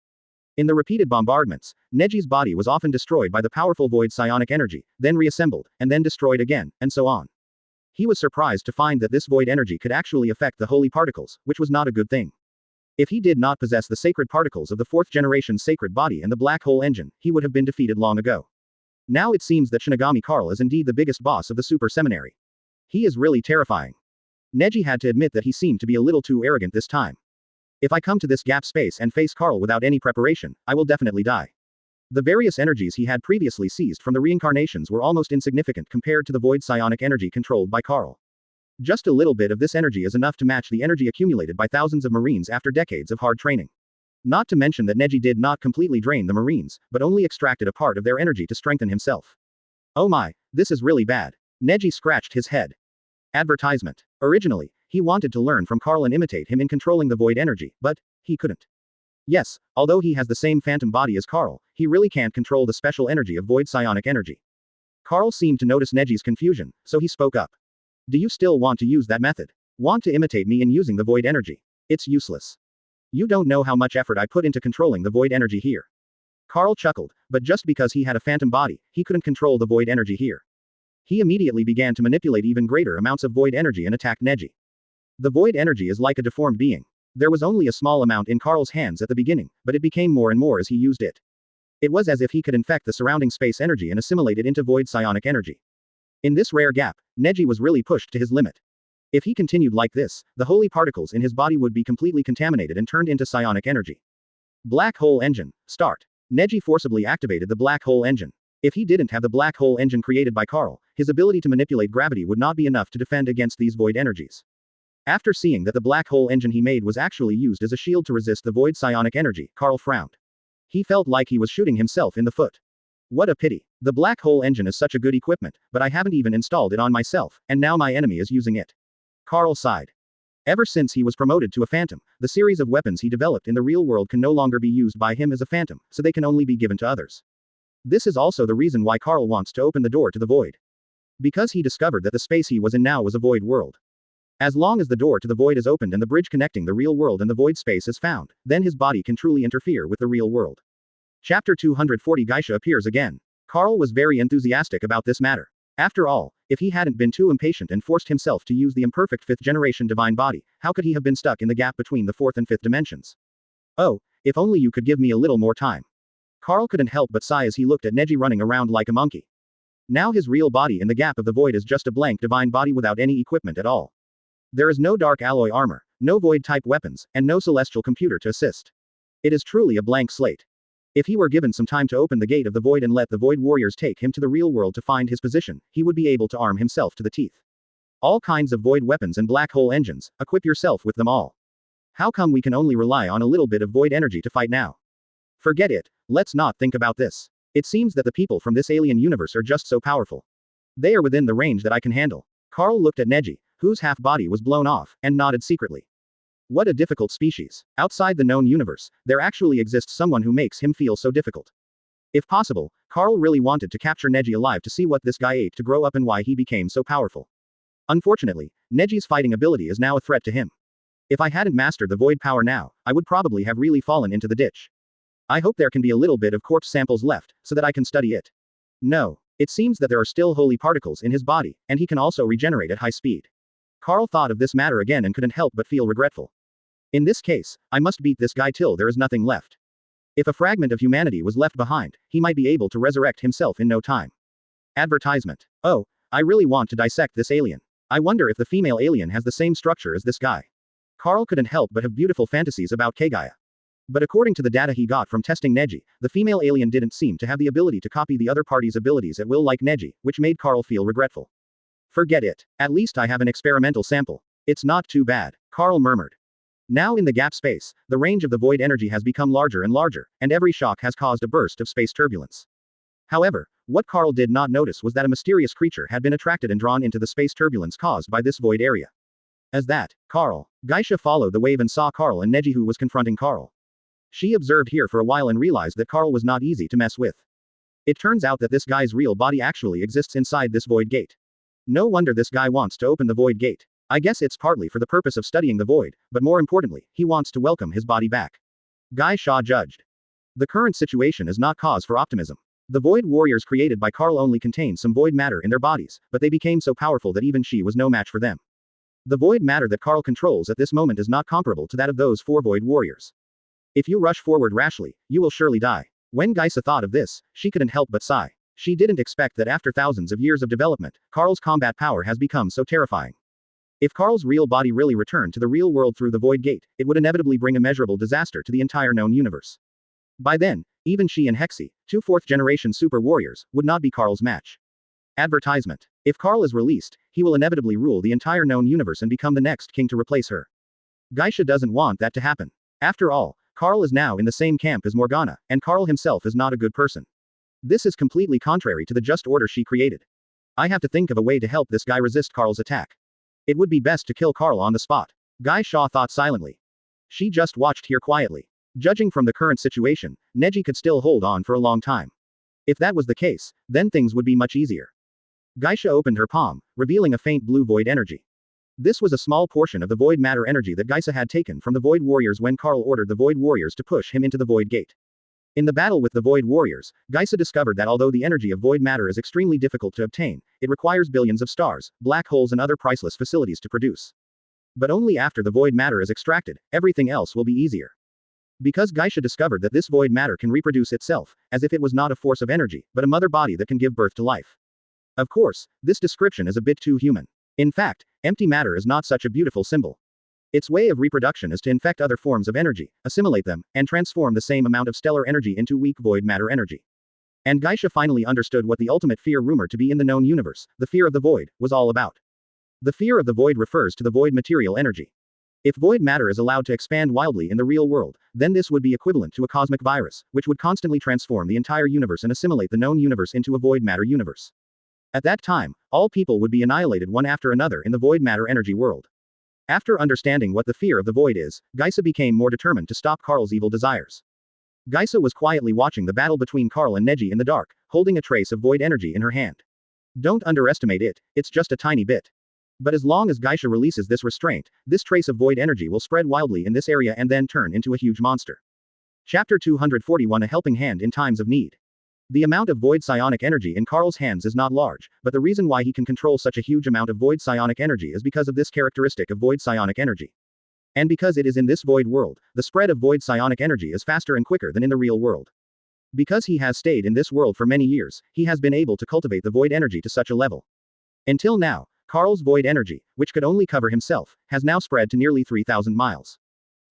In the repeated bombardments, Neji's body was often destroyed by the powerful void psionic energy, then reassembled, and then destroyed again, and so on. He was surprised to find that this void energy could actually affect the holy particles, which was not a good thing. If he did not possess the sacred particles of the 4th generation sacred body and the black hole engine, he would have been defeated long ago. Now it seems that Shinigami Carl is indeed the biggest boss of the Super Seminary. He is really terrifying. Neji had to admit that he seemed to be a little too arrogant this time. If I come to this gap space and face Carl without any preparation, I will definitely die. The various energies he had previously seized from the reincarnations were almost insignificant compared to the void psionic energy controlled by Carl. Just a little bit of this energy is enough to match the energy accumulated by thousands of Marines after decades of hard training. Not to mention that Neji did not completely drain the Marines, but only extracted a part of their energy to strengthen himself. Oh my, this is really bad. Neji scratched his head. Advertisement. Originally, he wanted to learn from Carl and imitate him in controlling the void energy, but he couldn't. Yes, although he has the same phantom body as Carl, he really can't control the special energy of void psionic energy. Carl seemed to notice Neji's confusion, so he spoke up. Do you still want to use that method? Want to imitate me in using the void energy? It's useless. You don't know how much effort I put into controlling the void energy here. Carl chuckled, but just because he had a phantom body, he couldn't control the void energy here. He immediately began to manipulate even greater amounts of void energy and attacked Neji. The void energy is like a deformed being. There was only a small amount in Carl's hands at the beginning, but it became more and more as he used it. It was as if he could infect the surrounding space energy and assimilate it into void psionic energy. In this rare gap, Neji was really pushed to his limit. If he continued like this, the holy particles in his body would be completely contaminated and turned into psionic energy. Black hole engine, start. Neji forcibly activated the black hole engine. If he didn't have the black hole engine created by Carl, his ability to manipulate gravity would not be enough to defend against these void energies. After seeing that the black hole engine he made was actually used as a shield to resist the void psionic energy, Carl frowned. He felt like he was shooting himself in the foot. What a pity. The black hole engine is such a good equipment, but I haven't even installed it on myself, and now my enemy is using it. Carl sighed. Ever since he was promoted to a phantom, the series of weapons he developed in the real world can no longer be used by him as a phantom, so they can only be given to others. This is also the reason why Carl wants to open the door to the void. Because he discovered that the space he was in now was a void world. As long as the door to the void is opened and the bridge connecting the real world and the void space is found, then his body can truly interfere with the real world. Chapter 240 Geisha appears again. Carl was very enthusiastic about this matter. After all, if he hadn't been too impatient and forced himself to use the imperfect 5th generation divine body, how could he have been stuck in the gap between the 4th and 5th dimensions? Oh, if only you could give me a little more time. Carl couldn't help but sigh as he looked at Neji running around like a monkey. Now his real body in the gap of the void is just a blank divine body without any equipment at all. There is no dark alloy armor, no void-type weapons, and no celestial computer to assist. It is truly a blank slate. If he were given some time to open the gate of the void and let the void warriors take him to the real world to find his position, he would be able to arm himself to the teeth. All kinds of void weapons and black hole engines, equip yourself with them all. How come we can only rely on a little bit of void energy to fight now? Forget it, let's not think about this. It seems that the people from this alien universe are just so powerful. They are within the range that I can handle. Carl looked at Neji, whose half-body was blown off, and nodded secretly. What a difficult species. Outside the known universe, there actually exists someone who makes him feel so difficult. If possible, Carl really wanted to capture Neji alive to see what this guy ate to grow up and why he became so powerful. Unfortunately, Neji's fighting ability is now a threat to him. If I hadn't mastered the void power now, I would probably have really fallen into the ditch. I hope there can be a little bit of corpse samples left, so that I can study it. No. It seems that there are still holy particles in his body, and he can also regenerate at high speed. Carl thought of this matter again and couldn't help but feel regretful. In this case, I must beat this guy till there is nothing left. If a fragment of humanity was left behind, he might be able to resurrect himself in no time. Advertisement. Oh, I really want to dissect this alien. I wonder if the female alien has the same structure as this guy. Carl couldn't help but have beautiful fantasies about Kaguya. But according to the data he got from testing Neji, the female alien didn't seem to have the ability to copy the other party's abilities at will like Neji, which made Carl feel regretful. Forget it. At least I have an experimental sample. It's not too bad, Carl murmured. Now in the gap space, the range of the void energy has become larger and larger, and every shock has caused a burst of space turbulence. However, what Carl did not notice was that a mysterious creature had been attracted and drawn into the space turbulence caused by this void area. As that, Geisha followed the wave and saw Carl and Neji who was confronting Carl. She observed here for a while and realized that Carl was not easy to mess with. It turns out that this guy's real body actually exists inside this void gate. No wonder this guy wants to open the void gate. I guess it's partly for the purpose of studying the void, but more importantly, he wants to welcome his body back. Geisha judged. The current situation is not cause for optimism. The void warriors created by Carl only contained some void matter in their bodies, but they became so powerful that even she was no match for them. The void matter that Carl controls at this moment is not comparable to that of those 4 void warriors. If you rush forward rashly, you will surely die. When Geisha thought of this, she couldn't help but sigh. She didn't expect that after thousands of years of development, Carl's combat power has become so terrifying. If Carl's real body really returned to the real world through the void gate, it would inevitably bring immeasurable disaster to the entire known universe. By then, even she and Hexi, 2 4th-generation super warriors, would not be Carl's match. Advertisement. If Carl is released, he will inevitably rule the entire known universe and become the next king to replace her. Geisha doesn't want that to happen. After all, Carl is now in the same camp as Morgana, and Carl himself is not a good person. This is completely contrary to the just order she created. I have to think of a way to help this guy resist Carl's attack. It would be best to kill Carl on the spot. Geisha thought silently. She just watched here quietly. Judging from the current situation, Neji could still hold on for a long time. If that was the case, then things would be much easier. Geisha opened her palm, revealing a faint blue void energy. This was a small portion of the void matter energy that Geisha had taken from the void warriors when Carl ordered the void warriors to push him into the void gate. In the battle with the void warriors, Geisha discovered that although the energy of void matter is extremely difficult to obtain, it requires billions of stars, black holes and other priceless facilities to produce. But only after the void matter is extracted, everything else will be easier. Because Geisha discovered that this void matter can reproduce itself, as if it was not a force of energy, but a mother body that can give birth to life. Of course, this description is a bit too human. In fact, empty matter is not such a beautiful symbol. Its way of reproduction is to infect other forms of energy, assimilate them, and transform the same amount of stellar energy into weak void matter energy. And Geisha finally understood what the ultimate fear rumored to be in the known universe, the fear of the void, was all about. The fear of the void refers to the void material energy. If void matter is allowed to expand wildly in the real world, then this would be equivalent to a cosmic virus, which would constantly transform the entire universe and assimilate the known universe into a void matter universe. At that time, all people would be annihilated one after another in the void matter energy world. After understanding what the fear of the void is, Geisha became more determined to stop Karl's evil desires. Geisha was quietly watching the battle between Karl and Neji in the dark, holding a trace of void energy in her hand. Don't underestimate it, it's just a tiny bit. But as long as Geisha releases this restraint, this trace of void energy will spread wildly in this area and then turn into a huge monster. Chapter 241 A Helping Hand in Times of Need. The amount of void psionic energy in Karl's hands is not large, but the reason why he can control such a huge amount of void psionic energy is because of this characteristic of void psionic energy. And because it is in this void world, the spread of void psionic energy is faster and quicker than in the real world. Because he has stayed in this world for many years, he has been able to cultivate the void energy to such a level. Until now, Karl's void energy, which could only cover himself, has now spread to nearly 3,000 miles.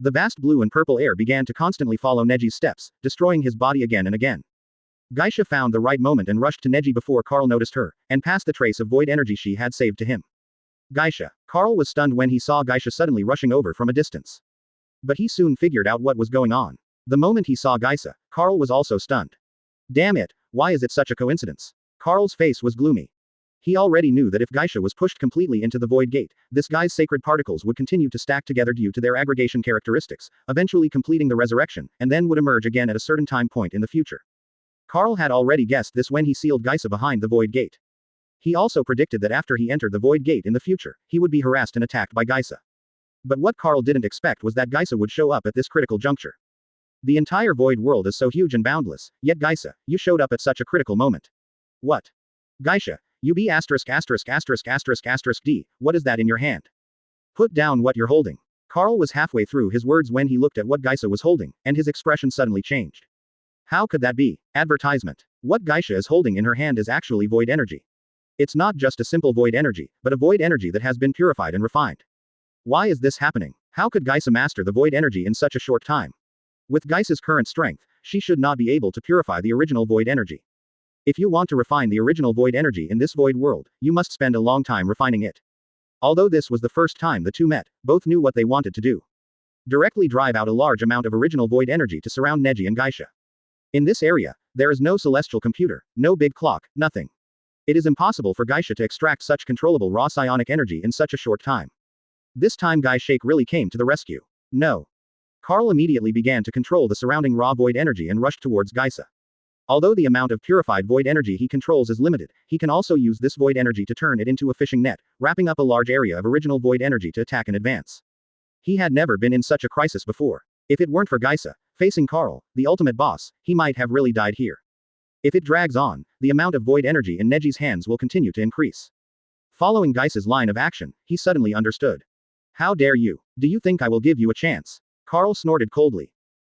The vast blue and purple air began to constantly follow Neji's steps, destroying his body again and again. Geisha found the right moment and rushed to Neji before Karl noticed her, and passed the trace of void energy she had saved to him. Geisha. Karl was stunned when he saw Geisha suddenly rushing over from a distance. But he soon figured out what was going on. The moment he saw Geisha, Karl was also stunned. Damn it, why is it such a coincidence? Karl's face was gloomy. He already knew that if Geisha was pushed completely into the void gate, this guy's sacred particles would continue to stack together due to their aggregation characteristics, eventually completing the resurrection, and then would emerge again at a certain time point in the future. Karl had already guessed this when he sealed Geisha behind the void gate. He also predicted that after he entered the void gate in the future, he would be harassed and attacked by Geisha. But what Karl didn't expect was that Geisha would show up at this critical juncture. The entire void world is so huge and boundless, yet Geisha, you showed up at such a critical moment. What? Geisha, you be asterisk asterisk asterisk asterisk asterisk D, what is that in your hand? Put down what you're holding. Karl was halfway through his words when he looked at what Geisha was holding, and his expression suddenly changed. How could that be? Advertisement. What Geisha is holding in her hand is actually void energy. It's not just a simple void energy, but a void energy that has been purified and refined. Why is this happening? How could Geisha master the void energy in such a short time? With Geisha's current strength, she should not be able to purify the original void energy. If you want to refine the original void energy in this void world, you must spend a long time refining it. Although this was the first time the two met, both knew what they wanted to do. Directly drive out a large amount of original void energy to surround Neji and Geisha. In this area, there is no celestial computer, no big clock, nothing. It is impossible for Geisha to extract such controllable raw psionic energy in such a short time. This time Geisha really came to the rescue. No. Karl immediately began to control the surrounding raw void energy and rushed towards Geisha. Although the amount of purified void energy he controls is limited, he can also use this void energy to turn it into a fishing net, wrapping up a large area of original void energy to attack and advance. He had never been in such a crisis before. If it weren't for Geisha, facing Karl, the ultimate boss, he might have really died here. If it drags on, the amount of void energy in Neji's hands will continue to increase. Following Geisha's line of action, he suddenly understood. How dare you? Do you think I will give you a chance? Karl snorted coldly.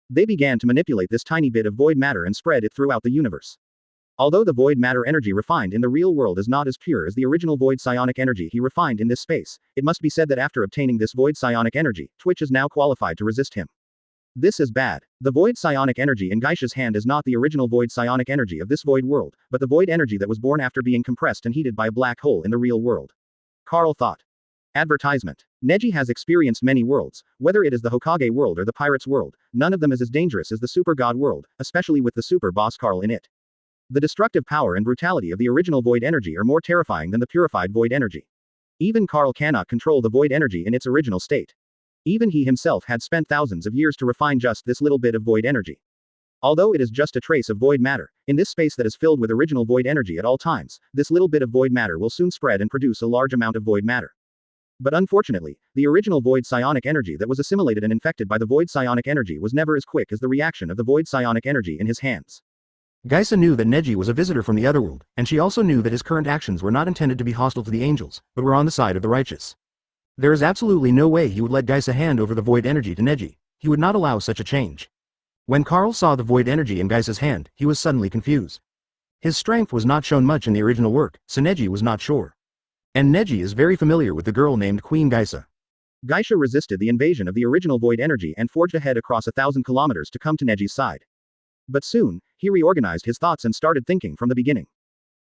They began to manipulate this tiny bit of void matter and spread it throughout the universe. Although the void matter energy refined in the real world is not as pure as the original void psionic energy he refined in this space, it must be said that after obtaining this void psionic energy, Twitch is now qualified to resist him. This is bad. The void psionic energy in Geisha's hand is not the original void psionic energy of this void world, but the void energy that was born after being compressed and heated by a black hole in the real world. Karl thought. Advertisement. Neji has experienced many worlds, whether it is the Hokage world or the Pirates world, none of them is as dangerous as the Super God world, especially with the super boss Karl in it. The destructive power and brutality of the original void energy are more terrifying than the purified void energy. Even Karl cannot control the void energy in its original state. Even he himself had spent thousands of years to refine just this little bit of void energy. Although it is just a trace of void matter, in this space that is filled with original void energy at all times, this little bit of void matter will soon spread and produce a large amount of void matter. But unfortunately, the original void psionic energy that was assimilated and infected by the void psionic energy was never as quick as the reaction of the void psionic energy in his hands. Geisha knew that Neji was a visitor from the otherworld, and she also knew that his current actions were not intended to be hostile to the angels, but were on the side of the righteous. There is absolutely no way he would let Geisha hand over the void energy to Neji. He would not allow such a change. When Karl saw the void energy in Geisha's hand, he was suddenly confused. His strength was not shown much in the original work, so Neji was not sure. And Neji is very familiar with the girl named Queen Geisa. Geisha resisted the invasion of the original void energy and forged ahead across 1,000 kilometers to come to Neji's side. But soon, he reorganized his thoughts and started thinking from the beginning.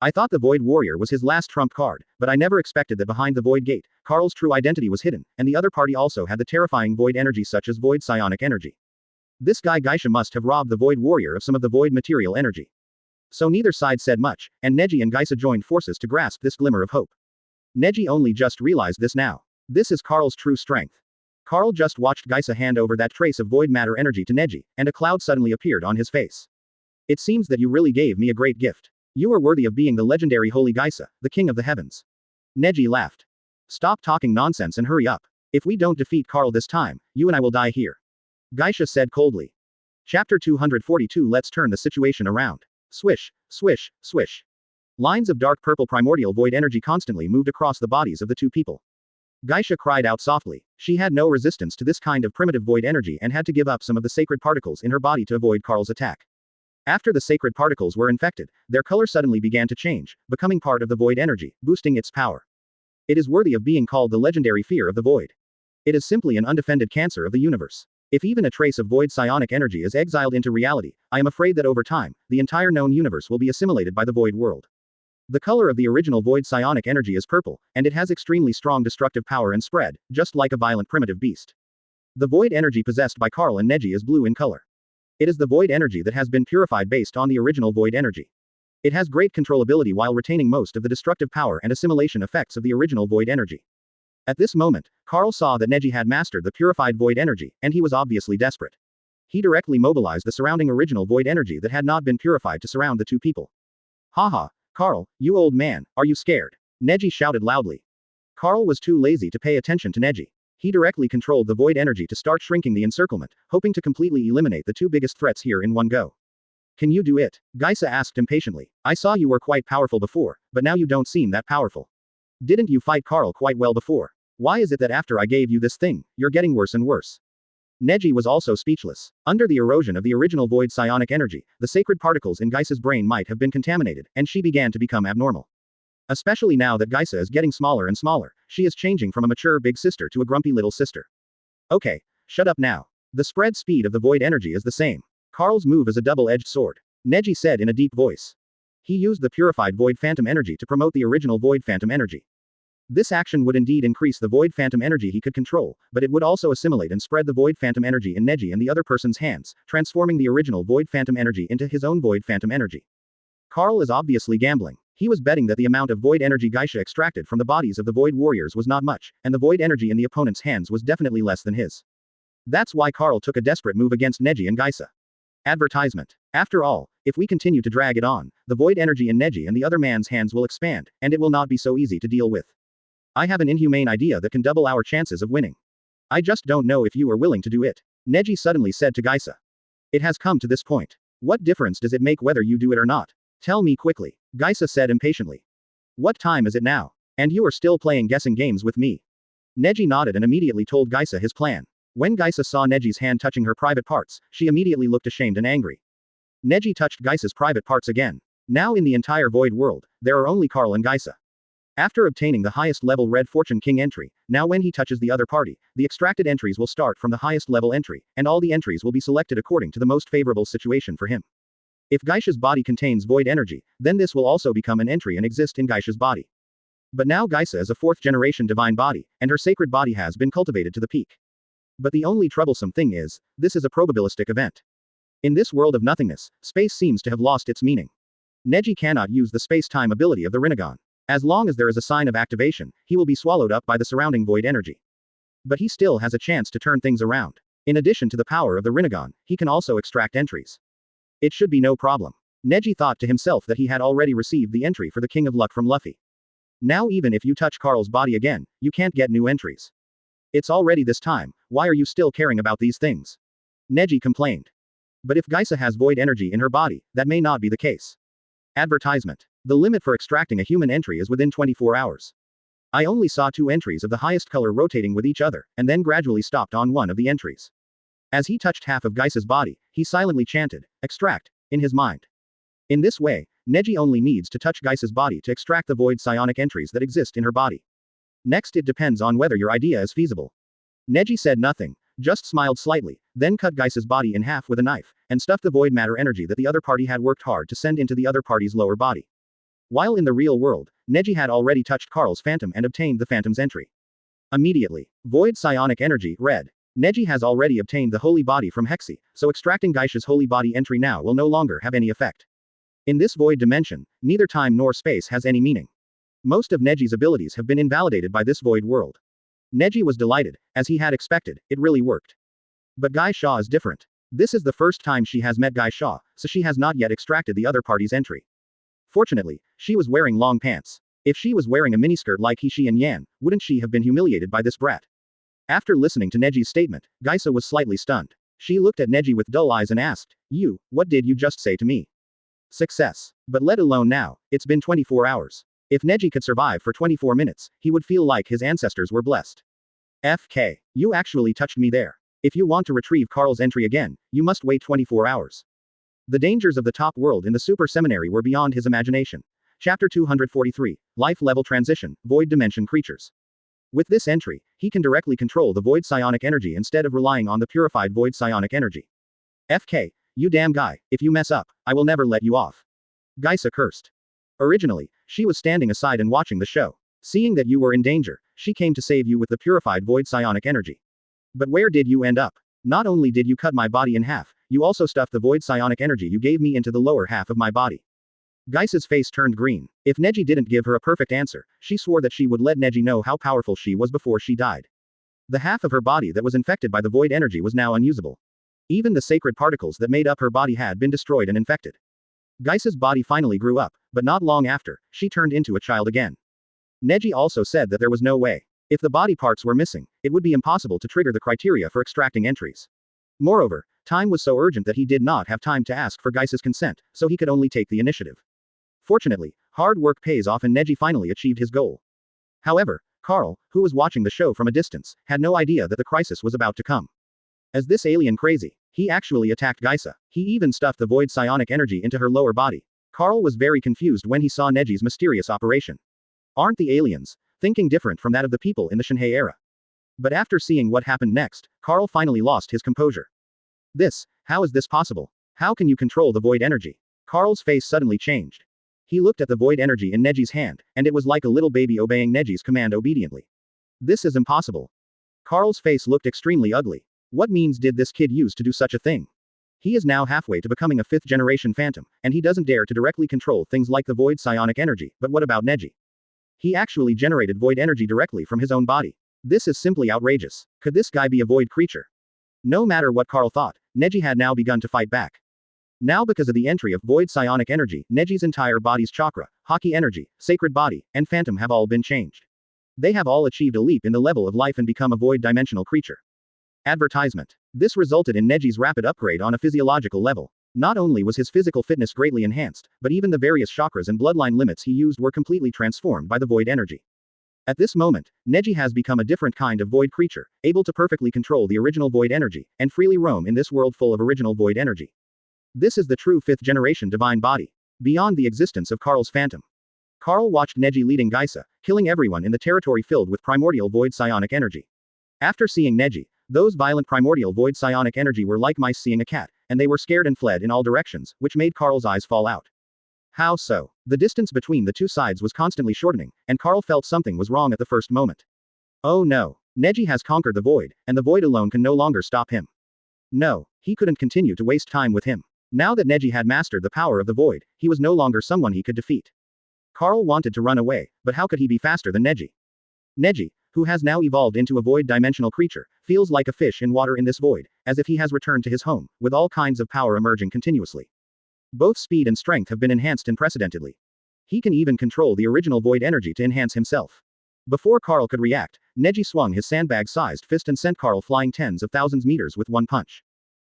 I thought the Void Warrior was his last trump card, but I never expected that behind the Void Gate, Karl's true identity was hidden, and the other party also had the terrifying void energy such as void psionic energy. This guy Geisha must have robbed the Void Warrior of some of the void material energy. So neither side said much, and Neji and Geisa joined forces to grasp this glimmer of hope. Neji only just realized this now. This is Karl's true strength. Karl just watched Geisa hand over that trace of void matter energy to Neji, and a cloud suddenly appeared on his face. It seems that you really gave me a great gift. You are worthy of being the legendary Holy Geisa, the King of the Heavens. Neji laughed. Stop talking nonsense and hurry up. If we don't defeat Karl this time, you and I will die here. Geisha said coldly. Chapter 242. Let's turn the situation around. Swish, swish, swish. Lines of dark purple primordial void energy constantly moved across the bodies of the two people. Geisha cried out softly. She had no resistance to this kind of primitive void energy and had to give up some of the sacred particles in her body to avoid Karl's attack. After the sacred particles were infected, their color suddenly began to change, becoming part of the void energy, boosting its power. It is worthy of being called the legendary fear of the void. It is simply an undefended cancer of the universe. If even a trace of void psionic energy is exiled into reality, I am afraid that over time, the entire known universe will be assimilated by the void world. The color of the original void psionic energy is purple, and it has extremely strong destructive power and spread, just like a violent primitive beast. The void energy possessed by Karl and Neji is blue in color. It is the void energy that has been purified based on the original void energy. It has great controllability while retaining most of the destructive power and assimilation effects of the original void energy. At this moment, Karl saw that Neji had mastered the purified void energy, and he was obviously desperate. He directly mobilized the surrounding original void energy that had not been purified to surround the two people. Haha, Karl, you old man, are you scared? Neji shouted loudly. Karl was too lazy to pay attention to Neji. He directly controlled the void energy to start shrinking the encirclement, hoping to completely eliminate the two biggest threats here in one go. Can you do it? Geisa asked impatiently. I saw you were quite powerful before, but now you don't seem that powerful. Didn't you fight Karl quite well before? Why is it that after I gave you this thing, you're getting worse and worse? Neji was also speechless. Under the erosion of the original void psionic energy, the sacred particles in Geisa's brain might have been contaminated, and she began to become abnormal. Especially now that Geisa is getting smaller and smaller, she is changing from a mature big sister to a grumpy little sister. Okay, shut up now. The spread speed of the void energy is the same. Karl's move is a double-edged sword. Neji said in a deep voice. He used the purified void phantom energy to promote the original void phantom energy. This action would indeed increase the void phantom energy he could control, but it would also assimilate and spread the void phantom energy in Neji and the other person's hands, transforming the original void phantom energy into his own void phantom energy. Karl is obviously gambling. He was betting that the amount of void energy Geisha extracted from the bodies of the void warriors was not much, and the void energy in the opponent's hands was definitely less than his. That's why Karl took a desperate move against Neji and Geisa. Advertisement. After all, if we continue to drag it on, the void energy in Neji and the other man's hands will expand, and it will not be so easy to deal with. I have an inhumane idea that can double our chances of winning. I just don't know if you are willing to do it. Neji suddenly said to Geisa. It has come to this point. What difference does it make whether you do it or not? Tell me quickly. Geisa said impatiently. What time is it now? And you are still playing guessing games with me? Neji nodded and immediately told Geisa his plan. When Geisa saw Neji's hand touching her private parts, she immediately looked ashamed and angry. Neji touched Geisa's private parts again. Now in the entire void world, there are only Karl and Geisa. After obtaining the highest level Red Fortune King entry, now when he touches the other party, the extracted entries will start from the highest level entry, and all the entries will be selected according to the most favorable situation for him. If Geisha's body contains void energy, then this will also become an entry and exist in Geisha's body. But now Geisa is a 4th generation divine body, and her sacred body has been cultivated to the peak. But the only troublesome thing is, this is a probabilistic event. In this world of nothingness, space seems to have lost its meaning. Neji cannot use the space-time ability of the Rinnegan. As long as there is a sign of activation, he will be swallowed up by the surrounding void energy. But he still has a chance to turn things around. In addition to the power of the Rinnegan, he can also extract entries. It should be no problem. Neji thought to himself that he had already received the entry for the King of Luck from Luffy. Now even if you touch Karl's body again, you can't get new entries. It's already this time, why are you still caring about these things? Neji complained. But if Geisa has void energy in her body, that may not be the case. Advertisement. The limit for extracting a human entry is within 24 hours. I only saw 2 entries of the highest color rotating with each other, and then gradually stopped on one of the entries. As he touched half of Geisa's body, he silently chanted, extract, in his mind. In this way, Neji only needs to touch Gaisa's body to extract the void psionic entries that exist in her body. Next, it depends on whether your idea is feasible. Neji said nothing, just smiled slightly, then cut Gaisa's body in half with a knife, and stuffed the void matter energy that the other party had worked hard to send into the other party's lower body. While in the real world, Neji had already touched Carl's phantom and obtained the phantom's entry. Immediately, void psionic energy, red. Neji has already obtained the holy body from Hexi, so extracting Gaisa's holy body entry now will no longer have any effect. In this void dimension, neither time nor space has any meaning. Most of Neji's abilities have been invalidated by this void world. Neji was delighted, as he had expected, it really worked. But Gaisha is different. This is the first time she has met Gaisha, so she has not yet extracted the other party's entry. Fortunately, she was wearing long pants. If she was wearing a miniskirt like Hishi and Yan, wouldn't she have been humiliated by this brat? After listening to Neji's statement, Gaisa was slightly stunned. She looked at Neji with dull eyes and asked, "You, what did you just say to me?" Success. But let alone now, it's been 24 hours. If Neji could survive for 24 minutes, he would feel like his ancestors were blessed. FK. You actually touched me there. If you want to retrieve Carl's entry again, you must wait 24 hours. The dangers of the top world in the super seminary were beyond his imagination. Chapter 243, Life Level Transition, Void Dimension Creatures. With this entry, he can directly control the void psionic energy instead of relying on the purified void psionic energy. FK, you damn guy, if you mess up, I will never let you off. Gaisa cursed. Originally, she was standing aside and watching the show. Seeing that you were in danger, she came to save you with the purified void psionic energy. But where did you end up? Not only did you cut my body in half, you also stuffed the void psionic energy you gave me into the lower half of my body. Gaisa's face turned green. If Neji didn't give her a perfect answer, she swore that she would let Neji know how powerful she was before she died. The half of her body that was infected by the void energy was now unusable. Even the sacred particles that made up her body had been destroyed and infected. Gaisa's body finally grew up, but not long after, she turned into a child again. Neji also said that there was no way. If the body parts were missing, it would be impossible to trigger the criteria for extracting entries. Moreover, time was so urgent that he did not have time to ask for Gaisa's consent, so he could only take the initiative. Fortunately, hard work pays off and Neji finally achieved his goal. However, Carl, who was watching the show from a distance, had no idea that the crisis was about to come. As this alien crazy, he actually attacked Gaisa. He even stuffed the void psionic energy into her lower body. Carl was very confused when he saw Neji's mysterious operation. Aren't the aliens thinking different from that of the people in the Shinhei era? But after seeing what happened next, Carl finally lost his composure. How is this possible? How can you control the void energy? Carl's face suddenly changed. He looked at the void energy in Neji's hand, and it was like a little baby obeying Neji's command obediently. This is impossible. Carl's face looked extremely ugly. What means did this kid use to do such a thing? He is now halfway to becoming a fifth-generation phantom, and he doesn't dare to directly control things like the void psionic energy, but what about Neji? He actually generated void energy directly from his own body. This is simply outrageous. Could this guy be a void creature? No matter what Carl thought, Neji had now begun to fight back. Now because of the entry of void psionic energy, Neji's entire body's chakra, Haki energy, sacred body, and phantom have all been changed. They have all achieved a leap in the level of life and become a void dimensional creature. Advertisement. This resulted in Neji's rapid upgrade on a physiological level. Not only was his physical fitness greatly enhanced, but even the various chakras and bloodline limits he used were completely transformed by the void energy. At this moment, Neji has become a different kind of void creature, able to perfectly control the original void energy, and freely roam in this world full of original void energy. This is the true fifth-generation divine body. Beyond the existence of Carl's phantom. Carl watched Neji leading Gaisa, killing everyone in the territory filled with primordial void psionic energy. After seeing Neji, those violent primordial void psionic energy were like mice seeing a cat, and they were scared and fled in all directions, which made Carl's eyes fall out. How so? The distance between the two sides was constantly shortening, and Carl felt something was wrong at the first moment. Oh no. Neji has conquered the void, and the void alone can no longer stop him. No, he couldn't continue to waste time with him. Now that Neji had mastered the power of the void, he was no longer someone he could defeat. Carl wanted to run away, but how could he be faster than Neji? Neji, who has now evolved into a void-dimensional creature, feels like a fish in water in this void, as if he has returned to his home, with all kinds of power emerging continuously. Both speed and strength have been enhanced unprecedentedly. He can even control the original void energy to enhance himself. Before Carl could react, Neji swung his sandbag-sized fist and sent Carl flying tens of thousands meters with one punch.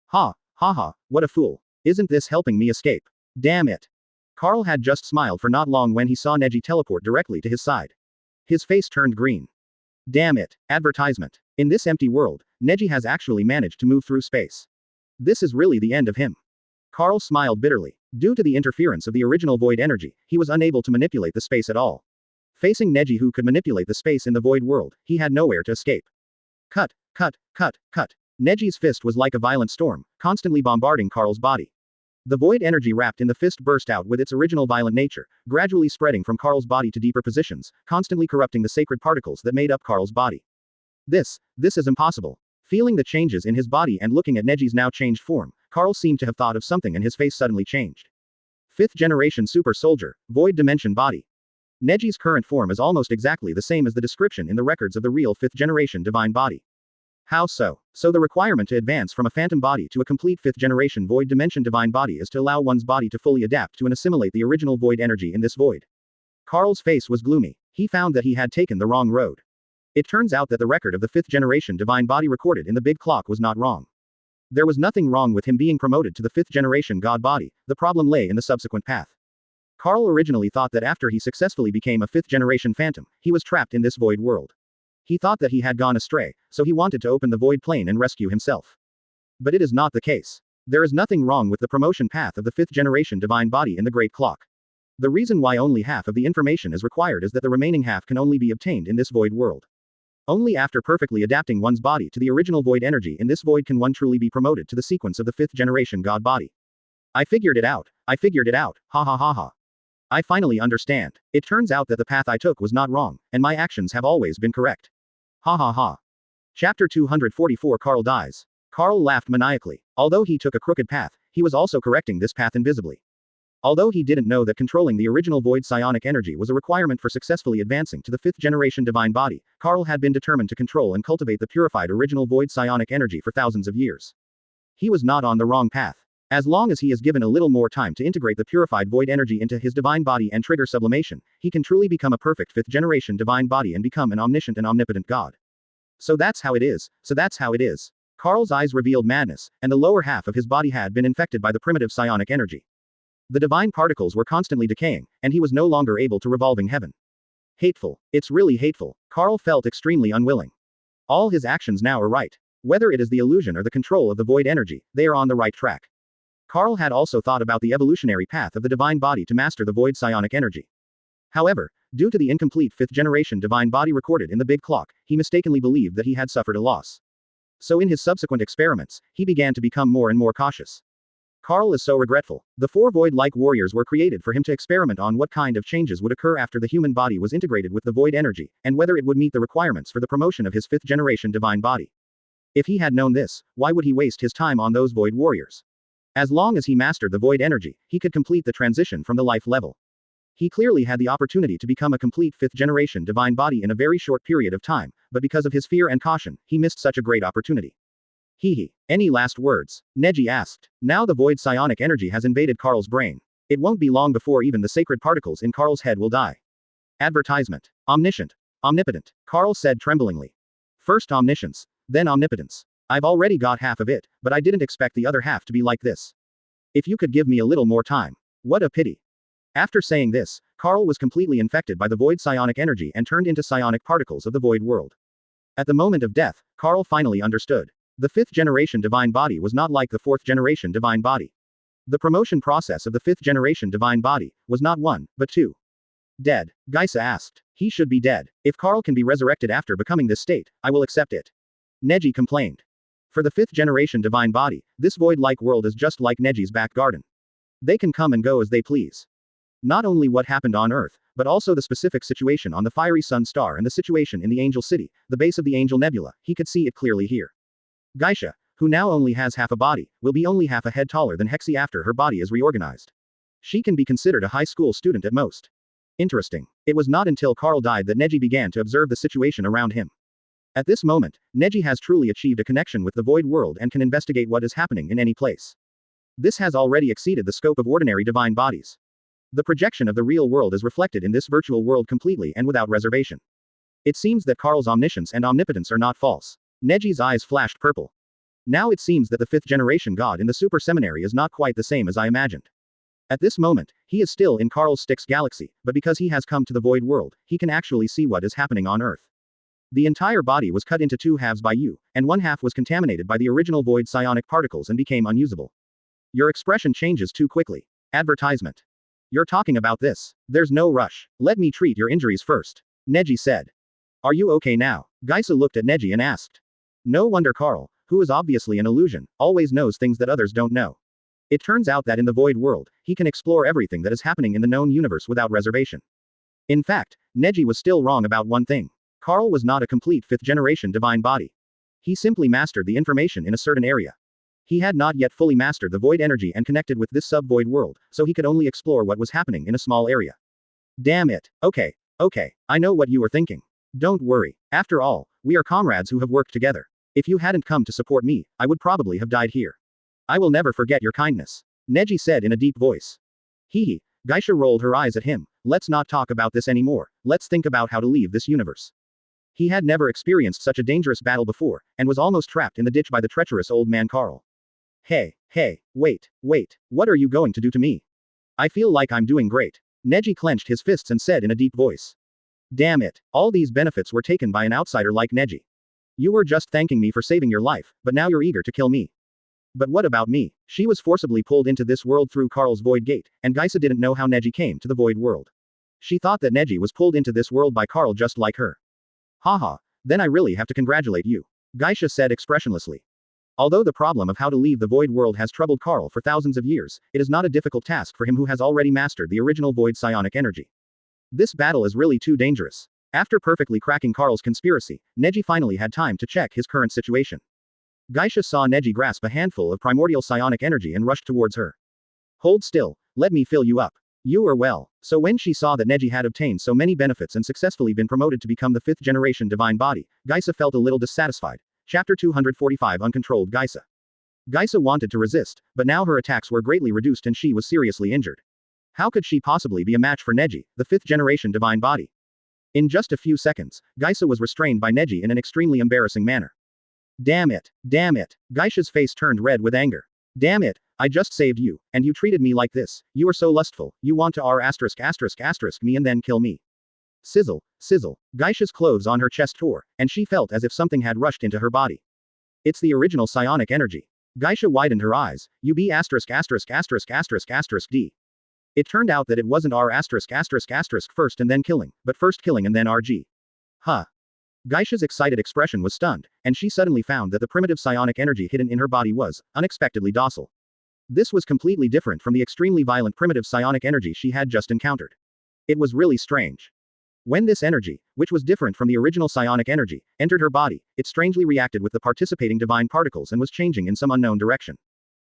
Ha, ha ha, what a fool. Isn't this helping me escape? Damn it. Carl had just smiled for not long when he saw Neji teleport directly to his side. His face turned green. Damn it. Advertisement. In this empty world, Neji has actually managed to move through space. This is really the end of him. Carl smiled bitterly. Due to the interference of the original void energy, he was unable to manipulate the space at all. Facing Neji, who could manipulate the space in the void world, he had nowhere to escape. Cut, cut, cut, cut. Neji's fist was like a violent storm, constantly bombarding Karl's body. The void energy wrapped in the fist burst out with its original violent nature, gradually spreading from Karl's body to deeper positions, constantly corrupting the sacred particles that made up Karl's body. This is impossible. Feeling the changes in his body and looking at Neji's now changed form, Karl seemed to have thought of something and his face suddenly changed. 5th generation super soldier, void dimension body. Neji's current form is almost exactly the same as the description in the records of the real 5th generation divine body. How so? So the requirement to advance from a phantom body to a complete 5th generation void dimension divine body is to allow one's body to fully adapt to and assimilate the original void energy in this void. Karl's face was gloomy. He found that he had taken the wrong road. It turns out that the record of the 5th generation divine body recorded in the big clock was not wrong. There was nothing wrong with him being promoted to the 5th generation god body, the problem lay in the subsequent path. Karl originally thought that after he successfully became a 5th generation phantom, he was trapped in this void world. He thought that he had gone astray, so he wanted to open the void plane and rescue himself. But it is not the case. There is nothing wrong with the promotion path of the 5th generation divine body in the Great Clock. The reason why only half of the information is required is that the remaining half can only be obtained in this void world. Only after perfectly adapting one's body to the original void energy in this void can one truly be promoted to the sequence of the 5th generation god body. I figured it out. I figured it out. Ha ha ha ha. I finally understand. It turns out that the path I took was not wrong, and my actions have always been correct. Ha ha ha. Chapter 244 Karl dies. Karl laughed maniacally. Although he took a crooked path, he was also correcting this path invisibly. Although he didn't know that controlling the original void psionic energy was a requirement for successfully advancing to the 5th generation divine body, Karl had been determined to control and cultivate the purified original void psionic energy for thousands of years. He was not on the wrong path. As long as he is given a little more time to integrate the purified void energy into his divine body and trigger sublimation, he can truly become a perfect 5th generation divine body and become an omniscient and omnipotent god. So that's how it is. Karl's eyes revealed madness, and the lower half of his body had been infected by the primitive psionic energy. The divine particles were constantly decaying, and he was no longer able to revolving heaven. Hateful. It's really hateful. Karl felt extremely unwilling. All his actions now are right. Whether it is the illusion or the control of the void energy, they are on the right track. Karl had also thought about the evolutionary path of the divine body to master the void psionic energy. However, due to the incomplete 5th generation divine body recorded in the big clock, he mistakenly believed that he had suffered a loss. So in his subsequent experiments, he began to become more and more cautious. Karl is so regretful. The 4 void-like warriors were created for him to experiment on what kind of changes would occur after the human body was integrated with the void energy, and whether it would meet the requirements for the promotion of his 5th generation divine body. If he had known this, why would he waste his time on those void warriors? As long as he mastered the void energy, he could complete the transition from the life level. He clearly had the opportunity to become a complete 5th generation divine body in a very short period of time, but because of his fear and caution, he missed such a great opportunity. Hehe. Any last words? Neji asked. Now the void psionic energy has invaded Karl's brain. It won't be long before even the sacred particles in Karl's head will die. Advertisement. Omniscient. Omnipotent. Karl said tremblingly. First omniscience, then omnipotence. I've already got half of it, but I didn't expect the other half to be like this. If you could give me a little more time. What a pity. After saying this, Karl was completely infected by the void psionic energy and turned into psionic particles of the void world. At the moment of death, Karl finally understood. The 5th generation divine body was not like the 4th generation divine body. The promotion process of the 5th generation divine body was not 1, but 2. Dead? Geisa asked. He should be dead. If Karl can be resurrected after becoming this state, I will accept it. Neji complained. For the 5th generation divine body, this void-like world is just like Neji's back garden. They can come and go as they please. Not only what happened on Earth, but also the specific situation on the fiery sun star and the situation in the Angel City, the base of the Angel Nebula, he could see it clearly here. Geisha, who now only has half a body, will be only half a head taller than Hexi after her body is reorganized. She can be considered a high school student at most. Interesting. It was not until Karl died that Neji began to observe the situation around him. At this moment, Neji has truly achieved a connection with the void world and can investigate what is happening in any place. This has already exceeded the scope of ordinary divine bodies. The projection of the real world is reflected in this virtual world completely and without reservation. It seems that Karl's omniscience and omnipotence are not false. Neji's eyes flashed purple. Now it seems that the 5th generation god in the super seminary is not quite the same as I imagined. At this moment, he is still in Karl's Styx galaxy, but because he has come to the void world, he can actually see what is happening on Earth. The entire body was cut into 2 halves by you, and 1 half was contaminated by the original void psionic particles and became unusable. Your expression changes too quickly. Advertisement. You're talking about this. There's no rush. Let me treat your injuries first. Neji said. Are you okay now? Gaisa looked at Neji and asked. No wonder Carl, who is obviously an illusion, always knows things that others don't know. It turns out that in the void world, he can explore everything that is happening in the known universe without reservation. In fact, Neji was still wrong about one thing. Carl was not a complete fifth-generation divine body. He simply mastered the information in a certain area. He had not yet fully mastered the void energy and connected with this sub-void world, so he could only explore what was happening in a small area. Damn it. Okay, I know what you are thinking. Don't worry. After all, we are comrades who have worked together. If you hadn't come to support me, I would probably have died here. I will never forget your kindness. Neji said in a deep voice. Hee. Gaisha rolled her eyes at him. Let's not talk about this anymore. Let's think about how to leave this universe. He had never experienced such a dangerous battle before, and was almost trapped in the ditch by the treacherous old man Carl. Hey, wait, what are you going to do to me? I feel like I'm doing great. Neji clenched his fists and said in a deep voice. Damn it, all these benefits were taken by an outsider like Neji. You were just thanking me for saving your life, but now you're eager to kill me. But what about me? She was forcibly pulled into this world through Carl's void gate, and Gaisa didn't know how Neji came to the void world. She thought that Neji was pulled into this world by Carl just like her. Haha, then I really have to congratulate you. Gaisha said expressionlessly. Although the problem of how to leave the void world has troubled Carl for thousands of years, it is not a difficult task for him who has already mastered the original void psionic energy. This battle is really too dangerous. After perfectly cracking Carl's conspiracy, Neji finally had time to check his current situation. Gaisha saw Neji grasp a handful of primordial psionic energy and rushed towards her. Hold still, let me fill you up. You are well. So when she saw that Neji had obtained so many benefits and successfully been promoted to become the fifth generation divine body, Gaisa felt a little dissatisfied. Chapter 245 Uncontrolled Gaisa. Gaisa wanted to resist, but now her attacks were greatly reduced and she was seriously injured. How could she possibly be a match for Neji, the fifth generation divine body? In just a few seconds, Gaisa was restrained by Neji in an extremely embarrassing manner. Damn it. Gaisha's face turned red with anger. Damn it, I just saved you, and you treated me like this. You are so lustful, you want to me and then kill me. Sizzle. Gaisha's clothes on her chest tore, and she felt as if something had rushed into her body. It's the original psionic energy. Gaisha widened her eyes. D. It turned out that it wasn't first and then killing, but first killing and then RG. Huh. Gaisha's excited expression was stunned, and she suddenly found that the primitive psionic energy hidden in her body was, unexpectedly docile. This was completely different from the extremely violent primitive psionic energy she had just encountered. It was really strange. When this energy, which was different from the original psionic energy, entered her body, it strangely reacted with the participating divine particles and was changing in some unknown direction.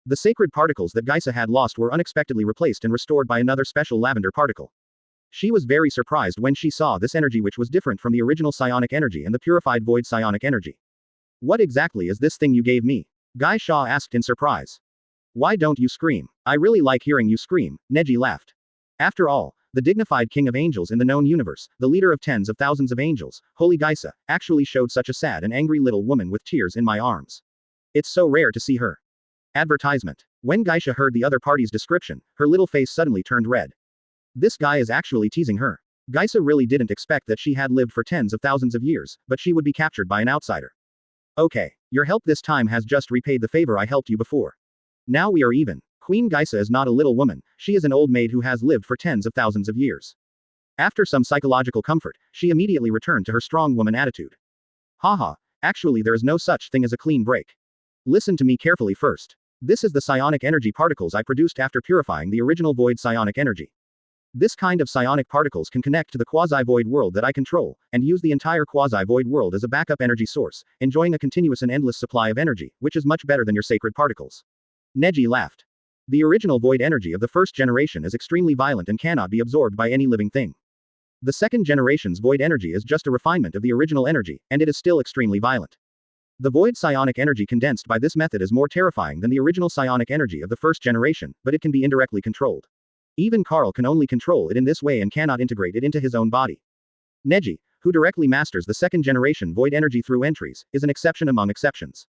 The sacred particles that Gaisa had lost were unexpectedly replaced and restored by another special lavender particle. She was very surprised when she saw this energy which was different from the original psionic energy and the purified void psionic energy. What exactly is this thing you gave me? Gaisha asked in surprise. Why don't you scream? I really like hearing you scream, Neji laughed. After all, the dignified king of angels in the known universe, the leader of tens of thousands of angels, Holy Gaisa, actually showed such a sad and angry little woman with tears in my arms. It's so rare to see her. Advertisement. When Gaisha heard the other party's description, her little face suddenly turned red. This guy is actually teasing her. Gaisa really didn't expect that she had lived for tens of thousands of years, but she would be captured by an outsider. Okay, your help this time has just repaid the favor I helped you before. Now we are even. Queen Gaisa is not a little woman, she is an old maid who has lived for tens of thousands of years. After some psychological comfort, she immediately returned to her strong woman attitude. Haha, actually there is no such thing as a clean break. Listen to me carefully first. This is the psionic energy particles I produced after purifying the original void psionic energy. This kind of psionic particles can connect to the quasi-void world that I control, and use the entire quasi-void world as a backup energy source, enjoying a continuous and endless supply of energy, which is much better than your sacred particles. Neji laughed. The original void energy of the first generation is extremely violent and cannot be absorbed by any living thing. The second generation's void energy is just a refinement of the original energy, and it is still extremely violent. The void psionic energy condensed by this method is more terrifying than the original psionic energy of the first generation, but it can be indirectly controlled. Even Carl can only control it in this way and cannot integrate it into his own body. Neji, who directly masters the second generation void energy through entries, is an exception among exceptions.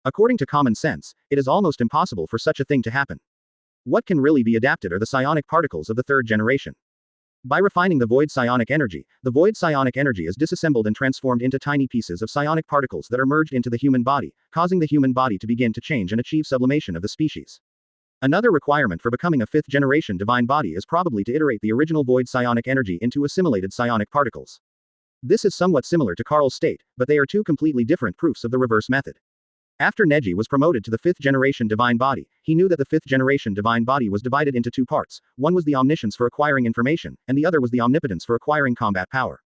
According to common sense, it is almost impossible for such a thing to happen. What can really be adapted are the psionic particles of the third generation. By refining the void psionic energy is disassembled and transformed into tiny pieces of psionic particles that are merged into the human body, causing the human body to begin to change and achieve sublimation of the species. Another requirement for becoming a fifth-generation divine body is probably to iterate the original void psionic energy into assimilated psionic particles. This is somewhat similar to Karl's state, but they are two completely different proofs of the reverse method. After Neji was promoted to the fifth-generation divine body, he knew that the fifth-generation divine body was divided into two parts. One was the omniscience for acquiring information, and the other was the omnipotence for acquiring combat power.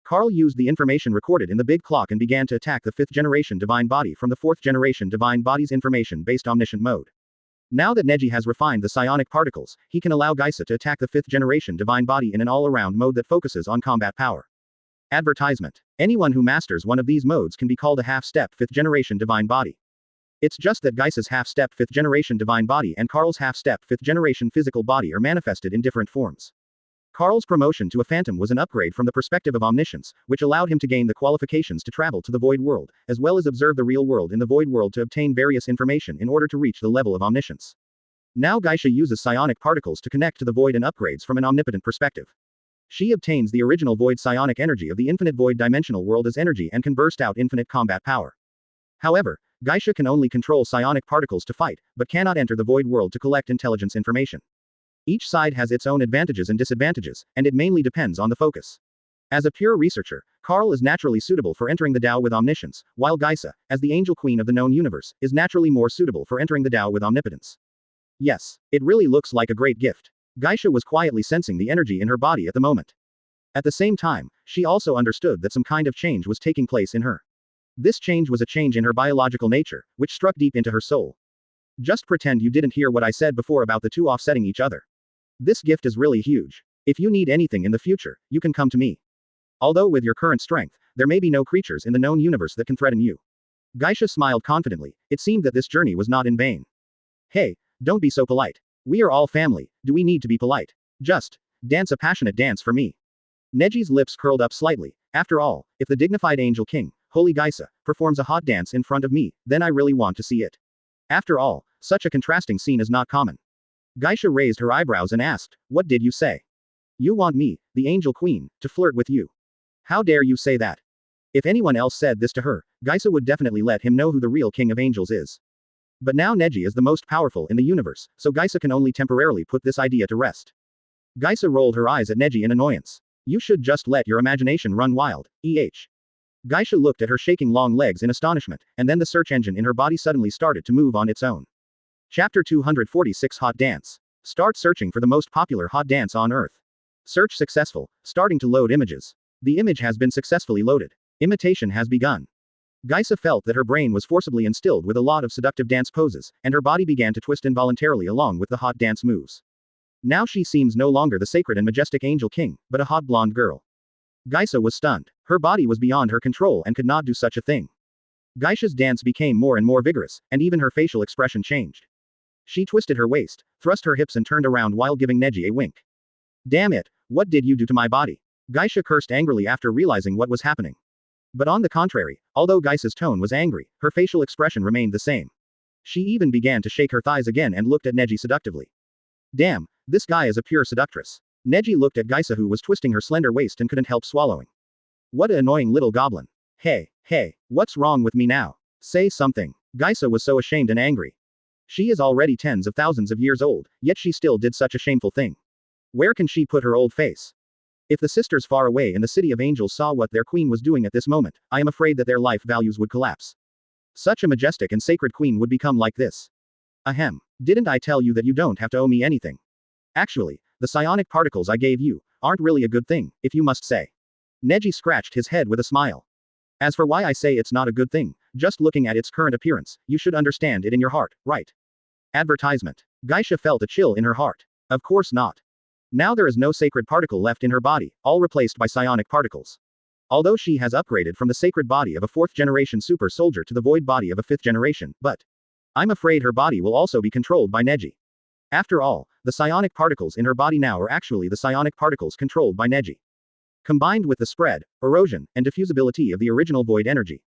Karl used the information recorded in the big clock and began to attack the fifth-generation divine body from the fourth-generation divine body's information-based omniscient mode. Now that Neji has refined the psionic particles, he can allow Geisa to attack the fifth-generation divine body in an all-around mode that focuses on combat power. Advertisement. Anyone who masters one of these modes can be called a half-step fifth-generation divine body. It's just that Geisa's half-step fifth-generation divine body and Karl's half-step fifth-generation physical body are manifested in different forms. Karl's promotion to a phantom was an upgrade from the perspective of omniscience, which allowed him to gain the qualifications to travel to the void world, as well as observe the real world in the void world to obtain various information in order to reach the level of omniscience. Now Geisha uses psionic particles to connect to the void and upgrades from an omnipotent perspective. She obtains the original void psionic energy of the infinite void dimensional world as energy and can burst out infinite combat power. However, Geisha can only control psionic particles to fight, but cannot enter the void world to collect intelligence information. Each side has its own advantages and disadvantages, and it mainly depends on the focus. As a pure researcher, Karl is naturally suitable for entering the Tao with omniscience, while Geisa, as the angel queen of the known universe, is naturally more suitable for entering the Tao with omnipotence. Yes, it really looks like a great gift. Geisha was quietly sensing the energy in her body at the moment. At the same time, she also understood that some kind of change was taking place in her. This change was a change in her biological nature, which struck deep into her soul. Just pretend you didn't hear what I said before about the two offsetting each other. This gift is really huge. If you need anything in the future, you can come to me. Although with your current strength, there may be no creatures in the known universe that can threaten you. Geisha smiled confidently. It seemed that this journey was not in vain. Hey, don't be so polite. We are all family. Do we need to be polite? Just dance a passionate dance for me. Neji's lips curled up slightly. After all, if the dignified angel king, Holy Geisa, performs a hot dance in front of me, then I really want to see it. After all, such a contrasting scene is not common. Geisha raised her eyebrows and asked, "What did you say? You want me, the angel queen, to flirt with you? How dare you say that?" If anyone else said this to her, Geisa would definitely let him know who the real king of angels is. But now Neji is the most powerful in the universe, so Geisa can only temporarily put this idea to rest. Geisa rolled her eyes at Neji in annoyance. You should just let your imagination run wild, Geisha looked at her shaking long legs in astonishment, and then the search engine in her body suddenly started to move on its own. Chapter 246 Hot Dance. Start searching for the most popular hot dance on Earth. Search successful. Starting to load images. The image has been successfully loaded. Imitation has begun. Geisa felt that her brain was forcibly instilled with a lot of seductive dance poses, and her body began to twist involuntarily along with the hot dance moves. Now she seems no longer the sacred and majestic angel king, but a hot blonde girl. Geisa was stunned. Her body was beyond her control and could not do such a thing. Geisha's dance became more and more vigorous, and even her facial expression changed. She twisted her waist, thrust her hips and turned around while giving Neji a wink. Damn it, what did you do to my body? Geisha cursed angrily after realizing what was happening. But on the contrary, although Geisa's tone was angry, her facial expression remained the same. She even began to shake her thighs again and looked at Neji seductively. Damn, this guy is a pure seductress. Neji looked at Geisa who was twisting her slender waist and couldn't help swallowing. What an annoying little goblin. Hey, what's wrong with me now? Say something. Geisa was so ashamed and angry. She is already tens of thousands of years old, yet she still did such a shameful thing. Where can she put her old face? If the sisters far away in the City of Angels saw what their queen was doing at this moment, I am afraid that their life values would collapse. Such a majestic and sacred queen would become like this. Ahem. Didn't I tell you that you don't have to owe me anything? Actually, the psionic particles I gave you aren't really a good thing, if you must say. Neji scratched his head with a smile. As for why I say it's not a good thing, just looking at its current appearance, you should understand it in your heart, right? Advertisement. Geisha felt a chill in her heart. Of course not. Now there is no sacred particle left in her body, all replaced by psionic particles. Although she has upgraded from the sacred body of a fourth-generation super soldier to the void body of a fifth-generation, but I'm afraid her body will also be controlled by Neji. After all, the psionic particles in her body now are actually the psionic particles controlled by Neji. Combined with the spread, erosion, and diffusibility of the original void energy.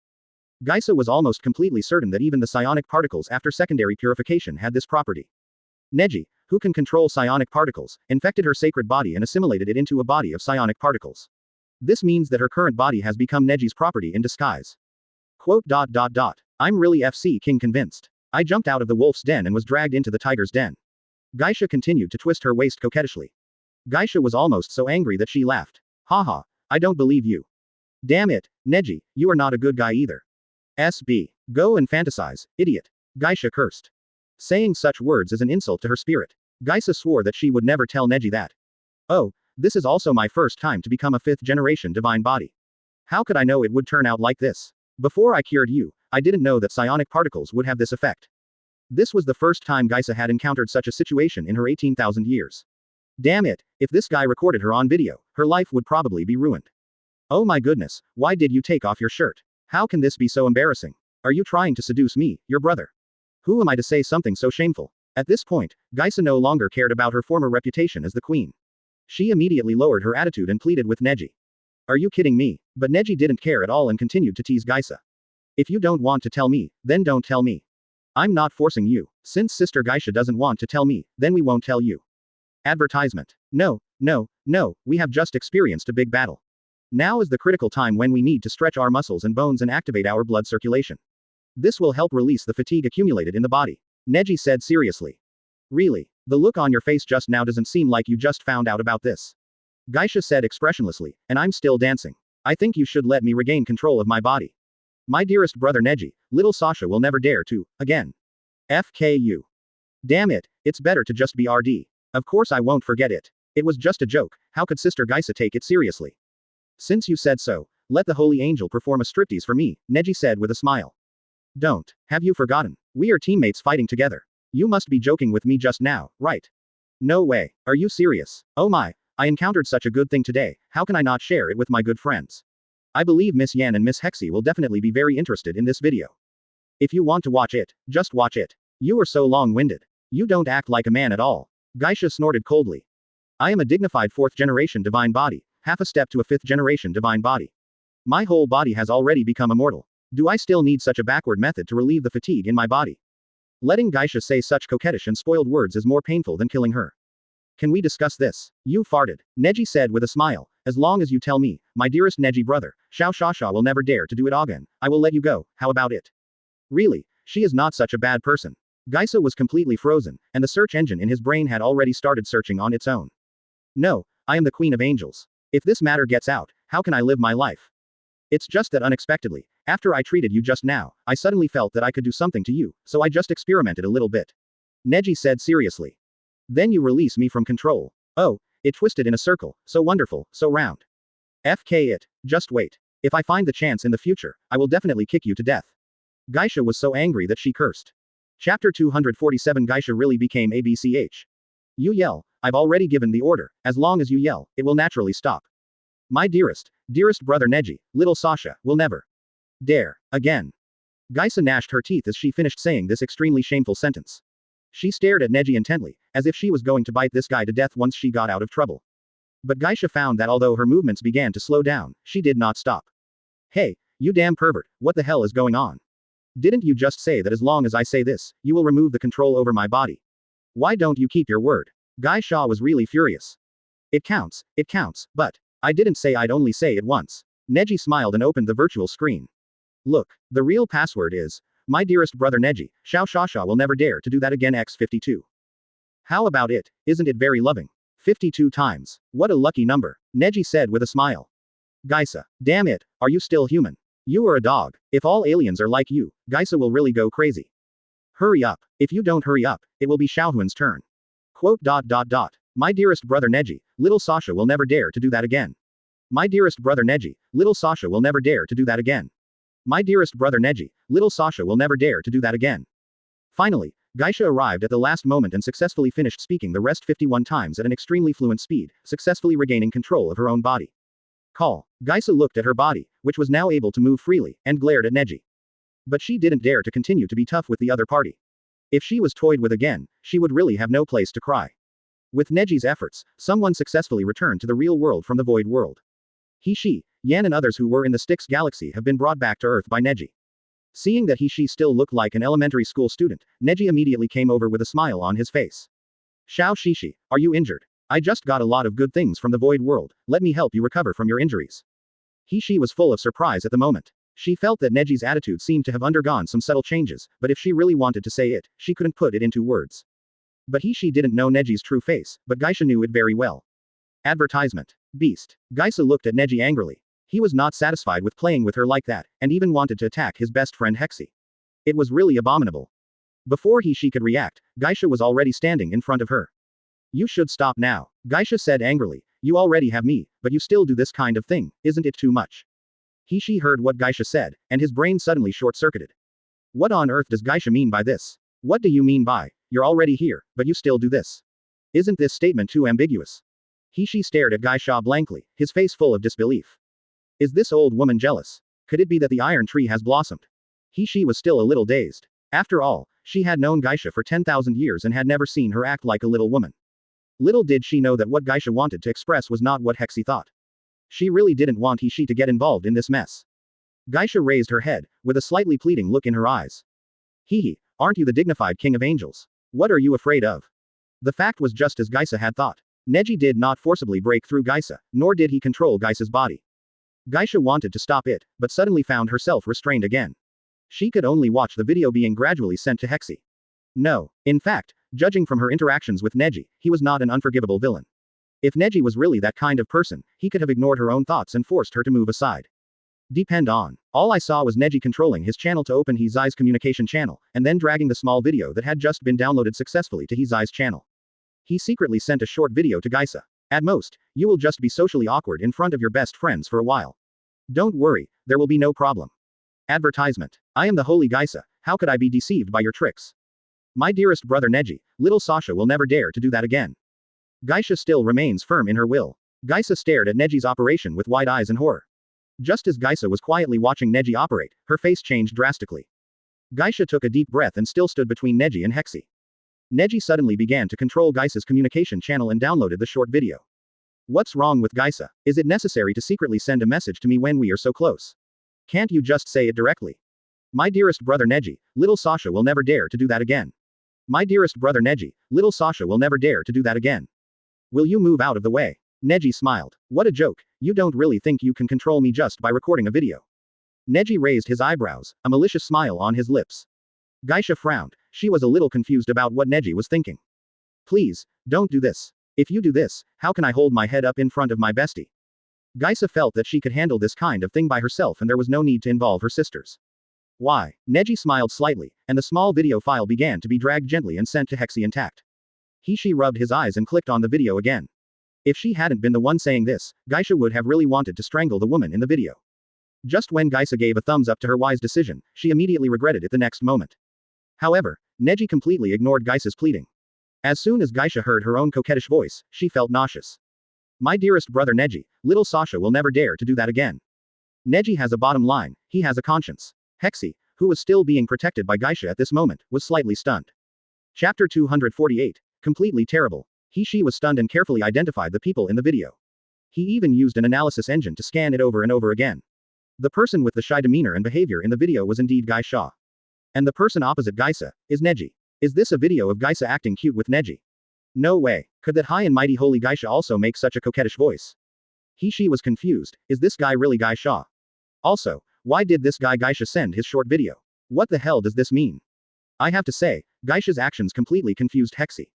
Geisa was almost completely certain that even the psionic particles after secondary purification had this property. Neji, who can control psionic particles, infected her sacred body and assimilated it into a body of psionic particles. This means that her current body has become Neji's property in disguise. Quote. I'm really FC King convinced. I jumped out of the wolf's den and was dragged into the tiger's den. Geisha continued to twist her waist coquettishly. Geisha was almost so angry that she laughed. Haha, I don't believe you. Damn it, Neji, you are not a good guy either. SB. Go and fantasize, idiot. Geisha cursed. Saying such words is an insult to her spirit. Geisha swore that she would never tell Neji that. Oh, this is also my first time to become a 5th generation divine body. How could I know it would turn out like this? Before I cured you, I didn't know that psionic particles would have this effect. This was the first time Geisha had encountered such a situation in her 18,000 years. Damn it, if this guy recorded her on video, her life would probably be ruined. Oh my goodness, why did you take off your shirt? How can this be so embarrassing? Are you trying to seduce me, your brother? Who am I to say something so shameful? At this point, Geisha no longer cared about her former reputation as the queen. She immediately lowered her attitude and pleaded with Neji. Are you kidding me? But Neji didn't care at all and continued to tease Geisha. If you don't want to tell me, then don't tell me. I'm not forcing you. Since Sister Geisha doesn't want to tell me, then we won't tell you. Advertisement. No, we have just experienced a big battle. Now is the critical time when we need to stretch our muscles and bones and activate our blood circulation. This will help release the fatigue accumulated in the body. Neji said seriously. Really? The look on your face just now doesn't seem like you just found out about this. Geisha said expressionlessly, and I'm still dancing. I think you should let me regain control of my body. My dearest brother Neji, little Sasha will never dare to, again. FKU. Damn it, it's better to just be RD. Of course I won't forget it. It was just a joke, how could Sister Geisha take it seriously? Since you said so, let the holy angel perform a striptease for me, Neji said with a smile. Don't. Have you forgotten? We are teammates fighting together. You must be joking with me just now, right? No way. Are you serious? Oh my, I encountered such a good thing today, how can I not share it with my good friends? I believe Miss Yan and Miss Hexy will definitely be very interested in this video. If you want to watch it, just watch it. You are so long-winded. You don't act like a man at all. Geisha snorted coldly. I am a dignified 4th generation divine body, half a step to a 5th generation divine body. My whole body has already become immortal. Do I still need such a backward method to relieve the fatigue in my body? Letting Geisha say such coquettish and spoiled words is more painful than killing her. Can we discuss this? You farted, Neji said with a smile. As long as you tell me, my dearest Neji brother, Xiao Shasha will never dare to do it again, I will let you go, how about it? Really, she is not such a bad person. Geisha was completely frozen, and the search engine in his brain had already started searching on its own. No, I am the Queen of Angels. If this matter gets out, how can I live my life? It's just that unexpectedly, after I treated you just now, I suddenly felt that I could do something to you, so I just experimented a little bit. Neji said seriously. Then you release me from control. Oh, it twisted in a circle, so wonderful, so round. FK it, just wait. If I find the chance in the future, I will definitely kick you to death. Geisha was so angry that she cursed. Chapter 247 Geisha really became ABCH. You yell, I've already given the order, as long as you yell, it will naturally stop. My dearest brother Neji, little Sasha, will never dare, again. Geisha gnashed her teeth as she finished saying this extremely shameful sentence. She stared at Neji intently, as if she was going to bite this guy to death once she got out of trouble. But Geisha found that although her movements began to slow down, she did not stop. Hey, you damn pervert, what the hell is going on? Didn't you just say that as long as I say this, you will remove the control over my body? Why don't you keep your word? Geisha was really furious. It counts, but I didn't say I'd only say it once. Neji smiled and opened the virtual screen. Look, the real password is, my dearest brother Neji, Xiao Shasha will never dare to do that again x52. How about it, isn't it very loving? 52 times. What a lucky number, Neji said with a smile. Geisha, damn it, are you still human? You are a dog. If all aliens are like you, Geisha will really go crazy. Hurry up. If you don't hurry up, it will be Xiaohuan's turn. Quote. My dearest brother Neji, little Sasha will never dare to do that again. My dearest brother Neji, little Sasha will never dare to do that again. My dearest brother Neji, little Sasha will never dare to do that again. Finally, Geisha arrived at the last moment and successfully finished speaking the rest 51 times at an extremely fluent speed, successfully regaining control of her own body. Call. Geisha looked at her body, which was now able to move freely, and glared at Neji. But she didn't dare to continue to be tough with the other party. If she was toyed with again, she would really have no place to cry. With Neji's efforts, someone successfully returned to the real world from the void world. She, Yan and others who were in the Styx galaxy have been brought back to Earth by Neji. Seeing that she still looked like an elementary school student, Neji immediately came over with a smile on his face. Xiao Shishi, are you injured? I just got a lot of good things from the void world, let me help you recover from your injuries. She was full of surprise at the moment. She felt that Neji's attitude seemed to have undergone some subtle changes, but if she really wanted to say it, she couldn't put it into words. But she didn't know Neji's true face, but Geisha knew it very well. Advertisement. Beast. Geisha looked at Neji angrily. He was not satisfied with playing with her like that, and even wanted to attack his best friend Hexi. It was really abominable. Before she could react, Geisha was already standing in front of her. You should stop now, Geisha said angrily. You already have me, but you still do this kind of thing, isn't it too much? She heard what Geisha said, and his brain suddenly short-circuited. What on earth does Geisha mean by this? What do you mean by, you're already here, but you still do this? Isn't this statement too ambiguous? She stared at Geisha blankly, his face full of disbelief. Is this old woman jealous? Could it be that the iron tree has blossomed? She was still a little dazed. After all, she had known Geisha for 10,000 years and had never seen her act like a little woman. Little did she know that what Geisha wanted to express was not what Hexi thought. She really didn't want she to get involved in this mess. Geisha raised her head, with a slightly pleading look in her eyes. Aren't you the dignified king of angels? What are you afraid of? The fact was just as Geisha had thought. Neji did not forcibly break through Geisha, nor did he control Geisha's body. Geisha wanted to stop it, but suddenly found herself restrained again. She could only watch the video being gradually sent to Hexi. No, in fact, judging from her interactions with Neji, he was not an unforgivable villain. If Neji was really that kind of person, he could have ignored her own thoughts and forced her to move aside. Depend on. All I saw was Neji controlling his channel to open Hizai's communication channel, and then dragging the small video that had just been downloaded successfully to Hizai's channel. He secretly sent a short video to Geisha. At most, you will just be socially awkward in front of your best friends for a while. Don't worry, there will be no problem. Advertisement. I am the holy Geisha, how could I be deceived by your tricks? My dearest brother Neji, little Sasha will never dare to do that again. Geisha still remains firm in her will. Geisha stared at Neji's operation with wide eyes in horror. Just as Geisha was quietly watching Neji operate, her face changed drastically. Geisha took a deep breath and still stood between Neji and Hexi. Neji suddenly began to control Geisha's communication channel and downloaded the short video. What's wrong with Geisha? Is it necessary to secretly send a message to me when we are so close? Can't you just say it directly? My dearest brother Neji, little Sasha will never dare to do that again. My dearest brother Neji, little Sasha will never dare to do that again. Will you move out of the way? Neji smiled. What a joke, you don't really think you can control me just by recording a video. Neji raised his eyebrows, a malicious smile on his lips. Geisha frowned, she was a little confused about what Neji was thinking. Please, don't do this. If you do this, how can I hold my head up in front of my bestie? Geisha felt that she could handle this kind of thing by herself and there was no need to involve her sisters. Why? Neji smiled slightly, and the small video file began to be dragged gently and sent to Hexi intact. She rubbed his eyes and clicked on the video again. If she hadn't been the one saying this, Geisha would have really wanted to strangle the woman in the video. Just when Geisha gave a thumbs up to her wise decision, she immediately regretted it the next moment. However, Neji completely ignored Geisha's pleading. As soon as Geisha heard her own coquettish voice, she felt nauseous. My dearest brother Neji, little Sasha will never dare to do that again. Neji has a bottom line, he has a conscience. Hexi, who was still being protected by Geisha at this moment, was slightly stunned. Chapter 248. Completely terrible. She was stunned and carefully identified the people in the video. He even used an analysis engine to scan it over and over again. The person with the shy demeanor and behavior in the video was indeed Geisha. And the person opposite Geisha is Neji. Is this a video of Geisha acting cute with Neji? No way. Could that high and mighty holy Geisha also make such a coquettish voice? She was confused. Is this guy really Geisha? Also, why did this guy Geisha send his short video? What the hell does this mean? I have to say, Geisha's actions completely confused Hexi.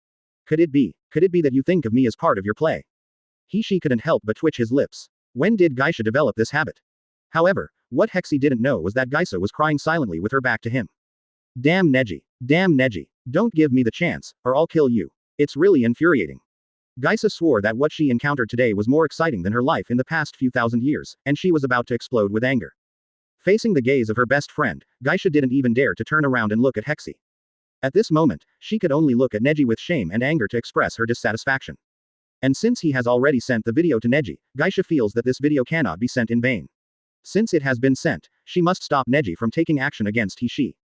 Could it be that you think of me as part of your play? She couldn't help but twitch his lips. When did Geisha develop this habit? However, what Hexi didn't know was that Geisha was crying silently with her back to him. Damn Neji. Damn Neji. Don't give me the chance, or I'll kill you. It's really infuriating. Geisha swore that what she encountered today was more exciting than her life in the past few thousand years, and she was about to explode with anger. Facing the gaze of her best friend, Geisha didn't even dare to turn around and look at Hexi. At this moment, she could only look at Neji with shame and anger to express her dissatisfaction. And since he has already sent the video to Neji, Geisha feels that this video cannot be sent in vain. Since it has been sent, she must stop Neji from taking action against he.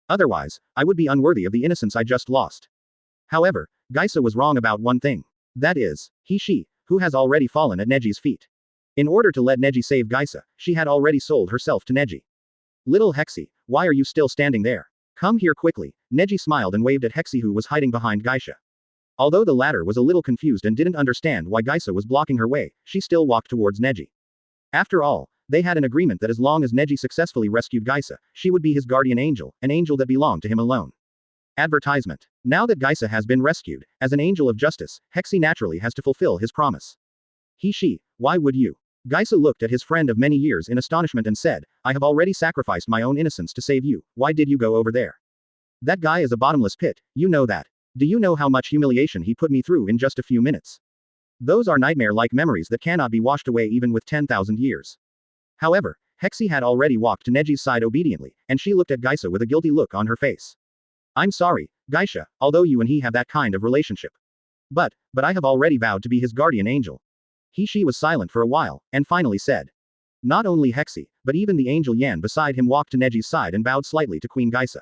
Otherwise, I would be unworthy of the innocence I just lost. However, Geisha was wrong about one thing. That is, he, who has already fallen at Neji's feet. In order to let Neji save Geisha, she had already sold herself to Neji. Little Hexi, why are you still standing there? Come here quickly. Neji smiled and waved at Hexi who was hiding behind Geisha. Although the latter was a little confused and didn't understand why Geisha was blocking her way, she still walked towards Neji. After all, They had an agreement that as long as Neji successfully rescued Gaisa, she would be his guardian angel, an angel that belonged to him alone. Advertisement. Now that Gaisa has been rescued, as an angel of justice, Hexy naturally has to fulfill his promise. Why would you? Gaisa looked at his friend of many years in astonishment and said, I have already sacrificed my own innocence to save you, why did you go over there? That guy is a bottomless pit, you know that. Do you know how much humiliation he put me through in just a few minutes? Those are nightmare-like memories that cannot be washed away even with 10,000 years. However, Hexy had already walked to Neji's side obediently, and she looked at Gaisa with a guilty look on her face. I'm sorry, Gaisha, although you and he have that kind of relationship. But I have already vowed to be his guardian angel. She was silent for a while, and finally said. Not only Hexy, but even the angel Yan beside him walked to Neji's side and bowed slightly to Queen Gaisa.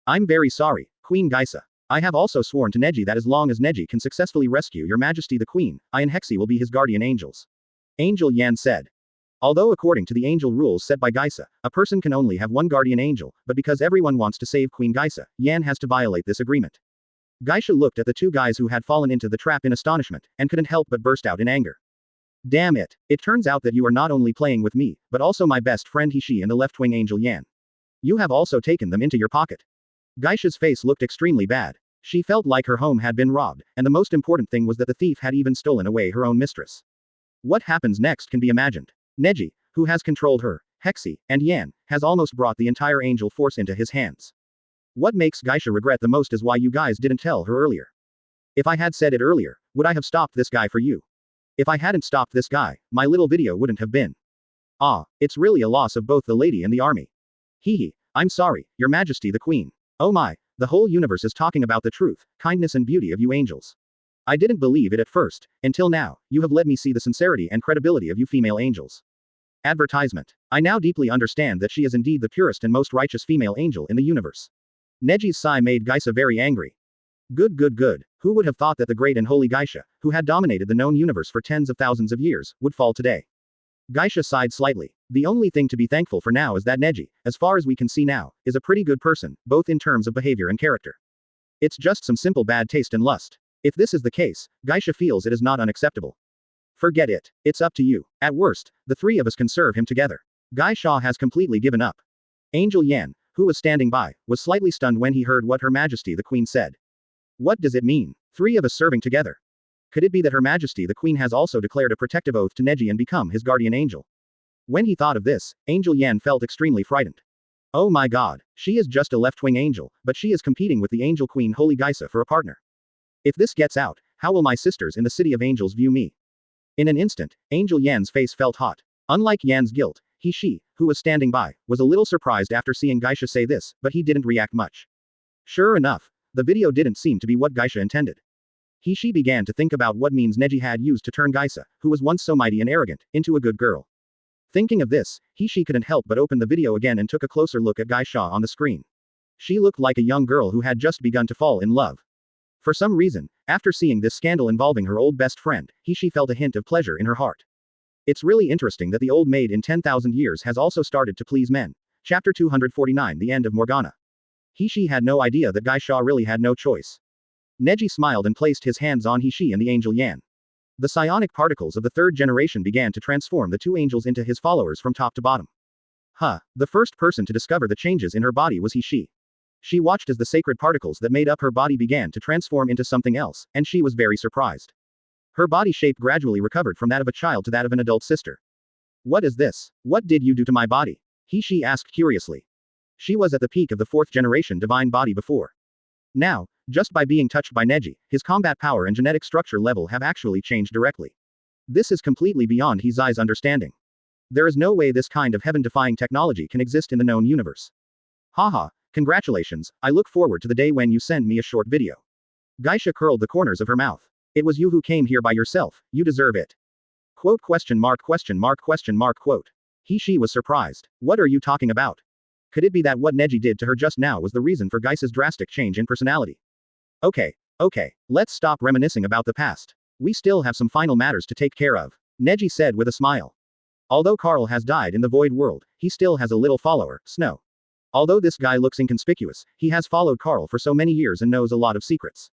I'm very sorry, Queen Gaisa. I have also sworn to Neji that as long as Neji can successfully rescue your majesty the queen, I and Hexy will be his guardian angels. Angel Yan said. Although according to the angel rules set by Gaisa, a person can only have one guardian angel, but because everyone wants to save Queen Gaisa, Yan has to violate this agreement. Gaisha looked at the two guys who had fallen into the trap in astonishment, and couldn't help but burst out in anger. Damn it, it turns out that you are not only playing with me, but also my best friend He and the left-wing angel Yan. You have also taken them into your pocket. Gaisha's face looked extremely bad. She felt like her home had been robbed, and the most important thing was that the thief had even stolen away her own mistress. What happens next can be imagined. Neji, who has controlled her, Hexy, and Yan, has almost brought the entire angel force into his hands. What makes Gaisha regret the most is why you guys didn't tell her earlier. If I had said it earlier, would I have stopped this guy for you? If I hadn't stopped this guy, my little video wouldn't have been. It's really a loss of both the lady and the army. I'm sorry, your majesty the queen. Oh my, the whole universe is talking about the truth, kindness and beauty of you angels. I didn't believe it at first, until now, you have let me see the sincerity and credibility of you female angels. Advertisement. I now deeply understand that she is indeed the purest and most righteous female angel in the universe. Neji's sigh made Gaisa very angry. Good. Who would have thought that the great and holy Gaisha, who had dominated the known universe for tens of thousands of years, would fall today? Gaisha sighed slightly. The only thing to be thankful for now is that Neji, as far as we can see now, is a pretty good person, both in terms of behavior and character. It's just some simple bad taste and lust. If this is the case, Gaisha feels it is not unacceptable. Forget it. It's up to you. At worst, the three of us can serve him together. Gaisha has completely given up. Angel Yan, who was standing by, was slightly stunned when he heard what Her Majesty the Queen said. What does it mean? Three of us serving together? Could it be that Her Majesty the Queen has also declared a protective oath to Neji and become his guardian angel? When he thought of this, Angel Yan felt extremely frightened. Oh my god, she is just a left-wing angel, but she is competing with the angel queen Holy Gaisa for a partner. If this gets out, how will my sisters in the City of Angels view me? In an instant, Angel Yan's face felt hot. Unlike Yan's guilt, she, who was standing by, was a little surprised after seeing Gaisha say this, but he didn't react much. Sure enough, the video didn't seem to be what Gaisha intended. She began to think about what means Neji had used to turn Gaisa, who was once so mighty and arrogant, into a good girl. Thinking of this, she couldn't help but open the video again and took a closer look at Gaisha on the screen. She looked like a young girl who had just begun to fall in love. For some reason, after seeing this scandal involving her old best friend, she felt a hint of pleasure in her heart. It's really interesting that the old maid in 10,000 years has also started to please men. Chapter 249 The End of Morgana. She had no idea that Gaisha really had no choice. Neji smiled and placed his hands on He and the angel Yan. The psionic particles of the third generation began to transform the two angels into his followers from top to bottom. The first person to discover the changes in her body was He. She watched as the sacred particles that made up her body began to transform into something else, and she was very surprised. Her body shape gradually recovered from that of a child to that of an adult sister. What is this? What did you do to my body? She asked curiously. She was at the peak of the fourth generation divine body before. Now, just by being touched by Neji, his combat power and genetic structure level have actually changed directly. This is completely beyond Hizai's understanding. There is no way this kind of heaven-defying technology can exist in the known universe. Haha, congratulations, I look forward to the day when you send me a short video. Gaisha curled the corners of her mouth. It was you who came here by yourself, you deserve it. Quote question mark. She was surprised. What are you talking about? Could it be that what Neji did to her just now was the reason for Gaisa's drastic change in personality? Okay, let's stop reminiscing about the past. We still have some final matters to take care of, Neji said with a smile. Although Carl has died in the void world, he still has a little follower, Snow. Although this guy looks inconspicuous, he has followed Carl for so many years and knows a lot of secrets.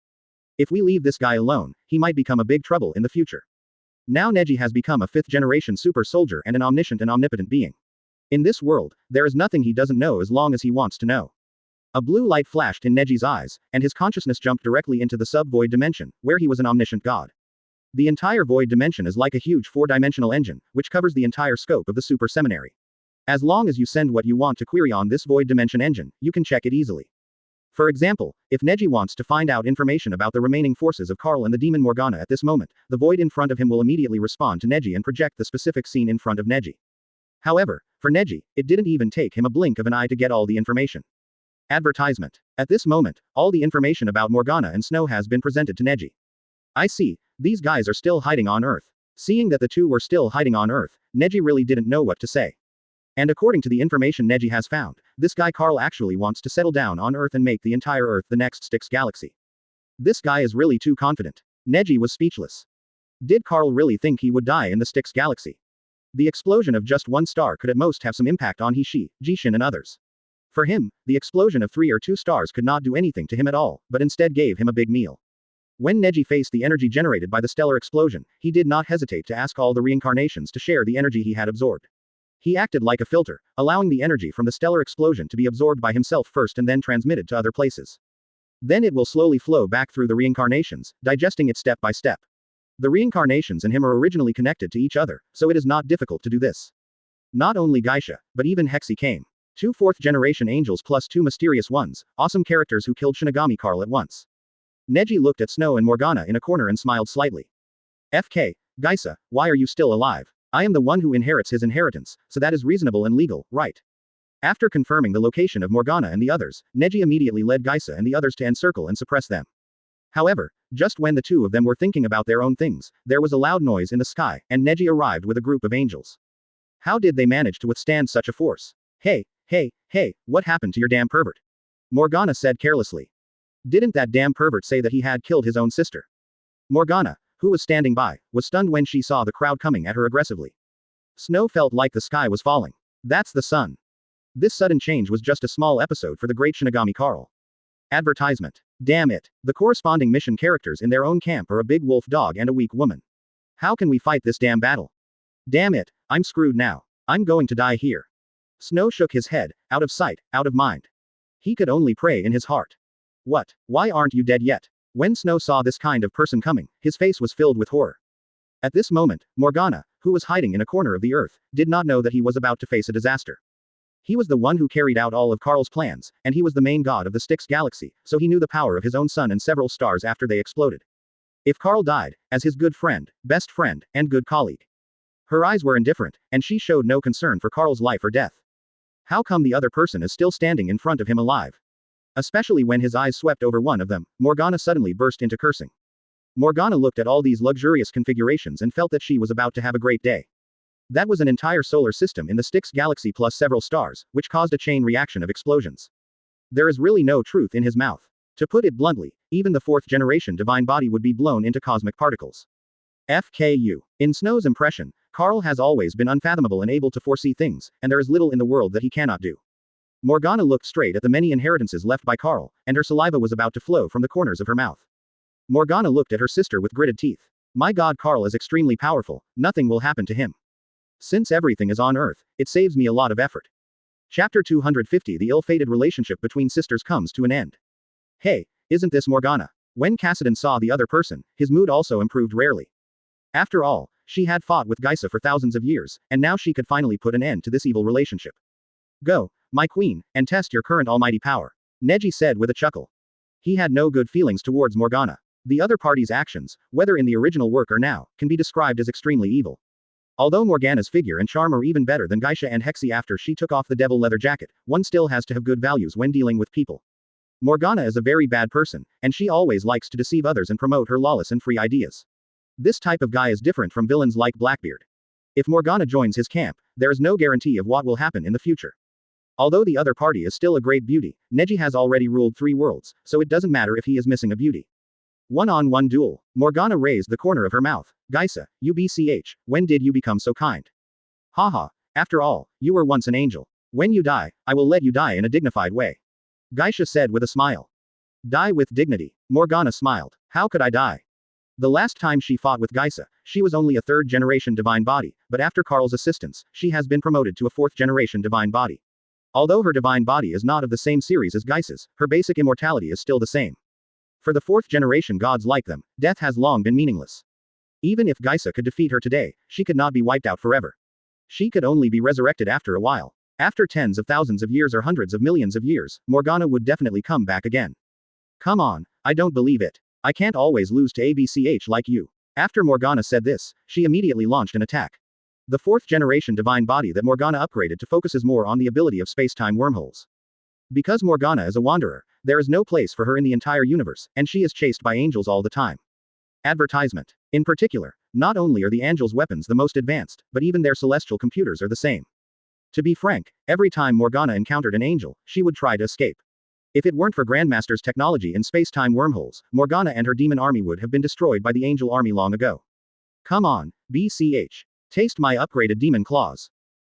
If we leave this guy alone, he might become a big trouble in the future. Now Neji has become a 5th-generation super soldier and an omniscient and omnipotent being. In this world, there is nothing he doesn't know as long as he wants to know. A blue light flashed in Neji's eyes, and his consciousness jumped directly into the sub-void dimension, where he was an omniscient god. The entire void dimension is like a huge 4-dimensional engine, which covers the entire scope of the super seminary. As long as you send what you want to query on this void dimension engine, you can check it easily. For example, if Neji wants to find out information about the remaining forces of Karl and the demon Morgana at this moment, the void in front of him will immediately respond to Neji and project the specific scene in front of Neji. However, for Neji, it didn't even take him a blink of an eye to get all the information. Advertisement. At this moment, all the information about Morgana and Snow has been presented to Neji. I see, these guys are still hiding on Earth. Seeing that the two were still hiding on Earth, Neji really didn't know what to say. And according to the information Neji has found, this guy Karl actually wants to settle down on Earth and make the entire Earth the next Styx galaxy. This guy is really too confident. Neji was speechless. Did Karl really think he would die in the Styx galaxy? The explosion of just one star could at most have some impact on He-Shi, Jishin and others. For him, the explosion of 3 or 2 stars could not do anything to him at all, but instead gave him a big meal. When Neji faced the energy generated by the stellar explosion, he did not hesitate to ask all the reincarnations to share the energy he had absorbed. He acted like a filter, allowing the energy from the stellar explosion to be absorbed by himself first and then transmitted to other places. Then it will slowly flow back through the reincarnations, digesting it step by step. The reincarnations and him are originally connected to each other, so it is not difficult to do this. Not only Geisha, but even Hexi came. 2 4th-generation angels plus 2 mysterious ones, awesome characters who killed Shinigami Karl at once. Neji looked at Snow and Morgana in a corner and smiled slightly. FK, Geisha, why are you still alive? I am the one who inherits his inheritance, so that is reasonable and legal, right? After confirming the location of Morgana and the others, Neji immediately led Geisha and the others to encircle and suppress them. However, just when the two of them were thinking about their own things, there was a loud noise in the sky, and Neji arrived with a group of angels. How did they manage to withstand such a force? Hey, what happened to your damn pervert? Morgana said carelessly. Didn't that damn pervert say that he had killed his own sister? Morgana, who was standing by, was stunned when she saw the crowd coming at her aggressively. Snow felt like the sky was falling. That's the sun. This sudden change was just a small episode for the great Shinigami Karl. Advertisement. Damn it. The corresponding mission characters in their own camp are a big wolf dog and a weak woman. How can we fight this damn battle? Damn it, I'm screwed now. I'm going to die here. Snow shook his head, out of sight, out of mind. He could only pray in his heart. What? Why aren't you dead yet? When Snow saw this kind of person coming, his face was filled with horror. At this moment, Morgana, who was hiding in a corner of the earth, did not know that he was about to face a disaster. He was the one who carried out all of Karl's plans, and he was the main god of the Styx galaxy, so he knew the power of his own sun and several stars after they exploded. If Karl died, as his good friend, best friend, and good colleague. Her eyes were indifferent, and she showed no concern for Karl's life or death. How come the other person is still standing in front of him alive? Especially when his eyes swept over one of them, Morgana suddenly burst into cursing. Morgana looked at all these luxurious configurations and felt that she was about to have a great day. That was an entire solar system in the Styx galaxy plus several stars, which caused a chain reaction of explosions. There is really no truth in his mouth. To put it bluntly, even the 4th-generation divine body would be blown into cosmic particles. FKU. In Snow's impression, Karl has always been unfathomable and able to foresee things, and there is little in the world that he cannot do. Morgana looked straight at the many inheritances left by Karl, and her saliva was about to flow from the corners of her mouth. Morgana looked at her sister with gritted teeth. My god, Karl is extremely powerful, nothing will happen to him. Since everything is on Earth, it saves me a lot of effort. Chapter 250. The ill-fated relationship between sisters comes to an end. Hey, isn't this Morgana? When Kassadin saw the other person, his mood also improved rarely. After all, she had fought with Geisha for thousands of years, and now she could finally put an end to this evil relationship. Go, my queen, and test your current almighty power. Neji said with a chuckle. He had no good feelings towards Morgana. The other party's actions, whether in the original work or now, can be described as extremely evil. Although Morgana's figure and charm are even better than Geisha and Hexi after she took off the devil leather jacket, one still has to have good values when dealing with people. Morgana is a very bad person, and she always likes to deceive others and promote her lawless and free ideas. This type of guy is different from villains like Blackbeard. If Morgana joins his camp, there is no guarantee of what will happen in the future. Although the other party is still a great beauty, Neji has already ruled 3 worlds, so it doesn't matter if he is missing a beauty. One-on-one duel. Morgana raised the corner of her mouth. Geisha, UBCH, when did you become so kind? Haha, after all, you were once an angel. When you die, I will let you die in a dignified way. Geisha said with a smile. Die with dignity. Morgana smiled. How could I die? The last time she fought with Geisa, she was only a third-generation divine body, but after Karl's assistance, she has been promoted to a fourth-generation divine body. Although her divine body is not of the same series as Geisa's, her basic immortality is still the same. For the fourth-generation gods like them, death has long been meaningless. Even if Geisa could defeat her today, she could not be wiped out forever. She could only be resurrected after a while. After tens of thousands of years or hundreds of millions of years, Morgana would definitely come back again. Come on, I don't believe it. I can't always lose to ABCH like you. After Morgana said this, she immediately launched an attack. The fourth-generation divine body that Morgana upgraded to focuses more on the ability of space-time wormholes. Because Morgana is a wanderer, there is no place for her in the entire universe, and she is chased by angels all the time. Advertisement. In particular, not only are the angels' weapons the most advanced, but even their celestial computers are the same. To be frank, every time Morgana encountered an angel, she would try to escape. If it weren't for Grandmaster's technology in space-time wormholes, Morgana and her demon army would have been destroyed by the angel army long ago. Come on, BCH. Taste my upgraded demon claws.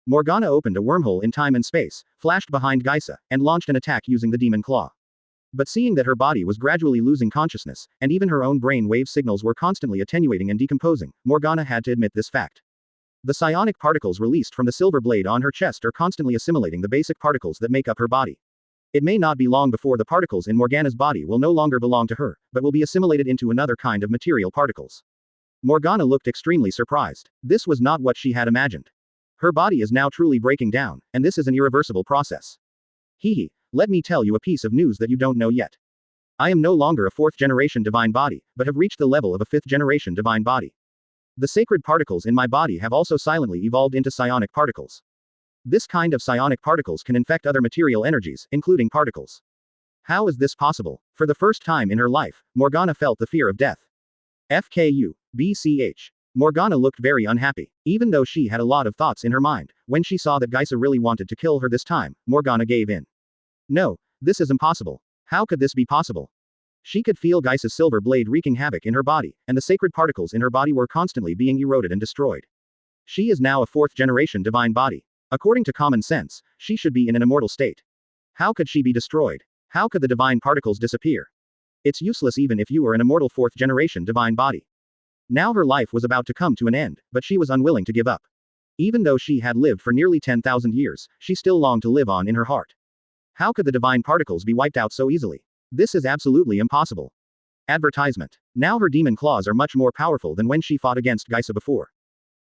Morgana opened a wormhole in time and space, flashed behind Geisa, and launched an attack using the demon claw. But seeing that her body was gradually losing consciousness, and even her own brain wave signals were constantly attenuating and decomposing, Morgana had to admit this fact. The psionic particles released from the silver blade on her chest are constantly assimilating the basic particles that make up her body. It may not be long before the particles in Morgana's body will no longer belong to her, but will be assimilated into another kind of material particles. Morgana looked extremely surprised. This was not what she had imagined. Her body is now truly breaking down, and this is an irreversible process. Hehe, let me tell you a piece of news that you don't know yet. I am no longer a fourth-generation divine body, but have reached the level of a fifth-generation divine body. The sacred particles in my body have also silently evolved into psionic particles. This kind of psionic particles can infect other material energies, including particles. How is this possible? For the first time in her life, Morgana felt the fear of death. FKU, BCH. Morgana looked very unhappy. Even though she had a lot of thoughts in her mind, when she saw that Geisa really wanted to kill her this time, Morgana gave in. No, this is impossible. How could this be possible? She could feel Geisa's silver blade wreaking havoc in her body, and the sacred particles in her body were constantly being eroded and destroyed. She is now a fourth-generation divine body. According to common sense, she should be in an immortal state. How could she be destroyed? How could the divine particles disappear? It's useless even if you are an immortal fourth-generation divine body. Now her life was about to come to an end, but she was unwilling to give up. Even though she had lived for nearly 10,000 years, she still longed to live on in her heart. How could the divine particles be wiped out so easily? This is absolutely impossible. Advertisement. Now her demon claws are much more powerful than when she fought against Geisa before.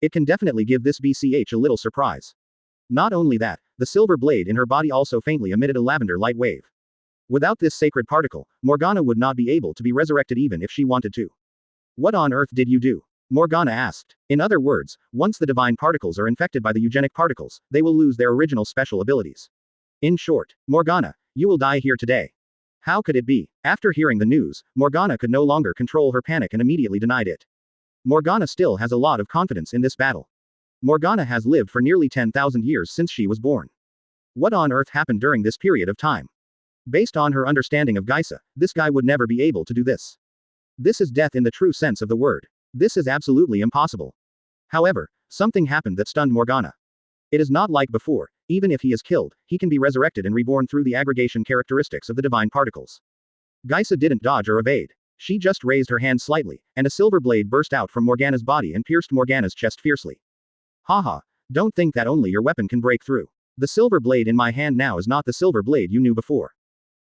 It can definitely give this BCH a little surprise. Not only that, the silver blade in her body also faintly emitted a lavender light wave. Without this sacred particle, Morgana would not be able to be resurrected even if she wanted to. What on earth did you do? Morgana asked. In other words, once the divine particles are infected by the eugenic particles, they will lose their original special abilities. In short, Morgana, you will die here today. How could it be? After hearing the news, Morgana could no longer control her panic and immediately denied it. Morgana still has a lot of confidence in this battle. Morgana has lived for nearly 10,000 years since she was born. What on earth happened during this period of time? Based on her understanding of Geisa, this guy would never be able to do this. This is death in the true sense of the word. This is absolutely impossible. However, something happened that stunned Morgana. It is not like before, even if he is killed, he can be resurrected and reborn through the aggregation characteristics of the divine particles. Geisa didn't dodge or evade. She just raised her hand slightly, and a silver blade burst out from Morgana's body and pierced Morgana's chest fiercely. Haha, don't think that only your weapon can break through. The silver blade in my hand now is not the silver blade you knew before.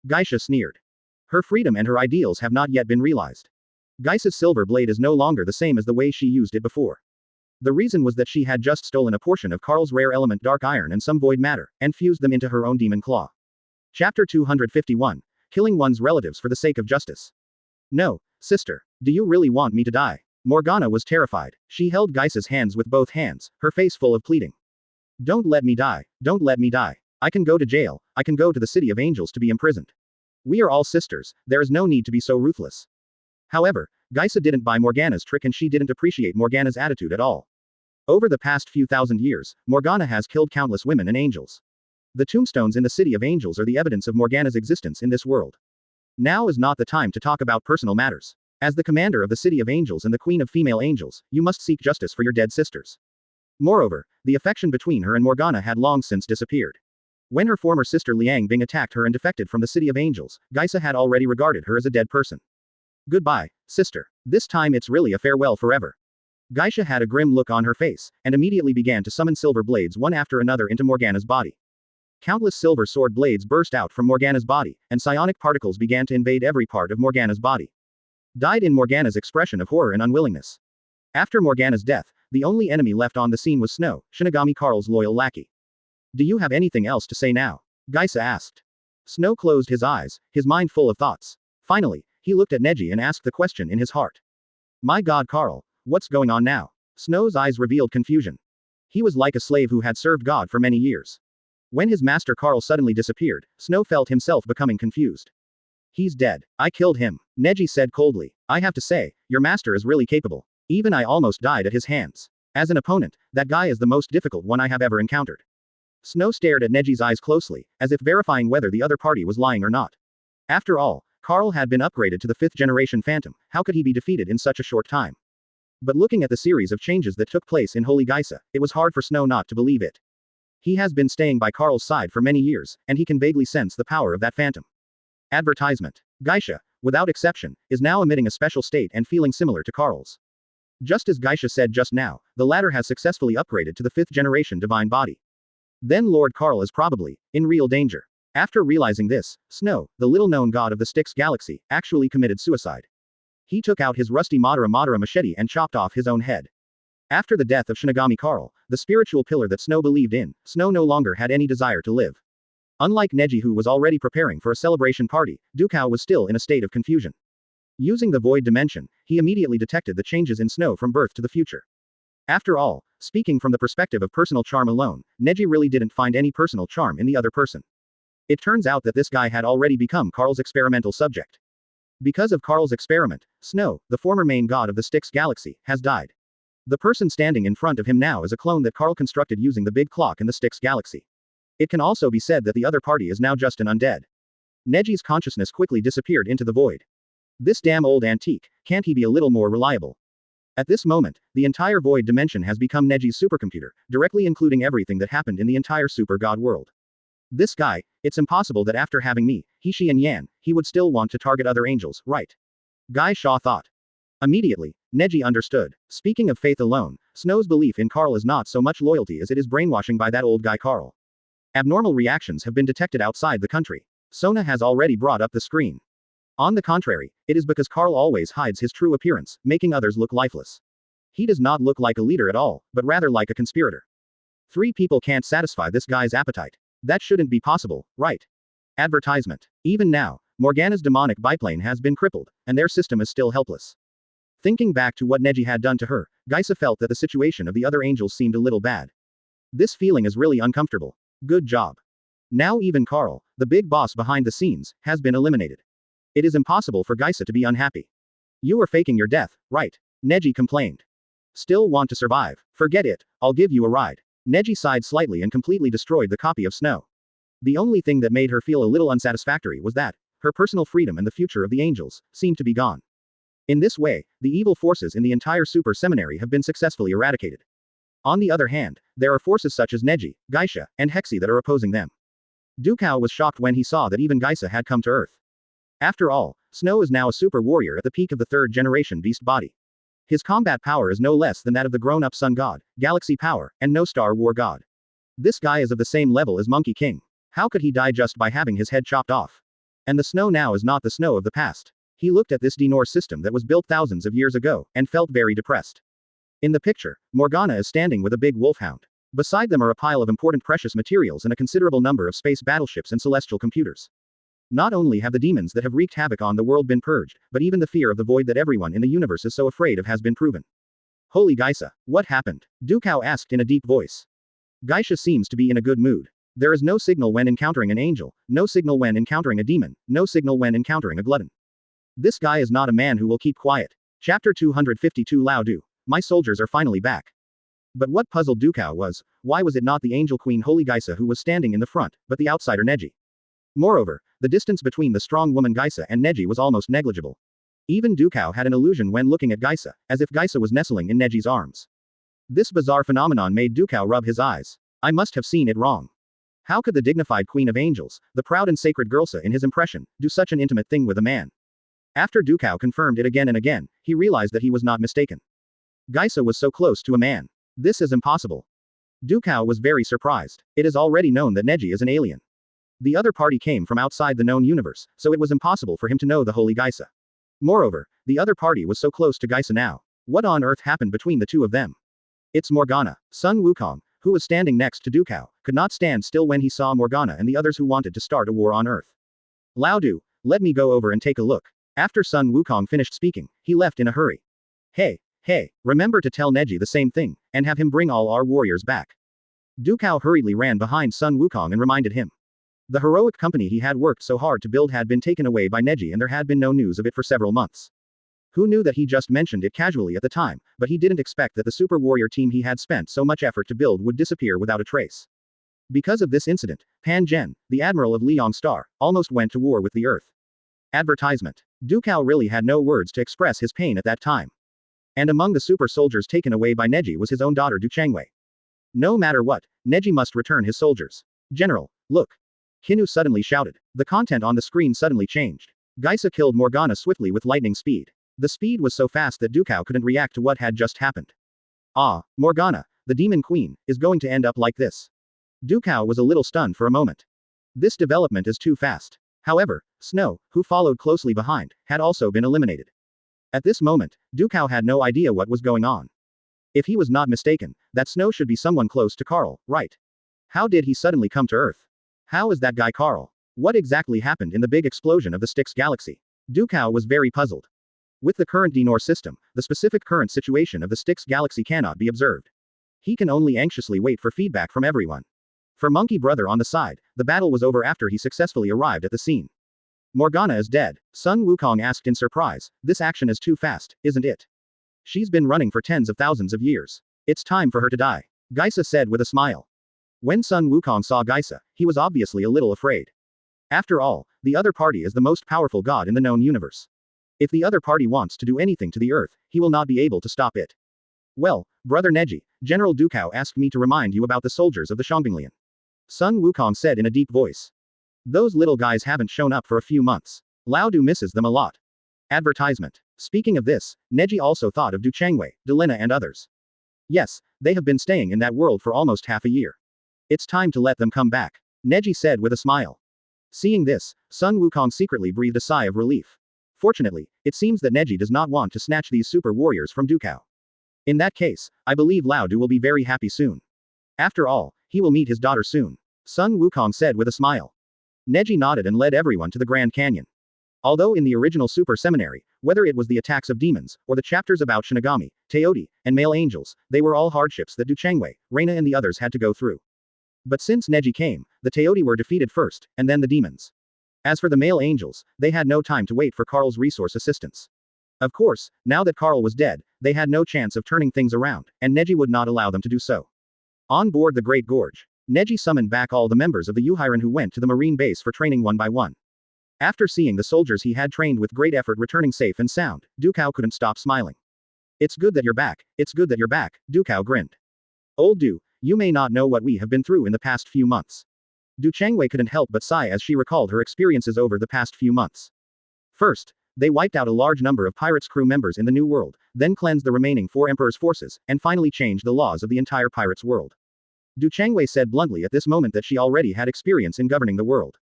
Geisa sneered. Her freedom and her ideals have not yet been realized. Geisa's silver blade is no longer the same as the way she used it before. The reason was that she had just stolen a portion of Karl's rare element dark iron and some void matter, and fused them into her own demon claw. Chapter 251. Killing one's relatives for the sake of justice. No, sister. Do you really want me to die? Morgana was terrified. She held Geisa's hands with both hands, her face full of pleading. Don't let me die. Don't let me die. I can go to jail. I can go to the City of Angels to be imprisoned. We are all sisters. There is no need to be so ruthless. However, Geisa didn't buy Morgana's trick and she didn't appreciate Morgana's attitude at all. Over the past few thousand years, Morgana has killed countless women and angels. The tombstones in the City of Angels are the evidence of Morgana's existence in this world. Now is not the time to talk about personal matters. As the commander of the City of Angels and the Queen of Female Angels, you must seek justice for your dead sisters. Moreover, the affection between her and Morgana had long since disappeared. When her former sister Liang Bing attacked her and defected from the City of Angels, Geisa had already regarded her as a dead person. Goodbye, sister. This time it's really a farewell forever. Geisha had a grim look on her face, and immediately began to summon silver blades one after another into Morgana's body. Countless silver sword blades burst out from Morgana's body, and psionic particles began to invade every part of Morgana's body. Died in Morgana's expression of horror and unwillingness. After Morgana's death, the only enemy left on the scene was Snow, Shinigami Karl's loyal lackey. Do you have anything else to say now? Geisha asked. Snow closed his eyes, his mind full of thoughts. Finally, he looked at Neji and asked the question in his heart. My god Karl, what's going on now? Snow's eyes revealed confusion. He was like a slave who had served God for many years. When his master Karl suddenly disappeared, Snow felt himself becoming confused. He's dead. I killed him, Neji said coldly. I have to say, your master is really capable. Even I almost died at his hands. As an opponent, that guy is the most difficult one I have ever encountered. Snow stared at Neji's eyes closely, as if verifying whether the other party was lying or not. After all, Karl had been upgraded to the 5th generation Phantom, how could he be defeated in such a short time? But looking at the series of changes that took place in Holy Geisha, it was hard for Snow not to believe it. He has been staying by Karl's side for many years, and he can vaguely sense the power of that Phantom. Advertisement. Geisha, without exception, is now emitting a special state and feeling similar to Karl's. Just as Geisha said just now, the latter has successfully upgraded to the 5th generation divine body. Then Lord Karl is probably in real danger. After realizing this, Snow, the little-known god of the Styx galaxy, actually committed suicide. He took out his rusty Madara machete and chopped off his own head. After the death of Shinigami Karl, the spiritual pillar that Snow believed in, Snow no longer had any desire to live. Unlike Neji, who was already preparing for a celebration party, Dukao was still in a state of confusion. Using the void dimension, he immediately detected the changes in Snow from birth to the future. After all, speaking from the perspective of personal charm alone, Neji really didn't find any personal charm in the other person. It turns out that this guy had already become Karl's experimental subject. Because of Karl's experiment, Snow, the former main god of the Styx galaxy, has died. The person standing in front of him now is a clone that Karl constructed using the big clock in the Styx galaxy. It can also be said that the other party is now just an undead. Neji's consciousness quickly disappeared into the void. This damn old antique, can't he be a little more reliable? At this moment, the entire void dimension has become Neji's supercomputer, directly including everything that happened in the entire super god world. This guy, it's impossible that after having me, he, she and Yan, he would still want to target other angels, right? Guy Shaw thought. Immediately, Neji understood. Speaking of faith alone, Snow's belief in Karl is not so much loyalty as it is brainwashing by that old guy Karl. Abnormal reactions have been detected outside the country. Sona has already brought up the screen. On the contrary, it is because Karl always hides his true appearance, making others look lifeless. He does not look like a leader at all, but rather like a conspirator. 3 people can't satisfy this guy's appetite. That shouldn't be possible, right? Advertisement. Even now, Morgana's demonic biplane has been crippled, and their system is still helpless. Thinking back to what Neji had done to her, Geisha felt that the situation of the other angels seemed a little bad. This feeling is really uncomfortable. Good job. Now even Karl, the big boss behind the scenes, has been eliminated. It is impossible for Geisha to be unhappy. You are faking your death, right? Neji complained. Still want to survive? Forget it, I'll give you a ride. Neji sighed slightly and completely destroyed the copy of Snow. The only thing that made her feel a little unsatisfactory was that her personal freedom and the future of the angels seemed to be gone. In this way, the evil forces in the entire super seminary have been successfully eradicated. On the other hand, there are forces such as Neji, Geisha, and Hexi that are opposing them. Dukao was shocked when he saw that even Geisha had come to Earth. After all, Snow is now a super warrior at the peak of the 3rd generation beast body. His combat power is no less than that of the grown-up Sun God, Galaxy Power, and No Star War God. This guy is of the same level as Monkey King. How could he die just by having his head chopped off? And the Snow now is not the Snow of the past. He looked at this Dinor system that was built thousands of years ago, and felt very depressed. In the picture, Morgana is standing with a big wolfhound. Beside them are a pile of important precious materials and a considerable number of space battleships and celestial computers. Not only have the demons that have wreaked havoc on the world been purged, but even the fear of the void that everyone in the universe is so afraid of has been proven. Holy Geisha, what happened? Dukao asked in a deep voice. Geisha seems to be in a good mood. There is no signal when encountering an angel, no signal when encountering a demon, no signal when encountering a glutton. This guy is not a man who will keep quiet. Chapter 252 Lao Du. My soldiers are finally back. But what puzzled Dukao was, why was it not the angel queen Holy Geisha who was standing in the front, but the outsider Neji? Moreover, the distance between the strong woman Geisha and Neji was almost negligible. Even Dukao had an illusion when looking at Geisha, as if Geisha was nestling in Neji's arms. This bizarre phenomenon made Dukao rub his eyes. I must have seen it wrong. How could the dignified queen of angels, the proud and sacred Geisha in his impression, do such an intimate thing with a man? After Dukao confirmed it again and again, he realized that he was not mistaken. Gaisa was so close to a man. This is impossible. Dukao was very surprised. It is already known that Neji is an alien. The other party came from outside the known universe, so it was impossible for him to know the holy Gaisa. Moreover, the other party was so close to Gaisa now. What on earth happened between the two of them? It's Morgana. Sun Wukong, who was standing next to Dukao, could not stand still when he saw Morgana and the others who wanted to start a war on Earth. Lao Du, let me go over and take a look. After Sun Wukong finished speaking, he left in a hurry. Hey, remember to tell Neji the same thing, and have him bring all our warriors back. Dukao hurriedly ran behind Sun Wukong and reminded him. The heroic company he had worked so hard to build had been taken away by Neji and there had been no news of it for several months. Who knew that he just mentioned it casually at the time, but he didn't expect that the super warrior team he had spent so much effort to build would disappear without a trace. Because of this incident, Pan Zhen, the admiral of Liang Star, almost went to war with the Earth. Advertisement. Dukao really had no words to express his pain at that time. And among the super soldiers taken away by Neji was his own daughter Du Changwei. No matter what, Neji must return his soldiers. General, look. Kinu suddenly shouted. The content on the screen suddenly changed. Gaisa killed Morgana swiftly with lightning speed. The speed was so fast that Dukao couldn't react to what had just happened. Ah, Morgana, the demon queen, is going to end up like this. Dukao was a little stunned for a moment. This development is too fast. However, Snow, who followed closely behind, had also been eliminated. At this moment, Dukao had no idea what was going on. If he was not mistaken, that Snow should be someone close to Carl, right? How did he suddenly come to Earth? How is that guy Carl? What exactly happened in the big explosion of the Styx galaxy? Dukao was very puzzled. With the current Dinor system, the specific current situation of the Styx galaxy cannot be observed. He can only anxiously wait for feedback from everyone. For Monkey Brother on the side, the battle was over after he successfully arrived at the scene. Morgana is dead, Sun Wukong asked in surprise. This action is too fast, isn't it? She's been running for tens of thousands of years. It's time for her to die, Gaisa said with a smile. When Sun Wukong saw Gaisa, he was obviously a little afraid. After all, the other party is the most powerful god in the known universe. If the other party wants to do anything to the Earth, he will not be able to stop it. Well, Brother Neji, General Dukao asked me to remind you about the soldiers of the Shangbinglian. Sun Wukong said in a deep voice. Those little guys haven't shown up for a few months. Lao Du misses them a lot. Advertisement. Speaking of this, Neji also thought of Du Changwei, Delina and others. Yes, they have been staying in that world for almost half a year. It's time to let them come back, Neji said with a smile. Seeing this, Sun Wukong secretly breathed a sigh of relief. Fortunately, it seems that Neji does not want to snatch these super warriors from Dukao. In that case, I believe Lao Du will be very happy soon. After all, he will meet his daughter soon, Sun Wukong said with a smile. Neji nodded and led everyone to the Grand Canyon. Although in the original Super Seminary, whether it was the attacks of demons, or the chapters about Shinigami, Teoti, and male angels, they were all hardships that Du Changwei, Reina and the others had to go through. But since Neji came, the Teoti were defeated first, and then the demons. As for the male angels, they had no time to wait for Carl's resource assistance. Of course, now that Carl was dead, they had no chance of turning things around, and Neji would not allow them to do so. On board the Great Gorge, Neji summoned back all the members of the Yuhiren who went to the marine base for training one by one. After seeing the soldiers he had trained with great effort returning safe and sound, Dukao couldn't stop smiling. It's good that you're back, it's good that you're back, Dukao grinned. Old Du, you may not know what we have been through in the past few months. Du Changwei couldn't help but sigh as she recalled her experiences over the past few months. First, they wiped out a large number of pirates' crew members in the New World, then cleansed the remaining 4 Emperor's forces, and finally changed the laws of the entire pirates' world. Du Changwei said bluntly at this moment that she already had experience in governing the world.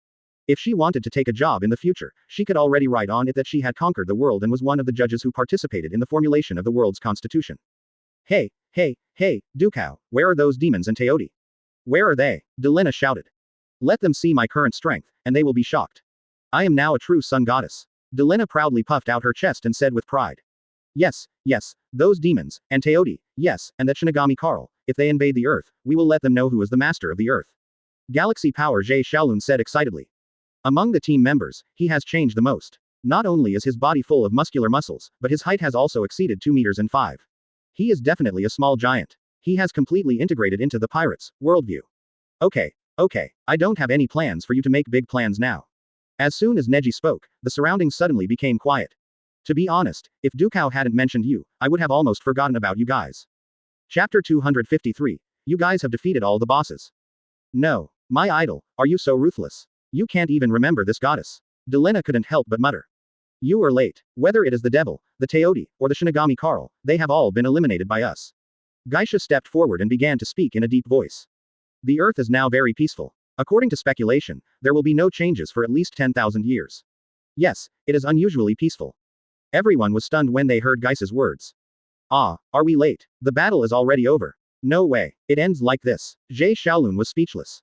If she wanted to take a job in the future, she could already write on it that she had conquered the world and was one of the judges who participated in the formulation of the world's constitution. Hey, Dukao, where are those demons and Teoti? Where are they? Delina shouted. Let them see my current strength, and they will be shocked. I am now a true sun goddess. Delina proudly puffed out her chest and said with pride. Yes, those demons, and Teoti, yes, and that Shinigami Carl, if they invade the Earth, we will let them know who is the master of the Earth. Galaxy Power Jay Shaolun said excitedly. Among the team members, he has changed the most. Not only is his body full of muscular muscles, but his height has also exceeded 2 meters and 5. He is definitely a small giant. He has completely integrated into the pirates' worldview. Okay, I don't have any plans for you to make big plans now. As soon as Neji spoke, the surroundings suddenly became quiet. To be honest, if Dukao hadn't mentioned you, I would have almost forgotten about you guys. Chapter 253. You guys have defeated all the bosses. No, my idol, are you so ruthless? You can't even remember this goddess. Delina couldn't help but mutter. You are late. Whether it is the devil, the Teodi, or the Shinigami Carl, they have all been eliminated by us. Geisha stepped forward and began to speak in a deep voice. The earth is now very peaceful. According to speculation, there will be no changes for at least 10,000 years. Yes, it is unusually peaceful. Everyone was stunned when they heard Geisha's words. Ah, are we late? The battle is already over. No way, it ends like this. Jie Shaolun was speechless.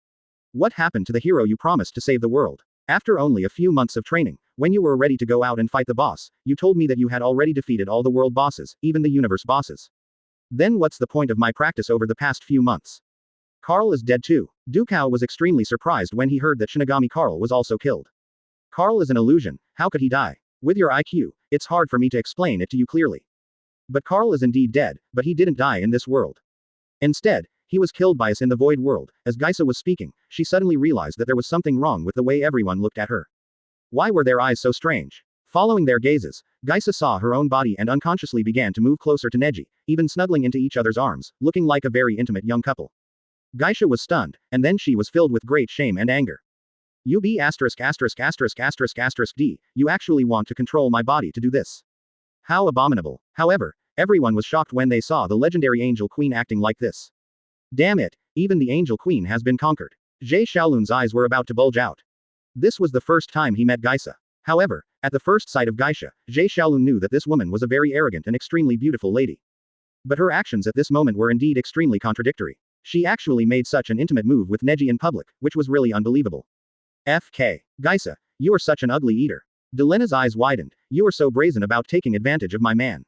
What happened to the hero you promised to save the world? After only a few months of training, when you were ready to go out and fight the boss, you told me that you had already defeated all the world bosses, even the universe bosses. Then what's the point of my practice over the past few months? Carl is dead too. Dukao was extremely surprised when he heard that Shinigami Carl was also killed. Carl is an illusion, how could he die? With your IQ, it's hard for me to explain it to you clearly. But Carl is indeed dead, but he didn't die in this world. Instead, he was killed by us in the void world. As Geisha was speaking, she suddenly realized that there was something wrong with the way everyone looked at her. Why were their eyes so strange? Following their gazes, Geisha saw her own body and unconsciously began to move closer to Neji, even snuggling into each other's arms, looking like a very intimate young couple. Geisha was stunned, and then she was filled with great shame and anger. You be asterisk asterisk asterisk asterisk asterisk D, you actually want to control my body to do this. How abominable. However, everyone was shocked when they saw the legendary Angel Queen acting like this. Damn it, even the Angel Queen has been conquered. Jie Shaolun's eyes were about to bulge out. This was the first time he met Geisha. However, at the first sight of Geisha, Jie Shaolun knew that this woman was a very arrogant and extremely beautiful lady. But her actions at this moment were indeed extremely contradictory. She actually made such an intimate move with Neji in public, which was really unbelievable. FK. Geisha, you are such an ugly eater. Delena's eyes widened. You are so brazen about taking advantage of my man.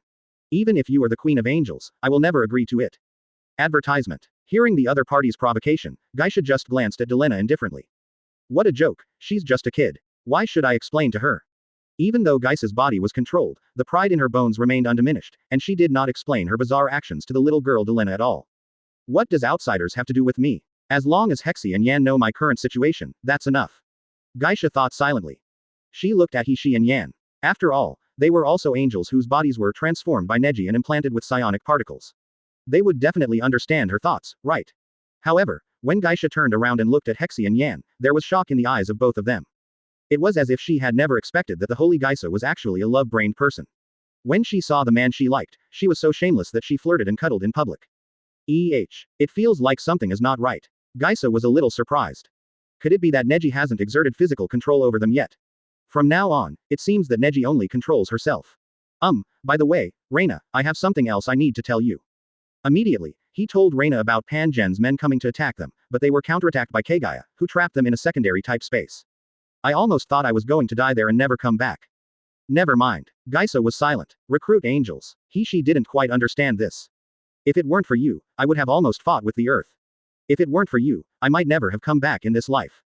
Even if you are the Queen of Angels, I will never agree to it. Advertisement. Hearing the other party's provocation, Geisha just glanced at Delena indifferently. What a joke, she's just a kid. Why should I explain to her? Even though Geisha's body was controlled, the pride in her bones remained undiminished, and she did not explain her bizarre actions to the little girl Delena at all. What does outsiders have to do with me? As long as Hexy and Yan know my current situation, that's enough. Geisha thought silently. She looked at He and Yan. After all, they were also angels whose bodies were transformed by Neji and implanted with psionic particles. They would definitely understand her thoughts, right? However, when Geisha turned around and looked at Hexy and Yan, there was shock in the eyes of both of them. It was as if she had never expected that the holy Geisha was actually a love-brained person. When she saw the man she liked, she was so shameless that she flirted and cuddled in public. It feels like something is not right. Geisha was a little surprised. Could it be that Neji hasn't exerted physical control over them yet? From now on, it seems that Neji only controls herself. By the way, Reina, I have something else I need to tell you. Immediately, he told Reina about Pan Gen's men coming to attack them, but they were counterattacked by Kaguya, who trapped them in a secondary type space. I almost thought I was going to die there and never come back. Never mind. Geisha was silent. Recruit angels. She didn't quite understand this. If it weren't for you, I would have almost fought with the earth. If it weren't for you, I might never have come back in this life.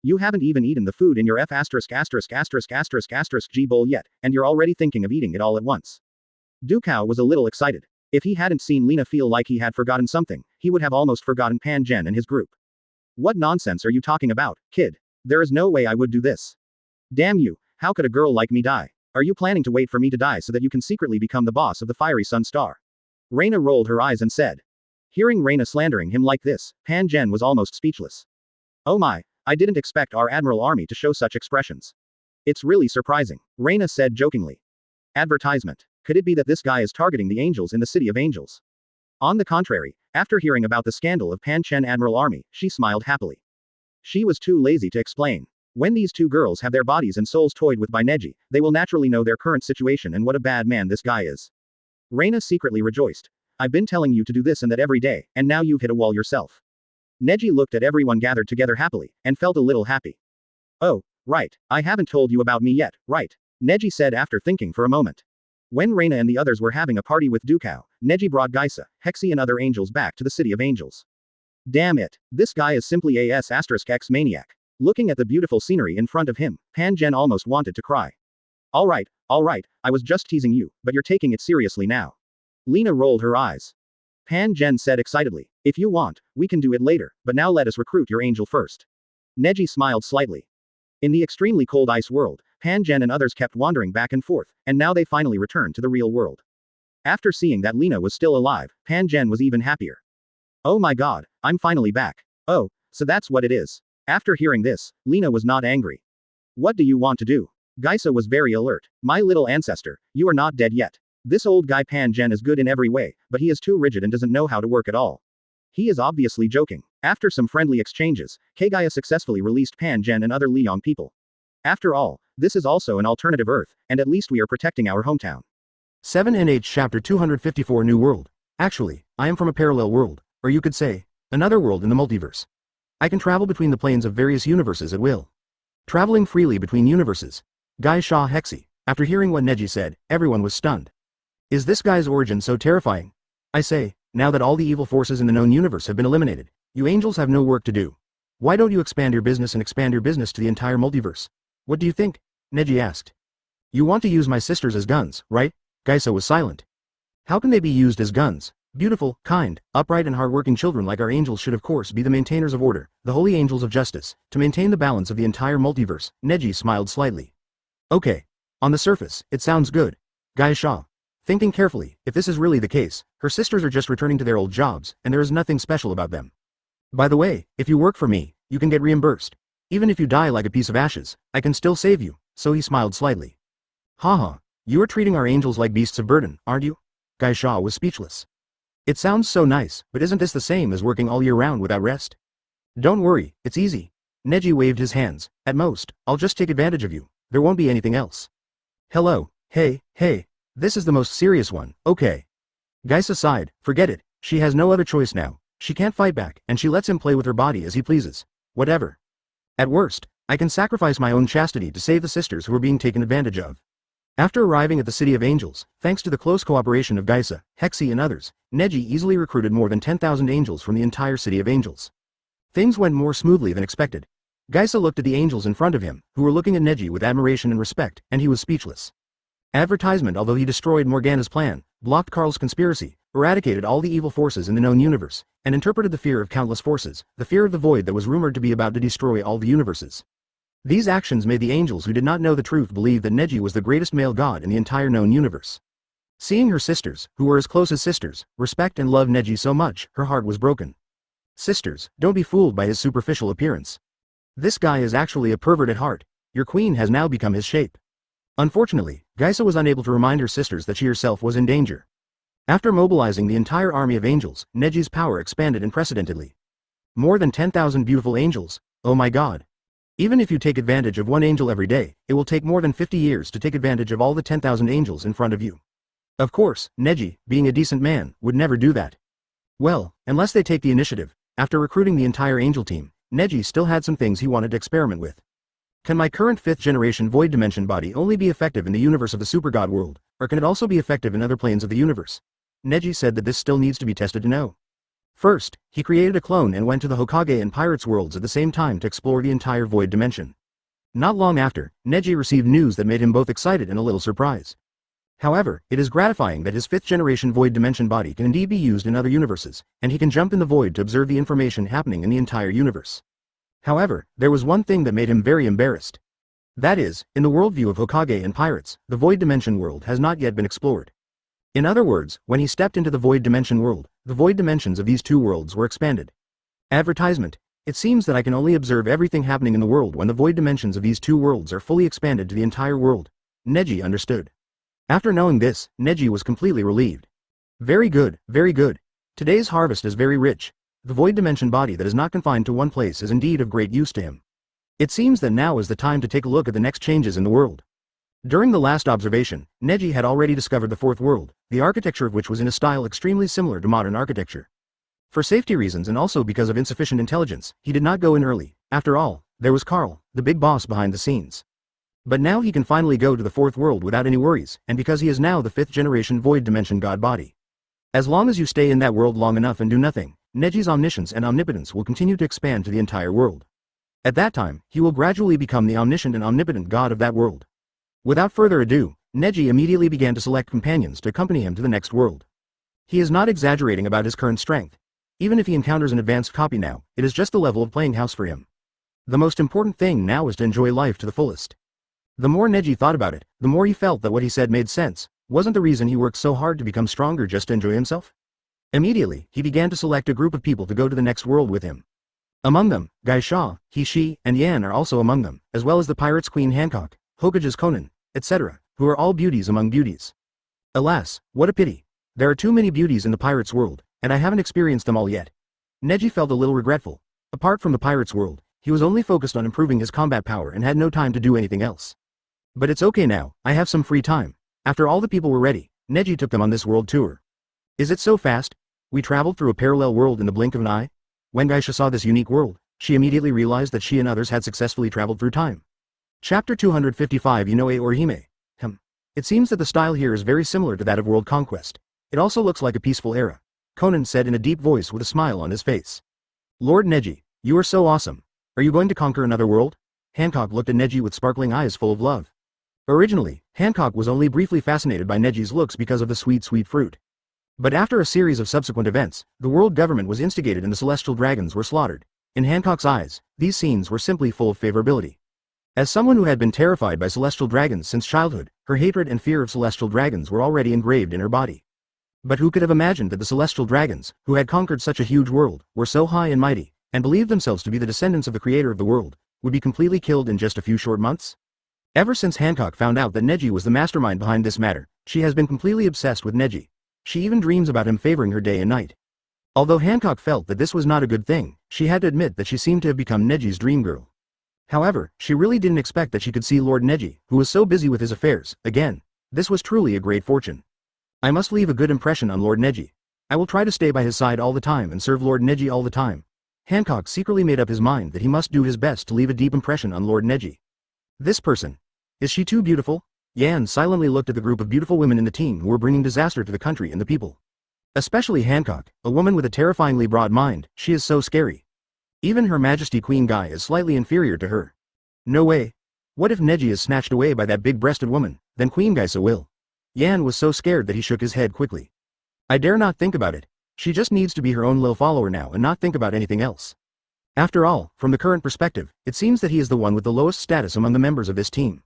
You haven't even eaten the food in your F asterisk asterisk asterisk asterisk asterisk G bowl yet, and you're already thinking of eating it all at once. Dukao was a little excited. If he hadn't seen Lena feel like he had forgotten something, he would have almost forgotten Pan Gen and his group. What nonsense are you talking about, kid? There is no way I would do this. Damn you, how could a girl like me die? Are you planning to wait for me to die so that you can secretly become the boss of the Fiery Sun Star? Reina rolled her eyes and said. Hearing Reina slandering him like this, Pan Gen was almost speechless. Oh my, I didn't expect our Admiral Army to show such expressions. It's really surprising, Reina said jokingly. Advertisement. Could it be that this guy is targeting the angels in the City of Angels? On the contrary, after hearing about the scandal of Pan Chen Admiral Army, she smiled happily. She was too lazy to explain. When these two girls have their bodies and souls toyed with by Neji, they will naturally know their current situation and what a bad man this guy is. Reina secretly rejoiced. I've been telling you to do this and that every day, and now you've hit a wall yourself. Neji looked at everyone gathered together happily, and felt a little happy. Oh, right, I haven't told you about me yet, right? Neji said after thinking for a moment. When Reina and the others were having a party with Dukao, Neji brought Geisha, Hexy and other angels back to the City of Angels. Damn it, this guy is simply a S*X maniac. Looking at the beautiful scenery in front of him, Pan Gen almost wanted to cry. Alright, I was just teasing you, but you're taking it seriously now. Lena rolled her eyes. Pan Gen said excitedly, if you want, we can do it later, but now let us recruit your angel first. Neji smiled slightly. In the extremely cold ice world, Pan Gen and others kept wandering back and forth, and now they finally returned to the real world. After seeing that Lena was still alive, Pan Gen was even happier. Oh my god, I'm finally back. Oh, so that's what it is. After hearing this, Lena was not angry. What do you want to do? Gaisa was very alert. My little ancestor, you are not dead yet. This old guy Pan Gen is good in every way, but he is too rigid and doesn't know how to work at all. He is obviously joking. After some friendly exchanges, Kaguya successfully released Pan Gen and other Liang people. After all, this is also an alternative Earth, and at least we are protecting our hometown. 7nh Chapter 254 New World. Actually, I am from a parallel world, or you could say, another world in the multiverse. I can travel between the planes of various universes at will. Traveling freely between universes. Guy Shaw Hexy. After hearing what Neji said, everyone was stunned. Is this guy's origin so terrifying? I say, now that all the evil forces in the known universe have been eliminated, you angels have no work to do. Why don't you expand your business to the entire multiverse? What do you think? Neji asked. You want to use my sisters as guns, right? Gaisa was silent. How can they be used as guns? Beautiful, kind, upright and hardworking children like our angels should of course be the maintainers of order, the holy angels of justice, to maintain the balance of the entire multiverse. Neji smiled slightly. Okay. On the surface, it sounds good. Guy Shaw. Thinking carefully, if this is really the case, her sisters are just returning to their old jobs, and there is nothing special about them. By the way, if you work for me, you can get reimbursed. Even if you die like a piece of ashes, I can still save you, so he smiled slightly. Haha, you are treating our angels like beasts of burden, aren't you? Guy Shaw was speechless. It sounds so nice, but isn't this the same as working all year round without rest? Don't worry, it's easy. Neji waved his hands. At most, I'll just take advantage of you. There won't be anything else. Hello, hey, this is the most serious one, okay. Gaisa sighed, forget it, she has no other choice now. She can't fight back, and she lets him play with her body as he pleases. Whatever. At worst, I can sacrifice my own chastity to save the sisters who are being taken advantage of. After arriving at the City of Angels, thanks to the close cooperation of Gaisa, Hexy and others, Neji easily recruited more than 10,000 angels from the entire City of Angels. Things went more smoothly than expected. Gaisa looked at the angels in front of him, who were looking at Neji with admiration and respect, and he was speechless. Advertisement. Although he destroyed Morgana's plan, blocked Karl's conspiracy, eradicated all the evil forces in the known universe, and interpreted the fear of countless forces, the fear of the void that was rumored to be about to destroy all the universes. These actions made the angels who did not know the truth believe that Neji was the greatest male god in the entire known universe. Seeing her sisters, who were as close as sisters, respect and love Neji so much, her heart was broken. Sisters, don't be fooled by his superficial appearance. This guy is actually a pervert at heart. Your queen has now become his shape. Unfortunately, Gaisa was unable to remind her sisters that she herself was in danger. After mobilizing the entire army of angels, Neji's power expanded unprecedentedly. More than 10,000 beautiful angels, oh my god. Even if you take advantage of one angel every day, it will take more than 50 years to take advantage of all the 10,000 angels in front of you. Of course, Neji, being a decent man, would never do that. Well, unless they take the initiative. After recruiting the entire angel team, Neji still had some things he wanted to experiment with. Can my current 5th generation void dimension body only be effective in the universe of the super god world, or can it also be effective in other planes of the universe? Neji said that this still needs to be tested to know. First, he created a clone and went to the Hokage and Pirates worlds at the same time to explore the entire void dimension. Not long after, Neji received news that made him both excited and a little surprised. However, it is gratifying that his 5th generation void dimension body can indeed be used in other universes, and he can jump in the void to observe the information happening in the entire universe. However, there was one thing that made him very embarrassed. That is, in the worldview of Hokage and Pirates, the void dimension world has not yet been explored. In other words, when he stepped into the void dimension world, the void dimensions of these two worlds were expanded. Advertisement. It seems that I can only observe everything happening in the world when the void dimensions of these two worlds are fully expanded to the entire world. Neji understood. After knowing this, Neji was completely relieved. Very good, very good. Today's harvest is very rich. The void dimension body that is not confined to one place is indeed of great use to him. It seems that now is the time to take a look at the next changes in the world. During the last observation, Neji had already discovered the 4th world, the architecture of which was in a style extremely similar to modern architecture. For safety reasons and also because of insufficient intelligence, he did not go in early. After all, there was Karl, the big boss behind the scenes. But now he can finally go to the 4th world without any worries, and because he is now the 5th generation void dimension god body. As long as you stay in that world long enough and do nothing, Neji's omniscience and omnipotence will continue to expand to the entire world. At that time, he will gradually become the omniscient and omnipotent god of that world. Without further ado, Neji immediately began to select companions to accompany him to the next world. He is not exaggerating about his current strength. Even if he encounters an advanced copy now, it is just the level of playing house for him. The most important thing now is to enjoy life to the fullest. The more Neji thought about it, the more he felt that what he said made sense. Wasn't the reason he worked so hard to become stronger just to enjoy himself? Immediately, he began to select a group of people to go to the next world with him. Among them, Guy Shaw, he, she, and Yan are also among them, as well as the Pirates Queen Hancock. Hokage's Konan, etc., who are all beauties among beauties. Alas, what a pity. There are too many beauties in the pirate's world, and I haven't experienced them all yet. Neji felt a little regretful. Apart from the pirate's world, he was only focused on improving his combat power and had no time to do anything else. But it's okay now, I have some free time. After all the people were ready, Neji took them on this world tour. Is it so fast? We traveled through a parallel world in the blink of an eye? When Geisha saw this unique world, she immediately realized that she and others had successfully traveled through time. Chapter 255 Inoue or Hime. It seems that the style here is very similar to that of world conquest. It also looks like a peaceful era. Konan said in a deep voice with a smile on his face. Lord Neji, you are so awesome. Are you going to conquer another world? Hancock looked at Neji with sparkling eyes full of love. Originally, Hancock was only briefly fascinated by Neji's looks because of the sweet fruit. But after a series of subsequent events, the world government was instigated and the celestial dragons were slaughtered. In Hancock's eyes, these scenes were simply full of favorability. As someone who had been terrified by celestial dragons since childhood, her hatred and fear of celestial dragons were already engraved in her body. But who could have imagined that the celestial dragons, who had conquered such a huge world, were so high and mighty, and believed themselves to be the descendants of the creator of the world, would be completely killed in just a few short months? Ever since Hancock found out that Neji was the mastermind behind this matter, she has been completely obsessed with Neji. She even dreams about him favoring her day and night. Although Hancock felt that this was not a good thing, she had to admit that she seemed to have become Neji's dream girl. However, she really didn't expect that she could see Lord Neji, who was so busy with his affairs, again. This was truly a great fortune. I must leave a good impression on Lord Neji. I will try to stay by his side all the time and serve Lord Neji all the time. Hancock secretly made up his mind that he must do his best to leave a deep impression on Lord Neji. This person. Is she too beautiful? Yan silently looked at the group of beautiful women in the team who were bringing disaster to the country and the people. Especially Hancock, a woman with a terrifyingly broad mind, she is so scary. Even Her Majesty Queen Guy is slightly inferior to her. No way. What if Neji is snatched away by that big-breasted woman, then Queen Geisa will. Yan was so scared that he shook his head quickly. I dare not think about it. She just needs to be her own little follower now and not think about anything else. After all, from the current perspective, it seems that he is the one with the lowest status among the members of this team.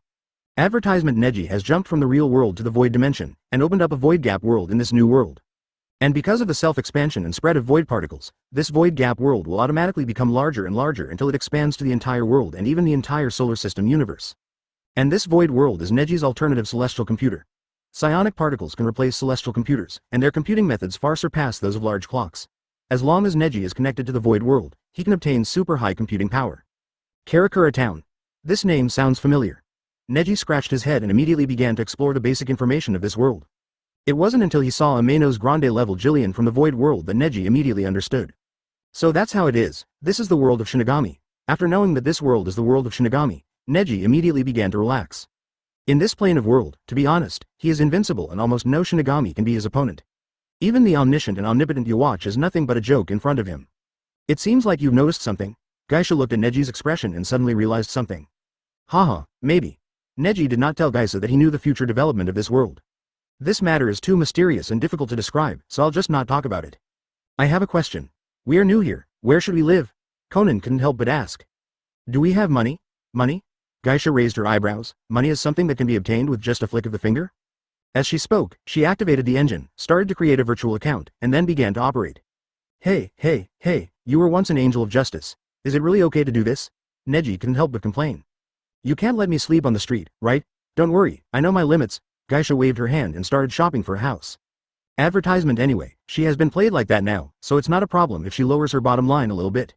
Advertisement Neji has jumped from the real world to the void dimension, and opened up a void gap world in this new world. And because of the self-expansion and spread of void particles, this void gap world will automatically become larger and larger until it expands to the entire world and even the entire solar system universe. And this void world is Neji's alternative celestial computer. Psionic particles can replace celestial computers, and their computing methods far surpass those of large clocks. As long as Neji is connected to the void world, he can obtain super high computing power. Karakura Town. This name sounds familiar. Neji scratched his head and immediately began to explore the basic information of this world. It wasn't until he saw Ameno's Grande level Jillian from the void world that Neji immediately understood. So that's how it is, this is the world of Shinigami. After knowing that this world is the world of Shinigami, Neji immediately began to relax. In this plane of world, to be honest, he is invincible and almost no Shinigami can be his opponent. Even the omniscient and omnipotent Yhwach is nothing but a joke in front of him. It seems like you've noticed something. Geisha looked at Neji's expression and suddenly realized something. Haha, maybe. Neji did not tell Geisha that he knew the future development of this world. This matter is too mysterious and difficult to describe, so I'll just not talk about it. I have a question. We are new here, where should we live? Konan couldn't help but ask. Do we have money? Money? Geisha raised her eyebrows. Money is something that can be obtained with just a flick of the finger? As she spoke, she activated the engine, started to create a virtual account, and then began to operate. Hey, you were once an angel of justice. Is it really okay to do this? Neji couldn't help but complain. You can't let me sleep on the street, right? Don't worry, I know my limits. Geisha waved her hand and started shopping for a house. Advertisement anyway, she has been played like that now, so it's not a problem if she lowers her bottom line a little bit.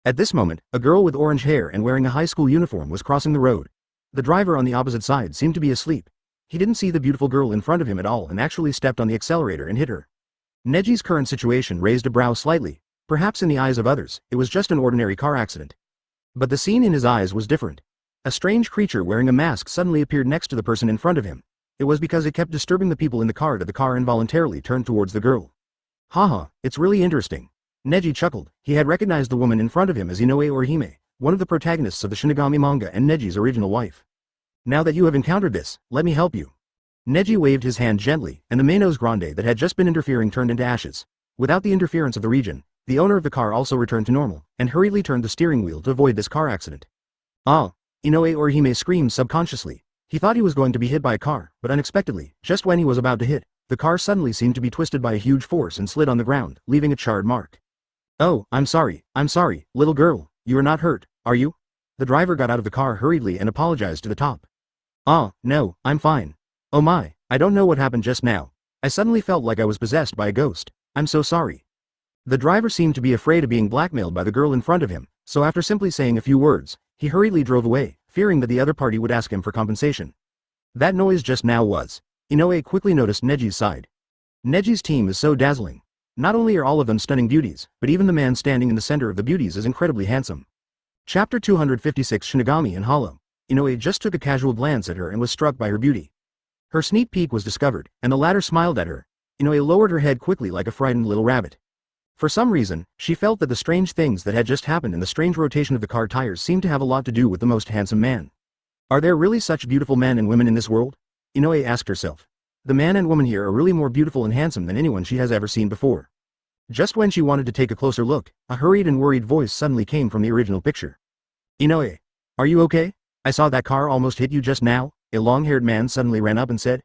At this moment, a girl with orange hair and wearing a high school uniform was crossing the road. The driver on the opposite side seemed to be asleep. He didn't see the beautiful girl in front of him at all and actually stepped on the accelerator and hit her. Neji's current situation raised a brow slightly. Perhaps in the eyes of others, it was just an ordinary car accident. But the scene in his eyes was different. A strange creature wearing a mask suddenly appeared next to the person in front of him. It was because it kept disturbing the people in the car that the car involuntarily turned towards the girl. Haha, it's really interesting. Neji chuckled. He had recognized the woman in front of him as Inoue or Hime, one of the protagonists of the Shinigami manga and Neji's original wife. Now that you have encountered this, let me help you. Neji waved his hand gently, and the Ameno's Grande that had just been interfering turned into ashes. Without the interference of the region, the owner of the car also returned to normal, and hurriedly turned the steering wheel to avoid this car accident. Ah! Inoue or Hime screamed subconsciously. He thought he was going to be hit by a car, but unexpectedly, just when he was about to hit, the car suddenly seemed to be twisted by a huge force and slid on the ground, leaving a charred mark. Oh, I'm sorry, little girl, you are not hurt, are you? The driver got out of the car hurriedly and apologized to the top. Ah, no, I'm fine. Oh my, I don't know what happened just now. I suddenly felt like I was possessed by a ghost. I'm so sorry. The driver seemed to be afraid of being blackmailed by the girl in front of him, so after simply saying a few words, he hurriedly drove away, fearing that the other party would ask him for compensation. That noise just now was. Inoue quickly noticed Neji's side. Neji's team is so dazzling. Not only are all of them stunning beauties, but even the man standing in the center of the beauties is incredibly handsome. Chapter 256 Shinigami and Hollow. Inoue just took a casual glance at her and was struck by her beauty. Her sneak peek was discovered, and the latter smiled at her. Inoue lowered her head quickly like a frightened little rabbit. For some reason, she felt that the strange things that had just happened and the strange rotation of the car tires seemed to have a lot to do with the most handsome man. Are there really such beautiful men and women in this world? Inoue asked herself. The man and woman here are really more beautiful and handsome than anyone she has ever seen before. Just when she wanted to take a closer look, a hurried and worried voice suddenly came from the original picture. Inoue, are you okay? I saw that car almost hit you just now, a long-haired man suddenly ran up and said.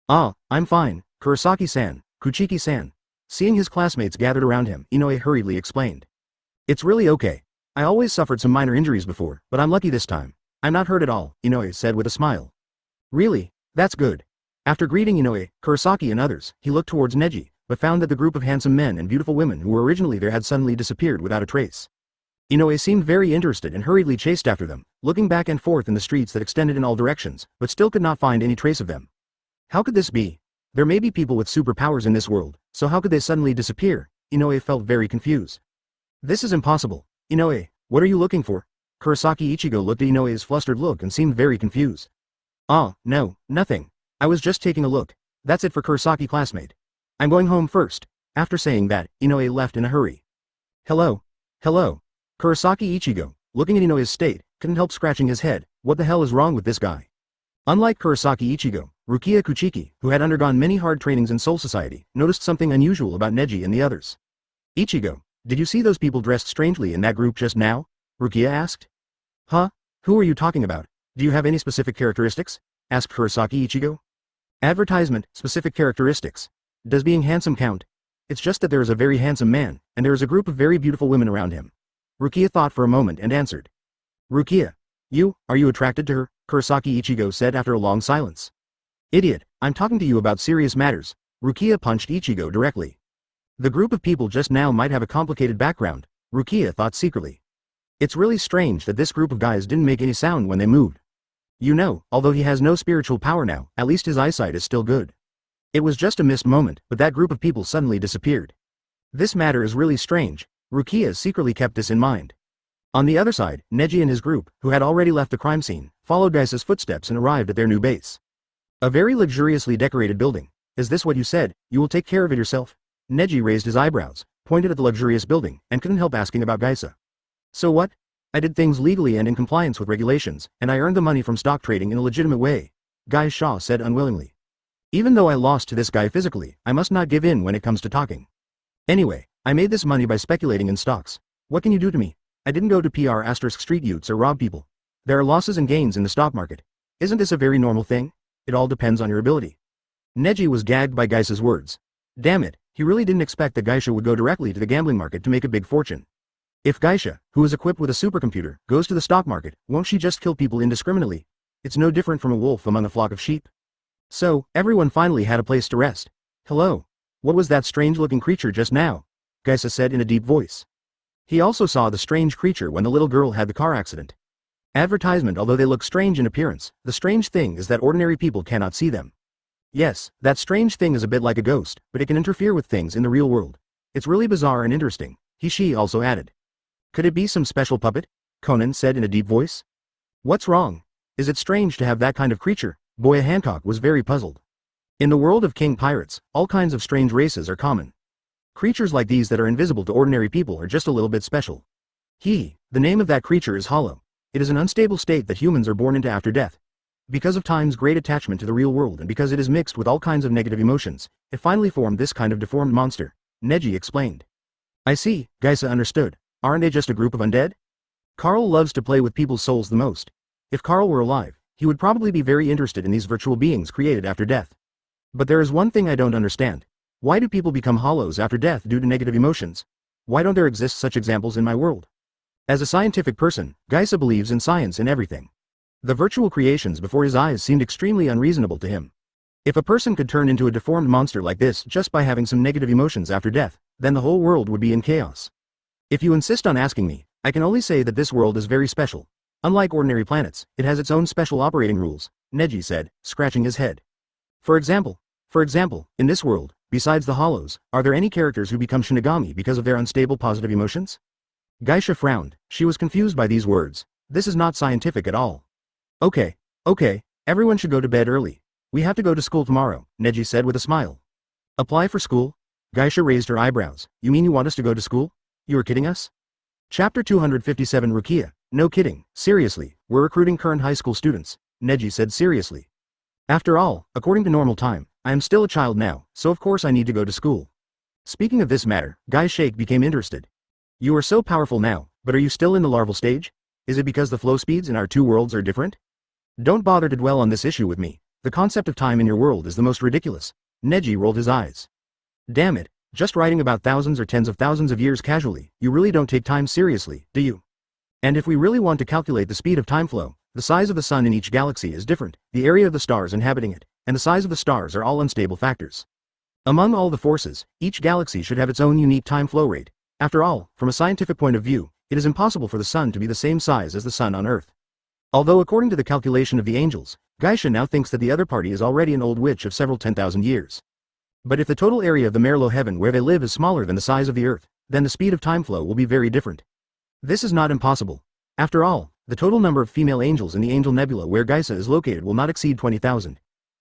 Ah, I'm fine, Kurosaki-san, Kuchiki-san. Seeing his classmates gathered around him, Inoue hurriedly explained. It's really okay. I always suffered some minor injuries before, but I'm lucky this time. I'm not hurt at all, Inoue said with a smile. Really? That's good. After greeting Inoue, Kurosaki and others, he looked towards Neji, but found that the group of handsome men and beautiful women who were originally there had suddenly disappeared without a trace. Inoue seemed very interested and hurriedly chased after them, looking back and forth in the streets that extended in all directions, but still could not find any trace of them. How could this be? There may be people with superpowers in this world, so how could they suddenly disappear? Inoue felt very confused. This is impossible. Inoue, what are you looking for? Kurosaki Ichigo looked at Inoue's flustered look and seemed very confused. Ah, no, nothing. I was just taking a look. That's it for Kurosaki classmate. I'm going home first. After saying that, Inoue left in a hurry. Hello. Hello. Kurosaki Ichigo, looking at Inoue's state, couldn't help scratching his head. What the hell is wrong with this guy? Unlike Kurosaki Ichigo, Rukia Kuchiki, who had undergone many hard trainings in Soul Society, noticed something unusual about Neji and the others. Ichigo, did you see those people dressed strangely in that group just now? Rukia asked. Huh? Who are you talking about? Do you have any specific characteristics? Asked Kurosaki Ichigo. Advertisement, specific characteristics. Does being handsome count? It's just that there is a very handsome man, and there is a group of very beautiful women around him. Rukia thought for a moment and answered. Rukia. Are you attracted to her? Kurosaki Ichigo said after a long silence. Idiot, I'm talking to you about serious matters. Rukia punched Ichigo directly. The group of people just now might have a complicated background, Rukia thought secretly. It's really strange that this group of guys didn't make any sound when they moved. You know, although he has no spiritual power now, at least his eyesight is still good. It was just a missed moment, but that group of people suddenly disappeared. This matter is really strange. Rukia secretly kept this in mind. On the other side, Neji and his group, who had already left the crime scene, followed Gaisa's footsteps and arrived at their new base. A very luxuriously decorated building. Is this what you said? You will take care of it yourself? Neji raised his eyebrows, pointed at the luxurious building, and couldn't help asking about Gaisa. So what? I did things legally and in compliance with regulations, and I earned the money from stock trading in a legitimate way, Gai Shaw said unwillingly. Even though I lost to this guy physically, I must not give in when it comes to talking. Anyway, I made this money by speculating in stocks. What can you do to me? I didn't go to PR** street youths or rob people. There are losses and gains in the stock market. Isn't this a very normal thing? It all depends on your ability. Neji was gagged by Gaisa's words. Damn it, he really didn't expect that Gaisha would go directly to the gambling market to make a big fortune. If Gaisha, who is equipped with a supercomputer, goes to the stock market, won't she just kill people indiscriminately? It's no different from a wolf among a flock of sheep. So, everyone finally had a place to rest. Hello. What was that strange-looking creature just now? Gaisa said in a deep voice. He also saw the strange creature when the little girl had the car accident. Advertisement. Although they look strange in appearance, the strange thing is that ordinary people cannot see them. Yes, that strange thing is a bit like a ghost, but it can interfere with things in the real world. It's really bizarre and interesting, she also added. Could it be some special puppet? Conan said in a deep voice. What's wrong? Is it strange to have that kind of creature? Boya Hancock was very puzzled. In the world of king pirates, all kinds of strange races are common. Creatures like these that are invisible to ordinary people are just a little bit special. The name of that creature is Hollow. It is an unstable state that humans are born into after death. Because of time's great attachment to the real world and because it is mixed with all kinds of negative emotions, it finally formed this kind of deformed monster, Neji explained. I see, Gaisa understood. Aren't they just a group of undead? Carl loves to play with people's souls the most. If Carl were alive, he would probably be very interested in these virtual beings created after death. But there is one thing I don't understand. Why do people become hollows after death due to negative emotions? Why don't there exist such examples in my world? As a scientific person, Gaisa believes in science and everything. The virtual creations before his eyes seemed extremely unreasonable to him. If a person could turn into a deformed monster like this just by having some negative emotions after death, then the whole world would be in chaos. If you insist on asking me, I can only say that this world is very special. Unlike ordinary planets, it has its own special operating rules, Neji said, scratching his head. For example, in this world, besides the Hollows, are there any characters who become Shinigami because of their unstable positive emotions? Geisha frowned. She was confused by these words. This is not scientific at all. Okay, everyone should go to bed early. We have to go to school tomorrow, Neji said with a smile. Apply for school? Geisha raised her eyebrows. You mean you want us to go to school? You are kidding us? Chapter 257 Rukia. No kidding, seriously, we're recruiting current high school students, Neji said seriously. After all, according to normal time, I am still a child now, so of course I need to go to school. Speaking of this matter, Gai's Shake became interested. You are so powerful now, but are you still in the larval stage? Is it because the flow speeds in our two worlds are different? Don't bother to dwell on this issue with me. The concept of time in your world is the most ridiculous. Neji rolled his eyes. Damn it, just writing about thousands or tens of thousands of years casually, you really don't take time seriously, do you? And if we really want to calculate the speed of time flow, the size of the sun in each galaxy is different, the area of the stars inhabiting it, and the size of the stars are all unstable factors. Among all the forces, each galaxy should have its own unique time flow rate. After all, from a scientific point of view, it is impossible for the sun to be the same size as the sun on Earth. Although according to the calculation of the angels, Geisha now thinks that the other party is already an old witch of several 10,000 years. But if the total area of the Merlo heaven where they live is smaller than the size of the Earth, then the speed of time flow will be very different. This is not impossible. After all, the total number of female angels in the Angel Nebula where Geisha is located will not exceed 20,000.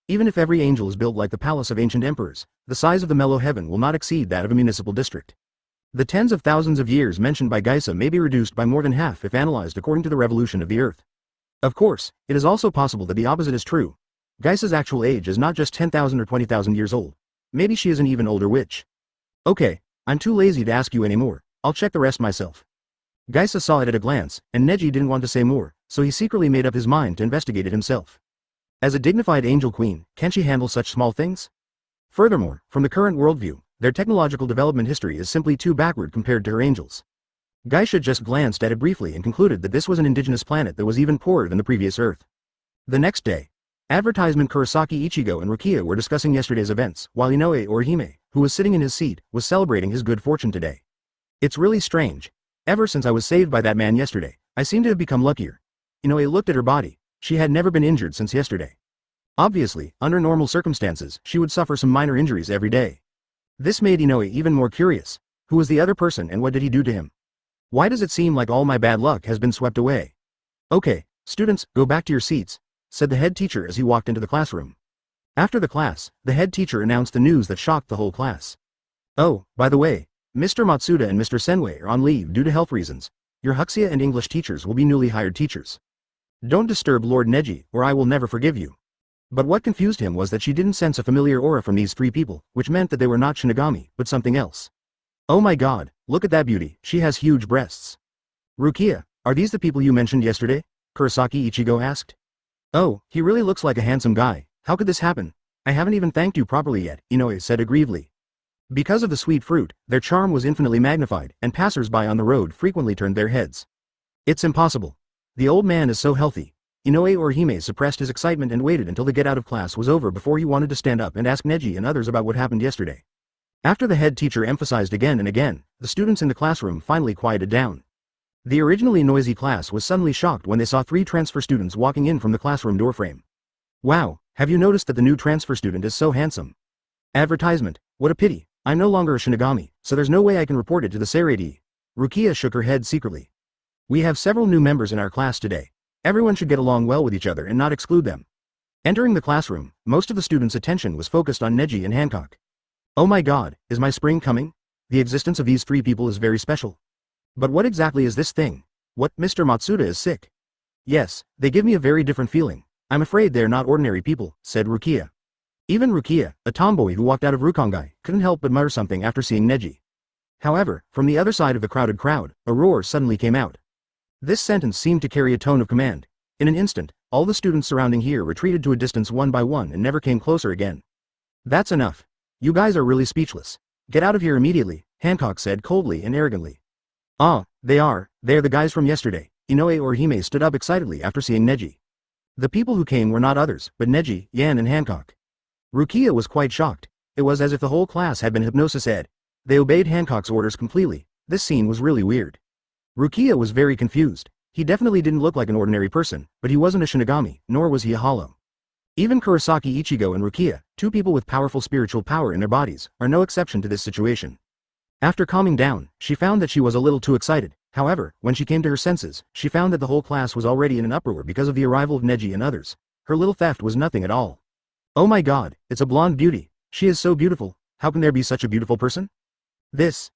Even if every angel is built like the palace of ancient emperors, the size of the Mellow heaven will not exceed that of a municipal district. The tens of thousands of years mentioned by Geisha may be reduced by more than half if analyzed according to the revolution of the Earth. Of course, it is also possible that the opposite is true. Geisha's actual age is not just 10,000 or 20,000 years old. Maybe she is an even older witch. Okay, I'm too lazy to ask you anymore. I'll check the rest myself. Geisha saw it at a glance, and Neji didn't want to say more, so he secretly made up his mind to investigate it himself. As a dignified angel queen, can she handle such small things? Furthermore, from the current worldview, their technological development history is simply too backward compared to her angels. Geisha just glanced at it briefly and concluded that this was an indigenous planet that was even poorer than the previous Earth. The next day, advertisement Kurosaki Ichigo and Rukia were discussing yesterday's events, while Inoue Orihime, who was sitting in his seat, was celebrating his good fortune today. It's really strange. Ever since I was saved by that man yesterday, I seem to have become luckier. Inoue looked at her body. She had never been injured since yesterday. Obviously, under normal circumstances, she would suffer some minor injuries every day. This made Inoue even more curious. Who was the other person and what did he do to him? Why does it seem like all my bad luck has been swept away? Okay, students, go back to your seats, said the head teacher as he walked into the classroom. After the class, the head teacher announced the news that shocked the whole class. Oh, by the way, Mr. Matsuda and Mr. Senway are on leave due to health reasons. Your Huxia and English teachers will be newly hired teachers. Don't disturb Lord Neji, or I will never forgive you. But what confused him was that she didn't sense a familiar aura from these three people, which meant that they were not Shinigami, but something else. Oh my god, look at that beauty, she has huge breasts. Rukia, are these the people you mentioned yesterday? Kurosaki Ichigo asked. Oh, he really looks like a handsome guy. How could this happen? I haven't even thanked you properly yet, Inoue said aggrievedly. Because of the sweet fruit, their charm was infinitely magnified, and passers-by on the road frequently turned their heads. It's impossible. The old man is so healthy. Inoue Orihime suppressed his excitement and waited until the get-out of class was over before he wanted to stand up and ask Neji and others about what happened yesterday. After the head teacher emphasized again and again, the students in the classroom finally quieted down. The originally noisy class was suddenly shocked when they saw three transfer students walking in from the classroom doorframe. Wow, have you noticed that the new transfer student is so handsome? Advertisement, what a pity, I'm no longer a Shinigami, so there's no way I can report it to the Seirei. Rukia shook her head secretly. We have several new members in our class today. Everyone should get along well with each other and not exclude them. Entering the classroom, most of the students' attention was focused on Neji and Hancock. Oh my god, is my spring coming? The existence of these three people is very special. But what exactly is this thing? What, Mr. Matsuda is sick? Yes, they give me a very different feeling. I'm afraid they are not ordinary people, said Rukia. Even Rukia, a tomboy who walked out of Rukkongai, couldn't help but mutter something after seeing Neji. However, from the other side of the crowded crowd, a roar suddenly came out. This sentence seemed to carry a tone of command. In an instant, all the students surrounding here retreated to a distance one by one and never came closer again. That's enough. You guys are really speechless. Get out of here immediately, Hancock said coldly and arrogantly. Ah, they're the guys from yesterday. Inoue Orihime stood up excitedly after seeing Neji. The people who came were not others, but Neji, Yan and Hancock. Rukia was quite shocked. It was as if the whole class had been hypnosis-ed. They obeyed Hancock's orders completely. This scene was really weird. Rukia was very confused. He definitely didn't look like an ordinary person, but he wasn't a Shinigami, nor was he a hollow. Even Kurosaki Ichigo and Rukia, two people with powerful spiritual power in their bodies, are no exception to this situation. After calming down, she found that she was a little too excited. However, when she came to her senses, she found that the whole class was already in an uproar because of the arrival of Neji and others. Her little theft was nothing at all. Oh my god, it's a blonde beauty. She is so beautiful. How can there be such a beautiful person? This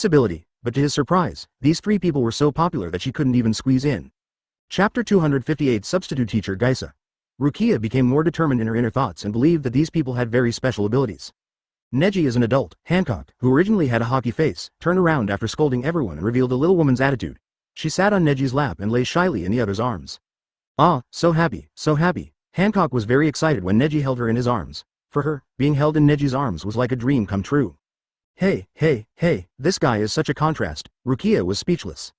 ability, but to his surprise, these three people were so popular that she couldn't even squeeze in. Chapter 258 Substitute Teacher Gaisa. Rukia became more determined in her inner thoughts and believed that these people had very special abilities. Neji is an adult. Hancock, who originally had a hockey face, turned around after scolding everyone and revealed a little woman's attitude. She sat on Neji's lap and lay shyly in the other's arms. Ah, so happy, so happy. Hancock was very excited when Neji held her in his arms. For her, being held in Neji's arms was like a dream come true. Hey, this guy is such a contrast. Rukia was speechless.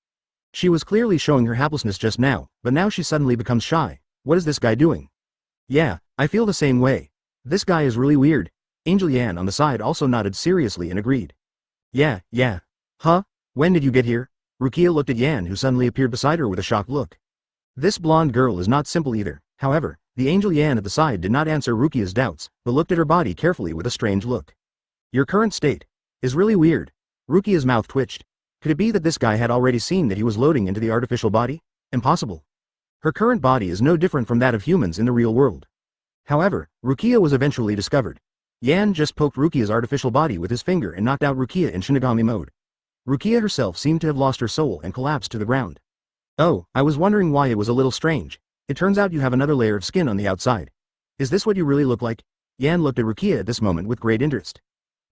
She was clearly showing her haplessness just now, but now she suddenly becomes shy. What is this guy doing? Yeah, I feel the same way. This guy is really weird. Angel Yan on the side also nodded seriously and agreed. Yeah. Huh? When did you get here? Rukia looked at Yan, who suddenly appeared beside her with a shocked look. This blonde girl is not simple either. However, the Angel Yan at the side did not answer Rukia's doubts, but looked at her body carefully with a strange look. Your current state is really weird. Rukia's mouth twitched. Could it be that this guy had already seen that he was loading into the artificial body? Impossible. Her current body is no different from that of humans in the real world. However, Rukia was eventually discovered. Yan just poked Rukia's artificial body with his finger and knocked out Rukia in Shinigami mode. Rukia herself seemed to have lost her soul and collapsed to the ground. Oh, I was wondering why it was a little strange. It turns out you have another layer of skin on the outside. Is this what you really look like? Yan looked at Rukia at this moment with great interest.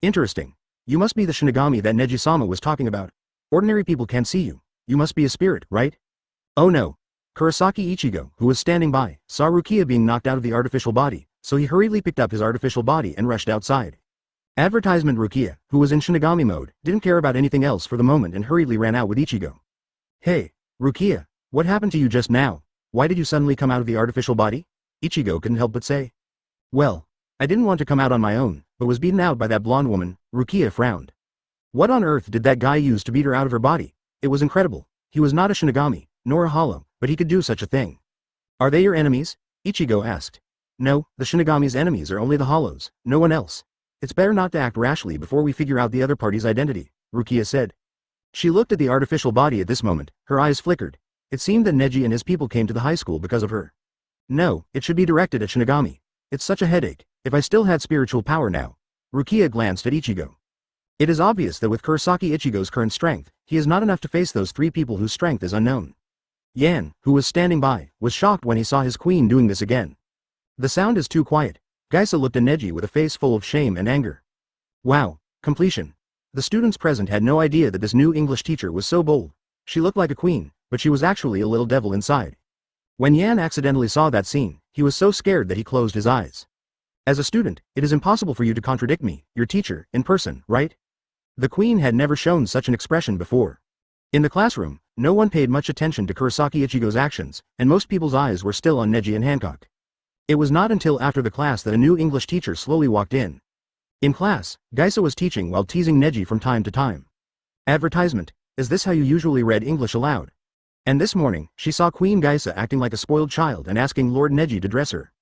Interesting. You must be the Shinigami that Neji-sama was talking about. Ordinary people can't see you. You must be a spirit, right? Oh no. Kurosaki Ichigo, who was standing by, saw Rukia being knocked out of the artificial body, so he hurriedly picked up his artificial body and rushed outside. Advertisement Rukia, who was in Shinigami mode, didn't care about anything else for the moment and hurriedly ran out with Ichigo. Hey, Rukia, what happened to you just now? Why did you suddenly come out of the artificial body? Ichigo couldn't help but say. Well, I didn't want to come out on my own, but was beaten out by that blonde woman. Rukia frowned. What on earth did that guy use to beat her out of her body? It was incredible. He was not a Shinigami, nor a hollow, but he could do such a thing. Are they your enemies? Ichigo asked. No, the Shinigami's enemies are only the hollows, no one else. It's better not to act rashly before we figure out the other party's identity, Rukia said. She looked at the artificial body at this moment, her eyes flickered. It seemed that Neji and his people came to the high school because of her. No, it should be directed at Shinigami. It's such a headache. If I still had spiritual power now. Rukia glanced at Ichigo. It is obvious that with Kurosaki Ichigo's current strength, he is not enough to face those three people whose strength is unknown. Yan, who was standing by, was shocked when he saw his queen doing this again. The sound is too quiet. Gaisa looked at Neji with a face full of shame and anger. Wow, completion. The students present had no idea that this new English teacher was so bold. She looked like a queen, but she was actually a little devil inside. When Yan accidentally saw that scene, he was so scared that he closed his eyes. As a student, it is impossible for you to contradict me, your teacher, in person, right? The queen had never shown such an expression before. In the classroom, no one paid much attention to Kurosaki Ichigo's actions, and most people's eyes were still on Neji and Hancock. It was not until after the class that a new English teacher slowly walked in. In class, Gaisa was teaching while teasing Neji from time to time. Advertisement. Is this how you usually read English aloud? And this morning, she saw Queen Gaisa acting like a spoiled child and asking Lord Neji to dress her.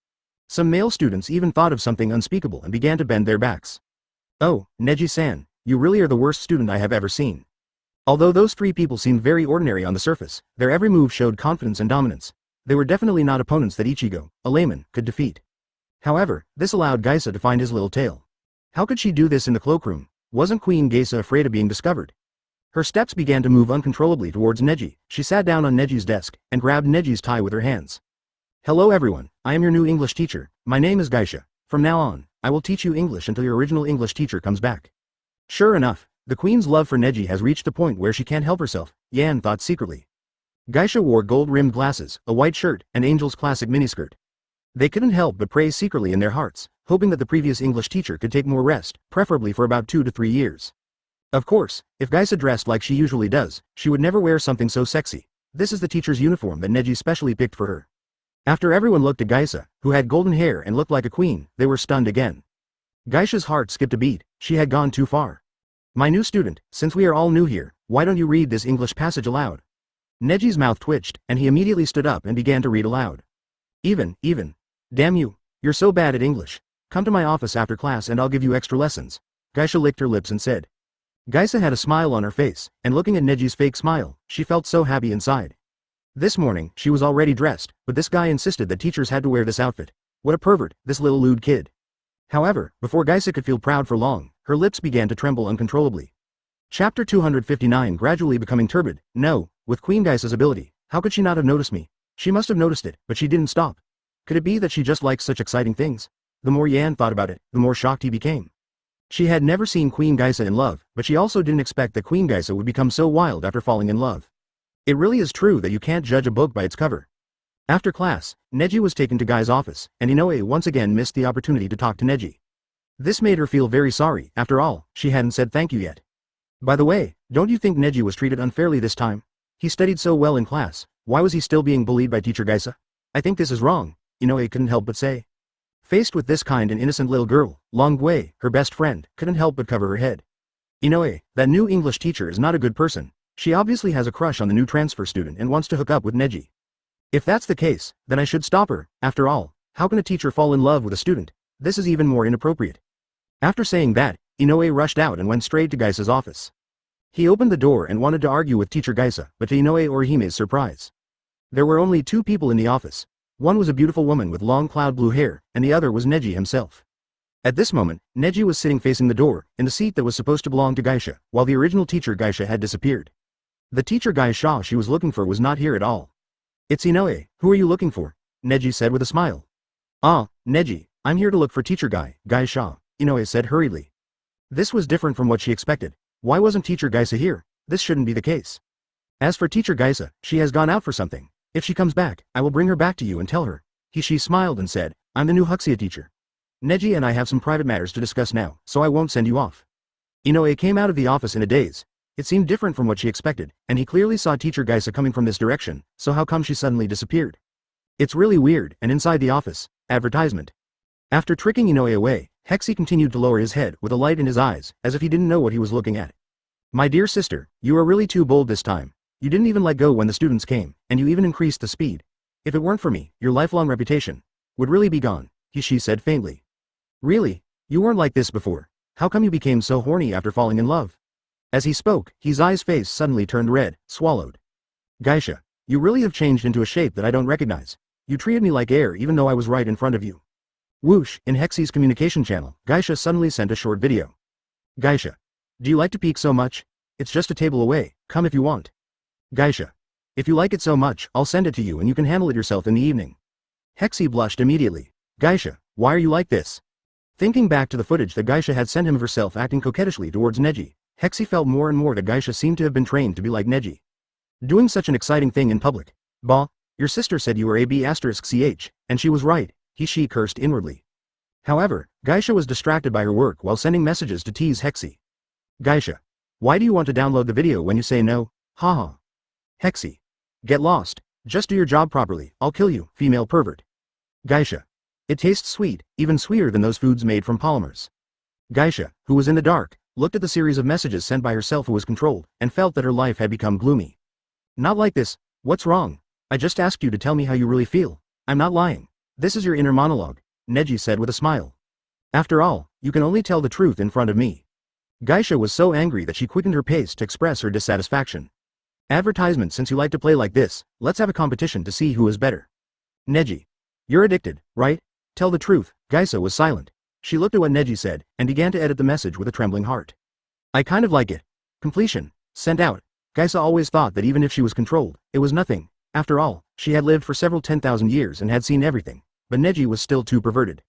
Some male students even thought of something unspeakable and began to bend their backs. Oh, Neji-san, you really are the worst student I have ever seen. Although those three people seemed very ordinary on the surface, their every move showed confidence and dominance. They were definitely not opponents that Ichigo, a layman, could defeat. However, this allowed Gaisa to find his little tail. How could she do this in the cloakroom? Wasn't Queen Gaisa afraid of being discovered? Her steps began to move uncontrollably towards Neji. She sat down on Neji's desk and grabbed Neji's tie with her hands. Hello everyone, I am your new English teacher. My name is Gaisha. From now on, I will teach you English until your original English teacher comes back. Sure enough, the queen's love for Neji has reached the point where she can't help herself, Yan thought secretly. Gaisha wore gold-rimmed glasses, a white shirt, and Angel's classic miniskirt. They couldn't help but pray secretly in their hearts, hoping that the previous English teacher could take more rest, preferably for about 2 to 3 years. Of course, if Gaisa dressed like she usually does, she would never wear something so sexy. This is the teacher's uniform that Neji specially picked for her. After everyone looked at Geisa, who had golden hair and looked like a queen, they were stunned again. Geisha's heart skipped a beat, she had gone too far. My new student, since we are all new here, why don't you read this English passage aloud? Neji's mouth twitched, and he immediately stood up and began to read aloud. Even. Damn you, you're so bad at English. Come to my office after class and I'll give you extra lessons. Geisha licked her lips and said. Geisa had a smile on her face, and looking at Neji's fake smile, she felt so happy inside. This morning, she was already dressed, but this guy insisted that teachers had to wear this outfit. What a pervert, this little lewd kid. However, before Geisa could feel proud for long, her lips began to tremble uncontrollably. Chapter 259 gradually becoming turbid. No, with Queen Geisa's ability, how could she not have noticed me? She must have noticed it, but she didn't stop. Could it be that she just likes such exciting things? The more Yan thought about it, the more shocked he became. She had never seen Queen Geisa in love, but she also didn't expect that Queen Geisa would become so wild after falling in love. It really is true that you can't judge a book by its cover. After class, Neji was taken to Guy's office, and Inoue once again missed the opportunity to talk to Neji. This made her feel very sorry. After all, she hadn't said thank you yet. By the way, don't you think Neji was treated unfairly this time? He studied so well in class, why was he still being bullied by teacher Geisa? I think this is wrong, Inoue couldn't help but say. Faced with this kind and innocent little girl, Longwei, her best friend, couldn't help but cover her head. Inoue, that new English teacher is not a good person. She obviously has a crush on the new transfer student and wants to hook up with Neji. If that's the case, then I should stop her. After all, how can a teacher fall in love with a student? This is even more inappropriate. After saying that, Inoue rushed out and went straight to Geisa's office. He opened the door and wanted to argue with teacher Geisa, but to Inoue Orihime's surprise, there were only two people in the office. One was a beautiful woman with long cloud blue hair, and the other was Neji himself. At this moment, Neji was sitting facing the door, in the seat that was supposed to belong to Geisha, while the original teacher Geisha had disappeared. The teacher Geisha she was looking for was not here at all. It's Inoue, who are you looking for? Neji said with a smile. Ah, Neji, I'm here to look for teacher Geisha, Inoue said hurriedly. This was different from what she expected. Why wasn't teacher Geisa here? This shouldn't be the case. As for teacher Geisa, she has gone out for something. If she comes back, I will bring her back to you and tell her. She smiled and said, I'm the new Huxia teacher. Neji and I have some private matters to discuss now, so I won't send you off. Inoue came out of the office in a daze. It seemed different from what she expected, and he clearly saw teacher Geisa coming from this direction, so how come she suddenly disappeared? It's really weird. And inside the office, advertisement. After tricking Inoue away, Hexi continued to lower his head with a light in his eyes, as if he didn't know what he was looking at. My dear sister, you are really too bold this time. You didn't even let go when the students came, and you even increased the speed. If it weren't for me, your lifelong reputation would really be gone, she said faintly. Really? You weren't like this before. How come you became so horny after falling in love? As he spoke, his face suddenly turned red, swallowed. Geisha, you really have changed into a shape that I don't recognize. You treated me like air even though I was right in front of you. Whoosh, in Hexi's communication channel, Geisha suddenly sent a short video. Geisha, do you like to peek so much? It's just a table away, come if you want. Geisha, if you like it so much, I'll send it to you and you can handle it yourself in the evening. Hexi blushed immediately. Geisha, why are you like this? Thinking back to the footage that Geisha had sent him of herself acting coquettishly towards Neji, Hexi felt more and more that Geisha seemed to have been trained to be like Neji. Doing such an exciting thing in public. Bah, your sister said you were AB*ch, and she was right, she cursed inwardly. However, Geisha was distracted by her work while sending messages to tease Hexi. Geisha, why do you want to download the video when you say no? Haha. Hexi. Get lost. Just do your job properly, I'll kill you, female pervert. Geisha. It tastes sweet, even sweeter than those foods made from polymers. Geisha, who was in the dark, looked at the series of messages sent by herself who was controlled, and felt that her life had become gloomy. Not like this, what's wrong? I just asked you to tell me how you really feel. I'm not lying. This is your inner monologue, Neji said with a smile. After all, you can only tell the truth in front of me. Geisha was so angry that she quickened her pace to express her dissatisfaction. Advertisement, since you like to play like this, let's have a competition to see who is better. Neji. You're addicted, right? Tell the truth. Geisa was silent. She looked at what Neji said, and began to edit the message with a trembling heart. I kind of like it. Completion. Sent out. Geisa always thought that even if she was controlled, it was nothing. After all, she had lived for several 10,000 years and had seen everything. But Neji was still too perverted.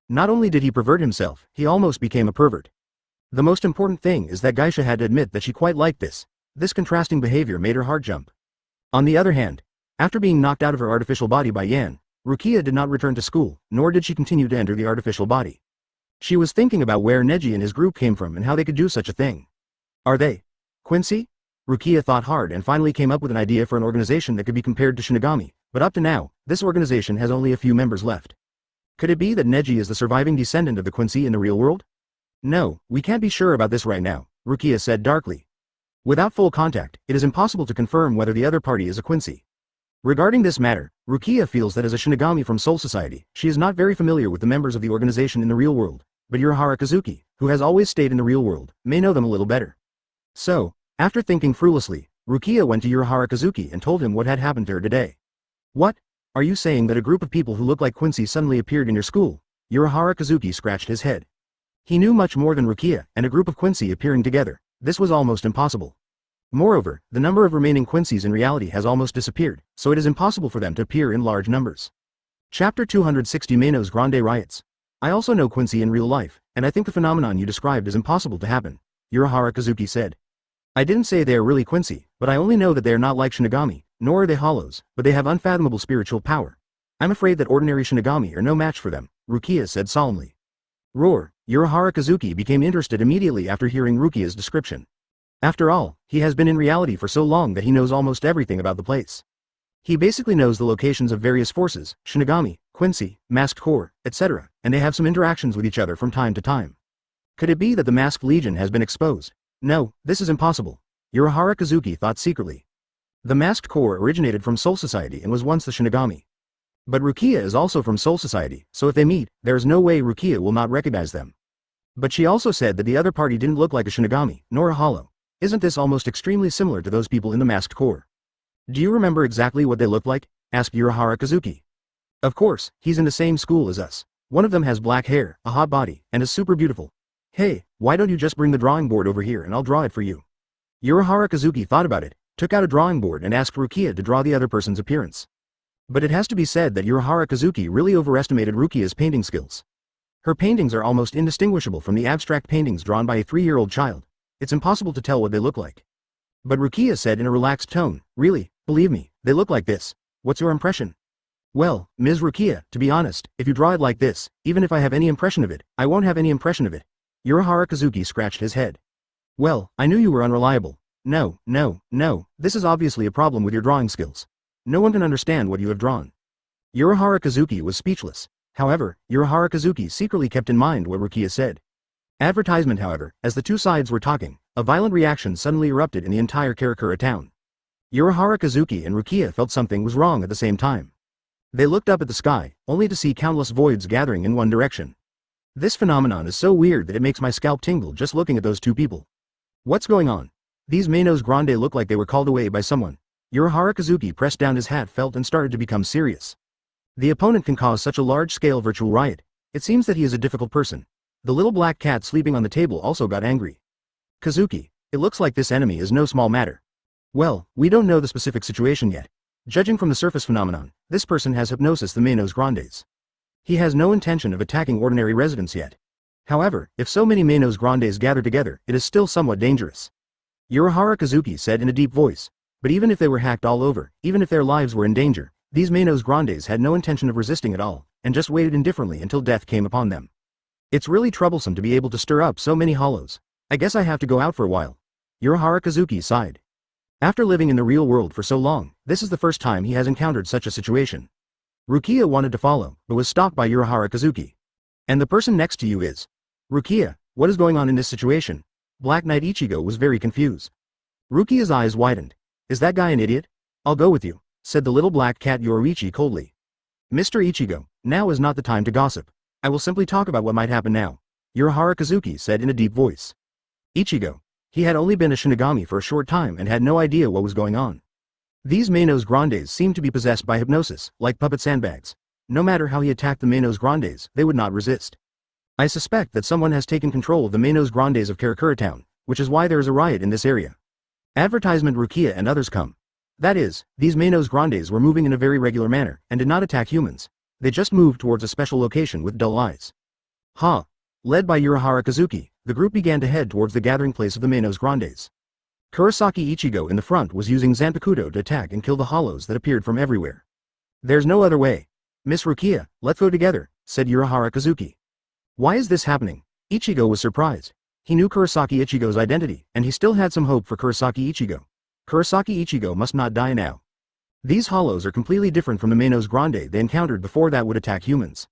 Not only did he pervert himself, he almost became a pervert. The most important thing is that Geisha had to admit that she quite liked this. This contrasting behavior made her heart jump. On the other hand, after being knocked out of her artificial body by Yan, Rukia did not return to school, nor did she continue to enter the artificial body. She was thinking about where Neji and his group came from and how they could do such a thing. Are they Quincy? Rukia thought hard and finally came up with an idea for an organization that could be compared to Shinigami, but up to now, this organization has only a few members left. Could it be that Neji is the surviving descendant of the Quincy in the real world? No, we can't be sure about this right now, Rukia said darkly. Without full contact, it is impossible to confirm whether the other party is a Quincy. Regarding this matter, Rukia feels that as a Shinigami from Soul Society, she is not very familiar with the members of the organization in the real world, but Urahara Kazuki, who has always stayed in the real world, may know them a little better. So, after thinking frivolously, Rukia went to Urahara Kazuki and told him what had happened to her today. What? Are you saying that a group of people who look like Quincy suddenly appeared in your school? Urahara Kazuki scratched his head. He knew much more than Rukia, and a group of Quincy appearing together, this was almost impossible. Moreover, the number of remaining Quincy's in reality has almost disappeared, so it is impossible for them to appear in large numbers. Chapter 260 Manos Grande Riots. I also know Quincy in real life, and I think the phenomenon you described is impossible to happen, Urahara Kazuki said. I didn't say they are really Quincy, but I only know that they are not like Shinigami, nor are they hollows, but they have unfathomable spiritual power. I'm afraid that ordinary Shinigami are no match for them, Rukia said solemnly. Roar, Urahara Kazuki became interested immediately after hearing Rukia's description. After all, he has been in reality for so long that he knows almost everything about the place. He basically knows the locations of various forces, Shinigami, Quincy, Masked Corps, etc., and they have some interactions with each other from time to time. Could it be that the Masked Legion has been exposed? No, this is impossible, Urahara Kazuki thought secretly. The Masked Corps originated from Soul Society and was once the Shinigami. But Rukia is also from Soul Society, so if they meet, there is no way Rukia will not recognize them. But she also said that the other party didn't look like a Shinigami, nor a hollow. Isn't this almost extremely similar to those people in the Masked Corps? Do you remember exactly what they looked like? Asked Urahara Kazuki. Of course, he's in the same school as us. One of them has black hair, a hot body, and is super beautiful. Hey, why don't you just bring the drawing board over here and I'll draw it for you? Urahara Kazuki thought about it, took out a drawing board and asked Rukia to draw the other person's appearance. But it has to be said that Urahara Kazuki really overestimated Rukia's painting skills. Her paintings are almost indistinguishable from the abstract paintings drawn by a 3-year-old child. It's impossible to tell what they look like. But Rukia said in a relaxed tone, really, believe me, they look like this. What's your impression? Well, Ms. Rukia, to be honest, if you draw it like this, even if I have any impression of it, I won't have any impression of it. Urahara Kazuki scratched his head. Well, I knew you were unreliable. No, this is obviously a problem with your drawing skills. No one can understand what you have drawn. Urahara Kazuki was speechless. However, Urahara Kazuki secretly kept in mind what Rukia said. Advertisement however, as the two sides were talking, a violent reaction suddenly erupted in the entire Karakura town. Urahara Kazuki and Rukia felt something was wrong at the same time. They looked up at the sky, only to see countless voids gathering in one direction. This phenomenon is so weird that it makes my scalp tingle just looking at those two people. What's going on? These Manos Grande look like they were called away by someone. Urahara Kazuki pressed down his hat felt and started to become serious. The opponent can cause such a large-scale virtual riot. It seems that he is a difficult person. The little black cat sleeping on the table also got angry. Kazuki, it looks like this enemy is no small matter. Well, we don't know the specific situation yet. Judging from the surface phenomenon, this person has hypnosis the Manos Grandes. He has no intention of attacking ordinary residents yet. However, if so many Manos Grandes gather together, it is still somewhat dangerous. Urahara Kazuki said in a deep voice. But even if they were hacked all over, even if their lives were in danger, these Manos Grandes had no intention of resisting at all, and just waited indifferently until death came upon them. It's really troublesome to be able to stir up so many hollows. I guess I have to go out for a while. Urahara Kazuki sighed. After living in the real world for so long, this is the first time he has encountered such a situation. Rukia wanted to follow, but was stopped by Urahara Kazuki. And the person next to you is? Rukia, what is going on in this situation? Black Knight Ichigo was very confused. Rukia's eyes widened. Is that guy an idiot? I'll go with you, said the little black cat Yoruichi coldly. Mr. Ichigo, now is not the time to gossip. I will simply talk about what might happen now, Urahara Kazuki said in a deep voice. Ichigo. He had only been a Shinigami for a short time and had no idea what was going on. These Manos Grandes seemed to be possessed by hypnosis, like puppet sandbags. No matter how he attacked the Manos Grandes, they would not resist. I suspect that someone has taken control of the Manos Grandes of Karakura town, which is why there is a riot in this area. Advertisement Rukia and others come. That is, these Manos Grandes were moving in a very regular manner, and did not attack humans. They just moved towards a special location with dull eyes. Ha! Led by Urahara Kazuki, the group began to head towards the gathering place of the Manos Grandes. Kurosaki Ichigo in the front was using Zanpakuto to attack and kill the hollows that appeared from everywhere. There's no other way. Miss Rukia, let's go together, said Urahara Kazuki. Why is this happening? Ichigo was surprised. He knew Kurosaki Ichigo's identity, and he still had some hope for Kurosaki Ichigo. Kurosaki Ichigo must not die now. These hollows are completely different from the Manos Grande they encountered before that would attack humans.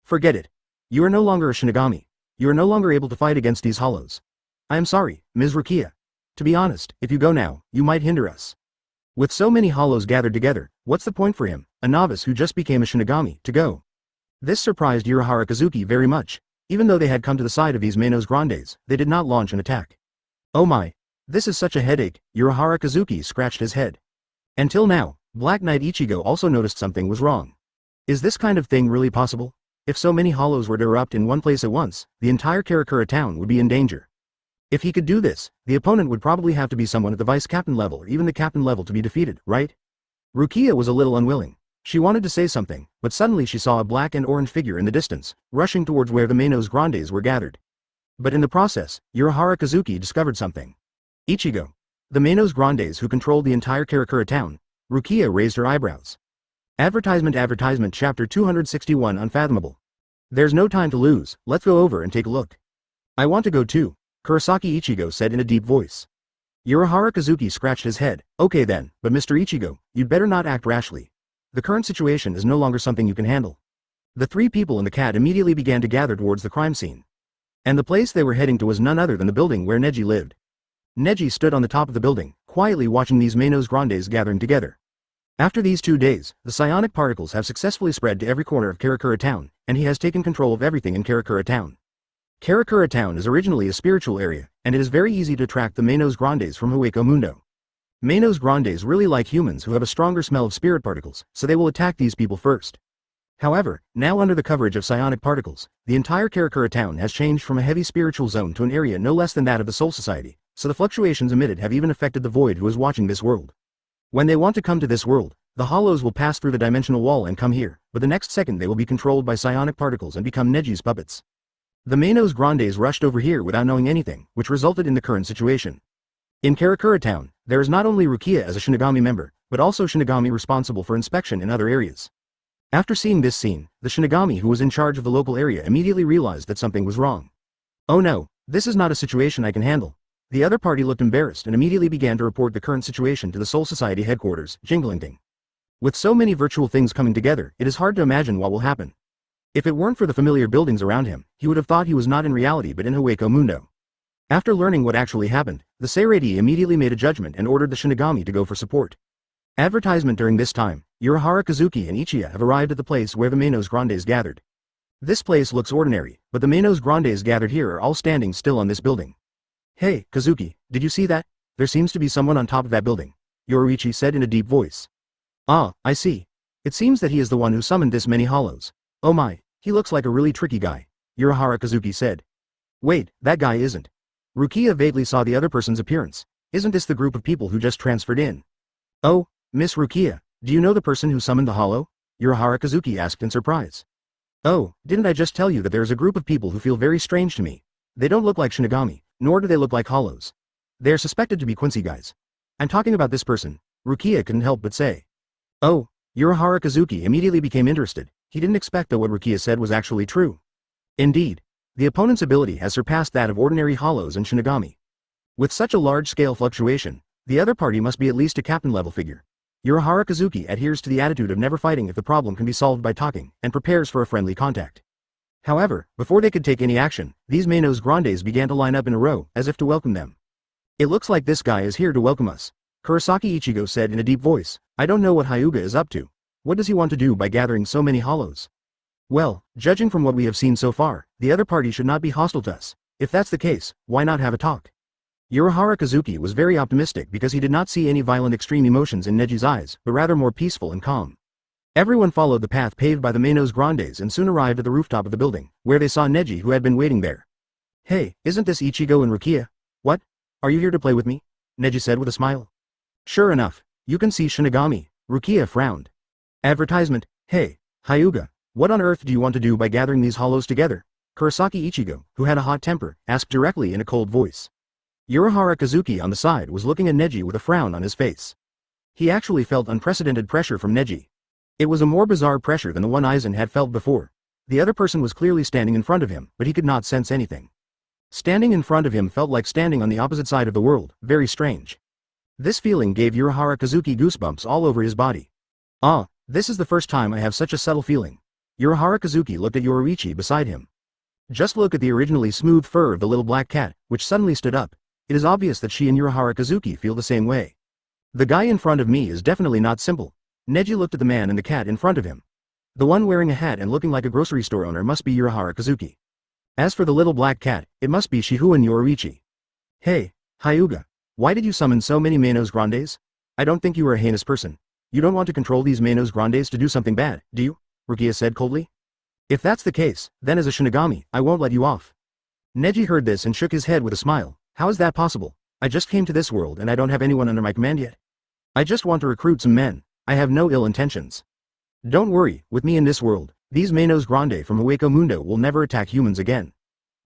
Forget it. You are no longer a Shinigami. You are no longer able to fight against these hollows. I am sorry, Ms. Rukia. To be honest, if you go now, you might hinder us. With so many hollows gathered together, what's the point for him, a novice who just became a Shinigami, to go? This surprised Urahara Kazuki very much. Even though they had come to the side of these Manos Grandes, they did not launch an attack. Oh my. This is such a headache, Urahara Kazuki scratched his head. Until now, Black Knight Ichigo also noticed something was wrong. Is this kind of thing really possible? If so many hollows were to erupt in one place at once, the entire Karakura town would be in danger. If he could do this, the opponent would probably have to be someone at the vice-captain level or even the captain level to be defeated, right? Rukia was a little unwilling. She wanted to say something, but suddenly she saw a black and orange figure in the distance, rushing towards where the Manos Grandes were gathered. But in the process, Urahara Kazuki discovered something. Ichigo. The Manos Grandes who controlled the entire Karakura town. Rukia raised her eyebrows. Advertisement Chapter 261 Unfathomable. There's no time to lose, let's go over and take a look. I want to go too, Kurosaki Ichigo said in a deep voice. Urahara Kazuki scratched his head. Okay then, but Mr. Ichigo, you'd better not act rashly. The current situation is no longer something you can handle. The three people and the cat immediately began to gather towards the crime scene. And the place they were heading to was none other than the building where Neji lived. Neji stood on the top of the building, quietly watching these Manos Grandes gathering together. After these 2 days, the psionic particles have successfully spread to every corner of Karakura town, and he has taken control of everything in Karakura town. Karakura town is originally a spiritual area, and it is very easy to track the Manos Grandes from Hueco Mundo. Manos Grandes really like humans who have a stronger smell of spirit particles, so they will attack these people first. However, now under the coverage of psionic particles, the entire Karakura town has changed from a heavy spiritual zone to an area no less than that of the Soul Society, so the fluctuations emitted have even affected the Void who is watching this world. When they want to come to this world, the hollows will pass through the dimensional wall and come here, but the next second they will be controlled by psionic particles and become Neji's puppets. The Manos Grandes rushed over here without knowing anything, which resulted in the current situation. In Karakura town, there is not only Rukia as a Shinigami member, but also Shinigami responsible for inspection in other areas. After seeing this scene, the Shinigami who was in charge of the local area immediately realized that something was wrong. Oh no, this is not a situation I can handle. The other party looked embarrassed and immediately began to report the current situation to the Soul Society headquarters, Jinglingding. With so many virtual things coming together, it is hard to imagine what will happen. If it weren't for the familiar buildings around him, he would have thought he was not in reality but in Hueco Mundo. After learning what actually happened, the Seirei immediately made a judgment and ordered the Shinigami to go for support. Advertisement during this time, Urahara Kazuki and Ichiya have arrived at the place where the Manos Grandes gathered. This place looks ordinary, but the Manos Grandes gathered here are all standing still on this building. Hey, Kazuki, did you see that? There seems to be someone on top of that building, Yoruichi said in a deep voice. Ah, I see. It seems that he is the one who summoned this many hollows. Oh my, he looks like a really tricky guy, Urahara Kazuki said. Wait, that guy isn't. Rukia vaguely saw the other person's appearance. Isn't this the group of people who just transferred in? Oh, Miss Rukia, do you know the person who summoned the hollow? Urahara Kazuki asked in surprise. Oh, didn't I just tell you that there is a group of people who feel very strange to me? They don't look like Shinigami, nor do they look like hollows. They are suspected to be Quincy guys. I'm talking about this person, Rukia couldn't help but say. Oh, Urahara Kazuki immediately became interested. He didn't expect that what Rukia said was actually true. Indeed, the opponent's ability has surpassed that of ordinary hollows and Shinigami. With such a large-scale fluctuation, the other party must be at least a captain-level figure. Urahara Kazuki adheres to the attitude of never fighting if the problem can be solved by talking, and prepares for a friendly contact. However, before they could take any action, these Manos Grandes began to line up in a row, as if to welcome them. It looks like this guy is here to welcome us, Kurosaki Ichigo said in a deep voice. I don't know what Hyuga is up to. What does he want to do by gathering so many hollows? Well, judging from what we have seen so far, the other party should not be hostile to us. If that's the case, why not have a talk? Urahara Kazuki was very optimistic because he did not see any violent extreme emotions in Neji's eyes, but rather more peaceful and calm. Everyone followed the path paved by the Manos Grandes and soon arrived at the rooftop of the building, where they saw Neji who had been waiting there. Hey, isn't this Ichigo and Rukia? What? Are you here to play with me? Neji said with a smile. Sure enough, you can see Shinigami. Rukia frowned. Advertisement, hey, Hyuga, what on earth do you want to do by gathering these hollows together? Kurosaki Ichigo, who had a hot temper, asked directly in a cold voice. Urahara Kazuki on the side was looking at Neji with a frown on his face. He actually felt unprecedented pressure from Neji. It was a more bizarre pressure than the one Aizen had felt before. The other person was clearly standing in front of him, but he could not sense anything. Standing in front of him felt like standing on the opposite side of the world, very strange. This feeling gave Urahara Kazuki goosebumps all over his body. Ah, this is the first time I have such a subtle feeling. Urahara Kazuki looked at Yoruichi beside him. Just look at the originally smooth fur of the little black cat, which suddenly stood up. It is obvious that she and Urahara Kazuki feel the same way. The guy in front of me is definitely not simple. Neji looked at the man and the cat in front of him. The one wearing a hat and looking like a grocery store owner must be Urahara Kazuki. As for the little black cat, it must be Shihu and Yoruichi. Hey, Hyuga. Why did you summon so many Manos Grandes? I don't think you are a heinous person. You don't want to control these Manos Grandes to do something bad, do you? Rukia said coldly. If that's the case, then as a Shinigami, I won't let you off. Neji heard this and shook his head with a smile. How is that possible? I just came to this world and I don't have anyone under my command yet. I just want to recruit some men. I have no ill intentions. Don't worry, with me in this world, these Manos Grande from Hueco Mundo will never attack humans again.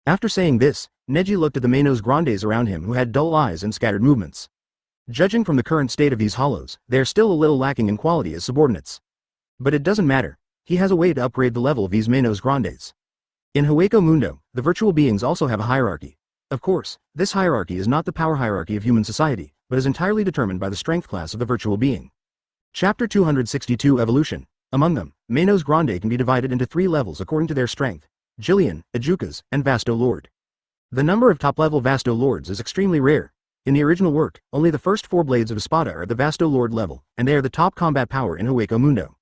After saying this, Neji looked at the Manos Grandes around him who had dull eyes and scattered movements. Judging from the current state of these hollows, they are still a little lacking in quality as subordinates. But it doesn't matter. He has a way to upgrade the level of these Manos Grandes. In Hueco Mundo, the virtual beings also have a hierarchy. Of course, this hierarchy is not the power hierarchy of human society, but is entirely determined by the strength class of the virtual being. Chapter 262 Evolution. Among them, Manos Grande can be divided into 3 levels according to their strength: Jillian, Ajukas, and Vasto Lord. The number of top-level Vasto Lords is extremely rare. In the original work, only the first 4 blades of Espada are at the Vasto Lord level, and they are the top combat power in Hueco Mundo.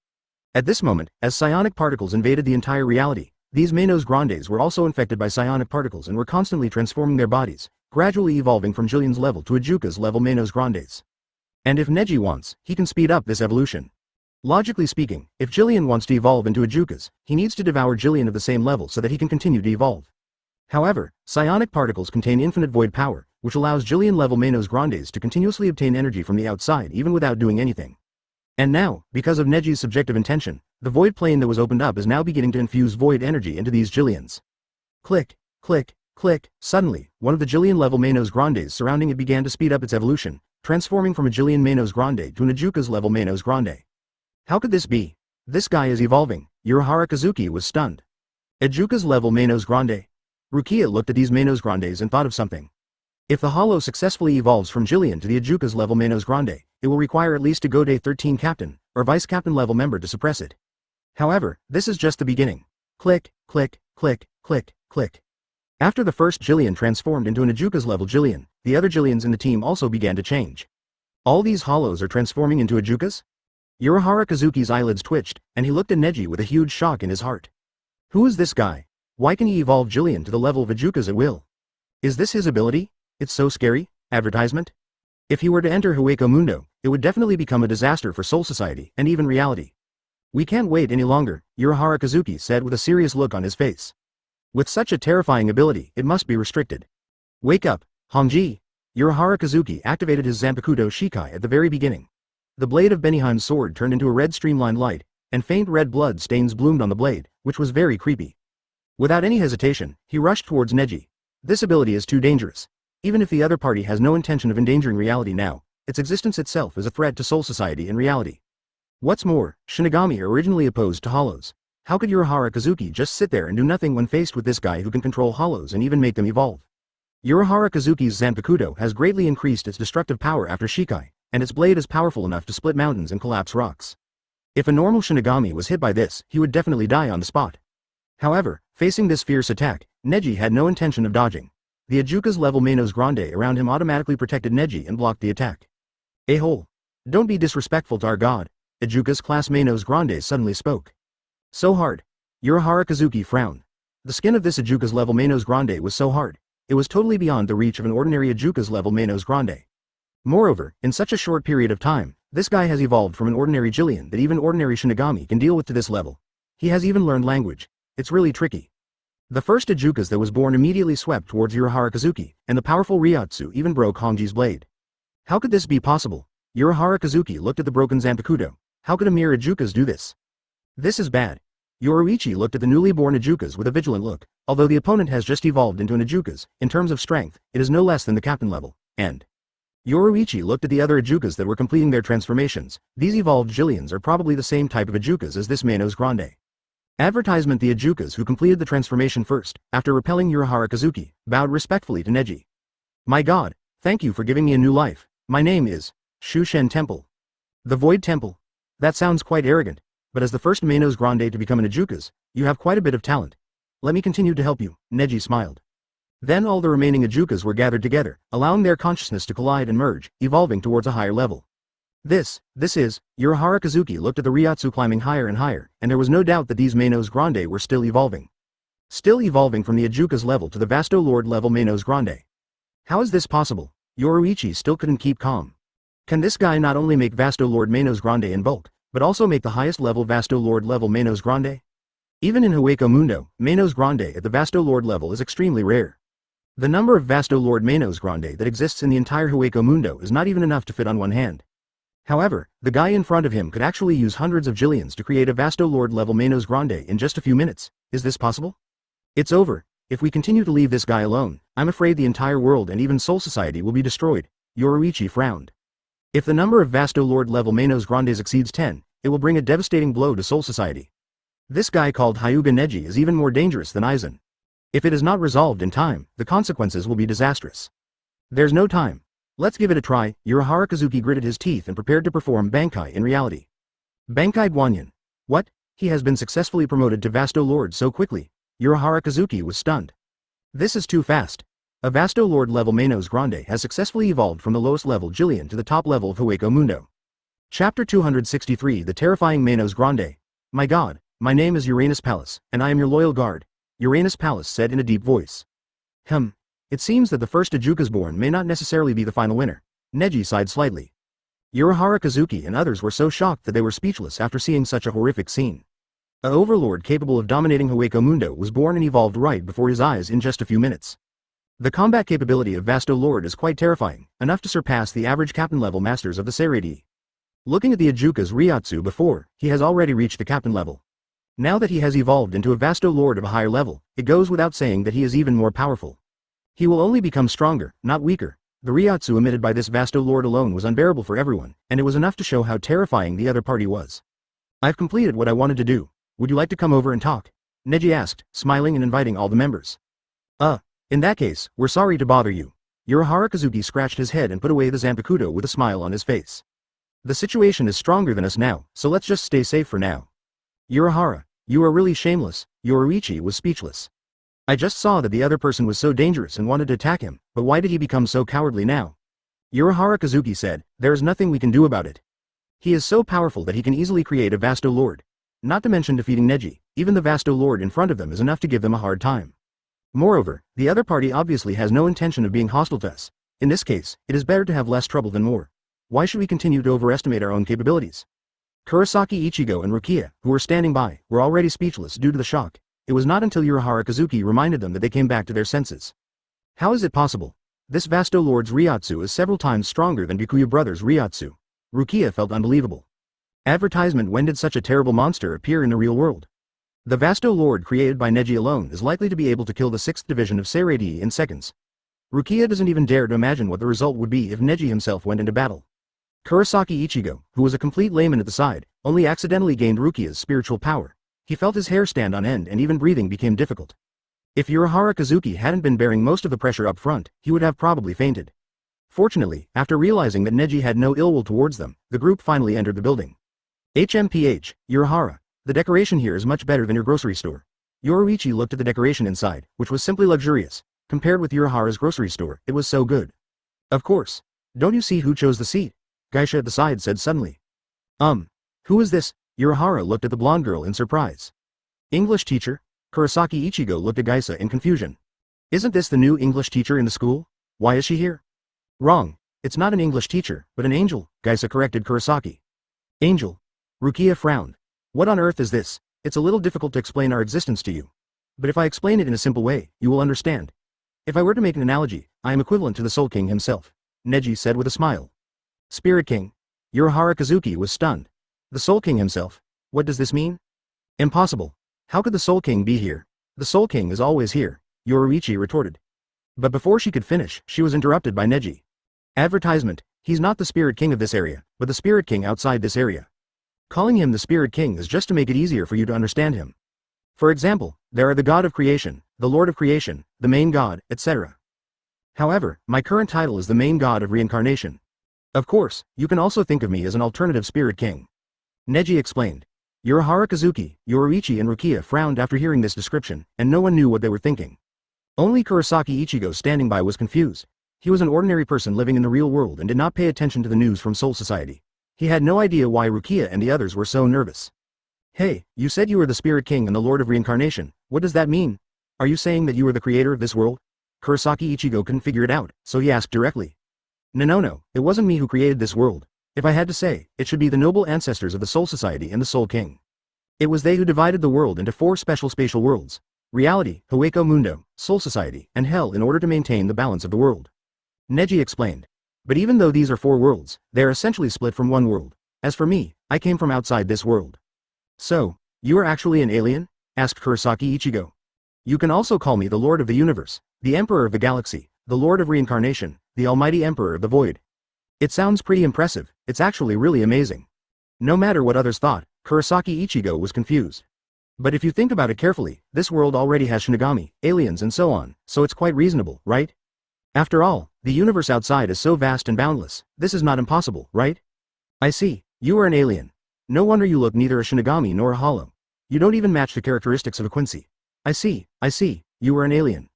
At this moment, as psionic particles invaded the entire reality, these Manos Grandes were also infected by psionic particles and were constantly transforming their bodies, gradually evolving from Jillian's level to Ajuka's level Manos Grandes. And if Neji wants, he can speed up this evolution. Logically speaking, if Jillian wants to evolve into Ajukas, he needs to devour Jillian of the same level so that he can continue to evolve. However, psionic particles contain infinite void power, which allows Jillian-level Manos Grandes to continuously obtain energy from the outside even without doing anything. And now, because of Neji's subjective intention, the void plane that was opened up is now beginning to infuse void energy into these Jillians. Click, click, click. Suddenly, one of the Jillian-level Manos Grandes surrounding it began to speed up its evolution, transforming from a Jillian Manos Grande to an Ajuka's-level Manos Grande. How could this be? This guy is evolving. Urahara Kazuki was stunned. Ajuka's level Manos Grande? Rukia looked at these Manos Grandes and thought of something. If the hollow successfully evolves from Jillian to the Ajuka's level Manos Grande, it will require at least a Gode 13 captain, or vice captain level member to suppress it. However, this is just the beginning. Click, click, click, click, click. After the first Jillian transformed into an Ajuka's level Jillian, the other Jillians in the team also began to change. All these hollows are transforming into Ajukas? Urahara Kazuki's eyelids twitched, and he looked at Neji with a huge shock in his heart. Who is this guy? Why can he evolve Jillian to the level of Ajukas at will? Is this his ability? It's so scary. Advertisement? If he were to enter Hueco Mundo, it would definitely become a disaster for Soul Society and even reality. We can't wait any longer, Urahara Kazuki said with a serious look on his face. With such a terrifying ability, it must be restricted. Wake up, Hongji! Urahara Kazuki activated his Zanpakuto Shikai at the very beginning. The blade of Beniheim's sword turned into a red streamlined light, and faint red blood stains bloomed on the blade, which was very creepy. Without any hesitation, he rushed towards Neji. This ability is too dangerous. Even if the other party has no intention of endangering reality now, its existence itself is a threat to Soul Society and reality. What's more, Shinigami are originally opposed to hollows. How could Urahara Kazuki just sit there and do nothing when faced with this guy who can control hollows and even make them evolve? Urahara Kazuki's Zanpakuto has greatly increased its destructive power after Shikai, and its blade is powerful enough to split mountains and collapse rocks. If a normal Shinigami was hit by this, he would definitely die on the spot. However, facing this fierce attack, Neji had no intention of dodging. The Ajuka's level Manos Grande around him automatically protected Neji and blocked the attack. A-hole. Don't be disrespectful to our god, Ajuka's class Manos Grande suddenly spoke. So hard. Urahara Kazuki frowned. The skin of this Ajuka's level Manos Grande was so hard, it was totally beyond the reach of an ordinary Ajuka's level Manos Grande. Moreover, in such a short period of time, this guy has evolved from an ordinary Jillian that even ordinary Shinigami can deal with to this level. He has even learned language. It's really tricky. The first Ajukas that was born immediately swept towards Urahara Kazuki, and the powerful Ryotsu even broke Hongji's blade. How could this be possible? Urahara Kazuki looked at the broken Zanpakuto. How could a mere Ajukas do this? This is bad. Yoruichi looked at the newly born Ajukas with a vigilant look. Although the opponent has just evolved into an Ajukas, in terms of strength, it is no less than the captain level, and Yoruichi looked at the other Ajukas that were completing their transformations. These evolved Jillians are probably the same type of Ajukas as this Manos Grande. Advertisement: the Ajukas who completed the transformation first, after repelling Urahara Kazuki, bowed respectfully to Neji. My god, thank you for giving me a new life. My name is Shushen Temple. The Void Temple. That sounds quite arrogant, but as the first Menos Grande to become an Ajukas, you have quite a bit of talent. Let me continue to help you, Neji smiled. Then all the remaining Ajukas were gathered together, allowing their consciousness to collide and merge, evolving towards a higher level. This is, Urahara Kazuki looked at the Ryotsu climbing higher and higher, and there was no doubt that these Menos Grande were still evolving. Still evolving from the Ajukas level to the Vasto Lord level Menos Grande. How is this possible? Yoruichi still couldn't keep calm. Can this guy not only make Vasto Lord Menos Grande in bulk, but also make the highest level Vasto Lord level Menos Grande? Even in Hueco Mundo, Menos Grande at the Vasto Lord level is extremely rare. The number of Vasto Lord Menos Grande that exists in the entire Hueco Mundo is not even enough to fit on one hand. However, the guy in front of him could actually use hundreds of jillions to create a Vasto Lord level Menos Grande in just a few minutes. Is this possible? It's over. If we continue to leave this guy alone, I'm afraid the entire world and even Soul Society will be destroyed. Yoruichi frowned. If the number of Vasto Lord level Menos Grandes exceeds 10, it will bring a devastating blow to Soul Society. This guy called Hyuga Neji is even more dangerous than Aizen. If it is not resolved in time, the consequences will be disastrous. There's no time. Let's give it a try. Urahara Kazuki gritted his teeth and prepared to perform Bankai in reality. Bankai Guanyin. What? He has been successfully promoted to Vasto Lord so quickly. Urahara Kazuki was stunned. This is too fast. A Vasto Lord level Menos Grande has successfully evolved from the lowest level Jillian to the top level of Hueco Mundo. Chapter 263 The Terrifying Menos Grande. My god, my name is Uranus Palace, and I am your loyal guard, Uranus Palace said in a deep voice. It seems that the first Ajukas born may not necessarily be the final winner. Neji sighed slightly. Urahara Kazuki and others were so shocked that they were speechless after seeing such a horrific scene. A overlord capable of dominating Hueco Mundo was born and evolved right before his eyes in just a few minutes. The combat capability of Vasto Lord is quite terrifying, enough to surpass the average captain-level masters of the Seirei. Looking at the Ajukas Ryotsu before, he has already reached the captain level. Now that he has evolved into a Vasto Lord of a higher level, it goes without saying that he is even more powerful. He will only become stronger, not weaker. The Ryotsu emitted by this Vasto Lord alone was unbearable for everyone, and it was enough to show how terrifying the other party was. I've completed what I wanted to do. Would you like to come over and talk? Neji asked, smiling and inviting all the members. In that case, we're sorry to bother you. Urahara Kazuki scratched his head and put away the Zanpakuto with a smile on his face. The situation is stronger than us now, so let's just stay safe for now. Urahara, you are really shameless. Yoruichi was speechless. I just saw that the other person was so dangerous and wanted to attack him, but why did he become so cowardly now? Urahara Kazuki said, there is nothing we can do about it. He is so powerful that he can easily create a Vasto Lord. Not to mention defeating Neji, even the Vasto Lord in front of them is enough to give them a hard time. Moreover, the other party obviously has no intention of being hostile to us. In this case, it is better to have less trouble than more. Why should we continue to overestimate our own capabilities? Kurosaki Ichigo and Rukia, who were standing by, were already speechless due to the shock. It was not until Urahara Kazuki reminded them that they came back to their senses. How is it possible? This Vasto Lord's Ryotsu is several times stronger than Byakuya Brothers' Ryotsu. Rukia felt unbelievable. Advertisement: when did such a terrible monster appear in the real world? The Vasto Lord created by Neji alone is likely to be able to kill the 6th division of Seirei in seconds. Rukia doesn't even dare to imagine what the result would be if Neji himself went into battle. Kurosaki Ichigo, who was a complete layman at the side, only accidentally gained Rukia's spiritual power. He felt his hair stand on end and even breathing became difficult. If Urahara Kazuki hadn't been bearing most of the pressure up front, he would have probably fainted. Fortunately, after realizing that Neji had no ill will towards them, the group finally entered the building. HMPH, Urahara, the decoration here is much better than your grocery store. Yoruichi looked at the decoration inside, which was simply luxurious. Compared with Urahara's grocery store, it was so good. Of course. Don't you see who chose the seat? Geisha at the side said suddenly. Who is this? Urahara looked at the blonde girl in surprise. English teacher? Kurosaki Ichigo looked at Geisha in confusion. Isn't this the new English teacher in the school? Why is she here? Wrong. It's not an English teacher, but an angel, Geisha corrected Kurosaki. Angel. Rukia frowned. What on earth is this? It's a little difficult to explain our existence to you. But if I explain it in a simple way, you will understand. If I were to make an analogy, I am equivalent to the Soul King himself, Neji said with a smile. Spirit King. Urahara Kazuki was stunned. The Soul King himself? What does this mean? Impossible. How could the Soul King be here? The Soul King is always here, Yoruichi retorted. But before she could finish, she was interrupted by Neji. Advertisement: he's not the Spirit King of this area, but the Spirit King outside this area. Calling him the Spirit King is just to make it easier for you to understand him. For example, there are the God of Creation, the Lord of Creation, the Main God, etc. However, my current title is the Main God of Reincarnation. Of course, you can also think of me as an alternative Spirit King. Neji explained. Urahara Kazuki, Yoruichi and Rukia frowned after hearing this description, and no one knew what they were thinking. Only Kurosaki Ichigo standing by was confused. He was an ordinary person living in the real world and did not pay attention to the news from Soul Society. He had no idea why Rukia and the others were so nervous. Hey, you said you were the Spirit King and the Lord of Reincarnation. What does that mean? Are you saying that you are the creator of this world? Kurosaki Ichigo couldn't figure it out, so he asked directly. No, it wasn't me who created this world. If I had to say, it should be the noble ancestors of the Soul Society and the Soul King. It was they who divided the world into 4 special spatial worlds: reality, Hueco Mundo, Soul Society, and Hell, in order to maintain the balance of the world. Neji explained. But even though these are 4 worlds, they are essentially split from one world. As for me, I came from outside this world. So, you are actually an alien? Asked Kurosaki Ichigo. You can also call me the Lord of the Universe, the Emperor of the Galaxy, the Lord of Reincarnation, the Almighty Emperor of the Void. It sounds pretty impressive. It's actually really amazing. No matter what others thought, Kurosaki Ichigo was confused. But if you think about it carefully, this world already has Shinigami, aliens and so on, so it's quite reasonable, right? After all, the universe outside is so vast and boundless, this is not impossible, right? I see, you are an alien. No wonder you look neither a Shinigami nor a Hollow. You don't even match the characteristics of a Quincy. I see, you are an alien.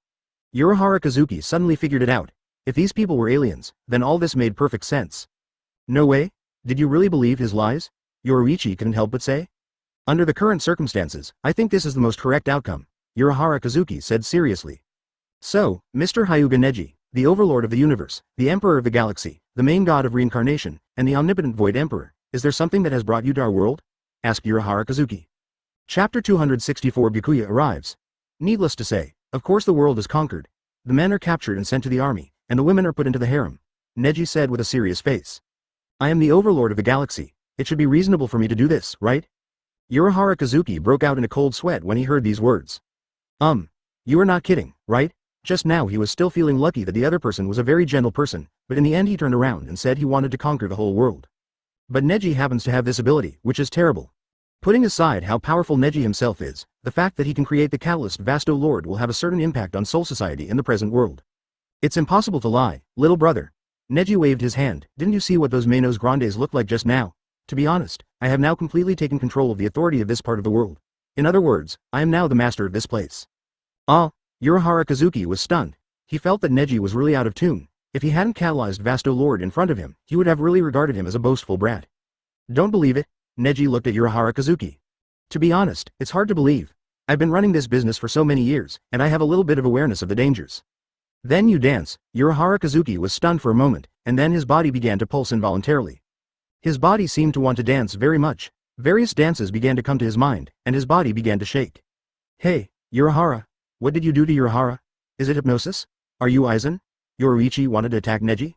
Urahara Kazuki suddenly figured it out. If these people were aliens, then all this made perfect sense. No way? Did you really believe his lies? Yoruichi couldn't help but say. Under the current circumstances, I think this is the most correct outcome, Urahara Kazuki said seriously. So, Mr. Hyuga Neji, the Overlord of the Universe, the Emperor of the Galaxy, the main god of reincarnation, and the omnipotent Void Emperor, is there something that has brought you to our world? Asked Urahara Kazuki. Chapter 264 Byakuya arrives. Needless to say, of course the world is conquered. The men are captured and sent to the army, and the women are put into the harem, Neji said with a serious face. I am the Overlord of the Galaxy. It should be reasonable for me to do this, right? Urahara Kazuki broke out in a cold sweat when he heard these words. You are not kidding, right? Just now he was still feeling lucky that the other person was a very gentle person, but in the end he turned around and said he wanted to conquer the whole world. But Neji happens to have this ability, which is terrible. Putting aside how powerful Neji himself is, the fact that he can create the catalyst Vasto Lord will have a certain impact on Soul Society in the present world. It's impossible to lie, little brother. Neji waved his hand. Didn't you see what those Manos Grandes looked like just now? To be honest, I have now completely taken control of the authority of this part of the world. In other words, I am now the master of this place. Urahara Kazuki was stunned. He felt that Neji was really out of tune. If he hadn't catalyzed Vasto Lord in front of him, he would have really regarded him as a boastful brat. Don't believe it? Neji looked at Urahara Kazuki. To be honest, it's hard to believe. I've been running this business for so many years, and I have a little bit of awareness of the dangers. Then you dance. Urahara Kazuki was stunned for a moment, and then his body began to pulse involuntarily. His body seemed to want to dance very much. Various dances began to come to his mind, and his body began to shake. Hey, Urahara. What did you do to Urahara? Is it hypnosis? Are you Aizen? Yoruichi wanted to attack Neji?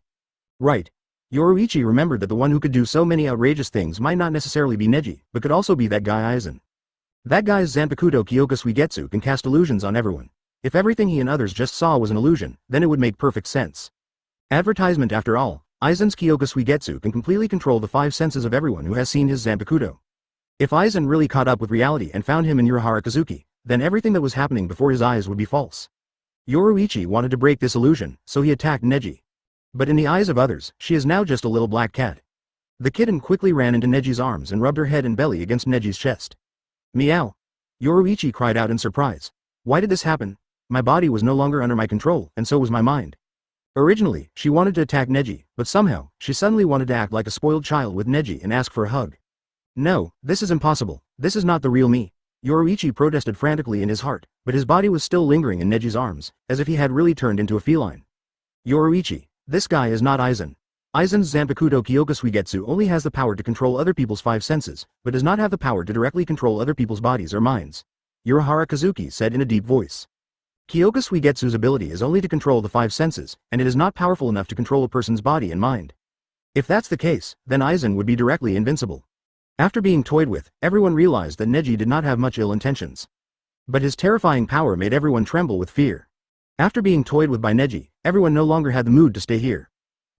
Right. Yoruichi remembered that the one who could do so many outrageous things might not necessarily be Neji, but could also be that guy Aizen. That guy's Zanpakuto Kyoka Suigetsu can cast illusions on everyone. If everything he and others just saw was an illusion, then it would make perfect sense. Advertisement after all, Aizen's Kyoka Suigetsu can completely control the 5 senses of everyone who has seen his Zanpakuto. If Aizen really caught up with reality and found him in Urahara Kazuki, then everything that was happening before his eyes would be false. Yoruichi wanted to break this illusion, so he attacked Neji. But in the eyes of others, she is now just a little black cat. The kitten quickly ran into Neji's arms and rubbed her head and belly against Neji's chest. Meow. Yoruichi cried out in surprise. Why did this happen? My body was no longer under my control, and so was my mind. Originally, she wanted to attack Neji, but somehow, she suddenly wanted to act like a spoiled child with Neji and ask for a hug. No, this is impossible. This is not the real me. Yoruichi protested frantically in his heart, but his body was still lingering in Neji's arms, as if he had really turned into a feline. Yoruichi, this guy is not Aizen. Aizen's Zanpakuto Kyoka Suigetsu only has the power to control other people's 5 senses, but does not have the power to directly control other people's bodies or minds. Urahara Kazuki said in a deep voice. Kyoka Suigetsu's ability is only to control the 5 senses, and it is not powerful enough to control a person's body and mind. If that's the case, then Aizen would be directly invincible. After being toyed with, everyone realized that Neji did not have much ill intentions. But his terrifying power made everyone tremble with fear. After being toyed with by Neji, everyone no longer had the mood to stay here.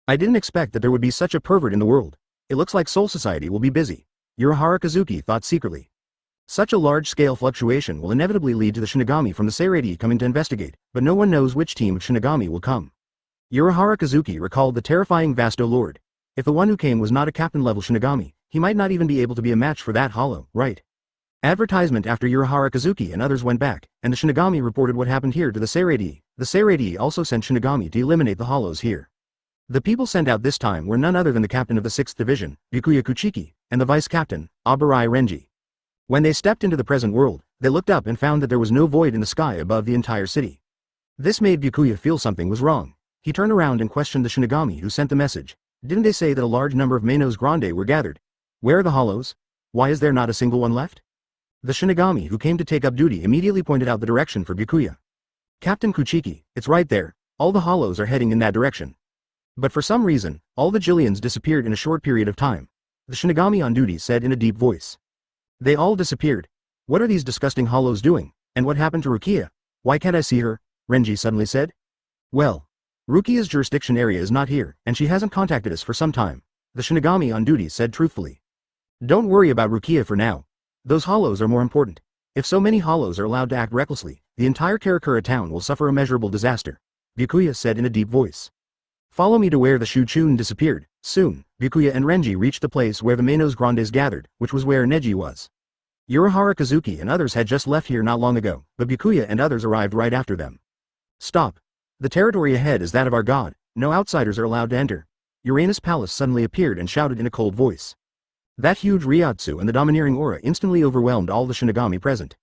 I didn't expect that there would be such a pervert in the world. It looks like Soul Society will be busy. Urahara Kazuki thought secretly. Such a large-scale fluctuation will inevitably lead to the Shinigami from the Seirei coming to investigate, but no one knows which team of Shinigami will come. Urahara Kazuki recalled the terrifying Vasto Lord. If the one who came was not a captain-level Shinigami, He might not even be able to be a match for that hollow, right? Advertisement after Urahara Kazuki and others went back, and the Shinigami reported what happened here to the Seirei. The Seirei also sent Shinigami to eliminate the hollows here. The people sent out this time were none other than the captain of the 6th Division, Byakuya Kuchiki, and the vice-captain, Abarai Renji. When they stepped into the present world, they looked up and found that there was no void in the sky above the entire city. This made Byakuya feel something was wrong. He turned around and questioned the Shinigami who sent the message. Didn't they say that a large number of Menos Grande were gathered? Where are the hollows? Why is there not a single one left? The Shinigami who came to take up duty immediately pointed out the direction for Byakuya. Captain Kuchiki, it's right there, all the hollows are heading in that direction. But for some reason, all the Jillians disappeared in a short period of time. The Shinigami on duty said in a deep voice. They all disappeared. What are these disgusting hollows doing, and what happened to Rukia? Why can't I see her? Renji suddenly said. Well, Rukia's jurisdiction area is not here, and she hasn't contacted us for some time, the Shinigami on duty said truthfully. Don't worry about Rukia for now. Those hollows are more important. If so many hollows are allowed to act recklessly, the entire Karakura town will suffer immeasurable disaster, Byakuya said in a deep voice. Follow me to where the Shuchun disappeared. Soon, Byakuya and Renji reached the place where the Menos Grandes gathered, which was where Neji was. Urahara Kazuki and others had just left here not long ago, but Byakuya and others arrived right after them. Stop. The territory ahead is that of our god, no outsiders are allowed to enter. Uranus Palace suddenly appeared and shouted in a cold voice. That huge Ryotsu and the domineering aura instantly overwhelmed all the Shinigami present.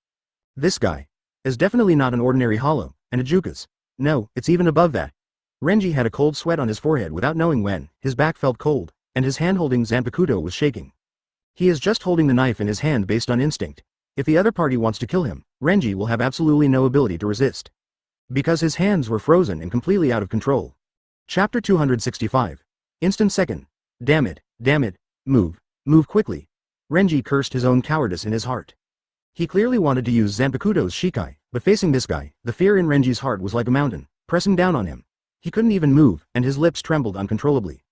This guy is definitely not an ordinary hollow, and a Jukas. No, it's even above that. Renji had a cold sweat on his forehead without knowing when, his back felt cold, and his hand holding Zanpakuto was shaking. He is just holding the knife in his hand based on instinct. If the other party wants to kill him, Renji will have absolutely no ability to resist. Because his hands were frozen and completely out of control. Chapter 265. Instant second. Damn it, move quickly. Renji cursed his own cowardice in his heart. He clearly wanted to use Zanpakuto's Shikai, but facing this guy, the fear in Renji's heart was like a mountain, pressing down on him. He couldn't even move, and his lips trembled uncontrollably.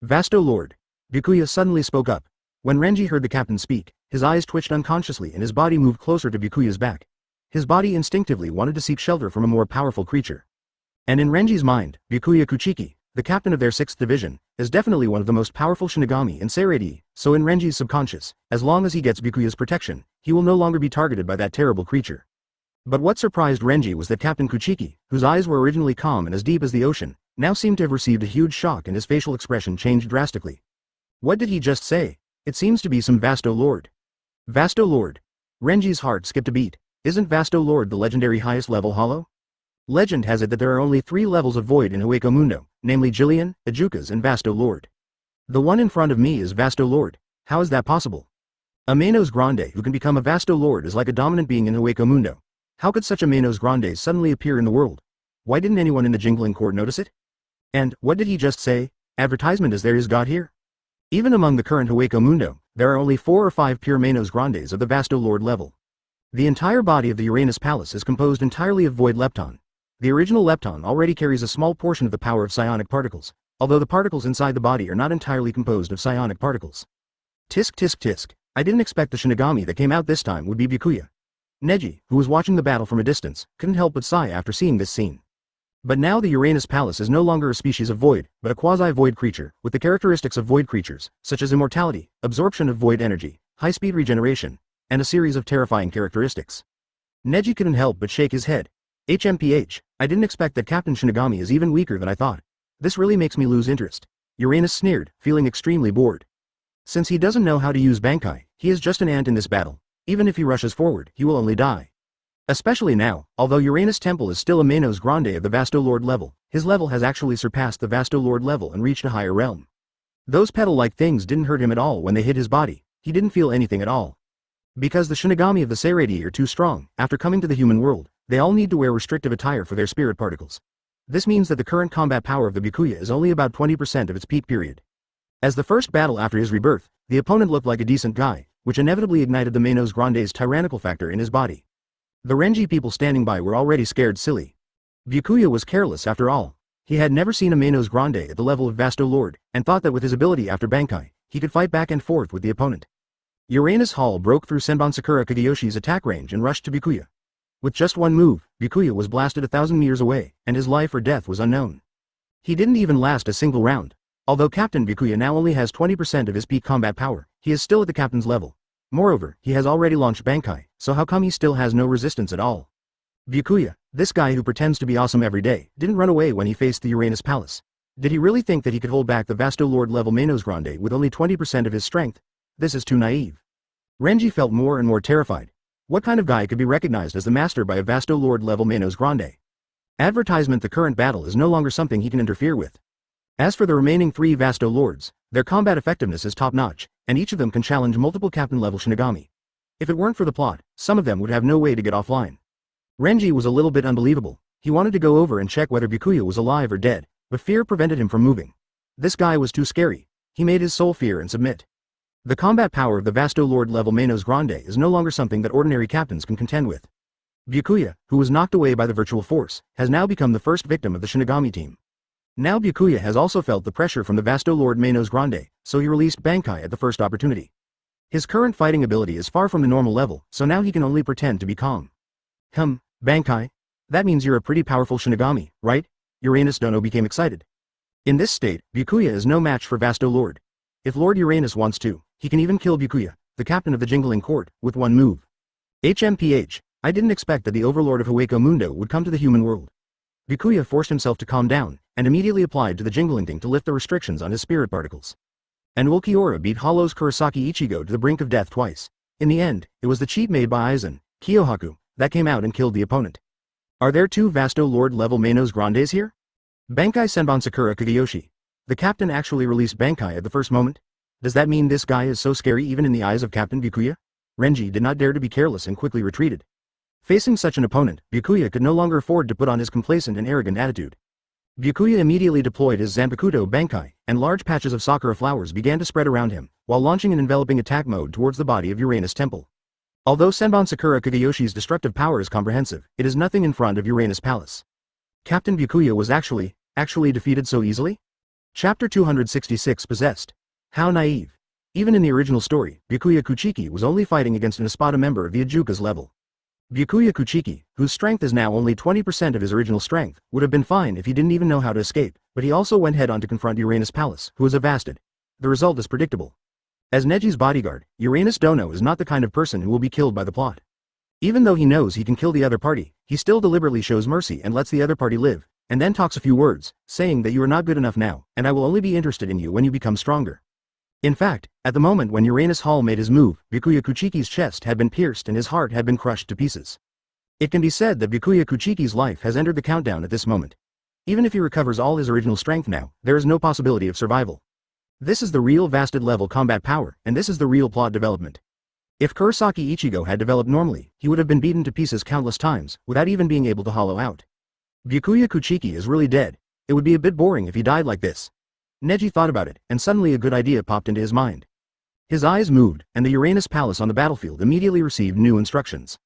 Vasto Lord. Byakuya suddenly spoke up. When Renji heard the captain speak, his eyes twitched unconsciously and his body moved closer to Byakuya's back. His body instinctively wanted to seek shelter from a more powerful creature. And in Renji's mind, Byakuya Kuchiki, the captain of their 6th division, is definitely one of the most powerful Shinigami in Seirei, so in Renji's subconscious, as long as he gets Byakuya's protection, he will no longer be targeted by that terrible creature. But what surprised Renji was that Captain Kuchiki, whose eyes were originally calm and as deep as the ocean, now seemed to have received a huge shock and his facial expression changed drastically. What did he just say? It seems to be some Vasto Lord. Vasto Lord. Renji's heart skipped a beat. Isn't Vasto Lord the legendary highest level hollow? Legend has it that there are only 3 levels of void in Hueco Mundo, namely Jillian, Ajukas and Vasto Lord. The one in front of me is Vasto Lord. How is that possible? A Menos Grande who can become a Vasto Lord is like a dominant being in Hueco Mundo. How could such a Menos Grande suddenly appear in the world? Why didn't anyone in the jingling court notice it? And, what did he just say? Advertisement is there is God here? Even among the current Hueco Mundo, there are only 4 or 5 pure Menos Grandes of the Vasto Lord level. The entire body of the Uranus Palace is composed entirely of void lepton. The original lepton already carries a small portion of the power of psionic particles, although the particles inside the body are not entirely composed of psionic particles. Tisk tisk tisk. I didn't expect the Shinigami that came out this time would be Byakuya. Neji, who was watching the battle from a distance, couldn't help but sigh after seeing this scene. But now the Uranus Palace is no longer a species of void, but a quasi-void creature, with the characteristics of void creatures, such as immortality, absorption of void energy, high-speed regeneration, and a series of terrifying characteristics. Neji couldn't help but shake his head. HMPH, I didn't expect that Captain Shinigami is even weaker than I thought. This really makes me lose interest. Uranus sneered, feeling extremely bored. Since he doesn't know how to use Bankai, he is just an ant in this battle. Even if he rushes forward, he will only die. Especially now, although Uranus Temple is still a Menos Grande of the Vasto Lord level, his level has actually surpassed the Vasto Lord level and reached a higher realm. Those petal-like things didn't hurt him at all when they hit his body. He didn't feel anything at all. Because the Shinigami of the Seirei are too strong, after coming to the human world, they all need to wear restrictive attire for their spirit particles. This means that the current combat power of the Byakuya is only about 20% of its peak period. As the first battle after his rebirth, the opponent looked like a decent guy, which inevitably ignited the Menos Grande's tyrannical factor in his body. The Renji people standing by were already scared silly. Byakuya was careless after all. He had never seen a Menos Grande at the level of Vasto Lord, and thought that with his ability after Bankai, he could fight back and forth with the opponent. Uranus Hall broke through Senbon Sakura Kageyoshi's attack range and rushed to Byakuya. With just one move, Byakuya was blasted 1,000 meters away, and his life or death was unknown. He didn't even last a single round. Although Captain Byakuya now only has 20% of his peak combat power, He is still at the captain's level. Moreover, he has already launched Bankai, so how come he still has no resistance at all? Byakuya, this guy who pretends to be awesome every day, didn't run away when he faced the Uranus Palace. Did he really think that he could hold back the Vasto Lord level Manos Grande with only 20% of his strength? This is too naive. Renji felt more and more terrified. What kind of guy could be recognized as the master by a Vasto Lord level Manos Grande? Advertisement: the current battle is no longer something he can interfere with. As for the remaining 3 Vasto Lords, their combat effectiveness is top-notch, and each of them can challenge multiple captain-level Shinigami. If it weren't for the plot, some of them would have no way to get offline. Renji was a little bit unbelievable. He wanted to go over and check whether Byakuya was alive or dead, but fear prevented him from moving. This guy was too scary. He made his soul fear and submit. The combat power of the Vasto Lord level Manos Grande is no longer something that ordinary captains can contend with. Byakuya, who was knocked away by the virtual force, has now become the first victim of the Shinigami team. Now Byakuya has also felt the pressure from the Vasto Lord Manos Grande, so he released Bankai at the first opportunity. His current fighting ability is far from the normal level, so now he can only pretend to be calm. Bankai? That means you're a pretty powerful Shinigami, right? Uranus Dono became excited. In this state, Byakuya is no match for Vasto Lord. If Lord Uranus wants to, he can even kill Byakuya, the captain of the Jingling Court, with one move. HMPH, I didn't expect that the overlord of Hueco Mundo would come to the human world. Byakuya forced himself to calm down, and immediately applied to the Jingling Thing to lift the restrictions on his spirit particles. And Ulquiorra beat Hollow's Kurosaki Ichigo to the brink of death twice. In the end, it was the cheat made by Aizen, Kiyohaku, that came out and killed the opponent. Are there 2 Vasto Lord level Manos Grandes here? Bankai Senbon Sakura Kageyoshi. The captain actually released Bankai at the first moment? Does that mean this guy is so scary even in the eyes of Captain Byakuya? Renji did not dare to be careless and quickly retreated. Facing such an opponent, Byakuya could no longer afford to put on his complacent and arrogant attitude. Byakuya immediately deployed his Zanpakuto Bankai, and large patches of sakura flowers began to spread around him, while launching an enveloping attack mode towards the body of Uranus Temple. Although Senbon Sakura Kageyoshi's destructive power is comprehensive, it is nothing in front of Uranus Palace. Captain Byakuya was actually defeated so easily? Chapter 266 Possessed. How naive. Even in the original story, Byakuya Kuchiki was only fighting against an Espada member of the Ajuka's level. Byakuya Kuchiki, whose strength is now only 20% of his original strength, would have been fine if he didn't even know how to escape, but he also went head on to confront Uranus Palace, who was avasted. The result is predictable. As Neji's bodyguard, Uranus Dono is not the kind of person who will be killed by the plot. Even though he knows he can kill the other party, he still deliberately shows mercy and lets the other party live, and then talks a few words, saying that you are not good enough now, and I will only be interested in you when you become stronger. In fact, at the moment when Uranus Hall made his move, Byakuya Kuchiki's chest had been pierced and his heart had been crushed to pieces. It can be said that Byakuya Kuchiki's life has entered the countdown at this moment. Even if he recovers all his original strength now, there is no possibility of survival. This is the real Vasted level combat power, and this is the real plot development. If Kurosaki Ichigo had developed normally, he would have been beaten to pieces countless times, without even being able to hollow out. Byakuya Kuchiki is really dead. It would be a bit boring if he died like this. Neji thought about it, and suddenly a good idea popped into his mind. His eyes moved, and the Uranus Palace on the battlefield immediately received new instructions.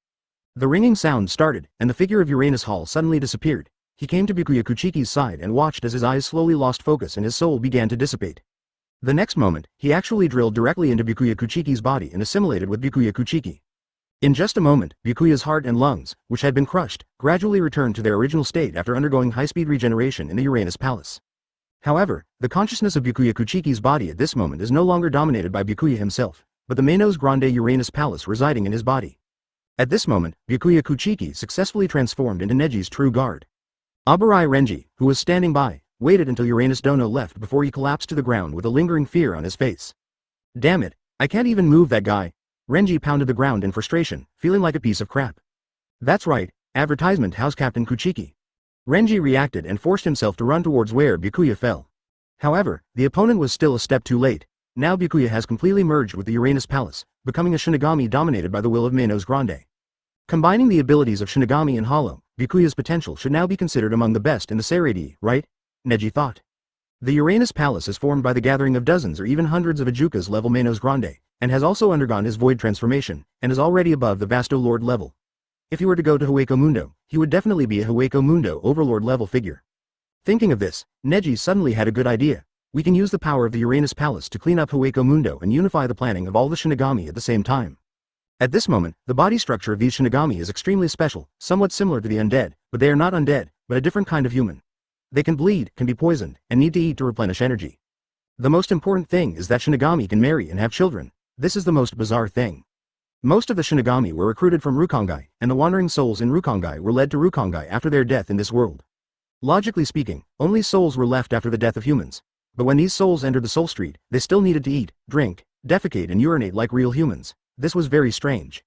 The ringing sound started, and the figure of Uranus Hall suddenly disappeared. He came to Byakuya Kuchiki's side and watched as his eyes slowly lost focus and his soul began to dissipate. The next moment, he actually drilled directly into Byakuya Kuchiki's body and assimilated with Byakuya Kuchiki. In just a moment, Byakuya's heart and lungs, which had been crushed, gradually returned to their original state after undergoing high-speed regeneration in the Uranus Palace. However, the consciousness of Byakuya Kuchiki's body at this moment is no longer dominated by Byakuya himself, but the Manos Grande Uranus Palace residing in his body. At this moment, Byakuya Kuchiki successfully transformed into Neji's true guard. Abarai Renji, who was standing by, waited until Uranus Dono left before he collapsed to the ground with a lingering fear on his face. Damn it, I can't even move that guy. Renji pounded the ground in frustration, feeling like a piece of crap. That's right, advertisement House Captain Kuchiki. Renji reacted and forced himself to run towards where Byakuya fell. However, the opponent was still a step too late. Now Byakuya has completely merged with the Uranus Palace, becoming a Shinigami dominated by the will of Manos Grande. Combining the abilities of Shinigami and Hollow, Byakuya's potential should now be considered among the best in the Seirei, right? Neji thought. The Uranus Palace is formed by the gathering of dozens or even hundreds of Ajuka's level Manos Grande, and has also undergone his void transformation, and is already above the Vasto Lord level. If he were to go to Hueco Mundo, he would definitely be a Hueco Mundo Overlord level figure. Thinking of this, Neji suddenly had a good idea. We can use the power of the Uranus Palace to clean up Hueco Mundo and unify the planning of all the Shinigami at the same time. At this moment, the body structure of these Shinigami is extremely special, somewhat similar to the undead, but they are not undead, but a different kind of human. They can bleed, can be poisoned, and need to eat to replenish energy. The most important thing is that Shinigami can marry and have children. This is the most bizarre thing. Most of the Shinigami were recruited from Rokage, and the wandering souls in Rokage were led to Rokage after their death in this world. Logically speaking, only souls were left after the death of humans. But when these souls entered the Soul Street, they still needed to eat, drink, defecate and urinate like real humans. This was very strange.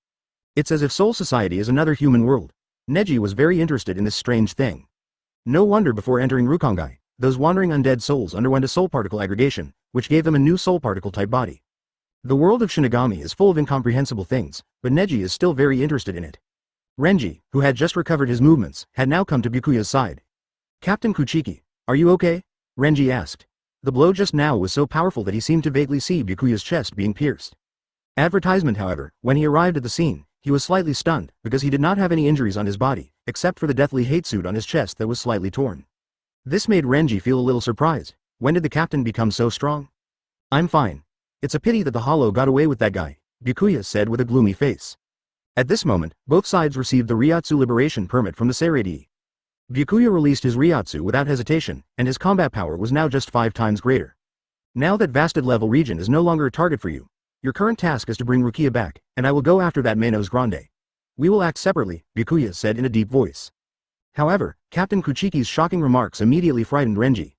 It's as if Soul Society is another human world. Neji was very interested in this strange thing. No wonder before entering Rokage, those wandering undead souls underwent a soul particle aggregation, which gave them a new soul particle type body. The world of Shinigami is full of incomprehensible things, but Neji is still very interested in it. Renji, who had just recovered his movements, had now come to Byakuya's side. Captain Kuchiki, are you okay? Renji asked. The blow just now was so powerful that he seemed to vaguely see Byakuya's chest being pierced. Advertisement, however, when he arrived at the scene, he was slightly stunned, because he did not have any injuries on his body, except for the deathly hate suit on his chest that was slightly torn. This made Renji feel a little surprised. When did the captain become so strong? I'm fine. It's a pity that the Hollow got away with that guy, Byakuya said with a gloomy face. At this moment, both sides received the Ryotsu liberation permit from the Seirei. Byakuya released his Ryotsu without hesitation, and his combat power was now just 5 times greater. Now that Vasted level region is no longer a target for you, your current task is to bring Rukia back, and I will go after that Manos Grande. We will act separately, Byakuya said in a deep voice. However, Captain Kuchiki's shocking remarks immediately frightened Renji.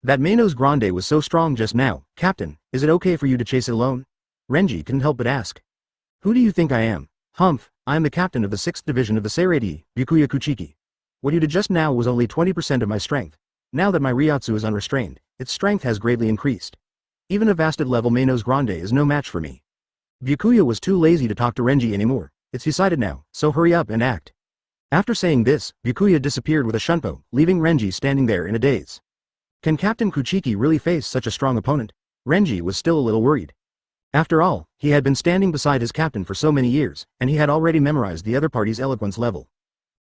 That Manos Grande was so strong just now. Captain, is it okay for you to chase it alone? Renji couldn't help but ask. Who do you think I am? Humph, I am the captain of the 6th division of the Seirei, Byakuya Kuchiki. What you did just now was only 20% of my strength. Now that my Ryotsu is unrestrained, its strength has greatly increased. Even a Vasted level Manos Grande is no match for me. Byakuya was too lazy to talk to Renji anymore. It's decided now, so hurry up and act. After saying this, Byakuya disappeared with a shunpo, leaving Renji standing there in a daze. Can Captain Kuchiki really face such a strong opponent? Renji was still a little worried. After all, he had been standing beside his captain for so many years, and he had already memorized the other party's eloquence level.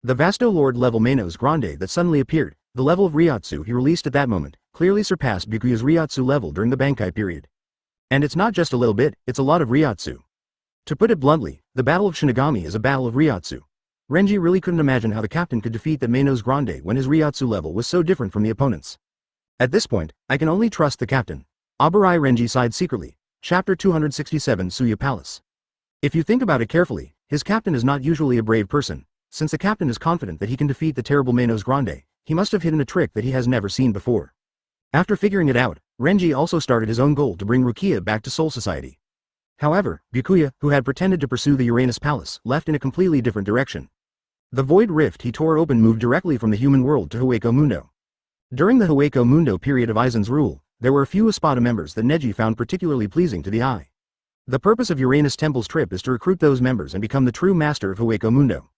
The Vasto Lord level Manos Grande that suddenly appeared, the level of Ryotsu he released at that moment, clearly surpassed Byakuya's Ryotsu level during the Bankai period. And it's not just a little bit, it's a lot of Ryotsu. To put it bluntly, the Battle of Shinigami is a battle of Ryotsu. Renji really couldn't imagine how the captain could defeat that Manos Grande when his Ryotsu level was so different from the opponent's. At this point, I can only trust the captain. Aburai Renji sighed secretly. Chapter 267 Suya Palace. If you think about it carefully, his captain is not usually a brave person. Since the captain is confident that he can defeat the terrible Manos Grande, he must have hidden a trick that he has never seen before. After figuring it out, Renji also started his own goal to bring Rukia back to Soul Society. However, Byakuya, who had pretended to pursue the Uranus Palace, left in a completely different direction. The void rift he tore open moved directly from the human world to Hueco Mundo. During the Hueco Mundo period of Aizen's rule, there were a few Espada members that Neji found particularly pleasing to the eye. The purpose of Uranus Temple's trip is to recruit those members and become the true master of Hueco Mundo.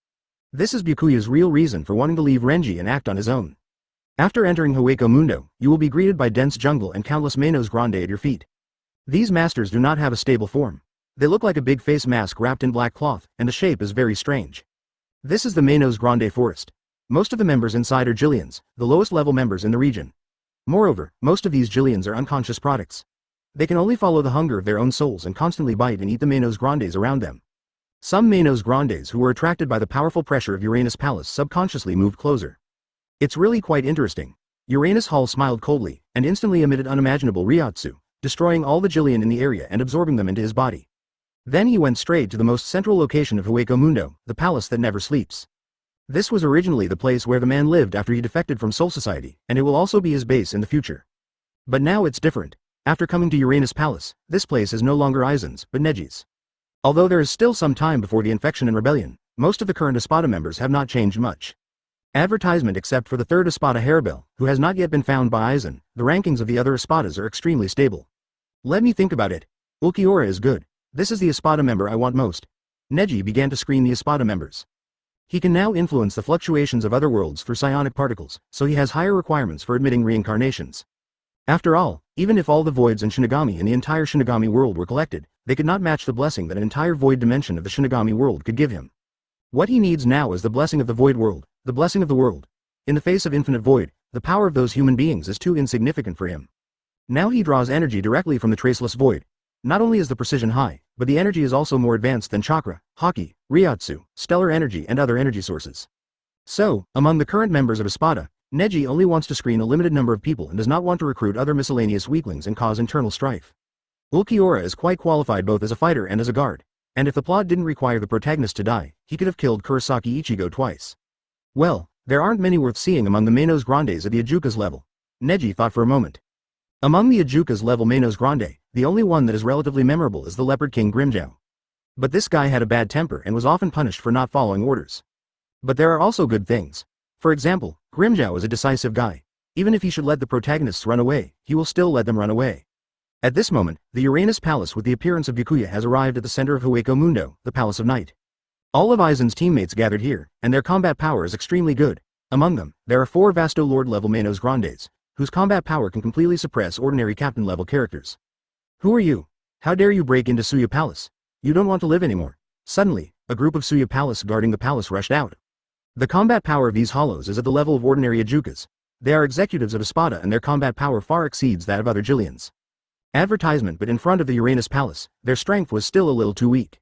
This is Byakuya's real reason for wanting to leave Renji and act on his own. After entering Hueco Mundo, you will be greeted by dense jungle and countless Manos Grande at your feet. These masters do not have a stable form. They look like a big face mask wrapped in black cloth, and the shape is very strange. This is the Manos Grande Forest. Most of the members inside are Jillians, the lowest level members in the region. Moreover, most of these Jillians are unconscious products. They can only follow the hunger of their own souls and constantly bite and eat the Manos Grandes around them. Some Manos Grandes who were attracted by the powerful pressure of Uranus Palace subconsciously moved closer. It's really quite interesting. Uranus Hall smiled coldly, and instantly emitted unimaginable Ryotsu, destroying all the Jillian in the area and absorbing them into his body. Then he went straight to the most central location of Hueco Mundo, the palace that never sleeps. This was originally the place where the man lived after he defected from Soul Society, and it will also be his base in the future. But now it's different. After coming to Uranus Palace, this place is no longer Aizen's, but Neji's. Although there is still some time before the infection and rebellion, most of the current Espada members have not changed much. Advertisement except for the third Espada Haribel, who has not yet been found by Aizen, the rankings of the other Espadas are extremely stable. Let me think about it. Ulquiorra is good. This is the Espada member I want most. Neji began to screen the Espada members. He can now influence the fluctuations of other worlds for psionic particles, so he has higher requirements for admitting reincarnations. After all, even if all the voids and Shinigami in the entire Shinigami world were collected, they could not match the blessing that an entire void dimension of the Shinigami world could give him. What he needs now is the blessing of the void world, the blessing of the world. In the face of infinite void, the power of those human beings is too insignificant for him. Now he draws energy directly from the traceless void. Not only is the precision high, but the energy is also more advanced than Chakra, Haki, Ryotsu, stellar energy and other energy sources. So, among the current members of Espada, Neji only wants to screen a limited number of people and does not want to recruit other miscellaneous weaklings and cause internal strife. Ulquiorra is quite qualified both as a fighter and as a guard, and if the plot didn't require the protagonist to die, he could have killed Kurosaki Ichigo twice. Well, there aren't many worth seeing among the Manos Grandes at the Ajukas level. Neji thought for a moment. Among the Ajukas level Manos Grande, the only one that is relatively memorable is the Leopard King Grimmjow. But this guy had a bad temper and was often punished for not following orders. But there are also good things. For example, Grimmjow is a decisive guy. Even if he should let the protagonists run away, he will still let them run away. At this moment, the Uranus Palace with the appearance of Byakuya has arrived at the center of Hueco Mundo, the Palace of Night. All of Aizen's teammates gathered here, and their combat power is extremely good. Among them, there are 4 Vasto Lord level Manos Grandes, whose combat power can completely suppress ordinary captain level characters. Who are you? How dare you break into Suya Palace? You don't want to live anymore. Suddenly, a group of Suya Palace guarding the palace rushed out. The combat power of these hollows is at the level of ordinary Ajukas. They are executives of Espada and their combat power far exceeds that of other Jillians. Advertisement, but in front of the Uranus Palace, their strength was still a little too weak.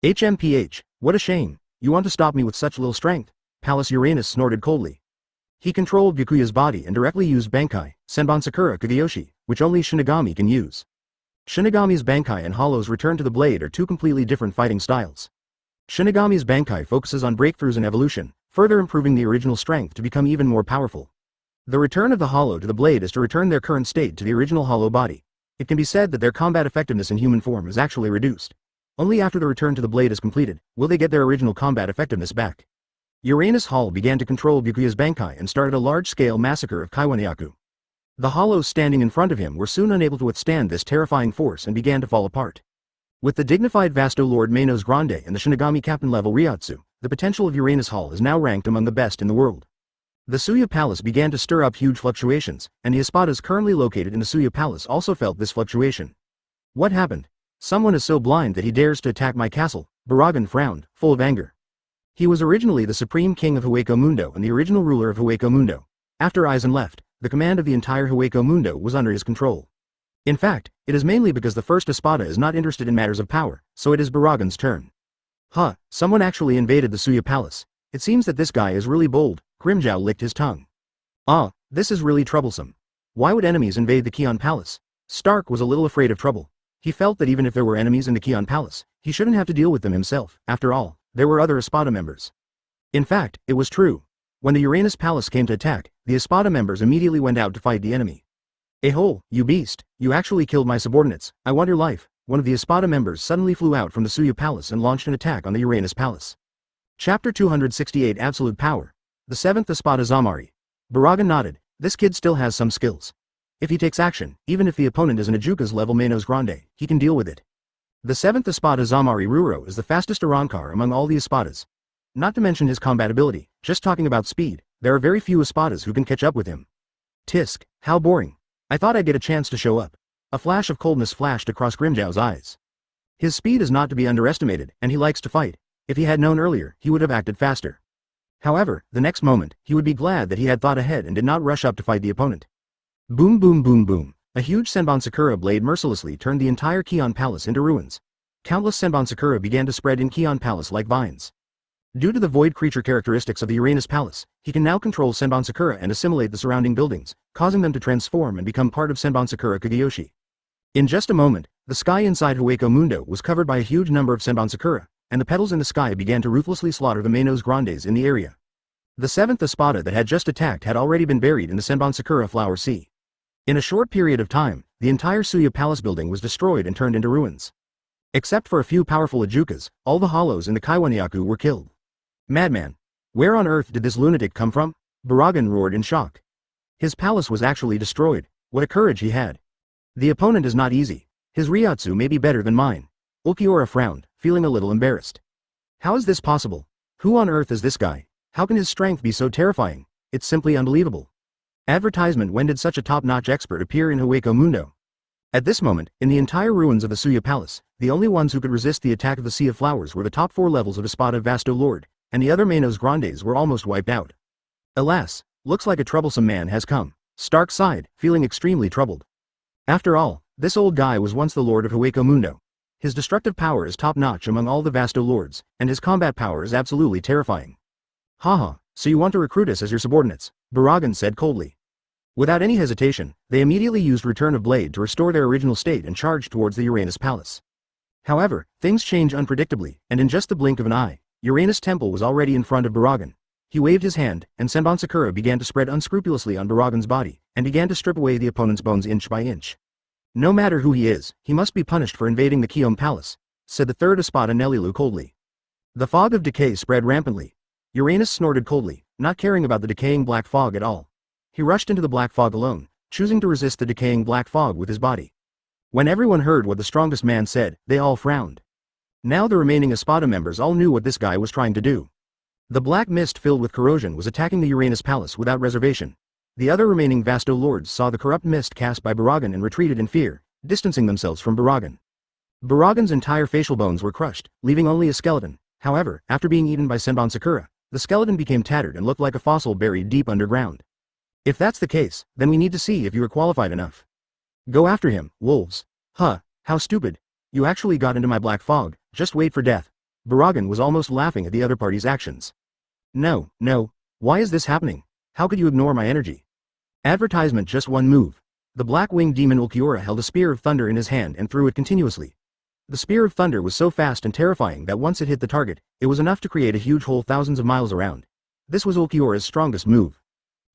HMPH, what a shame. You want to stop me with such little strength? Palace Uranus snorted coldly. He controlled Byakuya's body and directly used Bankai, Senbon Sakura Kageyoshi, which only Shinigami can use. Shinigami's Bankai and Hollow's Return to the Blade are two completely different fighting styles. Shinigami's Bankai focuses on breakthroughs and evolution, further improving the original strength to become even more powerful. The return of the Hollow to the blade is to return their current state to the original Hollow body. It can be said that their combat effectiveness in human form is actually reduced. Only after the return to the blade is completed, will they get their original combat effectiveness back. Uranus Hall began to control Byakuya's Bankai and started a large-scale massacre of Kaiwaniaku. The Hollows standing in front of him were soon unable to withstand this terrifying force and began to fall apart. With the dignified Vasto Lord Manos Grande and the Shinigami Captain level Ryotsu, the potential of Uranus Hall is now ranked among the best in the world. The Suya Palace began to stir up huge fluctuations, and the Espadas currently located in the Suya Palace also felt this fluctuation. What happened? Someone is so blind that he dares to attack my castle. Baragan frowned, full of anger. He was originally the supreme king of Hueco Mundo and the original ruler of Hueco Mundo. After Aizen left, the command of the entire Hueco Mundo was under his control. In fact, it is mainly because the first Espada is not interested in matters of power, so it is Baragan's turn. Huh, someone actually invaded the Suya Palace. It seems that this guy is really bold. Grimmjow licked his tongue. Ah, this is really troublesome. Why would enemies invade the Kion Palace? Stark was a little afraid of trouble. He felt that even if there were enemies in the Kion Palace, he shouldn't have to deal with them himself. After all, there were other Espada members. In fact, it was true. When the Uranus Palace came to attack, the Espada members immediately went out to fight the enemy. "Ehole, you beast, you actually killed my subordinates, I want your life." One of the Espada members suddenly flew out from the Suya Palace and launched an attack on the Uranus Palace. Chapter 268 Absolute Power. The 7th Espada Zamari. Baragan nodded. This kid still has some skills. If he takes action, even if the opponent is an Ajuka's level Manos Grande, he can deal with it. The 7th Espada Zamari Ruro is the fastest Arankar among all the Espadas. Not to mention his combat ability, just talking about speed, there are very few Espadas who can catch up with him. Tisk, how boring. I thought I'd get a chance to show up. A flash of coldness flashed across Grimmjow's eyes. His speed is not to be underestimated, and he likes to fight. If he had known earlier, he would have acted faster. However, the next moment, he would be glad that he had thought ahead and did not rush up to fight the opponent. Boom boom boom boom. A huge Senbon Sakura blade mercilessly turned the entire Kion Palace into ruins. Countless Senbon Sakura began to spread in Kion Palace like vines. Due to the void creature characteristics of the Uranus Palace, he can now control Senbon Sakura and assimilate the surrounding buildings, causing them to transform and become part of Senbon Sakura Kageyoshi. In just a moment, the sky inside Hueco Mundo was covered by a huge number of Senbon Sakura, and the petals in the sky began to ruthlessly slaughter the Manos Grandes in the area. The 7th Espada that had just attacked had already been buried in the Senbon Sakura Flower Sea. In a short period of time, the entire Suya Palace building was destroyed and turned into ruins. Except for a few powerful Ajukas, all the Hollows in the Kaiwaniaku were killed. Madman! Where on earth did this lunatic come from? Baragan roared in shock. His palace was actually destroyed. What a courage he had. The opponent is not easy. His Ryotsu may be better than mine. Ulquiorra frowned, feeling a little embarrassed. How is this possible? Who on earth is this guy? How can his strength be so terrifying? It's simply unbelievable. Advertisement: when did such a top-notch expert appear in Hueco Mundo? At this moment, in the entire ruins of the Suya Palace, the only ones who could resist the attack of the Sea of Flowers were the top 4 levels of Espada Vasto Lord, and the other Manos Grandes were almost wiped out. Alas, looks like a troublesome man has come. Stark sighed, feeling extremely troubled. After all, this old guy was once the Lord of Hueco Mundo. His destructive power is top-notch among all the Vasto Lords, and his combat power is absolutely terrifying. Haha, so you want to recruit us as your subordinates? Baragan said coldly. Without any hesitation, they immediately used Return of Blade to restore their original state and charged towards the Uranus Palace. However, things change unpredictably, and in just the blink of an eye, Uranus Temple was already in front of Baragan. He waved his hand, and Senbon Sakura began to spread unscrupulously on Baragan's body, and began to strip away the opponent's bones inch by inch. No matter who he is, he must be punished for invading the Kiome Palace, said the third Espada Nelilu coldly. The fog of decay spread rampantly. Uranus snorted coldly, not caring about the decaying black fog at all. He rushed into the black fog alone, choosing to resist the decaying black fog with his body. When everyone heard what the strongest man said, they all frowned. Now the remaining Espada members all knew what this guy was trying to do. The black mist filled with corrosion was attacking the Uranus Palace without reservation. The other remaining Vasto lords saw the corrupt mist cast by Baragan and retreated in fear, distancing themselves from Baragan. Baragan's entire facial bones were crushed, leaving only a skeleton. However, after being eaten by Senbon Sakura, the skeleton became tattered and looked like a fossil buried deep underground. If that's the case, then we need to see if you are qualified enough. Go after him, wolves. Huh, how stupid. You actually got into my black fog, just wait for death. Baragan was almost laughing at the other party's actions. No, why is this happening? How could you ignore my energy? Advertisement just one move. The black-winged demon Ulquiorra held a spear of thunder in his hand and threw it continuously. The spear of thunder was so fast and terrifying that once it hit the target, it was enough to create a huge hole thousands of miles around. This was Ulquiorra's strongest move.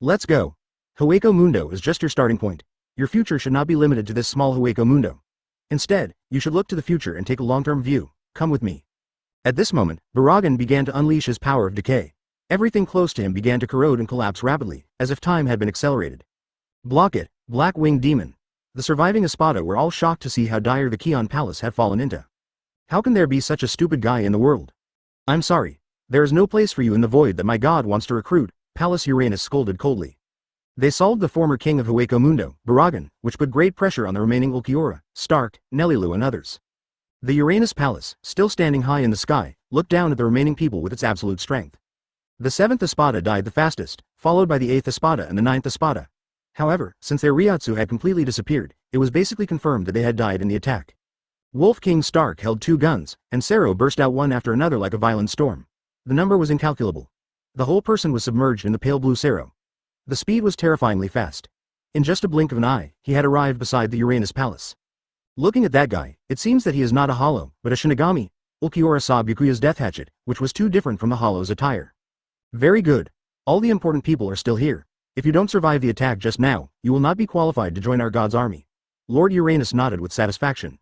Let's go. Hueco Mundo is just your starting point. Your future should not be limited to this small Hueco Mundo. Instead, you should look to the future and take a long-term view. Come with me. At this moment, Baragan began to unleash his power of decay. Everything close to him began to corrode and collapse rapidly, as if time had been accelerated. Block it, black-winged demon. The surviving Espada were all shocked to see how dire the Kion Palace had fallen into. How can there be such a stupid guy in the world? I'm sorry. There is no place for you in the void that my god wants to recruit, Palace Uranus scolded coldly. They solved the former king of Hueco Mundo, Baragan, which put great pressure on the remaining Ulquiorra, Stark, Nelilu and others. The Uranus Palace, still standing high in the sky, looked down at the remaining people with its absolute strength. The 7th Espada died the fastest, followed by the 8th Espada and the 9th Espada. However, since their Ryotsu had completely disappeared, it was basically confirmed that they had died in the attack. Wolf King Stark held 2 guns, and Sero burst out one after another like a violent storm. The number was incalculable. The whole person was submerged in the pale blue Sero. The speed was terrifyingly fast. In just a blink of an eye, he had arrived beside the Uranus Palace. Looking at that guy, it seems that he is not a hollow, but a Shinigami. Ulquiorra saw Byakuya's death hatchet, which was too different from the hollow's attire. Very good. All the important people are still here. If you don't survive the attack just now, you will not be qualified to join our god's army. Lord Uranus nodded with satisfaction.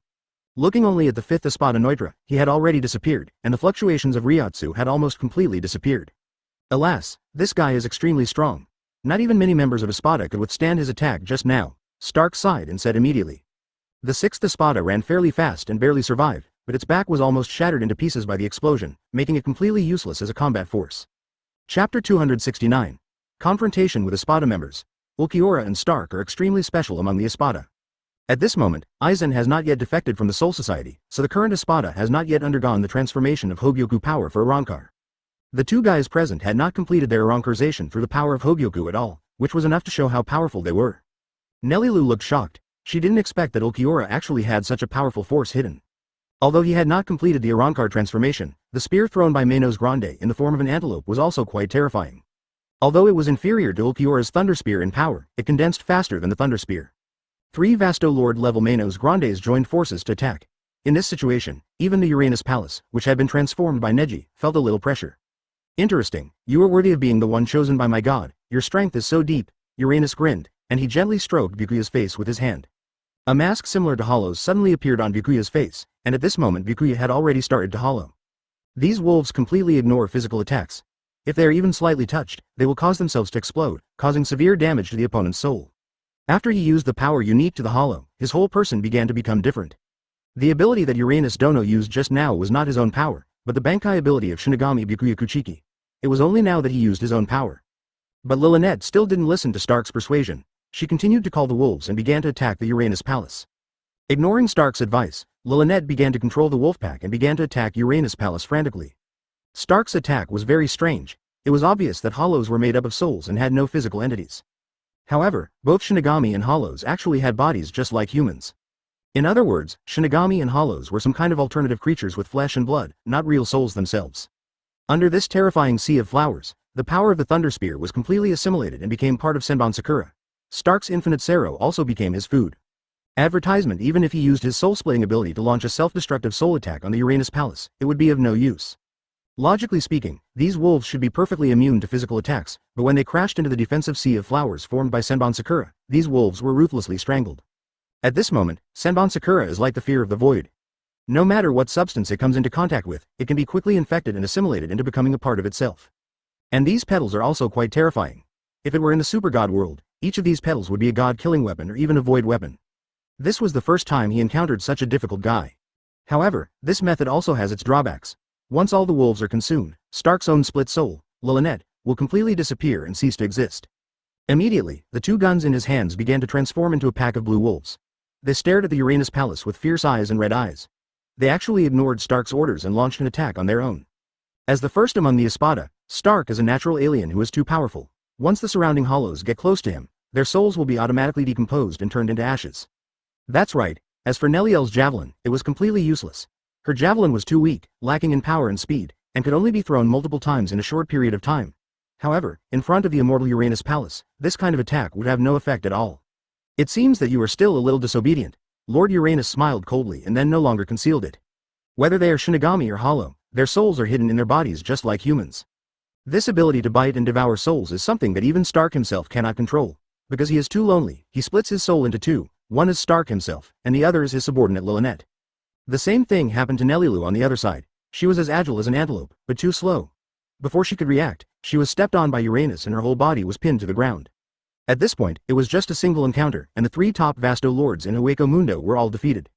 Looking only at the 5th Espada Neutra, he had already disappeared, and the fluctuations of Ryotsu had almost completely disappeared. Alas, this guy is extremely strong. Not even many members of Espada could withstand his attack just now. Stark sighed and said immediately. The 6th Espada ran fairly fast and barely survived, but its back was almost shattered into pieces by the explosion, making it completely useless as a combat force. Chapter 269. Confrontation with Espada members. Ulquiorra and Stark are extremely special among the Espada. At this moment, Aizen has not yet defected from the Soul Society, so the current Espada has not yet undergone the transformation of Hogyoku power for Arrancar. The 2 guys present had not completed their Arrancarization through the power of Hogyoku at all, which was enough to show how powerful they were. Nelilu looked shocked. She didn't expect that Ulquiorra actually had such a powerful force hidden. Although he had not completed the Arrancar transformation, the spear thrown by Manos Grande in the form of an antelope was also quite terrifying. Although it was inferior to Ulquiorra's Thunder Spear in power, it condensed faster than the Thunder Spear. 3 Vasto Lord level Manos Grandes joined forces to attack. In this situation, even the Uranus Palace, which had been transformed by Neji, felt a little pressure. Interesting, you are worthy of being the one chosen by my god, your strength is so deep, Uranus grinned, and he gently stroked Byakuya's face with his hand. A mask similar to Hollow's suddenly appeared on Byakuya's face, and at this moment Byakuya had already started to hollow. These wolves completely ignore physical attacks. If they are even slightly touched, they will cause themselves to explode, causing severe damage to the opponent's soul. After he used the power unique to the hollow, his whole person began to become different. The ability that Uranus Dono used just now was not his own power, but the Bankai ability of Shinigami Byakuya Kuchiki. It was only now that he used his own power. But Lilynette still didn't listen to Stark's persuasion. She continued to call the wolves and began to attack the Uranus Palace. Ignoring Stark's advice, Lilynette began to control the wolf pack and began to attack Uranus Palace frantically. Stark's attack was very strange. It was obvious that hollows were made up of souls and had no physical entities. However, both Shinigami and hollows actually had bodies just like humans. In other words, Shinigami and hollows were some kind of alternative creatures with flesh and blood, not real souls themselves. Under this terrifying sea of flowers, the power of the Thunder Spear was completely assimilated and became part of Senbon Sakura. Stark's infinite Sero also became his food. Advertisement: even if he used his soul-splitting ability to launch a self-destructive soul attack on the Uranus Palace, it would be of no use. Logically speaking, these wolves should be perfectly immune to physical attacks, but when they crashed into the defensive sea of flowers formed by Senbon Sakura, these wolves were ruthlessly strangled. At this moment, Senbon Sakura is like the fear of the void. No matter what substance it comes into contact with, it can be quickly infected and assimilated into becoming a part of itself. And these petals are also quite terrifying. If it were in the super god world, each of these petals would be a god-killing weapon or even a void weapon. This was the first time he encountered such a difficult guy. However, this method also has its drawbacks. Once all the wolves are consumed, Stark's own split soul, Lynette, will completely disappear and cease to exist. Immediately, the two guns in his hands began to transform into a pack of blue wolves. They stared at the Uranus Palace with fierce eyes and red eyes. They actually ignored Stark's orders and launched an attack on their own. As the first among the Espada, Stark is a natural alien who is too powerful. Once the surrounding hollows get close to him, their souls will be automatically decomposed and turned into ashes. That's right. As for Neliel's javelin, it was completely useless. Her javelin was too weak, lacking in power and speed, and could only be thrown multiple times in a short period of time. However, in front of the immortal Uranus Palace, this kind of attack would have no effect at all. It seems that you are still a little disobedient. Lord Uranus smiled coldly and then no longer concealed it. Whether they are Shinigami or hollow, their souls are hidden in their bodies just like humans. This ability to bite and devour souls is something that even Stark himself cannot control. Because he is too lonely, he splits his soul into two. One is Stark himself, and the other is his subordinate Lynette. The same thing happened to Nelielu on the other side. She was as agile as an antelope, but too slow. Before she could react, she was stepped on by Uranus and her whole body was pinned to the ground. At this point, it was just a single encounter, and the three top Vasto lords in Hueco Mundo were all defeated.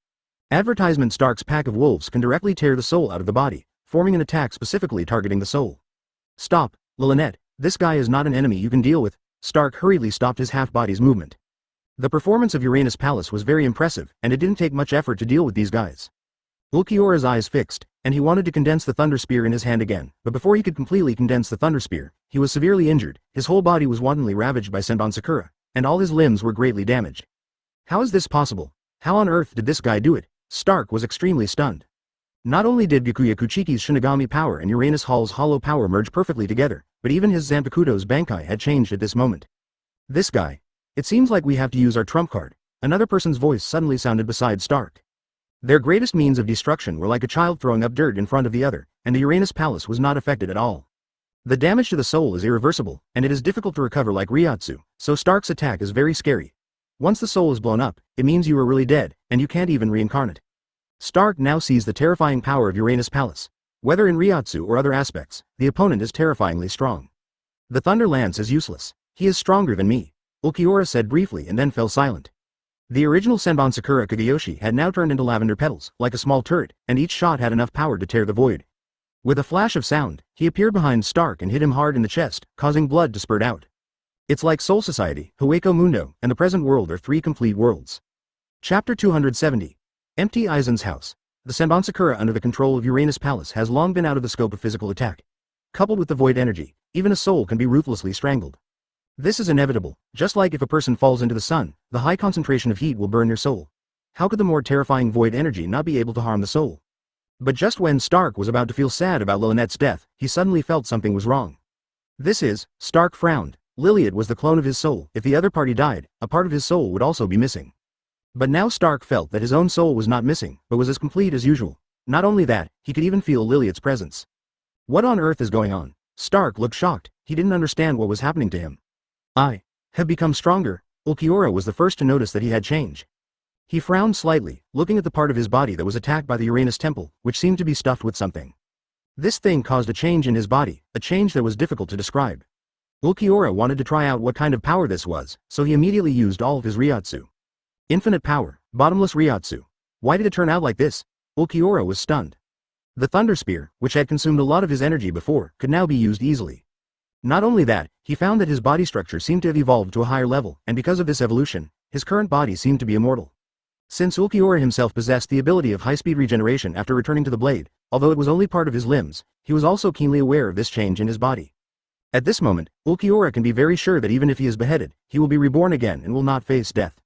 Advertisement: Stark's pack of wolves can directly tear the soul out of the body, forming an attack specifically targeting the soul. Stop, Lynette, this guy is not an enemy you can deal with. Stark hurriedly stopped his half-body's movement. The performance of Uranus Palace was very impressive, and it didn't take much effort to deal with these guys. Ulquiorra's eyes fixed, and he wanted to condense the Thunder Spear in his hand again, but before he could completely condense the Thunder Spear, he was severely injured, his whole body was wantonly ravaged by Senbon Sakura, and all his limbs were greatly damaged. How is this possible? How on earth did this guy do it? Stark was extremely stunned. Not only did Byakuya Kuchiki's Shinigami power and Uranus Hall's hollow power merge perfectly together, but even his Zanpakuto's Bankai had changed at this moment. This guy. It seems like we have to use our trump card. Another person's voice suddenly sounded beside Stark. Their greatest means of destruction were like a child throwing up dirt in front of the other, and the Uranus Palace was not affected at all. The damage to the soul is irreversible, and it is difficult to recover like Ryatsu, so Stark's attack is very scary. Once the soul is blown up, it means you are really dead, and you can't even reincarnate. Stark now sees the terrifying power of Uranus Palace. Whether in Ryatsu or other aspects, the opponent is terrifyingly strong. The Thunder Lance is useless. He is stronger than me, Ulquiorra said briefly and then fell silent. The original Senbon Sakura Kageyoshi had now turned into lavender petals, like a small turret, and each shot had enough power to tear the void. With a flash of sound, he appeared behind Stark and hit him hard in the chest, causing blood to spurt out. It's like Soul Society, Hueco Mundo, and the present world are three complete worlds. Chapter 270. Empty Aizen's house. The Senbon Sakura under the control of Uranus Palace has long been out of the scope of physical attack. Coupled with the void energy, even a soul can be ruthlessly strangled. This is inevitable, just like if a person falls into the sun, the high concentration of heat will burn your soul. How could the more terrifying void energy not be able to harm the soul? But just when Stark was about to feel sad about Lynette's death, he suddenly felt something was wrong. Stark frowned. Liliad was the clone of his soul. If the other party died, a part of his soul would also be missing. But now Stark felt that his own soul was not missing, but was as complete as usual. Not only that, he could even feel Liliad's presence. What on earth is going on? Stark looked shocked. He didn't understand what was happening to him. I have become stronger. Ulquiorra was the first to notice that he had changed. He frowned slightly, looking at the part of his body that was attacked by the Uranus temple, which seemed to be stuffed with something. This thing caused a change in his body, a change that was difficult to describe. Ulquiorra wanted to try out what kind of power this was, so he immediately used all of his Ryatsu. Infinite power, bottomless Ryatsu. Why did it turn out like this? Ulquiorra was stunned. The Thunder Spear, which had consumed a lot of his energy before, could now be used easily. Not only that, he found that his body structure seemed to have evolved to a higher level, and because of this evolution, his current body seemed to be immortal. Since Ulquiorra himself possessed the ability of high-speed regeneration after returning to the blade, although it was only part of his limbs, he was also keenly aware of this change in his body. At this moment, Ulquiorra can be very sure that even if he is beheaded, he will be reborn again and will not face death.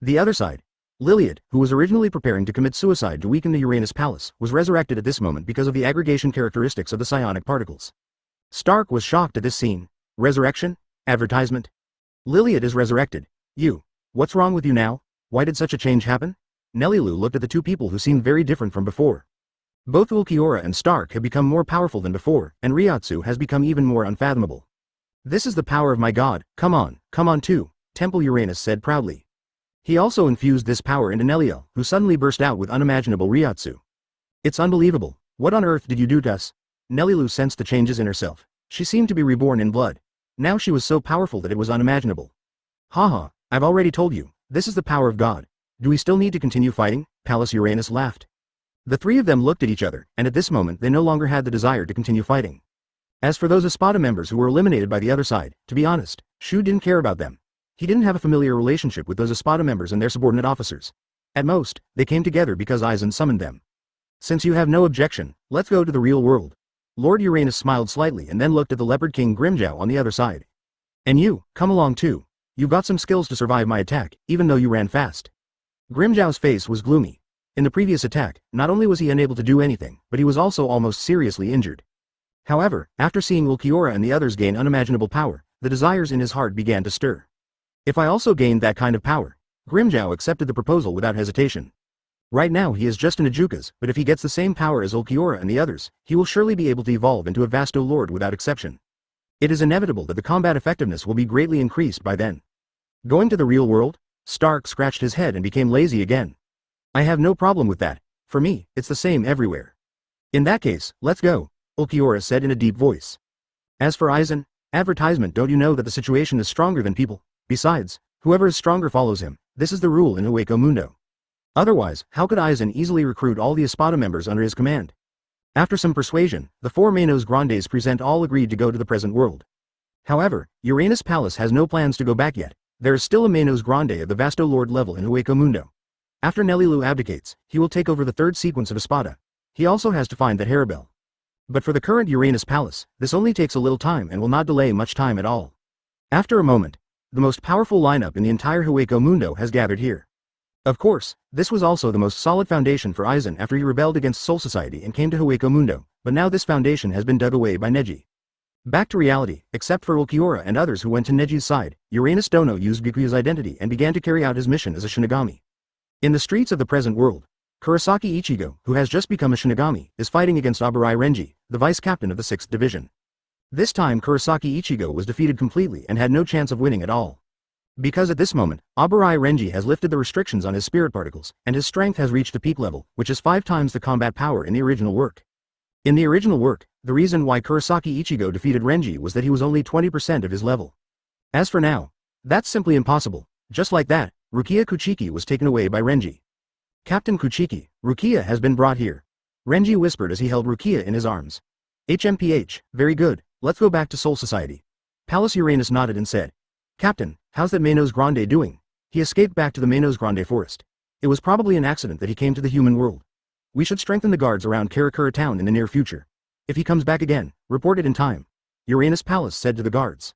The other side. Liliad, who was originally preparing to commit suicide to weaken the Uranus Palace, was resurrected at this moment because of the aggregation characteristics of the psionic particles. Stark was shocked at this scene. Resurrection? Advertisement? Liliad is resurrected. You. What's wrong with you now? Why did such a change happen? Nelilu looked at the two people who seemed very different from before. Both Ulquiorra and Stark have become more powerful than before, and Ryotsu has become even more unfathomable. This is the power of my god, come on too, Temple Uranus said proudly. He also infused this power into Neliel, who suddenly burst out with unimaginable Ryotsu. It's unbelievable, what on earth did you do to us? Nelilu sensed the changes in herself. She seemed to be reborn in blood. Now she was so powerful that it was unimaginable. Haha, I've already told you, this is the power of God. Do we still need to continue fighting? Pallas Uranus laughed. The three of them looked at each other, and at this moment they no longer had the desire to continue fighting. As for those Espada members who were eliminated by the other side, to be honest, Shu didn't care about them. He didn't have a familiar relationship with those Espada members and their subordinate officers. At most, they came together because Aizen summoned them. Since you have no objection, let's go to the real world. Lord Uranus smiled slightly and then looked at the Leopard King Grimjow on the other side. And you, come along too. You've got some skills to survive my attack, even though you ran fast. Grimjow's face was gloomy. In the previous attack, not only was he unable to do anything, but he was also almost seriously injured. However, after seeing Ulquiorra and the others gain unimaginable power, the desires in his heart began to stir. If I also gained that kind of power, Grimjow accepted the proposal without hesitation. Right now he is just an Ajukas, but if he gets the same power as Ulquiorra and the others, he will surely be able to evolve into a Vasto Lord without exception. It is inevitable that the combat effectiveness will be greatly increased by then. Going to the real world? Stark scratched his head and became lazy again. I have no problem with that. For me, it's the same everywhere. In that case, let's go, Ulquiorra said in a deep voice. As for Aizen, advertisement, don't you know that the situation is stronger than people? Besides, whoever is stronger follows him. This is the rule in Hueco Mundo. Otherwise, how could Aizen easily recruit all the Espada members under his command? After some persuasion, the four Manos Grandes present all agreed to go to the present world. However, Uranus Palace has no plans to go back yet. There is still a Manos Grande at the Vasto Lord level in Hueco Mundo. After Nelilu abdicates, he will take over the third sequence of Espada. He also has to find that Haribel. But for the current Uranus Palace, this only takes a little time and will not delay much time at all. After a moment, the most powerful lineup in the entire Hueco Mundo has gathered here. Of course, this was also the most solid foundation for Aizen after he rebelled against Soul Society and came to Hueco Mundo, but now this foundation has been dug away by Neji. Back to reality, except for Ulquiorra and others who went to Neji's side, Uranus Dono used Gikuya's identity and began to carry out his mission as a Shinigami. In the streets of the present world, Kurosaki Ichigo, who has just become a Shinigami, is fighting against Aburai Renji, the vice-captain of the 6th Division. This time Kurosaki Ichigo was defeated completely and had no chance of winning at all. Because at this moment, Aburai Renji has lifted the restrictions on his spirit particles, and his strength has reached a peak level, which is 5 times the combat power in the original work. In the original work, the reason why Kurosaki Ichigo defeated Renji was that he was only 20% of his level. As for now, that's simply impossible. Just like that, Rukia Kuchiki was taken away by Renji. Captain Kuchiki, Rukia has been brought here. Renji whispered as he held Rukia in his arms. HMPH, very good, let's go back to Soul Society. Pallas Uranus nodded and said, Captain, how's that Manos Grande doing? He escaped back to the Manos Grande forest. It was probably an accident that he came to the human world. We should strengthen the guards around Karakura town in the near future. If he comes back again, report it in time. Uranus Palace said to the guards.